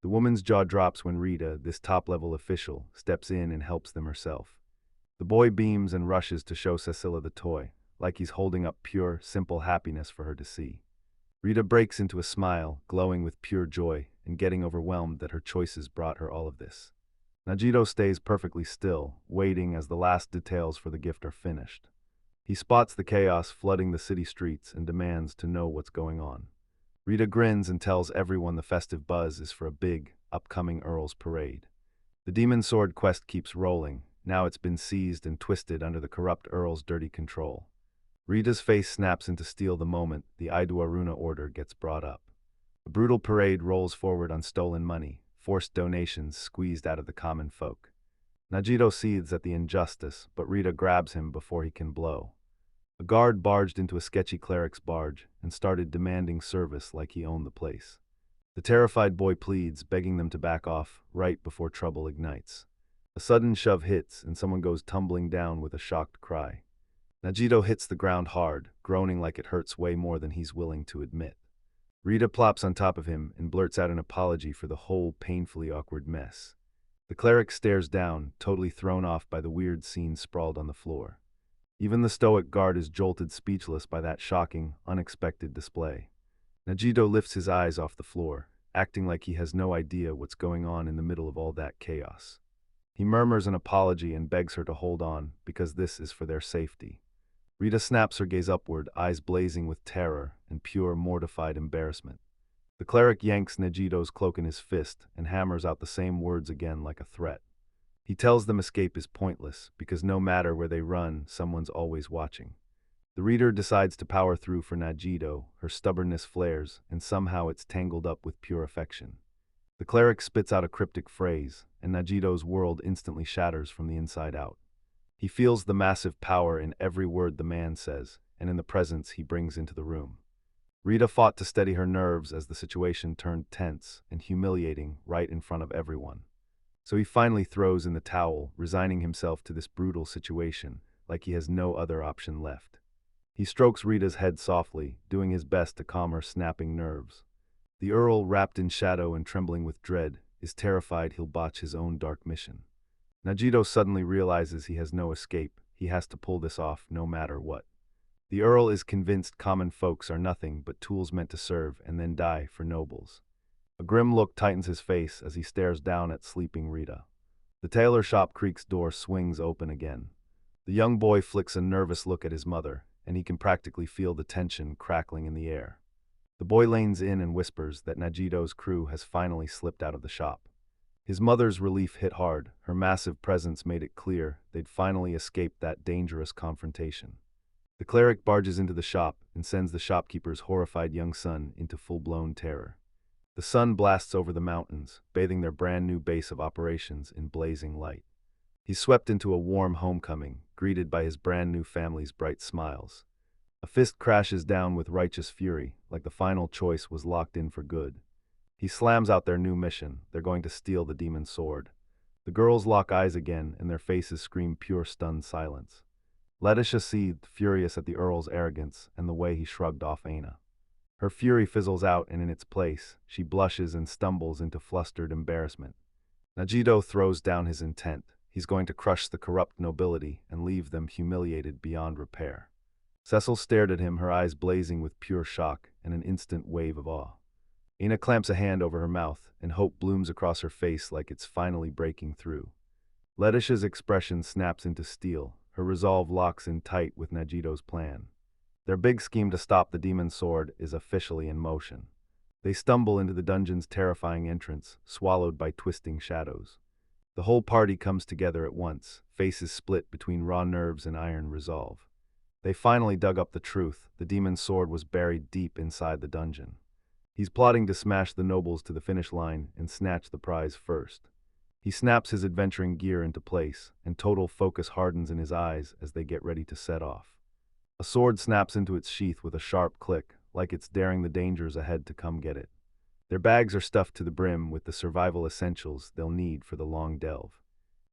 The woman's jaw drops when Rita, this top-level official, steps in and helps them herself. The boy beams and rushes to show Cecilia the toy, like he's holding up pure, simple happiness for her to see. Rita breaks into a smile, glowing with pure joy, and getting overwhelmed that her choices brought her all of this. Nagido stays perfectly still, waiting as the last details for the gift are finished. He spots the chaos flooding the city streets and demands to know what's going on. Rita grins and tells everyone the festive buzz is for a big, upcoming Earl's parade. The Demon Sword quest keeps rolling. Now it's been seized and twisted under the corrupt Earl's dirty control. Rita's face snaps into steel the moment the Iduaruna order gets brought up. A brutal parade rolls forward on stolen money, forced donations squeezed out of the common folk. Nagido seethes at the injustice, but Rita grabs him before he can blow. A guard barged into a sketchy cleric's barge and started demanding service like he owned the place. The terrified boy pleads, begging them to back off, right before trouble ignites. A sudden shove hits and someone goes tumbling down with a shocked cry. Nagido hits the ground hard, groaning like it hurts way more than he's willing to admit. Rita plops on top of him and blurts out an apology for the whole painfully awkward mess. The cleric stares down, totally thrown off by the weird scene sprawled on the floor. Even the stoic guard is jolted speechless by that shocking, unexpected display. Nagido lifts his eyes off the floor, acting like he has no idea what's going on in the middle of all that chaos. He murmurs an apology and begs her to hold on, because this is for their safety. Rita snaps her gaze upward, eyes blazing with terror and pure, mortified embarrassment. The cleric yanks Nagido's cloak in his fist and hammers out the same words again like a threat. He tells them escape is pointless, because no matter where they run, someone's always watching. The reader decides to power through for Nagido, her stubbornness flares, and somehow it's tangled up with pure affection. The cleric spits out a cryptic phrase, and Nagido's world instantly shatters from the inside out. He feels the massive power in every word the man says, and in the presence he brings into the room. Rita fought to steady her nerves as the situation turned tense and humiliating right in front of everyone. So he finally throws in the towel, resigning himself to this brutal situation, like he has no other option left. He strokes Rita's head softly, doing his best to calm her snapping nerves. The Earl, wrapped in shadow and trembling with dread, is terrified he'll botch his own dark mission. Nagido suddenly realizes he has no escape. He has to pull this off no matter what. The Earl is convinced common folks are nothing but tools meant to serve and then die for nobles. A grim look tightens his face as he stares down at sleeping Rita. The tailor shop creak's door swings open again. The young boy flicks a nervous look at his mother, and he can practically feel the tension crackling in the air. The boy leans in and whispers that Nagido's crew has finally slipped out of the shop. His mother's relief hit hard. Her massive presence made it clear they'd finally escaped that dangerous confrontation. The cleric barges into the shop and sends the shopkeeper's horrified young son into full-blown terror. The sun blasts over the mountains, bathing their brand-new base of operations in blazing light. He's swept into a warm homecoming, greeted by his brand-new family's bright smiles. A fist crashes down with righteous fury, like the final choice was locked in for good. He slams out their new mission. They're going to steal the demon sword. The girls lock eyes again, and their faces scream pure stunned silence. Letitia seethed, furious at the Earl's arrogance and the way he shrugged off Aina. Her fury fizzles out, and in its place, she blushes and stumbles into flustered embarrassment. Najito throws down his intent. He's going to crush the corrupt nobility and leave them humiliated beyond repair. Cecil stared at him, her eyes blazing with pure shock and an instant wave of awe. Ina clamps a hand over her mouth, and hope blooms across her face like it's finally breaking through. Letitia's expression snaps into steel, her resolve locks in tight with Najito's plan. Their big scheme to stop the demon sword is officially in motion. They stumble into the dungeon's terrifying entrance, swallowed by twisting shadows. The whole party comes together at once, faces split between raw nerves and iron resolve. They finally dug up the truth. The demon's sword was buried deep inside the dungeon. He's plotting to smash the nobles to the finish line and snatch the prize first. He snaps his adventuring gear into place, and total focus hardens in his eyes as they get ready to set off. A sword snaps into its sheath with a sharp click, like it's daring the dangers ahead to come get it. Their bags are stuffed to the brim with the survival essentials they'll need for the long delve.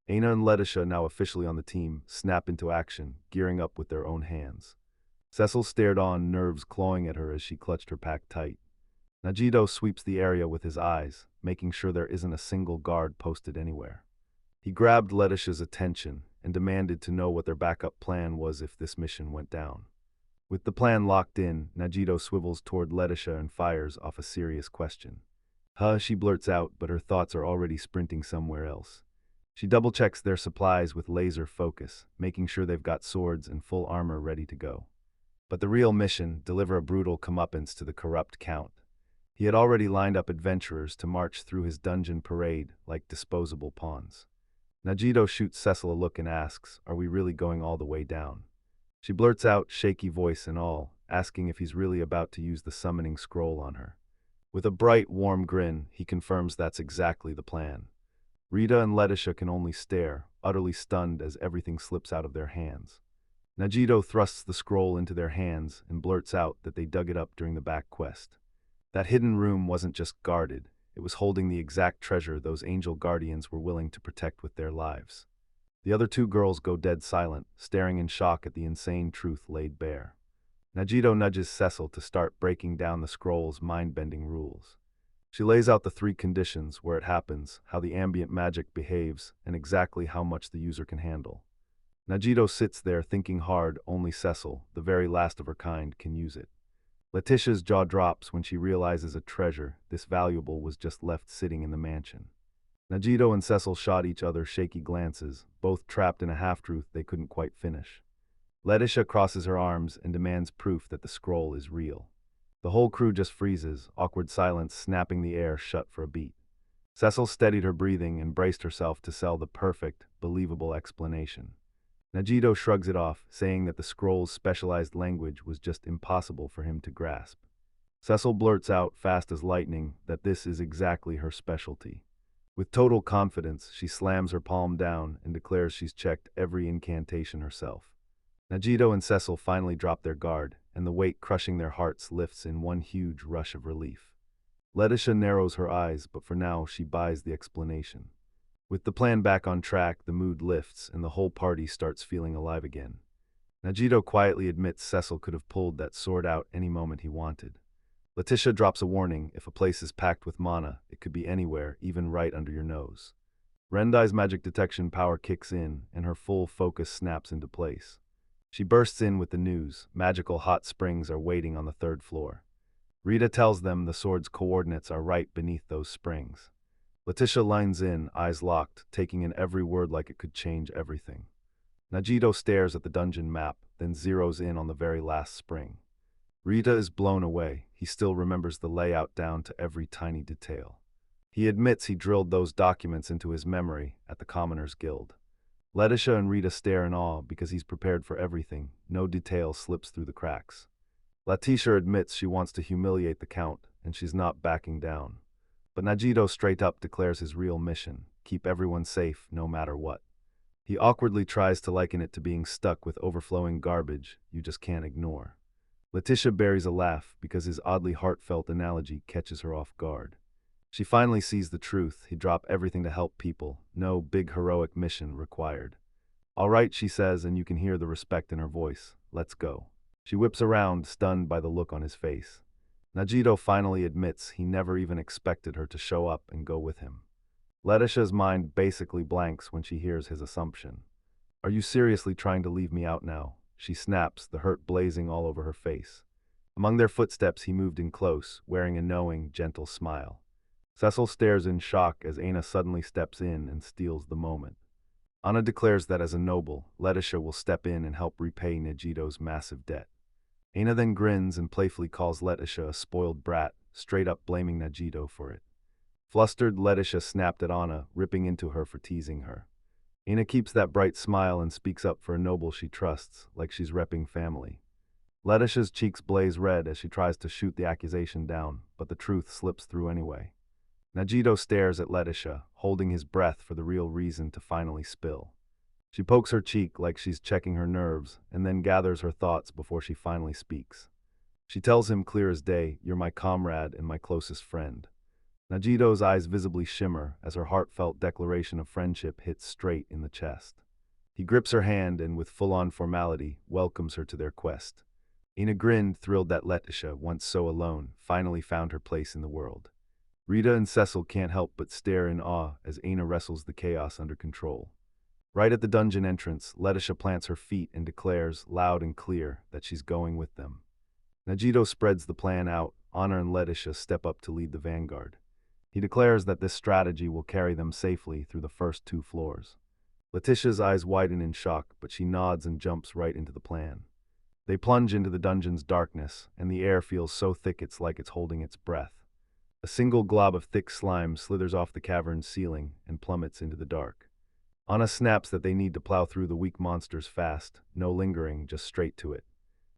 Aina and Letitia, now officially on the team, snap into action, gearing up with their own hands. Cecil stared on, nerves clawing at her as she clutched her pack tight. Najito sweeps the area with his eyes, making sure there isn't a single guard posted anywhere. He grabbed Letitia's attention and demanded to know what their backup plan was if this mission went down. With the plan locked in, Najito swivels toward Letitia and fires off a serious question. Huh, she blurts out, but her thoughts are already sprinting somewhere else. She double-checks their supplies with laser focus, making sure they've got swords and full armor ready to go. But the real mission, deliver a brutal comeuppance to the corrupt Count. He had already lined up adventurers to march through his dungeon parade like disposable pawns. Najito shoots Cecil a look and asks, "Are we really going all the way down?" She blurts out, shaky voice and all, asking if he's really about to use the summoning scroll on her. With a bright, warm grin, he confirms that's exactly the plan. Rita and Letitia can only stare, utterly stunned as everything slips out of their hands. Najito thrusts the scroll into their hands and blurts out that they dug it up during the back quest. That hidden room wasn't just guarded, it was holding the exact treasure those angel guardians were willing to protect with their lives. The other two girls go dead silent, staring in shock at the insane truth laid bare. Najito nudges Cecil to start breaking down the scroll's mind-bending rules. She lays out the 3 conditions, where it happens, how the ambient magic behaves, and exactly how much the user can handle. Najito sits there thinking hard. Only Cecil, the very last of her kind, can use it. Letitia's jaw drops when she realizes a treasure this valuable was just left sitting in the mansion. Najito and Cecil shot each other shaky glances, both trapped in a half-truth they couldn't quite finish. Letitia crosses her arms and demands proof that the scroll is real. The whole crew just freezes, awkward silence snapping the air shut for a beat. Cecil steadied her breathing and braced herself to sell the perfect, believable explanation. Najito shrugs it off, saying that the scroll's specialized language was just impossible for him to grasp. Cecil blurts out, fast as lightning, that this is exactly her specialty. With total confidence, she slams her palm down and declares she's checked every incantation herself. Najito and Cecil finally drop their guard, and the weight crushing their hearts lifts in one huge rush of relief. Letitia narrows her eyes, but for now she buys the explanation. With the plan back on track, the mood lifts and the whole party starts feeling alive again. Najito quietly admits Cecil could have pulled that sword out any moment he wanted. Letitia drops a warning: if a place is packed with mana, it could be anywhere, even right under your nose. Rendai's magic detection power kicks in, and her full focus snaps into place. She bursts in with the news: magical hot springs are waiting on the 3rd floor. Rita tells them the sword's coordinates are right beneath those springs. Letitia lines in, eyes locked, taking in every word like it could change everything. Najito stares at the dungeon map, then zeroes in on the very last spring. Rita is blown away. He still remembers the layout down to every tiny detail. He admits he drilled those documents into his memory at the Commoners Guild. Letitia and Rita stare in awe because he's prepared for everything. No detail slips through the cracks. Letitia admits she wants to humiliate the Count, and she's not backing down. But Najito straight up declares his real mission: keep everyone safe no matter what. He awkwardly tries to liken it to being stuck with overflowing garbage you just can't ignore. Letitia buries a laugh because his oddly heartfelt analogy catches her off guard. She finally sees the truth. He'd drop everything to help people. No big heroic mission required. "All right," she says, and you can hear the respect in her voice. "Let's go." She whips around, stunned by the look on his face. Najito finally admits he never even expected her to show up and go with him. Letitia's mind basically blanks when she hears his assumption. Are you seriously trying to leave me out now? She snaps, the hurt blazing all over her face. Among their footsteps he moved in close, wearing a knowing, gentle smile. Cecil stares in shock as Aina suddenly steps in and steals the moment. Anna declares that as a noble, Letitia will step in and help repay Negito's massive debt. Aina then grins and playfully calls Letitia a spoiled brat, straight up blaming Negito for it. Flustered, Letitia snapped at Anna, ripping into her for teasing her. Aina keeps that bright smile and speaks up for a noble she trusts, like she's repping family. Letitia's cheeks blaze red as she tries to shoot the accusation down, but the truth slips through anyway. Negito stares at Letitia, holding his breath for the real reason to finally spill. She pokes her cheek like she's checking her nerves, and then gathers her thoughts before she finally speaks. She tells him clear as day, "You're my comrade and my closest friend." Negito's eyes visibly shimmer as her heartfelt declaration of friendship hits straight in the chest. He grips her hand and, with full-on formality, welcomes her to their quest. Aina grinned, thrilled that Letitia, once so alone, finally found her place in the world. Rita and Cecil can't help but stare in awe as Aina wrestles the chaos under control. Right at the dungeon entrance, Letitia plants her feet and declares, loud and clear, that she's going with them. Negito spreads the plan out. Anna and Letitia step up to lead the vanguard. He declares that this strategy will carry them safely through the first 2 floors. Letitia's eyes widen in shock, but she nods and jumps right into the plan. They plunge into the dungeon's darkness, and the air feels so thick it's like it's holding its breath. A single glob of thick slime slithers off the cavern's ceiling and plummets into the dark. Anna snaps that they need to plow through the weak monsters fast, no lingering, just straight to it.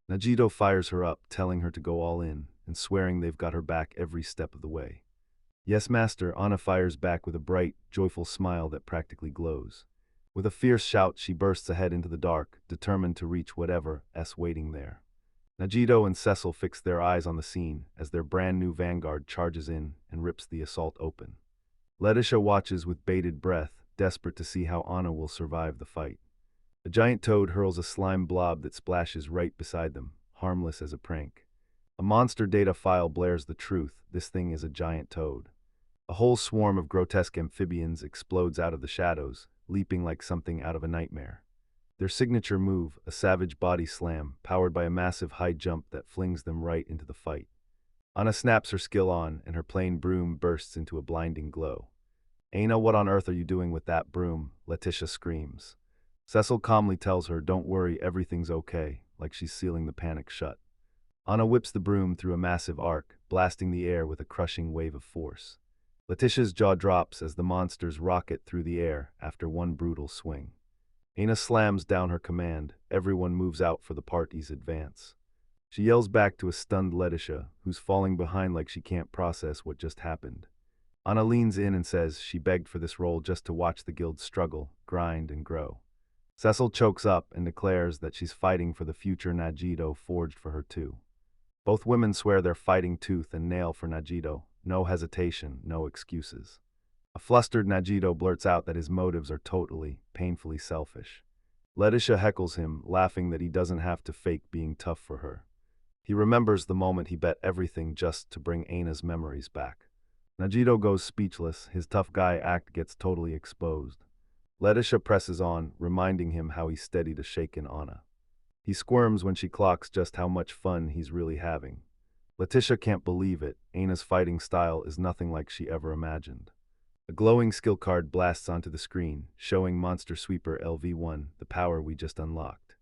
Negito fires her up, telling her to go all in, and swearing they've got her back every step of the way. "Yes, master," Anna fires back with a bright, joyful smile that practically glows. With a fierce shout, she bursts ahead into the dark, determined to reach whatever's waiting there. Negito and Cecil fix their eyes on the scene as their brand new vanguard charges in and rips the assault open. Letitia watches with bated breath, desperate to see how Anna will survive the fight. A giant toad hurls a slime blob that splashes right beside them, harmless as a prank. A monster data file blares the truth: this thing is a giant toad. A whole swarm of grotesque amphibians explodes out of the shadows, leaping like something out of a nightmare. Their signature move, a savage body slam, powered by a massive high jump that flings them right into the fight. Anna snaps her skill on, and her plain broom bursts into a blinding glow. "Aina, what on earth are you doing with that broom?" Letitia screams. Cecil calmly tells her, "Don't worry, everything's okay," like she's sealing the panic shut. Anna whips the broom through a massive arc, blasting the air with a crushing wave of force. Letitia's jaw drops as the monsters rocket through the air after one brutal swing. Aina slams down her command. Everyone moves out for the party's advance. She yells back to a stunned Letitia, who's falling behind like she can't process what just happened. Anna leans in and says she begged for this role just to watch the guild struggle, grind, and grow. Cecil chokes up and declares that she's fighting for the future Negito forged for her too. Both women swear they're fighting tooth and nail for Negito, no hesitation, no excuses. A flustered Negito blurts out that his motives are totally, painfully selfish. Letitia heckles him, laughing that he doesn't have to fake being tough for her. He remembers the moment he bet everything just to bring Aina's memories back. Negito goes speechless, his tough guy act gets totally exposed. Letitia presses on, reminding him how he steadied a shaken Anna. He squirms when she clocks just how much fun he's really having. Letitia can't believe it. Aina's fighting style is nothing like she ever imagined. A glowing skill card blasts onto the screen, showing Monster Sweeper LV1, the power we just unlocked.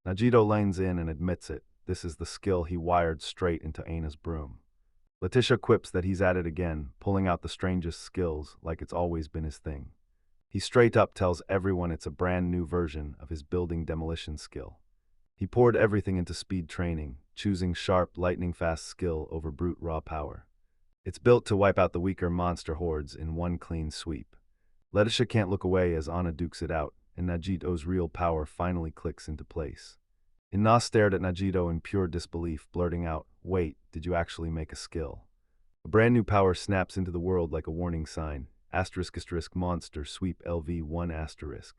Negito leans in and admits it. This is the skill he wired straight into Aina's broom. Letitia quips that he's at it again, pulling out the strangest skills like it's always been his thing. He straight up tells everyone it's a brand new version of his building demolition skill. He poured everything into speed training, choosing sharp, lightning-fast skill over brute raw power. It's built to wipe out the weaker monster hordes in one clean sweep. Letitia can't look away as Anna dukes it out, and Negito's real power finally clicks into place. Ina stared at Negito in pure disbelief, blurting out, "Wait, did you actually make a skill?" A brand new power snaps into the world like a warning sign. *** monster sweep LV1**.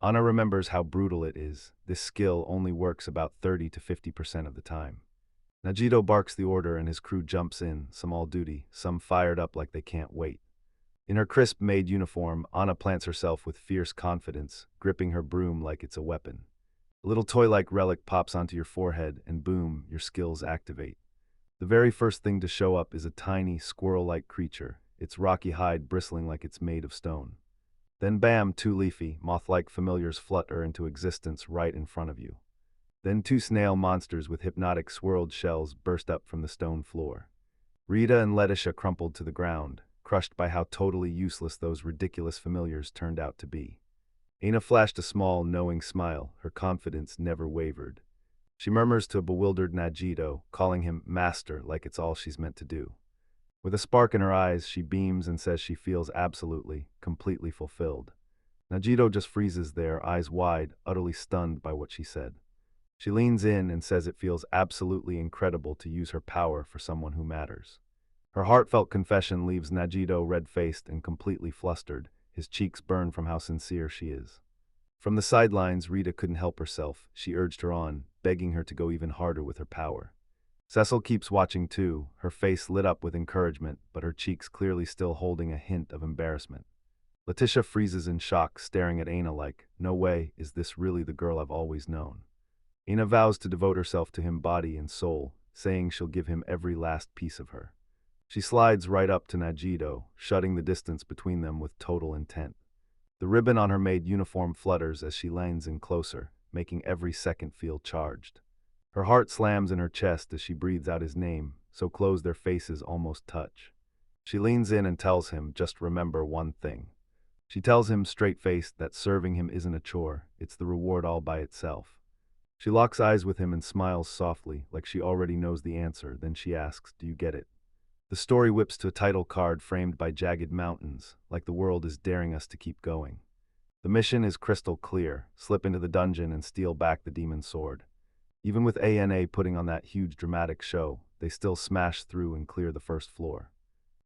Anna remembers how brutal it is. This skill only works about 30 to 50% of the time. Negito barks the order and his crew jumps in, some all duty, some fired up like they can't wait. In her crisp maid uniform, Anna plants herself with fierce confidence, gripping her broom like it's a weapon. A little toy-like relic pops onto your forehead, and boom, your skills activate. The very first thing to show up is a tiny, squirrel-like creature, its rocky hide bristling like it's made of stone. Then bam, two leafy, moth-like familiars flutter into existence right in front of you. Then two snail monsters with hypnotic swirled shells burst up from the stone floor. Rita and Letitia crumpled to the ground, crushed by how totally useless those ridiculous familiars turned out to be. Aina flashed a small, knowing smile, her confidence never wavered. She murmurs to a bewildered Najito, calling him master like it's all she's meant to do. With a spark in her eyes, she beams and says she feels absolutely, completely fulfilled. Najito just freezes there, eyes wide, utterly stunned by what she said. She leans in and says it feels absolutely incredible to use her power for someone who matters. Her heartfelt confession leaves Najito red-faced and completely flustered, his cheeks burn from how sincere she is. From the sidelines, Rita couldn't help herself. She urged her on, begging her to go even harder with her power. Cecil keeps watching too, her face lit up with encouragement, but her cheeks clearly still holding a hint of embarrassment. Letitia freezes in shock, staring at Aina like, no way, is this really the girl I've always known? Aina vows to devote herself to him body and soul, saying she'll give him every last piece of her. She slides right up to Najito, shutting the distance between them with total intent. The ribbon on her maid uniform flutters as she leans in closer, making every second feel charged. Her heart slams in her chest as she breathes out his name, so close their faces almost touch. She leans in and tells him, just remember one thing. She tells him straight-faced that serving him isn't a chore, it's the reward all by itself. She locks eyes with him and smiles softly, like she already knows the answer, then she asks, do you get it? The story whips to a title card framed by jagged mountains, like the world is daring us to keep going. The mission is crystal clear, slip into the dungeon and steal back the demon's sword. Even with ANA putting on that huge dramatic show, they still smash through and clear the first floor.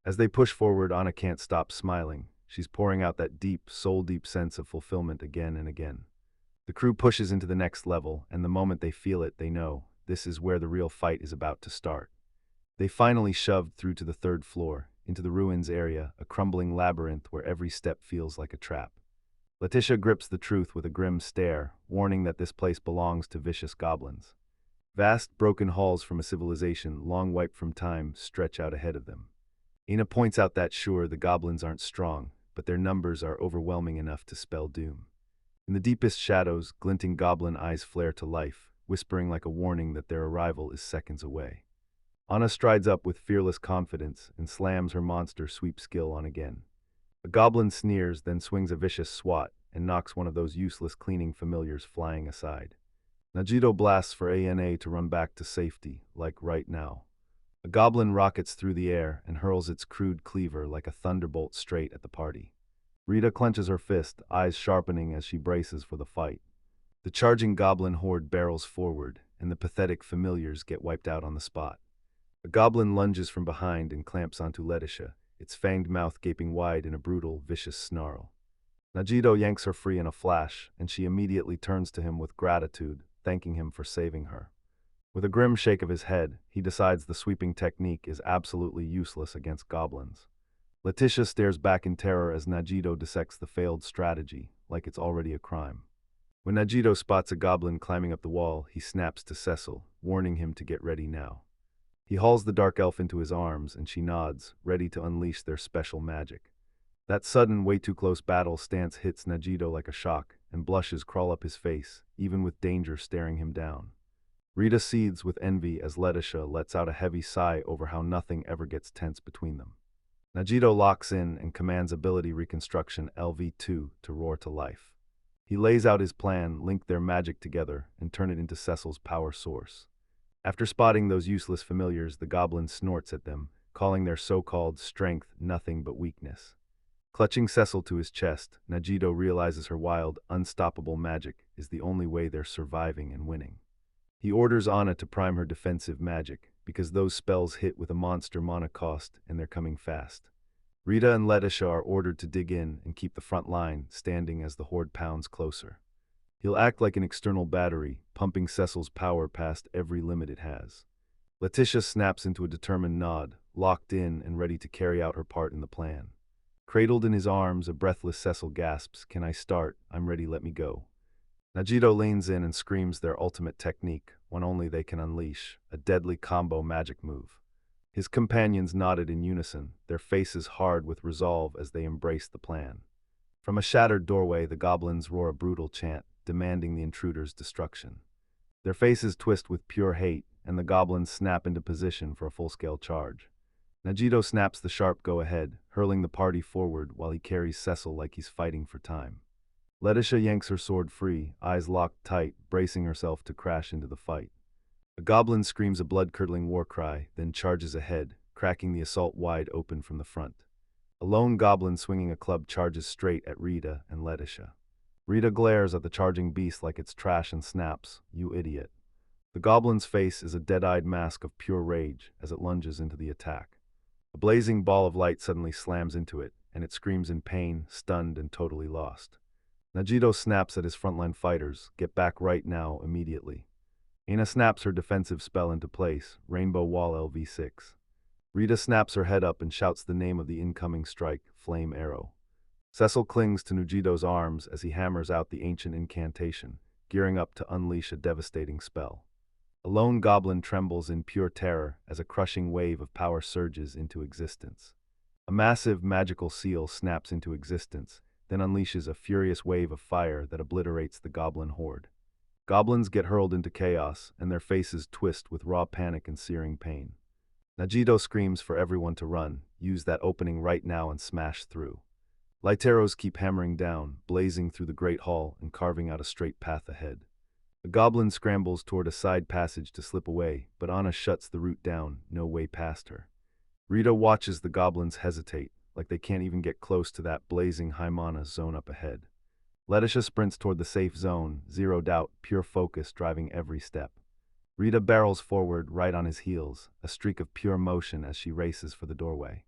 As they push forward, Anna can't stop smiling. She's pouring out that deep, soul-deep sense of fulfillment again and again. The crew pushes into the next level, and the moment they feel it, they know, this is where the real fight is about to start. They finally shoved through to the third floor, into the ruins area, a crumbling labyrinth where every step feels like a trap. Letitia grips the truth with a grim stare, warning that this place belongs to vicious goblins. Vast, broken halls from a civilization long wiped from time stretch out ahead of them. Ina points out that sure, the goblins aren't strong, but their numbers are overwhelming enough to spell doom. In the deepest shadows, glinting goblin eyes flare to life, whispering like a warning that their arrival is seconds away. Anna strides up with fearless confidence and slams her monster sweep skill on again. A goblin sneers, then swings a vicious swat and knocks one of those useless cleaning familiars flying aside. Najito blasts for ANA to run back to safety, like right now. A goblin rockets through the air and hurls its crude cleaver like a thunderbolt straight at the party. Rita clenches her fist, eyes sharpening as she braces for the fight. The charging goblin horde barrels forward, and the pathetic familiars get wiped out on the spot. A goblin lunges from behind and clamps onto Letitia, its fanged mouth gaping wide in a brutal, vicious snarl. Najito yanks her free in a flash, and she immediately turns to him with gratitude, thanking him for saving her. With a grim shake of his head, he decides the sweeping technique is absolutely useless against goblins. Letitia stares back in terror as Najito dissects the failed strategy, like it's already a crime. When Najito spots a goblin climbing up the wall, he snaps to Cecil, warning him to get ready now. He hauls the dark elf into his arms, and she nods, ready to unleash their special magic. That sudden, way too close battle stance hits Najito like a shock, and blushes crawl up his face, even with danger staring him down. Rita seethes with envy as Letitia lets out a heavy sigh over how nothing ever gets tense between them. Najito locks in and commands ability reconstruction LV2 to roar to life. He lays out his plan, link their magic together, and turn it into Cecil's power source. After spotting those useless familiars, the goblin snorts at them, calling their so-called strength nothing but weakness. Clutching Cecil to his chest, Najito realizes her wild, unstoppable magic is the only way they're surviving and winning. He orders Anna to prime her defensive magic, because those spells hit with a monster mana cost and they're coming fast. Rita and Letitia are ordered to dig in and keep the front line standing as the horde pounds closer. He'll act like an external battery, pumping Cecil's power past every limit it has. Letitia snaps into a determined nod, locked in and ready to carry out her part in the plan. Cradled in his arms, a breathless Cecil gasps, "Can I start? I'm ready, let me go." Najito leans in and screams their ultimate technique, one only they can unleash, a deadly combo magic move. His companions nodded in unison, their faces hard with resolve as they embraced the plan. From a shattered doorway, the goblins roar a brutal chant, demanding the intruder's destruction. Their faces twist with pure hate, and the goblins snap into position for a full-scale charge. Najito snaps the sharp go-ahead, hurling the party forward while he carries Cecil like he's fighting for time. Letitia yanks her sword free, eyes locked tight, bracing herself to crash into the fight. A goblin screams a blood-curdling war cry, then charges ahead, cracking the assault wide open from the front. A lone goblin swinging a club charges straight at Rita and Letitia. Rita glares at the charging beast like it's trash and snaps, "You idiot." The goblin's face is a dead-eyed mask of pure rage as it lunges into the attack. A blazing ball of light suddenly slams into it, and it screams in pain, stunned and totally lost. Najito snaps at his frontline fighters, "Get back right now, immediately." Aina snaps her defensive spell into place, Rainbow Wall LV6. Rita snaps her head up and shouts the name of the incoming strike, Flame Arrow. Cecil clings to Najito's arms as he hammers out the ancient incantation, gearing up to unleash a devastating spell. A lone goblin trembles in pure terror as a crushing wave of power surges into existence. A massive magical seal snaps into existence, then unleashes a furious wave of fire that obliterates the goblin horde. Goblins get hurled into chaos, and their faces twist with raw panic and searing pain. Najito screams for everyone to run, use that opening right now and smash through. Light arrows keep hammering down, blazing through the great hall and carving out a straight path ahead. The goblin scrambles toward a side passage to slip away, but Anna shuts the route down, no way past her. Rita watches the goblins hesitate, like they can't even get close to that blazing Haimana zone up ahead. Letitia sprints toward the safe zone, zero doubt, pure focus driving every step. Rita barrels forward, right on his heels, a streak of pure motion as she races for the doorway.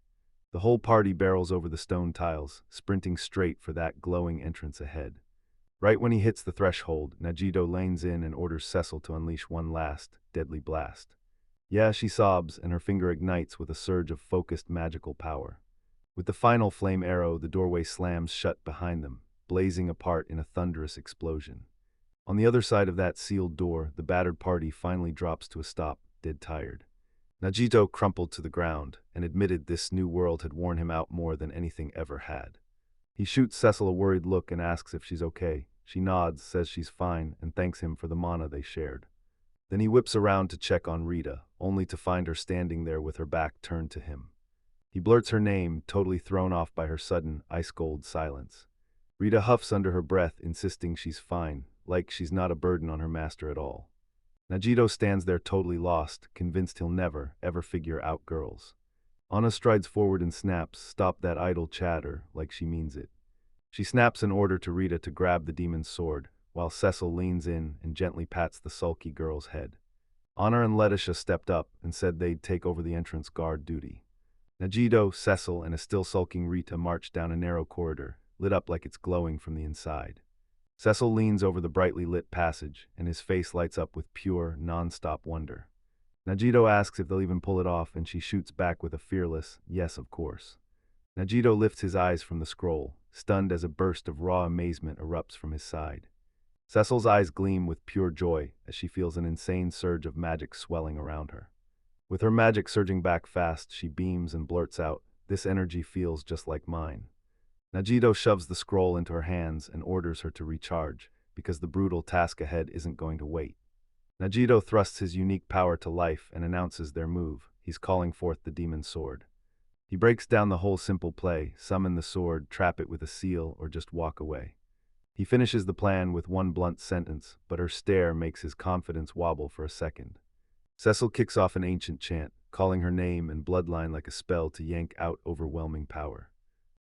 The whole party barrels over the stone tiles, sprinting straight for that glowing entrance ahead. Right when he hits the threshold, Najito lanes in and orders Cecil to unleash one last, deadly blast. Yeah, she sobs, and her finger ignites with a surge of focused magical power. With the final flame arrow, the doorway slams shut behind them, blazing apart in a thunderous explosion. On the other side of that sealed door, the battered party finally drops to a stop, dead tired. Najito crumpled to the ground and admitted this new world had worn him out more than anything ever had. He shoots Cecil a worried look and asks if she's okay. She nods, says she's fine, and thanks him for the mana they shared. Then he whips around to check on Rita, only to find her standing there with her back turned to him. He blurts her name, totally thrown off by her sudden, ice-cold silence. Rita huffs under her breath, insisting she's fine, like she's not a burden on her master at all. Najito stands there totally lost, convinced he'll never, ever figure out girls. Anna strides forward and snaps, "Stop that idle chatter," like she means it. She snaps an order to Rita to grab the demon's sword, while Cecil leans in and gently pats the sulky girl's head. Anna and Letitia stepped up and said they'd take over the entrance guard duty. Najito, Cecil, and a still sulking Rita march down a narrow corridor, lit up like it's glowing from the inside. Cecil leans over the brightly lit passage, and his face lights up with pure, non-stop wonder. Najito asks if they'll even pull it off, and she shoots back with a fearless, "Yes, of course." Najito lifts his eyes from the scroll, stunned as a burst of raw amazement erupts from his side. Cecil's eyes gleam with pure joy as she feels an insane surge of magic swelling around her. With her magic surging back fast, she beams and blurts out, "This energy feels just like mine." Najito shoves the scroll into her hands and orders her to recharge, because the brutal task ahead isn't going to wait. Najito thrusts his unique power to life and announces their move. He's calling forth the demon's sword. He breaks down the whole simple play: summon the sword, trap it with a seal, or just walk away. He finishes the plan with one blunt sentence, but her stare makes his confidence wobble for a second. Cecil kicks off an ancient chant, calling her name and bloodline like a spell to yank out overwhelming power.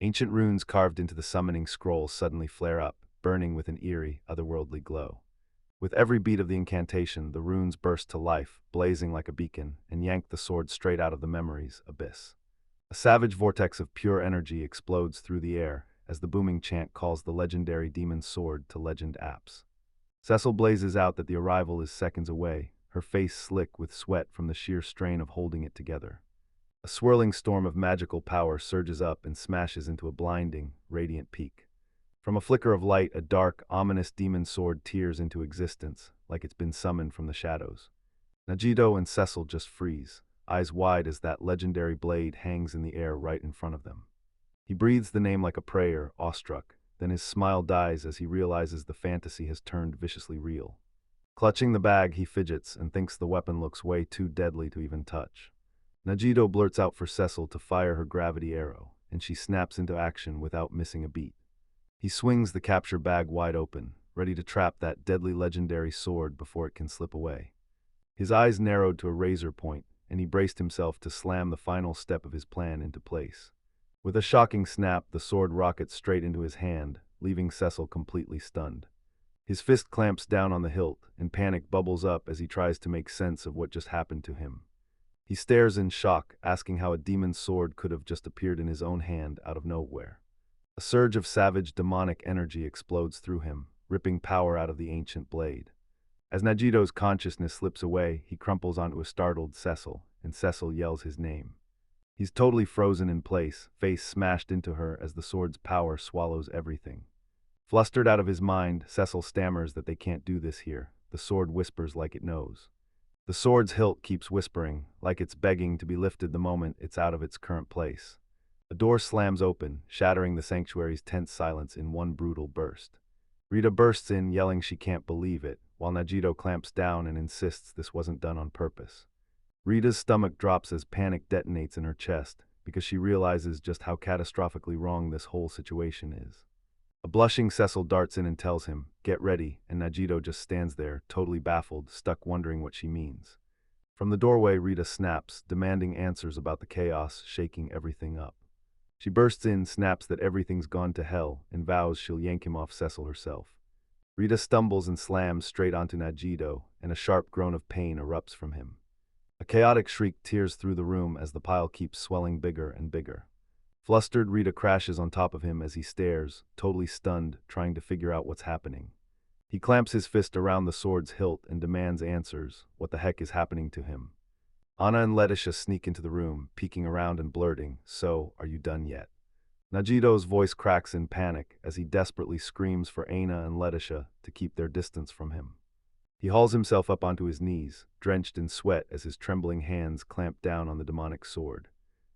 Ancient runes carved into the summoning scroll suddenly flare up, burning with an eerie, otherworldly glow. With every beat of the incantation, the runes burst to life, blazing like a beacon, and yank the sword straight out of the memory's abyss. A savage vortex of pure energy explodes through the air as the booming chant calls the legendary demon's sword to legend apps. Cecil blazes out that the arrival is seconds away, her face slick with sweat from the sheer strain of holding it together. A swirling storm of magical power surges up and smashes into a blinding, radiant peak. From a flicker of light, a dark, ominous demon sword tears into existence, like it's been summoned from the shadows. Najito and Cecil just freeze, eyes wide as that legendary blade hangs in the air right in front of them. He breathes the name like a prayer, awestruck, then his smile dies as he realizes the fantasy has turned viciously real. Clutching the bag, he fidgets and thinks the weapon looks way too deadly to even touch. Najito blurts out for Cecil to fire her gravity arrow, and she snaps into action without missing a beat. He swings the capture bag wide open, ready to trap that deadly legendary sword before it can slip away. His eyes narrowed to a razor point, and he braced himself to slam the final step of his plan into place. With a shocking snap, the sword rockets straight into his hand, leaving Cecil completely stunned. His fist clamps down on the hilt, and panic bubbles up as he tries to make sense of what just happened to him. He stares in shock, asking how a demon's sword could have just appeared in his own hand out of nowhere. A surge of savage, demonic energy explodes through him, ripping power out of the ancient blade. As Najito's consciousness slips away, he crumples onto a startled Cecil, and Cecil yells his name. He's totally frozen in place, face smashed into her as the sword's power swallows everything. Flustered out of his mind, Cecil stammers that they can't do this here. The sword whispers like it knows. The sword's hilt keeps whispering, like it's begging to be lifted the moment it's out of its current place. A door slams open, shattering the sanctuary's tense silence in one brutal burst. Rita bursts in, yelling she can't believe it, while Najito clamps down and insists this wasn't done on purpose. Rita's stomach drops as panic detonates in her chest, because she realizes just how catastrophically wrong this whole situation is. A blushing Cecil darts in and tells him, "Get ready," and Najito just stands there, totally baffled, stuck wondering what she means. From the doorway, Rita snaps, demanding answers about the chaos, shaking everything up. She bursts in, snaps that everything's gone to hell, and vows she'll yank him off Cecil herself. Rita stumbles and slams straight onto Najito, and a sharp groan of pain erupts from him. A chaotic shriek tears through the room as the pile keeps swelling bigger and bigger. Flustered, Rita crashes on top of him as he stares, totally stunned, trying to figure out what's happening. He clamps his fist around the sword's hilt and demands answers. What the heck is happening to him? Anna and Letitia sneak into the room, peeking around and blurting, "So, are you done yet?" Najito's voice cracks in panic as he desperately screams for Anna and Letitia to keep their distance from him. He hauls himself up onto his knees, drenched in sweat as his trembling hands clamp down on the demonic sword.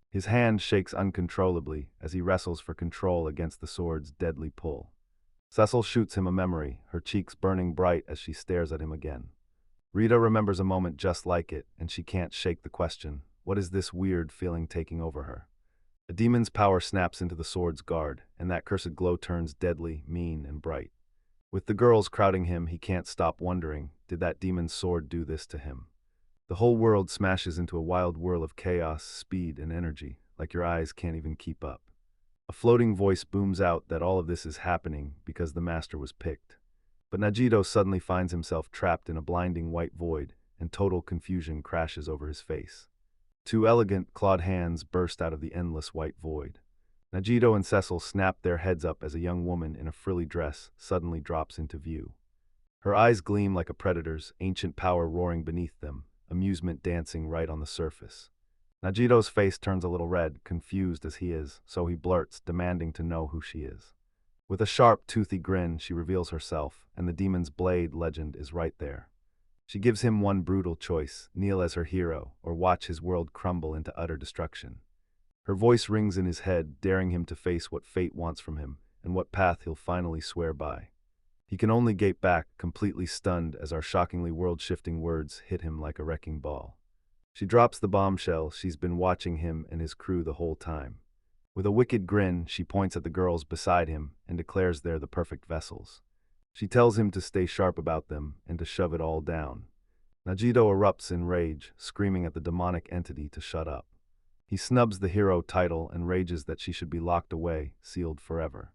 His hand shakes uncontrollably as he wrestles for control against the sword's deadly pull. Cecil shoots him a memory, her cheeks burning bright as she stares at him again. Rita remembers a moment just like it, and she can't shake the question, what is this weird feeling taking over her? A demon's power snaps into the sword's guard, and that cursed glow turns deadly, mean, and bright. With the girls crowding him, he can't stop wondering, did that demon's sword do this to him? The whole world smashes into a wild whirl of chaos, speed, and energy, like your eyes can't even keep up. A floating voice booms out that all of this is happening because the master was picked. But Najito suddenly finds himself trapped in a blinding white void, and total confusion crashes over his face. Two elegant, clawed hands burst out of the endless white void. Najito and Cecil snap their heads up as a young woman in a frilly dress suddenly drops into view. Her eyes gleam like a predator's, ancient power roaring beneath them, amusement dancing right on the surface. Najito's face turns a little red, confused as he is, so he blurts, demanding to know who she is. With a sharp, toothy grin, she reveals herself, and the demon's blade legend is right there. She gives him one brutal choice, kneel as her hero, or watch his world crumble into utter destruction. Her voice rings in his head, daring him to face what fate wants from him, and what path he'll finally swear by. He can only gape back, completely stunned as our shockingly world-shifting words hit him like a wrecking ball. She drops the bombshell, she's been watching him and his crew the whole time. With a wicked grin, she points at the girls beside him and declares they're the perfect vessels. She tells him to stay sharp about them and to shove it all down. Najito erupts in rage, screaming at the demonic entity to shut up. He snubs the hero title and rages that she should be locked away, sealed forever.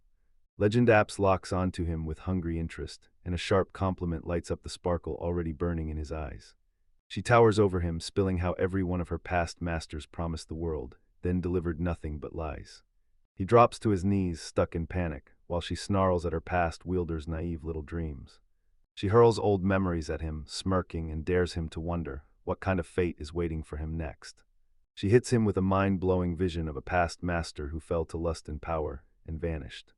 Legend Apps locks onto him with hungry interest, and a sharp compliment lights up the sparkle already burning in his eyes. She towers over him, spilling how every one of her past masters promised the world, then delivered nothing but lies. He drops to his knees, stuck in panic, while she snarls at her past wielder's naive little dreams. She hurls old memories at him, smirking, and dares him to wonder what kind of fate is waiting for him next. She hits him with a mind-blowing vision of a past master who fell to lust and power and vanished.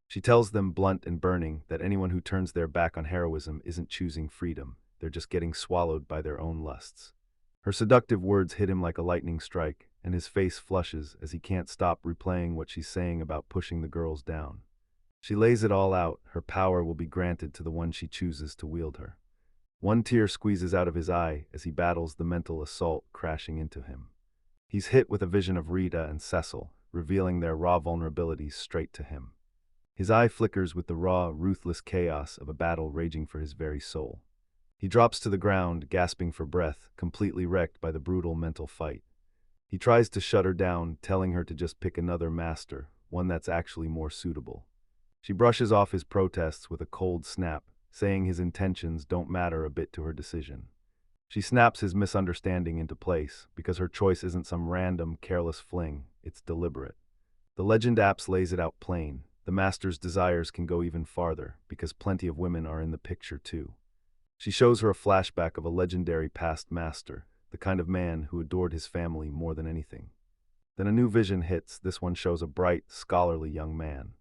She tells them, blunt and burning, that anyone who turns their back on heroism isn't choosing freedom, they're just getting swallowed by their own lusts. Her seductive words hit him like a lightning strike, and his face flushes as he can't stop replaying what she's saying about pushing the girls down. She lays it all out. Her power will be granted to the one she chooses to wield her. One tear squeezes out of his eye as he battles the mental assault crashing into him. He's hit with a vision of Rita and Cecil, revealing their raw vulnerabilities straight to him. His eye flickers with the raw, ruthless chaos of a battle raging for his very soul. He drops to the ground, gasping for breath, completely wrecked by the brutal mental fight. He tries to shut her down, telling her to just pick another master, one that's actually more suitable. She brushes off his protests with a cold snap, saying his intentions don't matter a bit to her decision. She snaps his misunderstanding into place, because her choice isn't some random, careless fling, it's deliberate. The legend apps lays it out plain. The master's desires can go even farther, because plenty of women are in the picture too. She shows her a flashback of a legendary past master, the kind of man who adored his family more than anything. Then a new vision hits. This one shows a bright, scholarly young man.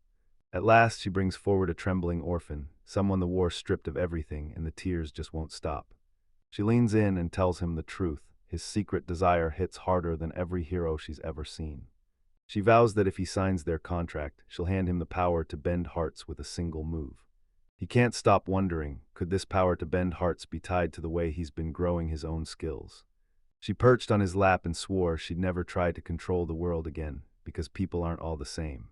At last, she brings forward a trembling orphan, someone the war stripped of everything, and the tears just won't stop. She leans in and tells him the truth. His secret desire hits harder than every hero she's ever seen. She vows that if he signs their contract, she'll hand him the power to bend hearts with a single move. He can't stop wondering, could this power to bend hearts be tied to the way he's been growing his own skills? She perched on his lap and swore she'd never try to control the world again, because people aren't all the same.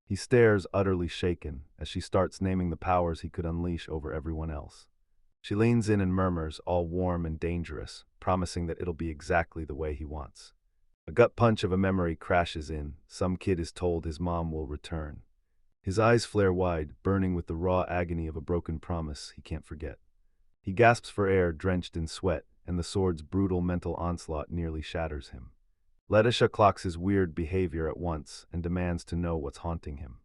He stares, utterly shaken, as she starts naming the powers he could unleash over everyone else. She leans in and murmurs, all warm and dangerous, promising that it'll be exactly the way he wants. A gut punch of a memory crashes in. Some kid is told his mom will return. His eyes flare wide, burning with the raw agony of a broken promise he can't forget. He gasps for air, drenched in sweat, and the sword's brutal mental onslaught nearly shatters him. Letitia clocks his weird behavior at once and demands to know what's haunting him.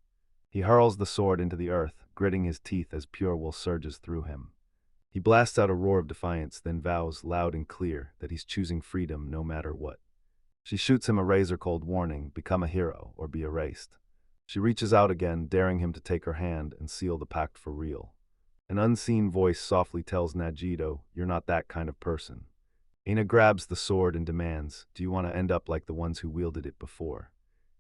He hurls the sword into the earth, gritting his teeth as pure will surges through him. He blasts out a roar of defiance, then vows loud and clear that he's choosing freedom no matter what. She shoots him a razor-cold warning, become a hero or be erased. She reaches out again, daring him to take her hand and seal the pact for real. An unseen voice softly tells Najito, "You're not that kind of person." Ina grabs the sword and demands, "Do you want to end up like the ones who wielded it before?"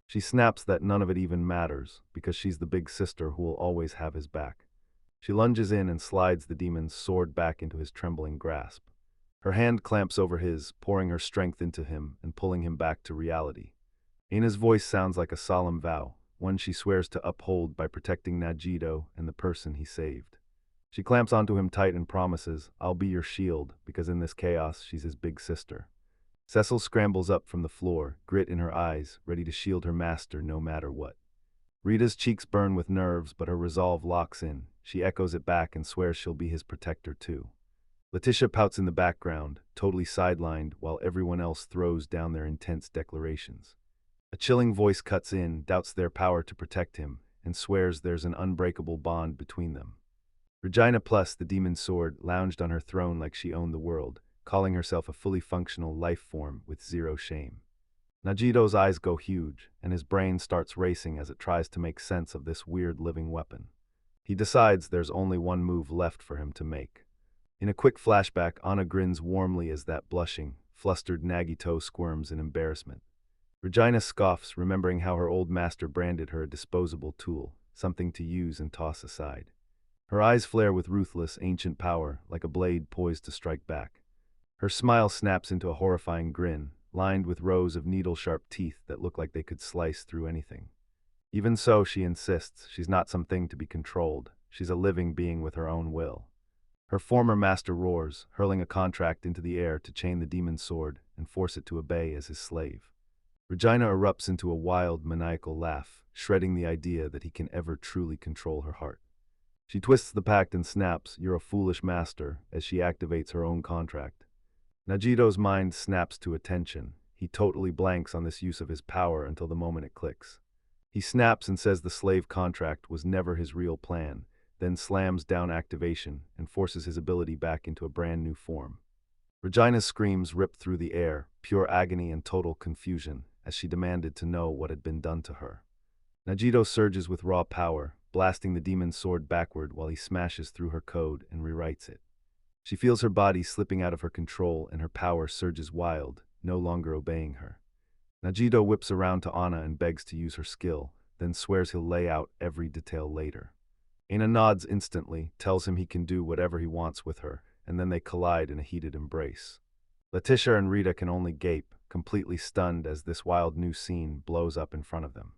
She snaps that none of it even matters, because she's the big sister who will always have his back. She lunges in and slides the demon's sword back into his trembling grasp. Her hand clamps over his, pouring her strength into him and pulling him back to reality. Ina's voice sounds like a solemn vow, one she swears to uphold by protecting Najito and the person he saved. She clamps onto him tight and promises, "I'll be your shield," because in this chaos she's his big sister. Cecil scrambles up from the floor, grit in her eyes, ready to shield her master no matter what. Rita's cheeks burn with nerves, but her resolve locks in. She echoes it back and swears she'll be his protector too. Letitia pouts in the background, totally sidelined, while everyone else throws down their intense declarations. A chilling voice cuts in, doubts their power to protect him, and swears there's an unbreakable bond between them. Regina Plus, the demon sword, lounged on her throne like she owned the world, calling herself a fully functional life form with zero shame. Najito's eyes go huge, and his brain starts racing as it tries to make sense of this weird living weapon. He decides there's only one move left for him to make. In a quick flashback, Anna grins warmly as that blushing, flustered Nagito squirms in embarrassment. Regina scoffs, remembering how her old master branded her a disposable tool, something to use and toss aside. Her eyes flare with ruthless, ancient power, like a blade poised to strike back. Her smile snaps into a horrifying grin, lined with rows of needle-sharp teeth that look like they could slice through anything. Even so, she insists, she's not something to be controlled. She's a living being with her own will. Her former master roars, hurling a contract into the air to chain the demon's sword and force it to obey as his slave. Regina erupts into a wild, maniacal laugh, shredding the idea that he can ever truly control her heart. She twists the pact and snaps, "You're a foolish master," as she activates her own contract. Najito's mind snaps to attention. He totally blanks on this use of his power until the moment it clicks. He snaps and says the slave contract was never his real plan, then slams down activation and forces his ability back into a brand new form. Regina's screams ripped through the air, pure agony and total confusion, as she demanded to know what had been done to her. Najito surges with raw power, blasting the demon's sword backward while he smashes through her code and rewrites it. She feels her body slipping out of her control and her power surges wild, no longer obeying her. Najito whips around to Anna and begs to use her skill, then swears he'll lay out every detail later. Aina nods instantly, tells him he can do whatever he wants with her, and then they collide in a heated embrace. Letitia and Rita can only gape, completely stunned as this wild new scene blows up in front of them.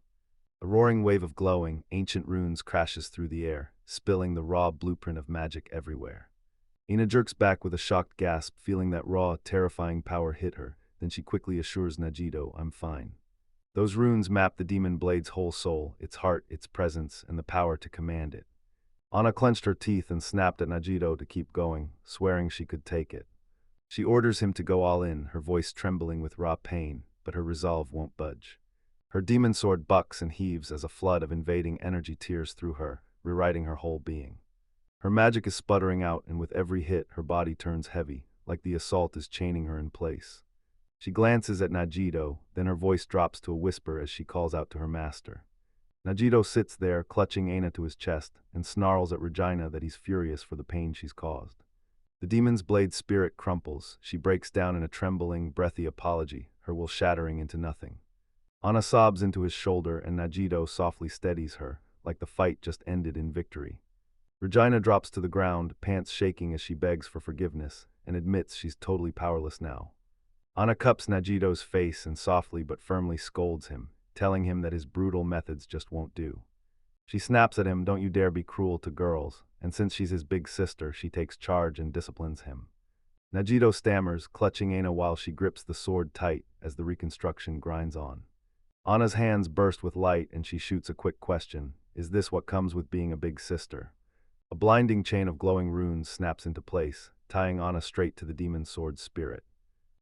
A roaring wave of glowing, ancient runes crashes through the air, spilling the raw blueprint of magic everywhere. Ina jerks back with a shocked gasp, feeling that raw, terrifying power hit her, then she quickly assures Najito, "I'm fine." Those runes map the demon blade's whole soul, its heart, its presence, and the power to command it. Anna clenched her teeth and snapped at Najito to keep going, swearing she could take it. She orders him to go all in, her voice trembling with raw pain, but her resolve won't budge. Her demon sword bucks and heaves as a flood of invading energy tears through her, rewriting her whole being. Her magic is sputtering out, and with every hit, her body turns heavy, like the assault is chaining her in place. She glances at Najito, then her voice drops to a whisper as she calls out to her master. Najito sits there, clutching Aina to his chest, and snarls at Regina that he's furious for the pain she's caused. The demon's blade spirit crumples. She breaks down in a trembling, breathy apology, her will shattering into nothing. Anna sobs into his shoulder, and Najito softly steadies her, like the fight just ended in victory. Regina drops to the ground, pants shaking as she begs for forgiveness, and admits she's totally powerless now. Anna cups Najito's face and softly but firmly scolds him, telling him that his brutal methods just won't do. She snaps at him, "Don't you dare be cruel to girls," and since she's his big sister, she takes charge and disciplines him. Najito stammers, clutching Aina while she grips the sword tight as the reconstruction grinds on. Anna's hands burst with light and she shoots a quick question, "Is this what comes with being a big sister?" A blinding chain of glowing runes snaps into place, tying Anna straight to the demon sword's spirit.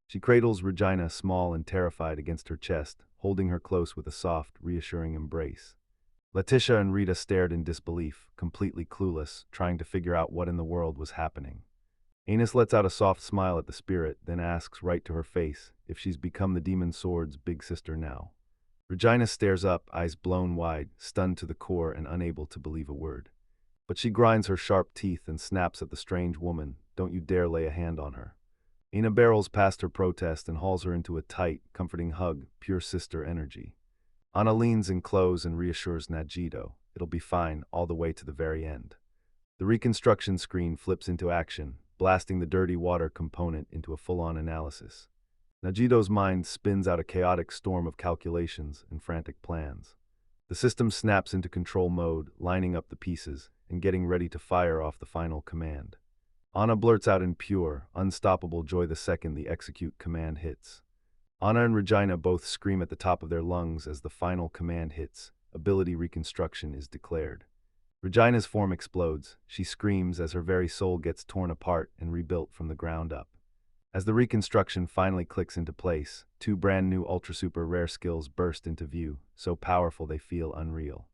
She cradles Regina, small and terrified, against her chest, holding her close with a soft, reassuring embrace. Letitia and Rita stared in disbelief, completely clueless, trying to figure out what in the world was happening. Anus lets out a soft smile at the spirit, then asks right to her face if she's become the demon sword's big sister now. Regina stares up, eyes blown wide, stunned to the core and unable to believe a word. But she grinds her sharp teeth and snaps at the strange woman, "Don't you dare lay a hand on her." Ina barrels past her protest and hauls her into a tight, comforting hug, pure sister energy. Anna leans in close and reassures Najito, "It'll be fine, all the way to the very end." The reconstruction screen flips into action, blasting the dirty water component into a full-on analysis. Najito's mind spins out a chaotic storm of calculations and frantic plans. The system snaps into control mode, lining up the pieces, and getting ready to fire off the final command. Anna blurts out in pure, unstoppable joy the second the execute command hits. Anna and Regina both scream at the top of their lungs as the final command hits. Ability reconstruction is declared. Regina's form explodes. She screams as her very soul gets torn apart and rebuilt from the ground up. As the reconstruction finally clicks into place, two brand new ultra super rare skills burst into view, so powerful they feel unreal.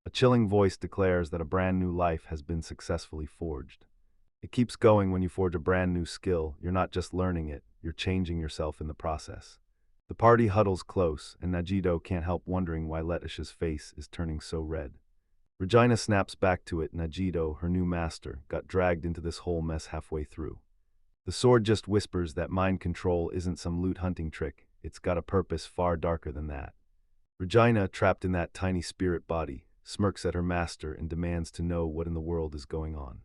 A chilling voice declares that a brand new life has been successfully forged. It keeps going. When you forge a brand new skill, you're not just learning it, you're changing yourself in the process. The party huddles close, and Najito can't help wondering why Letitia's face is turning so red. Regina snaps back to it. Najito, her new master, got dragged into this whole mess halfway through. The sword just whispers that mind control isn't some loot hunting trick, it's got a purpose far darker than that. Regina, trapped in that tiny spirit body, smirks at her master and demands to know what in the world is going on.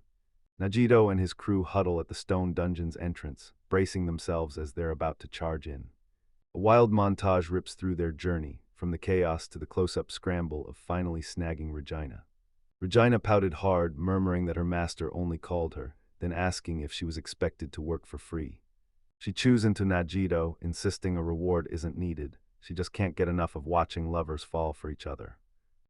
Najito and his crew huddle at the stone dungeon's entrance, bracing themselves as they're about to charge in. A wild montage rips through their journey, from the chaos to the close-up scramble of finally snagging Regina. Regina pouted hard, murmuring that her master only called her, then asking if she was expected to work for free. She chews into Najito, insisting a reward isn't needed. She just can't get enough of watching lovers fall for each other.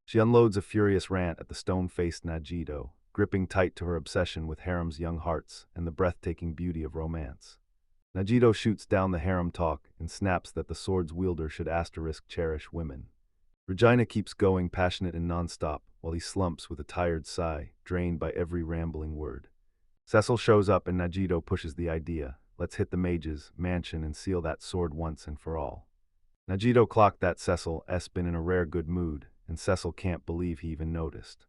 She unloads a furious rant at the stone-faced Najito, gripping tight to her obsession with harem's young hearts and the breathtaking beauty of romance. Najito shoots down the harem talk and snaps that the sword's wielder should cherish women. Regina keeps going, passionate and non-stop, while he slumps with a tired sigh, drained by every rambling word. Cecil shows up and Najito pushes the idea, let's hit the mage's mansion and seal that sword once and for all. Najito clocked that Cecil's been in a rare good mood, and Cecil can't believe he even noticed.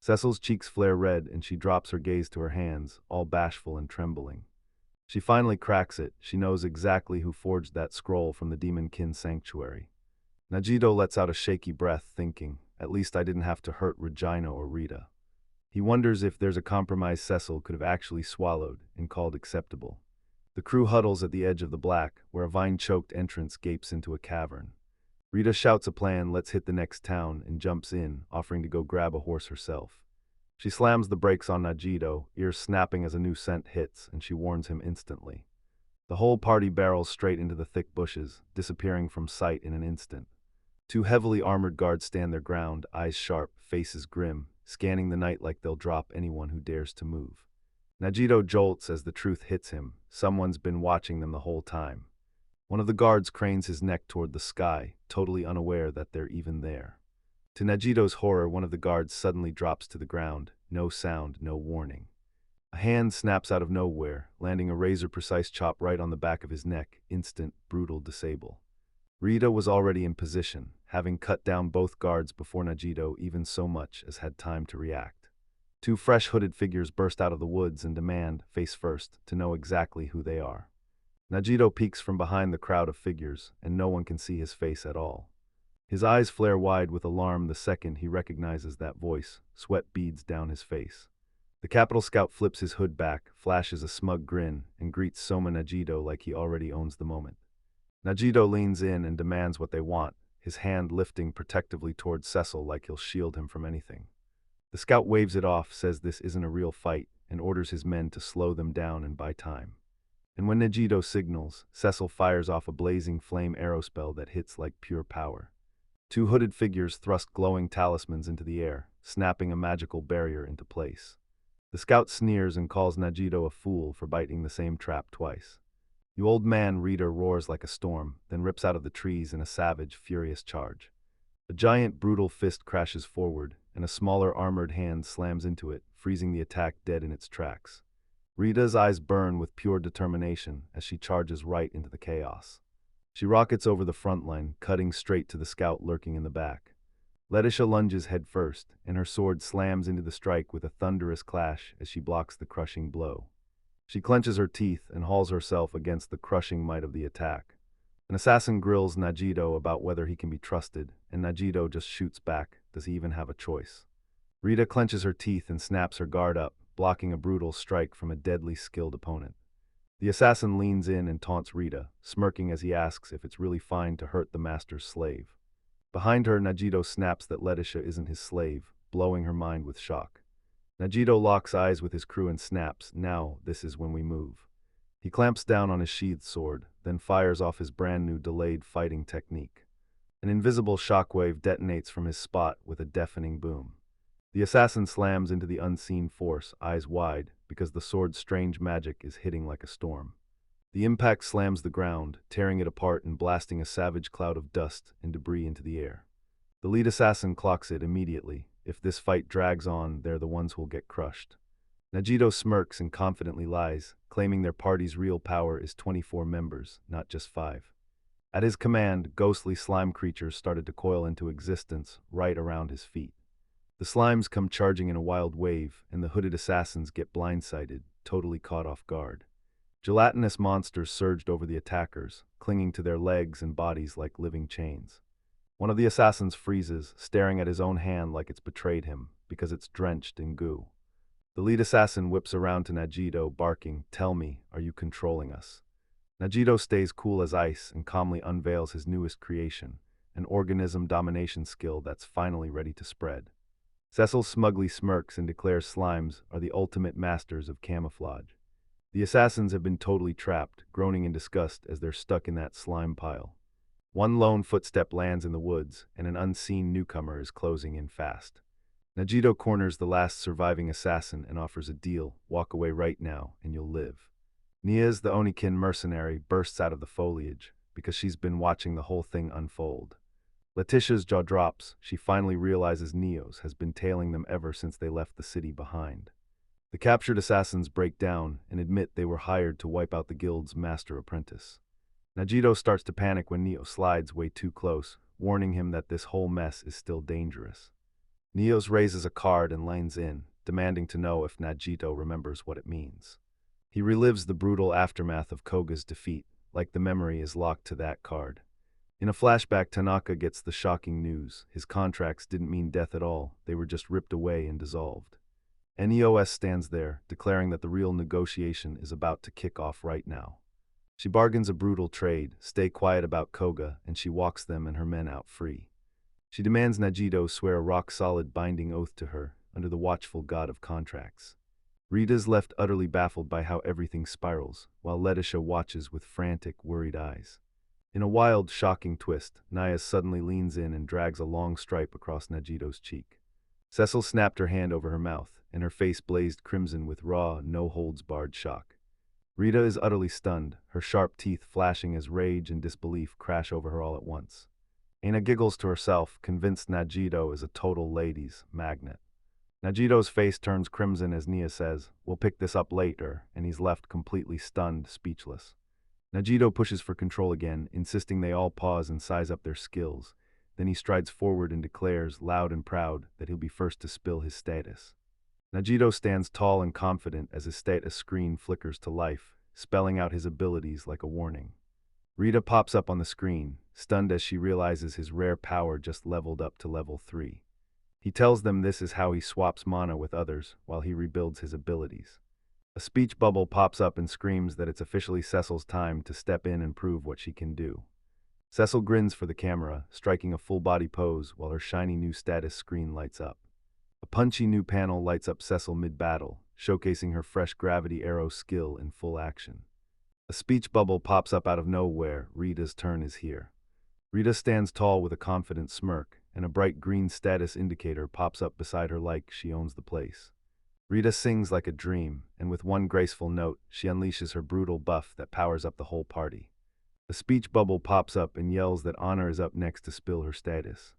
Cecil's cheeks flare red and she drops her gaze to her hands, all bashful and trembling. She finally cracks it. She knows exactly who forged that scroll from the Demon-kin sanctuary. Najito lets out a shaky breath, thinking, at least I didn't have to hurt Regina or Rita. He wonders if there's a compromise Cecil could have actually swallowed and called acceptable. The crew huddles at the edge of the black, where a vine-choked entrance gapes into a cavern. Rita shouts a plan, let's hit the next town, and jumps in, offering to go grab a horse herself. She slams the brakes on Najito, ears snapping as a new scent hits, and she warns him instantly. The whole party barrels straight into the thick bushes, disappearing from sight in an instant. Two heavily armored guards stand their ground, eyes sharp, faces grim, scanning the night like they'll drop anyone who dares to move. Najito jolts as the truth hits him. Someone's been watching them the whole time. One of the guards cranes his neck toward the sky, totally unaware that they're even there. To Najito's horror, one of the guards suddenly drops to the ground, no sound, no warning. A hand snaps out of nowhere, landing a razor-precise chop right on the back of his neck, instant, brutal disable. Rita was already in position, having cut down both guards before Najito even so much as had time to react. Two fresh hooded figures burst out of the woods and demand, face first, to know exactly who they are. Najito peeks from behind the crowd of figures, and no one can see his face at all. His eyes flare wide with alarm the second he recognizes that voice, sweat beads down his face. The Capital Scout flips his hood back, flashes a smug grin, and greets Soma Najito like he already owns the moment. Najito leans in and demands what they want, his hand lifting protectively towards Cecil like he'll shield him from anything. The scout waves it off, says this isn't a real fight, and orders his men to slow them down and buy time. And when Najito signals, Cecil fires off a blazing flame arrow spell that hits like pure power. Two hooded figures thrust glowing talismans into the air, snapping a magical barrier into place. The scout sneers and calls Najito a fool for biting the same trap twice. "You old man," Rita roars like a storm, then rips out of the trees in a savage, furious charge. A giant, brutal fist crashes forward, and a smaller armored hand slams into it, freezing the attack dead in its tracks. Rita's eyes burn with pure determination as she charges right into the chaos. She rockets over the front line, cutting straight to the scout lurking in the back. Letitia lunges head first, and her sword slams into the strike with a thunderous clash as she blocks the crushing blow. She clenches her teeth and hauls herself against the crushing might of the attack. An assassin grills Najito about whether he can be trusted, and Najito just shoots back. Does he even have a choice? Rita clenches her teeth and snaps her guard up, blocking a brutal strike from a deadly skilled opponent. The assassin leans in and taunts Rita, smirking as he asks if it's really fine to hurt the master's slave. Behind her, Najito snaps that Letitia isn't his slave, blowing her mind with shock. Najito locks eyes with his crew and snaps, "Now, this is when we move." He clamps down on his sheathed sword, then fires off his brand new delayed fighting technique. An invisible shockwave detonates from his spot with a deafening boom. The assassin slams into the unseen force, eyes wide, because the sword's strange magic is hitting like a storm. The impact slams the ground, tearing it apart and blasting a savage cloud of dust and debris into the air. The lead assassin clocks it immediately. If this fight drags on, they're the ones who'll get crushed. Najito smirks and confidently lies, claiming their party's real power is 24 members, not just 5. At his command, ghostly slime creatures started to coil into existence right around his feet. The slimes come charging in a wild wave, and the hooded assassins get blindsided, totally caught off guard. Gelatinous monsters surged over the attackers, clinging to their legs and bodies like living chains. One of the assassins freezes, staring at his own hand like it's betrayed him, because it's drenched in goo. The lead assassin whips around to Najito, barking, "Tell me, are you controlling us?" Najito stays cool as ice and calmly unveils his newest creation, an organism domination skill that's finally ready to spread. Cecil smugly smirks and declares slimes are the ultimate masters of camouflage. The assassins have been totally trapped, groaning in disgust as they're stuck in that slime pile. One lone footstep lands in the woods, and an unseen newcomer is closing in fast. Najito corners the last surviving assassin and offers a deal, "Walk away right now, and you'll live." Nia's, the Onikin mercenary, bursts out of the foliage, because she's been watching the whole thing unfold. Letitia's jaw drops. She finally realizes Neo's has been tailing them ever since they left the city behind. The captured assassins break down and admit they were hired to wipe out the guild's master apprentice. Najito starts to panic when Neo slides way too close, warning him that this whole mess is still dangerous. Neos raises a card and leans in, demanding to know if Najito remembers what it means. He relives the brutal aftermath of Koga's defeat, like the memory is locked to that card. In a flashback, Tanaka gets the shocking news. His contracts didn't mean death at all, they were just ripped away and dissolved. NEOS stands there, declaring that the real negotiation is about to kick off right now. She bargains a brutal trade, stay quiet about Koga, and she walks them and her men out free. She demands Najito swear a rock-solid binding oath to her, under the watchful god of contracts. Rita's left utterly baffled by how everything spirals, while Letitia watches with frantic, worried eyes. In a wild, shocking twist, Naya suddenly leans in and drags a long stripe across Najito's cheek. Cecil snapped her hand over her mouth, and her face blazed crimson with raw, no-holds-barred shock. Rita is utterly stunned, her sharp teeth flashing as rage and disbelief crash over her all at once. Aina giggles to herself, convinced Najito is a total ladies' magnet. Najito's face turns crimson as Nia says, "We'll pick this up later," and he's left completely stunned, speechless. Najito pushes for control again, insisting they all pause and size up their skills. Then he strides forward and declares, loud and proud, that he'll be first to spill his status. Najito stands tall and confident as his status screen flickers to life, spelling out his abilities like a warning. Rita pops up on the screen, stunned as she realizes his rare power just leveled up to level 3. He tells them this is how he swaps mana with others while he rebuilds his abilities. A speech bubble pops up and screams that it's officially Cecil's time to step in and prove what she can do. Cecil grins for the camera, striking a full-body pose while her shiny new status screen lights up. A punchy new panel lights up Cecil mid-battle, showcasing her fresh gravity arrow skill in full action. A speech bubble pops up out of nowhere. Rita's turn is here. Rita stands tall with a confident smirk, and a bright green status indicator pops up beside her like she owns the place. Rita sings like a dream, and with one graceful note, she unleashes her brutal buff that powers up the whole party. A speech bubble pops up and yells that Anna is up next to spill her status.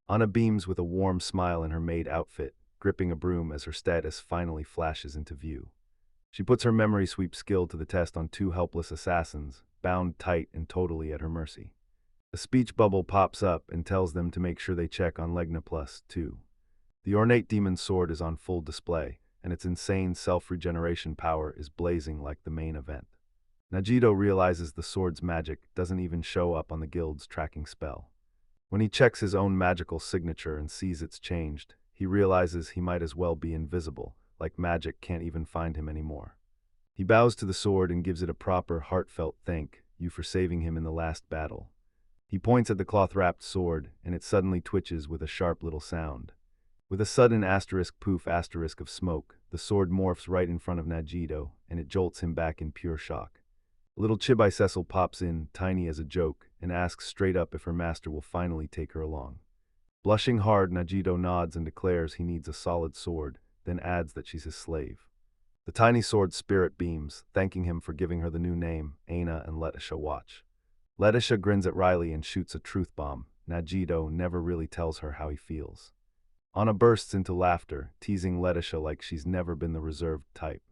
Anna beams with a warm smile in her maid outfit, gripping a broom as her status finally flashes into view. She puts her memory sweep skill to the test on 2 helpless assassins, bound tight and totally at her mercy. A speech bubble pops up and tells them to make sure they check on Legna Plus, too. The ornate demon sword is on full display, and its insane self-regeneration power is blazing like the main event. Najito realizes the sword's magic doesn't even show up on the guild's tracking spell. When he checks his own magical signature and sees it's changed, he realizes he might as well be invisible, like magic can't even find him anymore. He bows to the sword and gives it a proper, heartfelt thank you for saving him in the last battle. He points at the cloth-wrapped sword, and it suddenly twitches with a sharp little sound. With a sudden poof of smoke, the sword morphs right in front of Najito, and it jolts him back in pure shock. A little Chibai Cecil pops in, tiny as a joke, and asks straight up if her master will finally take her along. Blushing hard, Najito nods and declares he needs a solid sword, then adds that she's his slave. The tiny sword's spirit beams, thanking him for giving her the new name. Aina and Letitia watch. Letitia grins at Riley and shoots a truth bomb. Najito never really tells her how he feels. Anna bursts into laughter, teasing Letitia like she's never been the reserved type.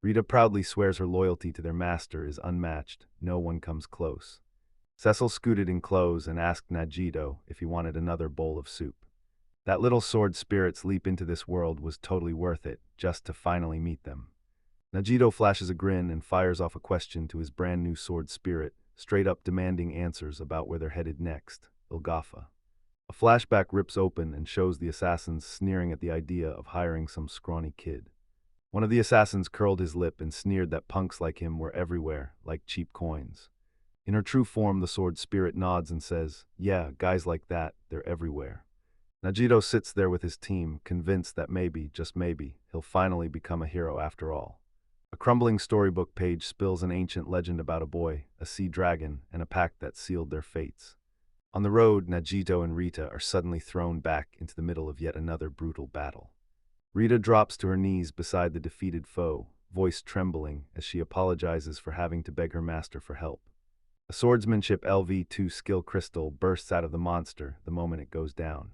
Rita proudly swears her loyalty to their master is unmatched, no one comes close. Cecil scooted in clothes and asked Najito if he wanted another bowl of soup. That little sword spirit's leap into this world was totally worth it, just to finally meet them. Najito flashes a grin and fires off a question to his brand new sword spirit, straight up demanding answers about where they're headed next, Ilgafa. A flashback rips open and shows the assassins sneering at the idea of hiring some scrawny kid. One of the assassins curled his lip and sneered that punks like him were everywhere, like cheap coins. In her true form, the sword spirit nods and says, "Yeah, guys like that, they're everywhere." Najito sits there with his team, convinced that maybe, just maybe, he'll finally become a hero after all. A crumbling storybook page spills an ancient legend about a boy, a sea dragon, and a pact that sealed their fates. On the road, Najito and Rita are suddenly thrown back into the middle of yet another brutal battle. Rita drops to her knees beside the defeated foe, voice trembling as she apologizes for having to beg her master for help. A swordsmanship LV2 skill crystal bursts out of the monster the moment it goes down.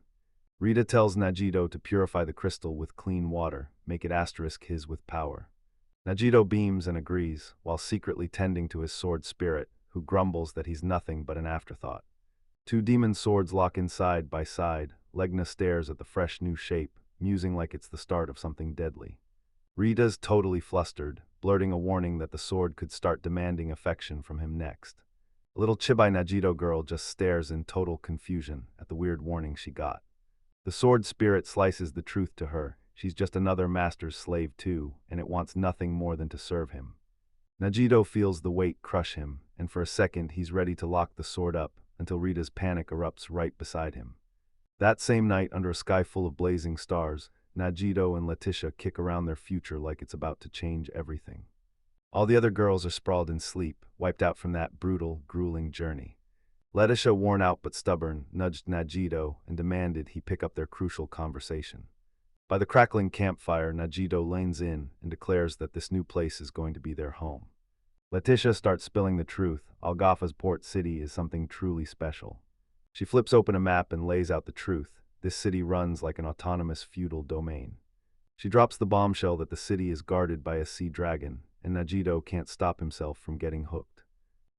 Rita tells Najito to purify the crystal with clean water, make it asterisk his with power. Najito beams and agrees, while secretly tending to his sword spirit, who grumbles that he's nothing but an afterthought. Two demon swords lock in side by side. Legna stares at the fresh new shape, musing like it's the start of something deadly. Rita's totally flustered, blurting a warning that the sword could start demanding affection from him next. A little Chibai Najito girl just stares in total confusion at the weird warning she got. The sword spirit slices the truth to her. She's just another master's slave too, and it wants nothing more than to serve him. Najito feels the weight crush him, and for a second he's ready to lock the sword up until Rita's panic erupts right beside him. That same night, under a sky full of blazing stars, Najito and Letitia kick around their future like it's about to change everything. All the other girls are sprawled in sleep, wiped out from that brutal, grueling journey. Letitia, worn out but stubborn, nudged Najito and demanded he pick up their crucial conversation. By the crackling campfire, Najito leans in and declares that this new place is going to be their home. Letitia starts spilling the truth. Algafa's port city is something truly special. She flips open a map and lays out the truth. This city runs like an autonomous feudal domain. She drops the bombshell that the city is guarded by a sea dragon, and Najito can't stop himself from getting hooked.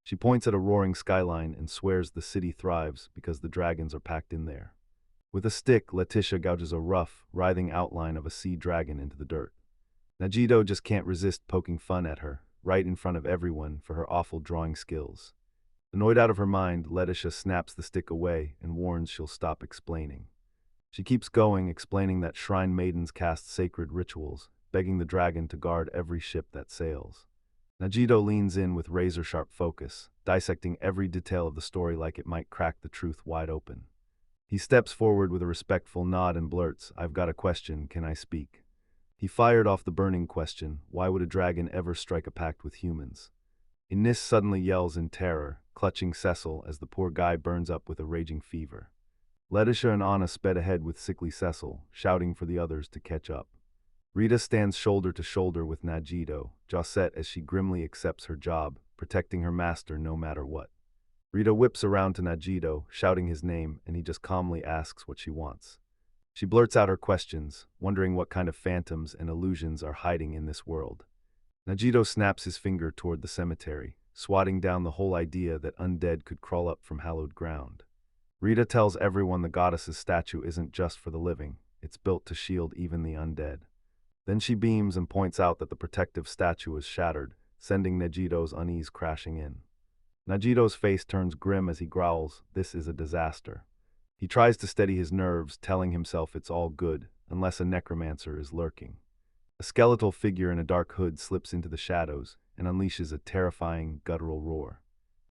She points at a roaring skyline and swears the city thrives because the dragons are packed in there. With a stick, Letitia gouges a rough, writhing outline of a sea dragon into the dirt. Najito just can't resist poking fun at her, right in front of everyone, for her awful drawing skills. Annoyed out of her mind, Letitia snaps the stick away and warns she'll stop explaining. She keeps going, explaining that shrine maidens cast sacred rituals, begging the dragon to guard every ship that sails. Najito leans in with razor-sharp focus, dissecting every detail of the story like it might crack the truth wide open. He steps forward with a respectful nod and blurts, "I've got a question, can I speak?" He fired off the burning question, why would a dragon ever strike a pact with humans? Ines suddenly yells in terror, clutching Cecil as the poor guy burns up with a raging fever. Letitia and Anna sped ahead with sickly Cecil, shouting for the others to catch up. Rita stands shoulder to shoulder with Najito, jaw set as she grimly accepts her job, protecting her master no matter what. Rita whips around to Najito, shouting his name, and he just calmly asks what she wants. She blurts out her questions, wondering what kind of phantoms and illusions are hiding in this world. Najito snaps his finger toward the cemetery, swatting down the whole idea that undead could crawl up from hallowed ground. Rita tells everyone the goddess's statue isn't just for the living, it's built to shield even the undead. Then she beams and points out that the protective statue is shattered, sending Najito's unease crashing in. Najito's face turns grim as he growls, "This is a disaster." He tries to steady his nerves, telling himself it's all good, unless a necromancer is lurking. A skeletal figure in a dark hood slips into the shadows and unleashes a terrifying, guttural roar.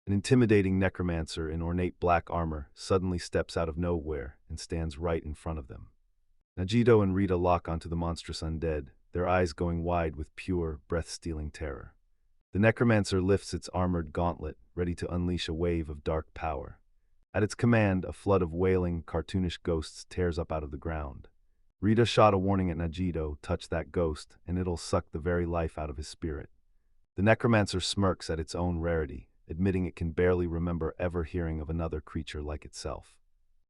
An intimidating necromancer in ornate black armor suddenly steps out of nowhere and stands right in front of them. Najito and Rita lock onto the monstrous undead, their eyes going wide with pure, breath-stealing terror. The necromancer lifts its armored gauntlet, ready to unleash a wave of dark power. At its command, a flood of wailing, cartoonish ghosts tears up out of the ground. Rita shot a warning at Najito, touch that ghost, and it'll suck the very life out of his spirit. The necromancer smirks at its own rarity, admitting it can barely remember ever hearing of another creature like itself.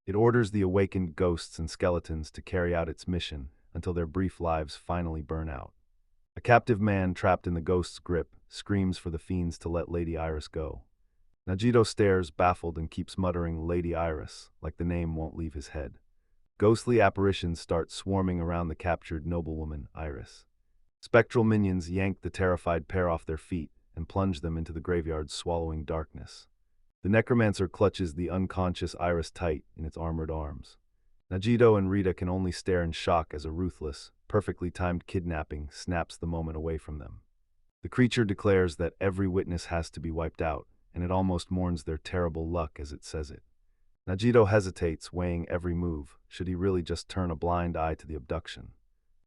It orders the awakened ghosts and skeletons to carry out its mission until their brief lives finally burn out. A captive man trapped in the ghost's grip screams for the fiends to let Lady Iris go. Najito stares, baffled, and keeps muttering Lady Iris, like the name won't leave his head. Ghostly apparitions start swarming around the captured noblewoman, Iris. Spectral minions yank the terrified pair off their feet and plunge them into the graveyard's swallowing darkness. The necromancer clutches the unconscious Iris tight in its armored arms. Najito and Rita can only stare in shock as a ruthless, perfectly timed kidnapping snaps the moment away from them. The creature declares that every witness has to be wiped out, and it almost mourns their terrible luck as it says it. Najito hesitates, weighing every move. Should he really just turn a blind eye to the abduction?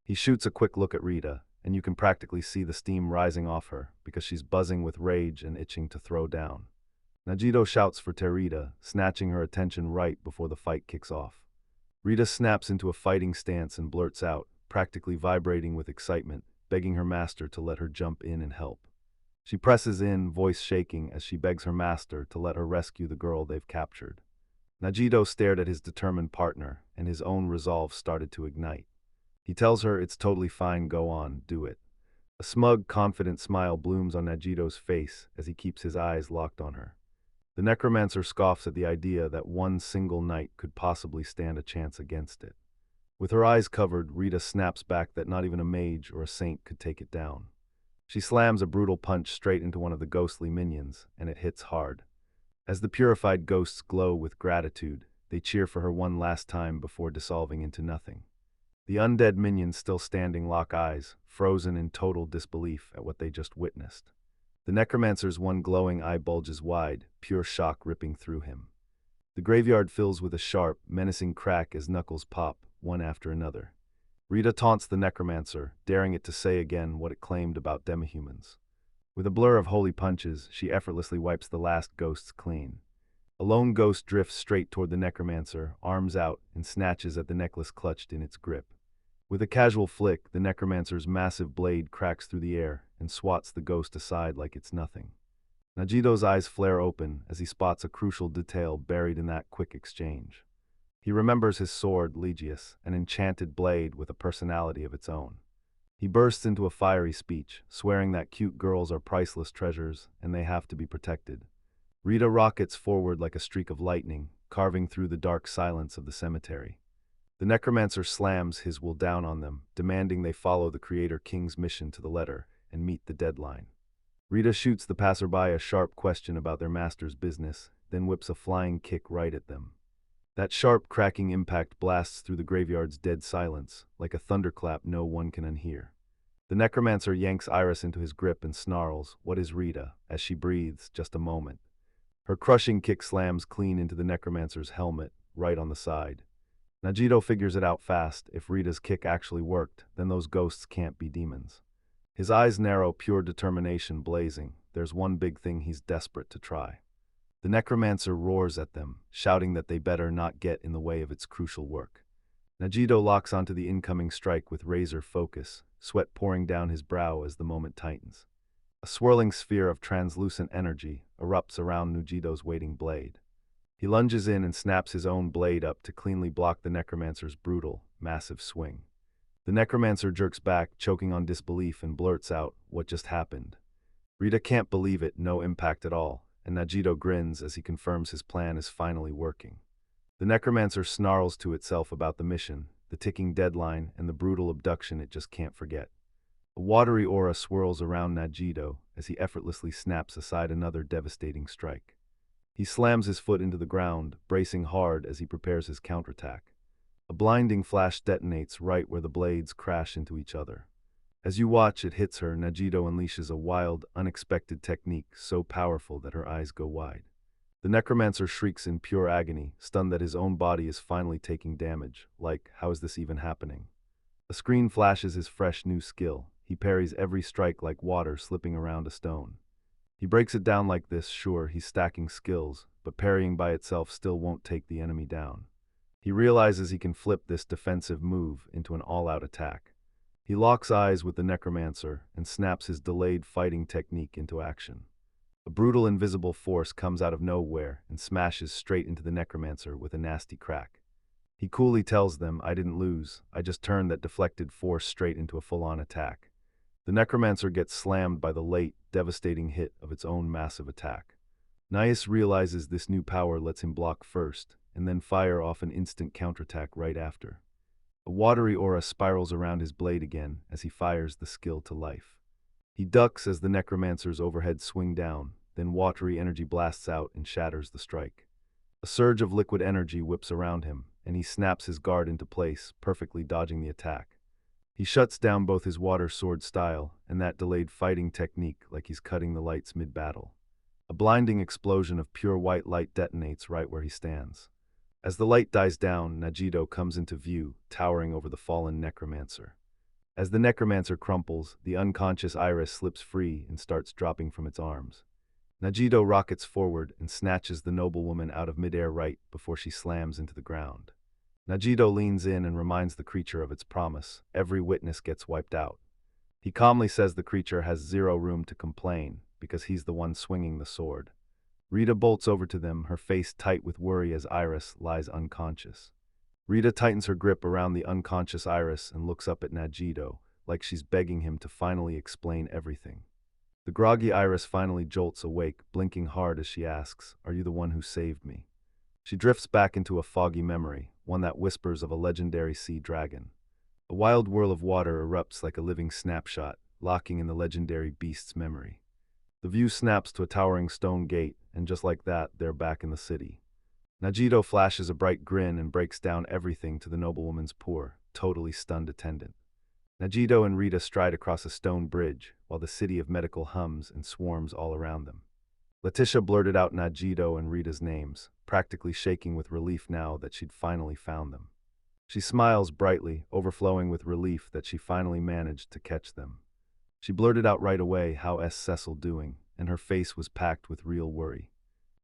He shoots a quick look at Rita, and you can practically see the steam rising off her because she's buzzing with rage and itching to throw down. Najito shouts for Terita, snatching her attention right before the fight kicks off. Rita snaps into a fighting stance and blurts out, practically vibrating with excitement, begging her master to let her jump in and help. She presses in, voice shaking, as she begs her master to let her rescue the girl they've captured. Najito stared at his determined partner, and his own resolve started to ignite. He tells her it's totally fine, go on, do it. A smug, confident smile blooms on Najito's face as he keeps his eyes locked on her. The necromancer scoffs at the idea that one single night could possibly stand a chance against it. With her eyes covered, Rita snaps back that not even a mage or a saint could take it down. She slams a brutal punch straight into one of the ghostly minions, and it hits hard. As the purified ghosts glow with gratitude, they cheer for her one last time before dissolving into nothing. The undead minions still standing lock eyes, frozen in total disbelief at what they just witnessed. The necromancer's one glowing eye bulges wide, pure shock ripping through him. The graveyard fills with a sharp, menacing crack as knuckles pop, one after another. Rita taunts the necromancer, daring it to say again what it claimed about demihumans. With a blur of holy punches, she effortlessly wipes the last ghosts clean. A lone ghost drifts straight toward the necromancer, arms out, and snatches at the necklace clutched in its grip. With a casual flick, the necromancer's massive blade cracks through the air and swats the ghost aside like it's nothing. Najito's eyes flare open as he spots a crucial detail buried in that quick exchange. He remembers his sword, Legius, an enchanted blade with a personality of its own. He bursts into a fiery speech, swearing that cute girls are priceless treasures and they have to be protected. Rita rockets forward like a streak of lightning, carving through the dark silence of the cemetery. The necromancer slams his will down on them, demanding they follow the Creator King's mission to the letter and meet the deadline. Rita shoots the passerby a sharp question about their master's business, then whips a flying kick right at them. That sharp, cracking impact blasts through the graveyard's dead silence, like a thunderclap no one can unhear. The necromancer yanks Iris into his grip and snarls, "What is Rita?" as she breathes just a moment. Her crushing kick slams clean into the necromancer's helmet, right on the side. Najito figures it out fast. If Rita's kick actually worked, then those ghosts can't be demons. His eyes narrow, pure determination blazing. There's one big thing he's desperate to try. The necromancer roars at them, shouting that they better not get in the way of its crucial work. Najito locks onto the incoming strike with razor focus, sweat pouring down his brow as the moment tightens. A swirling sphere of translucent energy erupts around Najito's waiting blade. He lunges in and snaps his own blade up to cleanly block the necromancer's brutal, massive swing. The necromancer jerks back, choking on disbelief, and blurts out, "What just happened?" Rita can't believe it, no impact at all, and Najito grins as he confirms his plan is finally working. The necromancer snarls to itself about the mission, the ticking deadline, and the brutal abduction it just can't forget. A watery aura swirls around Najito as he effortlessly snaps aside another devastating strike. He slams his foot into the ground, bracing hard as he prepares his counterattack. A blinding flash detonates right where the blades crash into each other. As you watch it hits her, Najito unleashes a wild, unexpected technique so powerful that her eyes go wide. The necromancer shrieks in pure agony, stunned that his own body is finally taking damage, like, how is this even happening? A screen flashes his fresh new skill. He parries every strike like water slipping around a stone. He breaks it down like this, sure, he's stacking skills, but parrying by itself still won't take the enemy down. He realizes he can flip this defensive move into an all-out attack. He locks eyes with the necromancer and snaps his delayed fighting technique into action. A brutal invisible force comes out of nowhere and smashes straight into the necromancer with a nasty crack. He coolly tells them, "I didn't lose, I just turned that deflected force straight into a full-on attack." The necromancer gets slammed by the late, devastating hit of its own massive attack. Nias realizes this new power lets him block first, and then fire off an instant counterattack right after. A watery aura spirals around his blade again as he fires the skill to life. He ducks as the necromancer's overhead swing down, then watery energy blasts out and shatters the strike. A surge of liquid energy whips around him, and he snaps his guard into place, perfectly dodging the attack. He shuts down both his water sword style and that delayed fighting technique like he's cutting the lights mid-battle. A blinding explosion of pure white light detonates right where he stands. As the light dies down, Najito comes into view, towering over the fallen necromancer. As the necromancer crumples, the unconscious Iris slips free and starts dropping from its arms. Najito rockets forward and snatches the noblewoman out of midair right before she slams into the ground. Najito leans in and reminds the creature of its promise. Every witness gets wiped out. He calmly says the creature has zero room to complain because he's the one swinging the sword. Rita bolts over to them, her face tight with worry as Iris lies unconscious. Rita tightens her grip around the unconscious Iris and looks up at Najito, like she's begging him to finally explain everything. The groggy Iris finally jolts awake, blinking hard as she asks, "Are you the one who saved me?" She drifts back into a foggy memory, one that whispers of a legendary sea dragon. A wild whirl of water erupts like a living snapshot, locking in the legendary beast's memory. The view snaps to a towering stone gate, and just like that, they're back in the city. Najito flashes a bright grin and breaks down everything to the noblewoman's poor, totally stunned attendant. Najito and Rita stride across a stone bridge, while the city of medical hums and swarms all around them. Letitia blurted out Najito and Rita's names, practically shaking with relief now that she'd finally found them. She smiles brightly, overflowing with relief that she finally managed to catch them. She blurted out right away, "How's Cecil doing?" and her face was packed with real worry.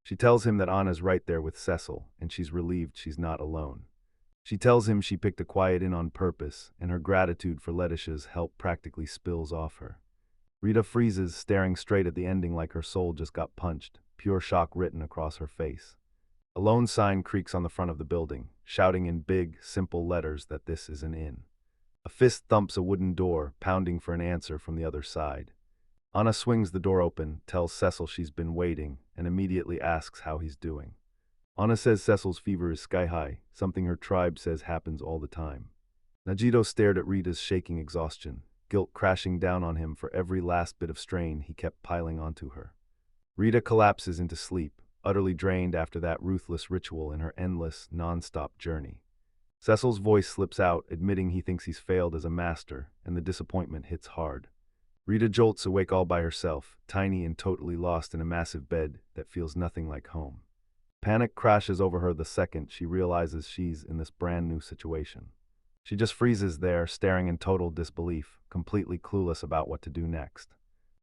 She tells him that Anna's right there with Cecil, and she's relieved she's not alone. She tells him she picked a quiet inn on purpose, and her gratitude for Letitia's help practically spills off her. Rita freezes, staring straight at the ending like her soul just got punched, pure shock written across her face. A lone sign creaks on the front of the building, shouting in big, simple letters that this is an inn. A fist thumps a wooden door, pounding for an answer from the other side. Anna swings the door open, tells Cecil she's been waiting, and immediately asks how he's doing. Anna says Cecil's fever is sky-high, something her tribe says happens all the time. Najito stared at Rita's shaking exhaustion, guilt crashing down on him for every last bit of strain he kept piling onto her. Rita collapses into sleep, utterly drained after that ruthless ritual in her endless, non-stop journey. Cecil's voice slips out, admitting he thinks he's failed as a master, and the disappointment hits hard. Rita jolts awake all by herself, tiny and totally lost in a massive bed that feels nothing like home. Panic crashes over her the second she realizes she's in this brand new situation. She just freezes there, staring in total disbelief, completely clueless about what to do next.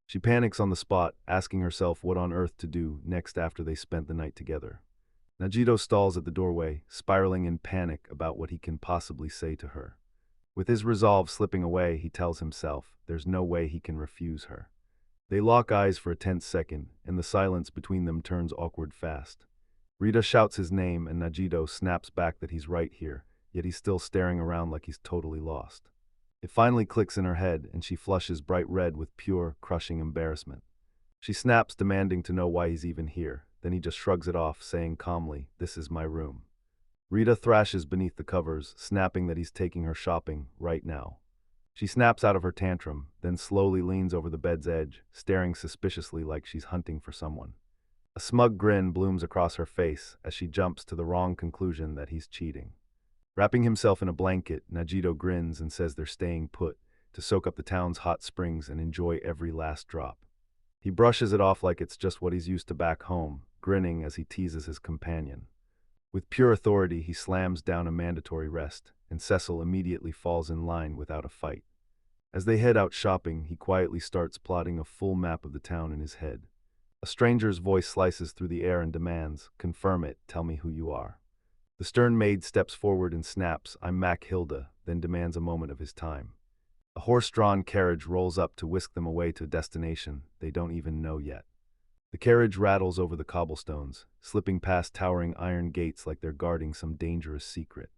She panics on the spot, asking herself what on earth to do next after they spent the night together. Najito stalls at the doorway, spiraling in panic about what he can possibly say to her. With his resolve slipping away, he tells himself there's no way he can refuse her. They lock eyes for a tense second, and the silence between them turns awkward fast. Rita shouts his name, and Najito snaps back that he's right here, yet he's still staring around like he's totally lost. It finally clicks in her head, and she flushes bright red with pure, crushing embarrassment. She snaps, demanding to know why he's even here. Then he just shrugs it off, saying calmly, "This is my room." Rita thrashes beneath the covers, snapping that he's taking her shopping right now. She snaps out of her tantrum, then slowly leans over the bed's edge, staring suspiciously like she's hunting for someone. A smug grin blooms across her face as she jumps to the wrong conclusion that he's cheating. Wrapping himself in a blanket, Najito grins and says they're staying put, to soak up the town's hot springs and enjoy every last drop. He brushes it off like it's just what he's used to back home, grinning as he teases his companion. With pure authority, he slams down a mandatory rest, and Cecil immediately falls in line without a fight. As they head out shopping, he quietly starts plotting a full map of the town in his head. A stranger's voice slices through the air and demands, "Confirm it, tell me who you are." The stern maid steps forward and snaps, "I'm Mac Hilda," then demands a moment of his time. A horse-drawn carriage rolls up to whisk them away to a destination they don't even know yet. The carriage rattles over the cobblestones, slipping past towering iron gates like they're guarding some dangerous secret.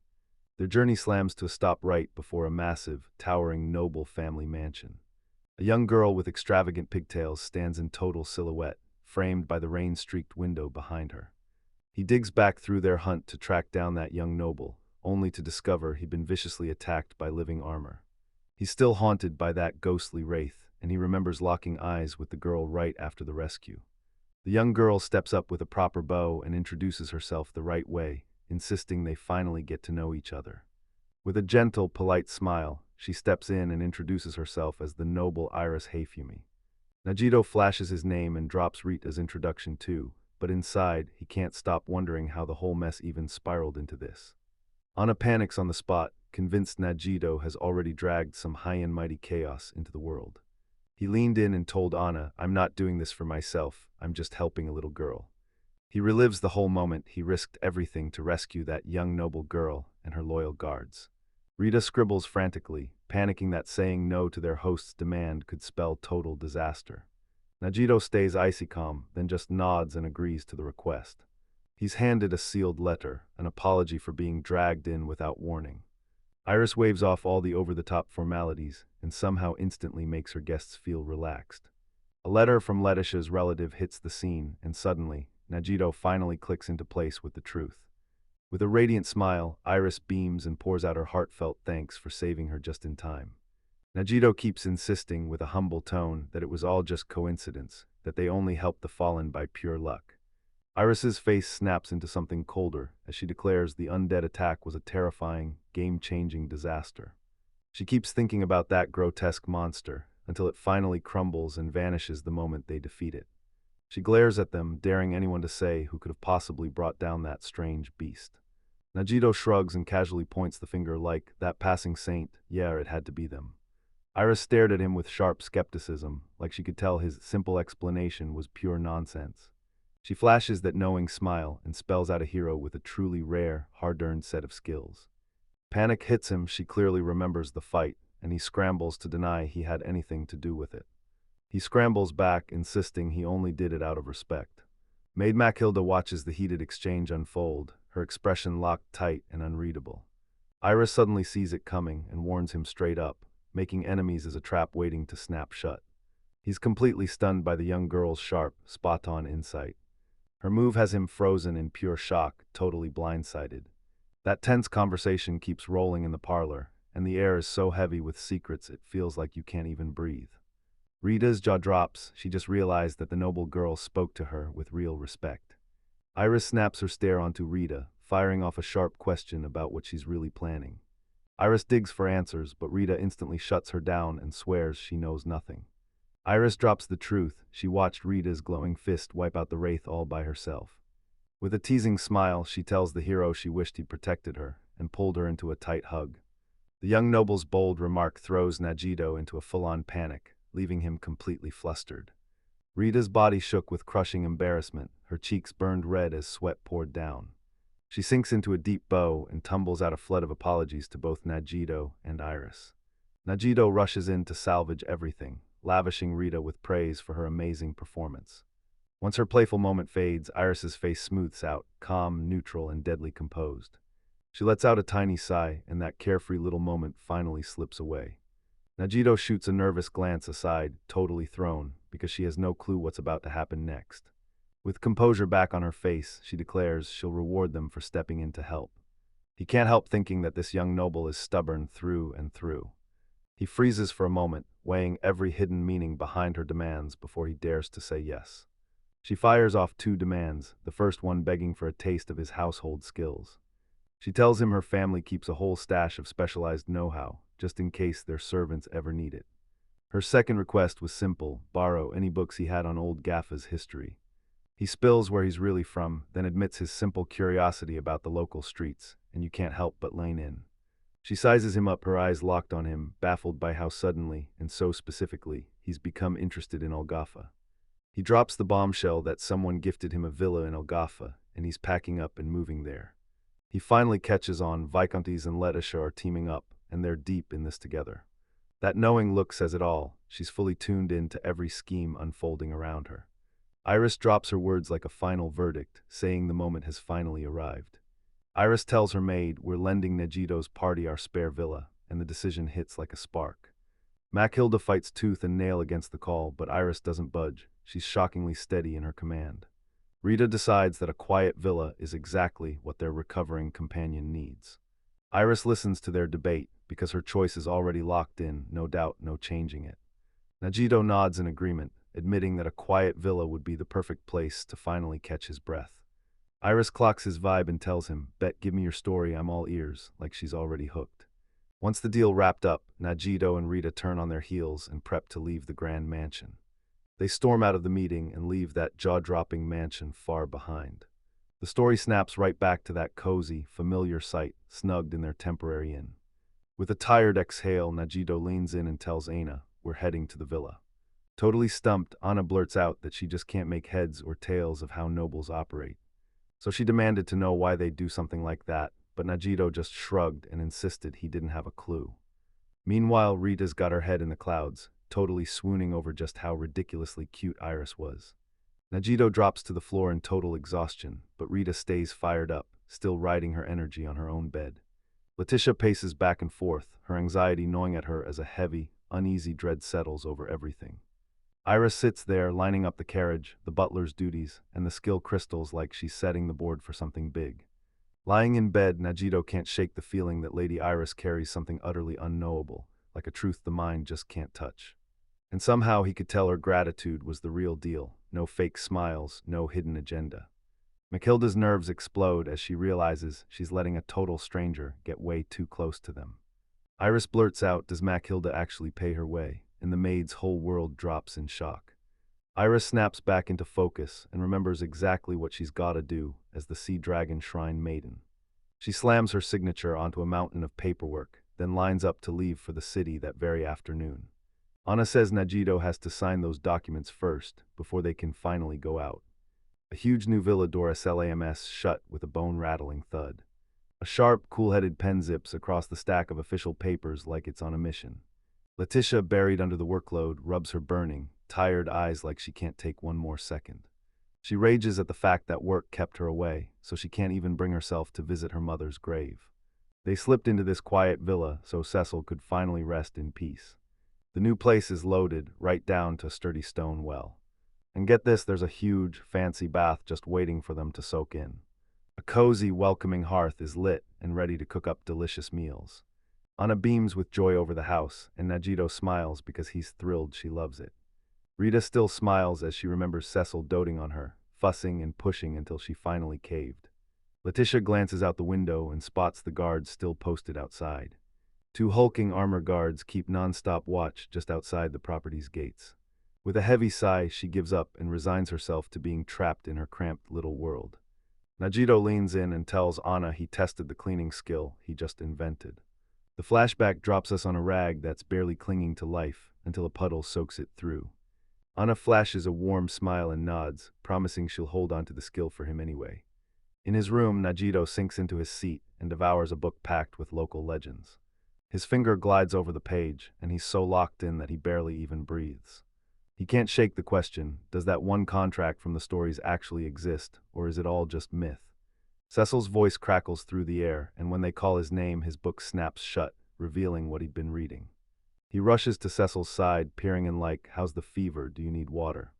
Their journey slams to a stop right before a massive, towering noble family mansion. A young girl with extravagant pigtails stands in total silhouette, framed by the rain-streaked window behind her. He digs back through their hunt to track down that young noble, only to discover he'd been viciously attacked by living armor. He's still haunted by that ghostly wraith, and he remembers locking eyes with the girl right after the rescue. The young girl steps up with a proper bow and introduces herself the right way, insisting they finally get to know each other. With a gentle, polite smile, she steps in and introduces herself as the noble Iris Hayfumi. Najito flashes his name and drops Rita's introduction too, but inside, he can't stop wondering how the whole mess even spiraled into this. Anna panics on the spot, convinced Najito has already dragged some high and mighty chaos into the world. He leaned in and told Anna, "I'm not doing this for myself, I'm just helping a little girl." He relives the whole moment he risked everything to rescue that young noble girl and her loyal guards. Rita scribbles frantically, panicking that saying no to their host's demand could spell total disaster. Najito stays icy calm, then just nods and agrees to the request. He's handed a sealed letter, an apology for being dragged in without warning. Iris waves off all the over-the-top formalities and somehow instantly makes her guests feel relaxed. A letter from Letitia's relative hits the scene, and suddenly, Najito finally clicks into place with the truth. With a radiant smile, Iris beams and pours out her heartfelt thanks for saving her just in time. Najito keeps insisting with a humble tone that it was all just coincidence, that they only helped the fallen by pure luck. Iris's face snaps into something colder as she declares the undead attack was a terrifying, game-changing disaster. She keeps thinking about that grotesque monster until it finally crumbles and vanishes the moment they defeat it. She glares at them, daring anyone to say who could have possibly brought down that strange beast. Najito shrugs and casually points the finger like, that passing saint, yeah, it had to be them. Iris stared at him with sharp skepticism, like she could tell his simple explanation was pure nonsense. She flashes that knowing smile and spells out a hero with a truly rare, hard-earned set of skills. Panic hits him. She clearly remembers the fight, and he scrambles to deny he had anything to do with it. He scrambles back, insisting he only did it out of respect. Maid Mathilda watches the heated exchange unfold, her expression locked tight and unreadable. Iris suddenly sees it coming and warns him straight up, making enemies as a trap waiting to snap shut. He's completely stunned by the young girl's sharp, spot-on insight. Her move has him frozen in pure shock, totally blindsided. That tense conversation keeps rolling in the parlor, and the air is so heavy with secrets it feels like you can't even breathe. Rita's jaw drops. She just realized that the noble girl spoke to her with real respect. Iris snaps her stare onto Rita, firing off a sharp question about what she's really planning. Iris digs for answers, but Rita instantly shuts her down and swears she knows nothing. Iris drops the truth. She watched Rita's glowing fist wipe out the wraith all by herself. With a teasing smile, she tells the hero she wished he'd protected her, and pulled her into a tight hug. The young noble's bold remark throws Najito into a full-on panic, leaving him completely flustered. Rita's body shook with crushing embarrassment, her cheeks burned red as sweat poured down. She sinks into a deep bow and tumbles out a flood of apologies to both Najito and Iris. Najito rushes in to salvage everything, lavishing Rita with praise for her amazing performance. Once her playful moment fades, Iris's face smooths out, calm, neutral, and deadly composed. She lets out a tiny sigh, and that carefree little moment finally slips away. Najito shoots a nervous glance aside, totally thrown, because she has no clue what's about to happen next. With composure back on her face, she declares she'll reward them for stepping in to help. He can't help thinking that this young noble is stubborn through and through. He freezes for a moment, weighing every hidden meaning behind her demands before he dares to say yes. She fires off 2 demands, the first one begging for a taste of his household skills. She tells him her family keeps a whole stash of specialized know-how, just in case their servants ever need it. Her second request was simple: borrow any books he had on old Gaffa's history. He spills where he's really from, then admits his simple curiosity about the local streets, and you can't help but lean in. She sizes him up, her eyes locked on him, baffled by how suddenly, and so specifically, he's become interested in Olgafa. He drops the bombshell that someone gifted him a villa in Olgafa, and he's packing up and moving there. He finally catches on Viscontis and Letitia are teaming up, and they're deep in this together. That knowing look says it all. She's fully tuned in to every scheme unfolding around her. Iris drops her words like a final verdict, saying the moment has finally arrived. Iris tells her maid, we're lending Najito's party our spare villa, and the decision hits like a spark. Mathilda fights tooth and nail against the call, but Iris doesn't budge. She's shockingly steady in her command. Rita decides that a quiet villa is exactly what their recovering companion needs. Iris listens to their debate, because her choice is already locked in, no doubt, no changing it. Najito nods in agreement, admitting that a quiet villa would be the perfect place to finally catch his breath. Iris clocks his vibe and tells him, bet, give me your story, I'm all ears, like she's already hooked. Once the deal wrapped up, Najito and Rita turn on their heels and prep to leave the grand mansion. They storm out of the meeting and leave that jaw-dropping mansion far behind. The story snaps right back to that cozy, familiar sight, snugged in their temporary inn. With a tired exhale, Najito leans in and tells Aina, we're heading to the villa. Totally stumped, Anna blurts out that she just can't make heads or tails of how nobles operate. So she demanded to know why they'd do something like that, but Najito just shrugged and insisted he didn't have a clue. Meanwhile, Rita's got her head in the clouds, totally swooning over just how ridiculously cute Iris was. Najito drops to the floor in total exhaustion, but Rita stays fired up, still riding her energy on her own bed. Letitia paces back and forth, her anxiety gnawing at her as a heavy, uneasy dread settles over everything. Iris sits there, lining up the carriage, the butler's duties, and the skill crystals like she's setting the board for something big. Lying in bed, Najito can't shake the feeling that Lady Iris carries something utterly unknowable, like a truth the mind just can't touch. And somehow he could tell her gratitude was the real deal, no fake smiles, no hidden agenda. Matilda's nerves explode as she realizes she's letting a total stranger get way too close to them. Iris blurts out, "Does Matilda actually pay her way?" And the maid's whole world drops in shock. Iris snaps back into focus and remembers exactly what she's gotta do as the Sea Dragon Shrine Maiden. She slams her signature onto a mountain of paperwork, then lines up to leave for the city that very afternoon. Anna says Najito has to sign those documents first, before they can finally go out. A huge new villa door slams shut with a bone-rattling thud. A sharp, cool-headed pen zips across the stack of official papers like it's on a mission. Letitia, buried under the workload, rubs her burning, tired eyes like she can't take one more second. She rages at the fact that work kept her away, so she can't even bring herself to visit her mother's grave. They slipped into this quiet villa so Cecil could finally rest in peace. The new place is loaded, right down to a sturdy stone well. And get this, there's a huge, fancy bath just waiting for them to soak in. A cozy, welcoming hearth is lit and ready to cook up delicious meals. Anna beams with joy over the house, and Najito smiles because he's thrilled she loves it. Rita still smiles as she remembers Cecil doting on her, fussing and pushing until she finally caved. Letitia glances out the window and spots the guards still posted outside. Two hulking armor guards keep non-stop watch just outside the property's gates. With a heavy sigh, she gives up and resigns herself to being trapped in her cramped little world. Najito leans in and tells Anna he tested the cleaning skill he just invented. The flashback drops us on a rag that's barely clinging to life until a puddle soaks it through. Anna flashes a warm smile and nods, promising she'll hold on to the skill for him anyway. In his room, Najito sinks into his seat and devours a book packed with local legends. His finger glides over the page, and he's so locked in that he barely even breathes. He can't shake the question, does that one contract from the stories actually exist, or is it all just myth? Cecil's voice crackles through the air, and when they call his name, his book snaps shut, revealing what he'd been reading. He rushes to Cecil's side, peering in like, "How's the fever? Do you need water?"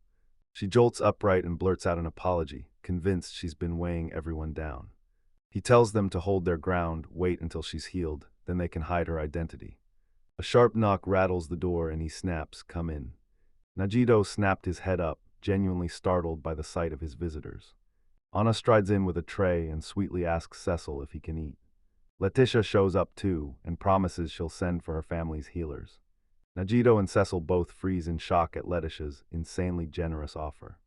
She jolts upright and blurts out an apology, convinced she's been weighing everyone down. He tells them to hold their ground, wait until she's healed, then they can hide her identity. A sharp knock rattles the door and he snaps, "Come in." Najito snapped his head up, genuinely startled by the sight of his visitors. Anna strides in with a tray and sweetly asks Cecil if he can eat. Letitia shows up too and promises she'll send for her family's healers. Najito and Cecil both freeze in shock at Letitia's insanely generous offer.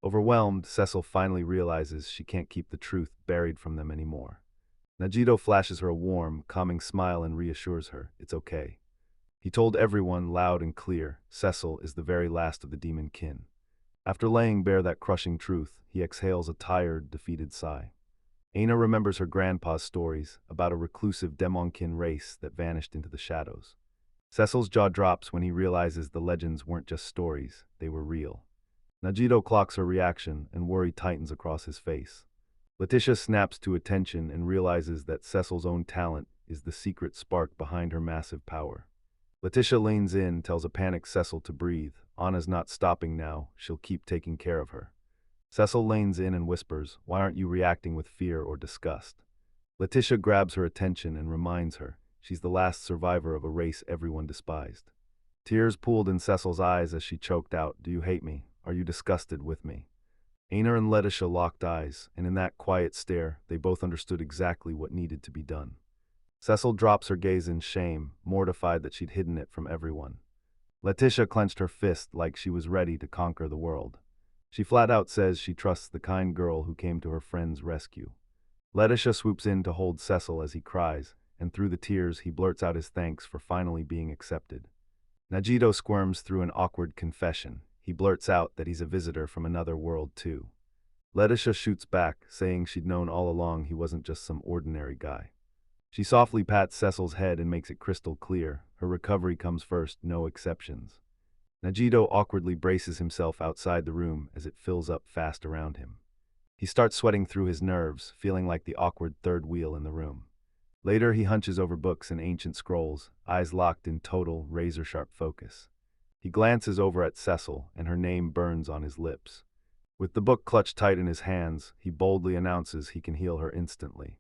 Overwhelmed, Cecil finally realizes she can't keep the truth buried from them anymore. Najito flashes her a warm, calming smile and reassures her, it's okay. He told everyone loud and clear, Cecil is the very last of the demon kin. After laying bare that crushing truth, he exhales a tired, defeated sigh. Aina remembers her grandpa's stories about a reclusive demonkin race that vanished into the shadows. Cecil's jaw drops when he realizes the legends weren't just stories, they were real. Najito clocks her reaction and worry tightens across his face. Letitia snaps to attention and realizes that Cecil's own talent is the secret spark behind her massive power. Letitia leans in, tells a panicked Cecil to breathe. Anna's not stopping now, she'll keep taking care of her. Cecil leans in and whispers, "Why aren't you reacting with fear or disgust?" Letitia grabs her attention and reminds her, she's the last survivor of a race everyone despised. Tears pooled in Cecil's eyes as she choked out, "Do you hate me? Are you disgusted with me?" Aina and Letitia locked eyes, and in that quiet stare, they both understood exactly what needed to be done. Cecil drops her gaze in shame, mortified that she'd hidden it from everyone. Letitia clenched her fist like she was ready to conquer the world. She flat out says she trusts the kind girl who came to her friend's rescue. Letitia swoops in to hold Cecil as he cries, and through the tears he blurts out his thanks for finally being accepted. Najito squirms through an awkward confession. He blurts out that he's a visitor from another world too. Letitia shoots back, saying she'd known all along he wasn't just some ordinary guy. She softly pats Cecil's head and makes it crystal clear, her recovery comes first, no exceptions. Najito awkwardly braces himself outside the room as it fills up fast around him. He starts sweating through his nerves, feeling like the awkward third wheel in the room. Later, he hunches over books and ancient scrolls, eyes locked in total, razor-sharp focus. He glances over at Cecil, and her name burns on his lips. With the book clutched tight in his hands, he boldly announces he can heal her instantly.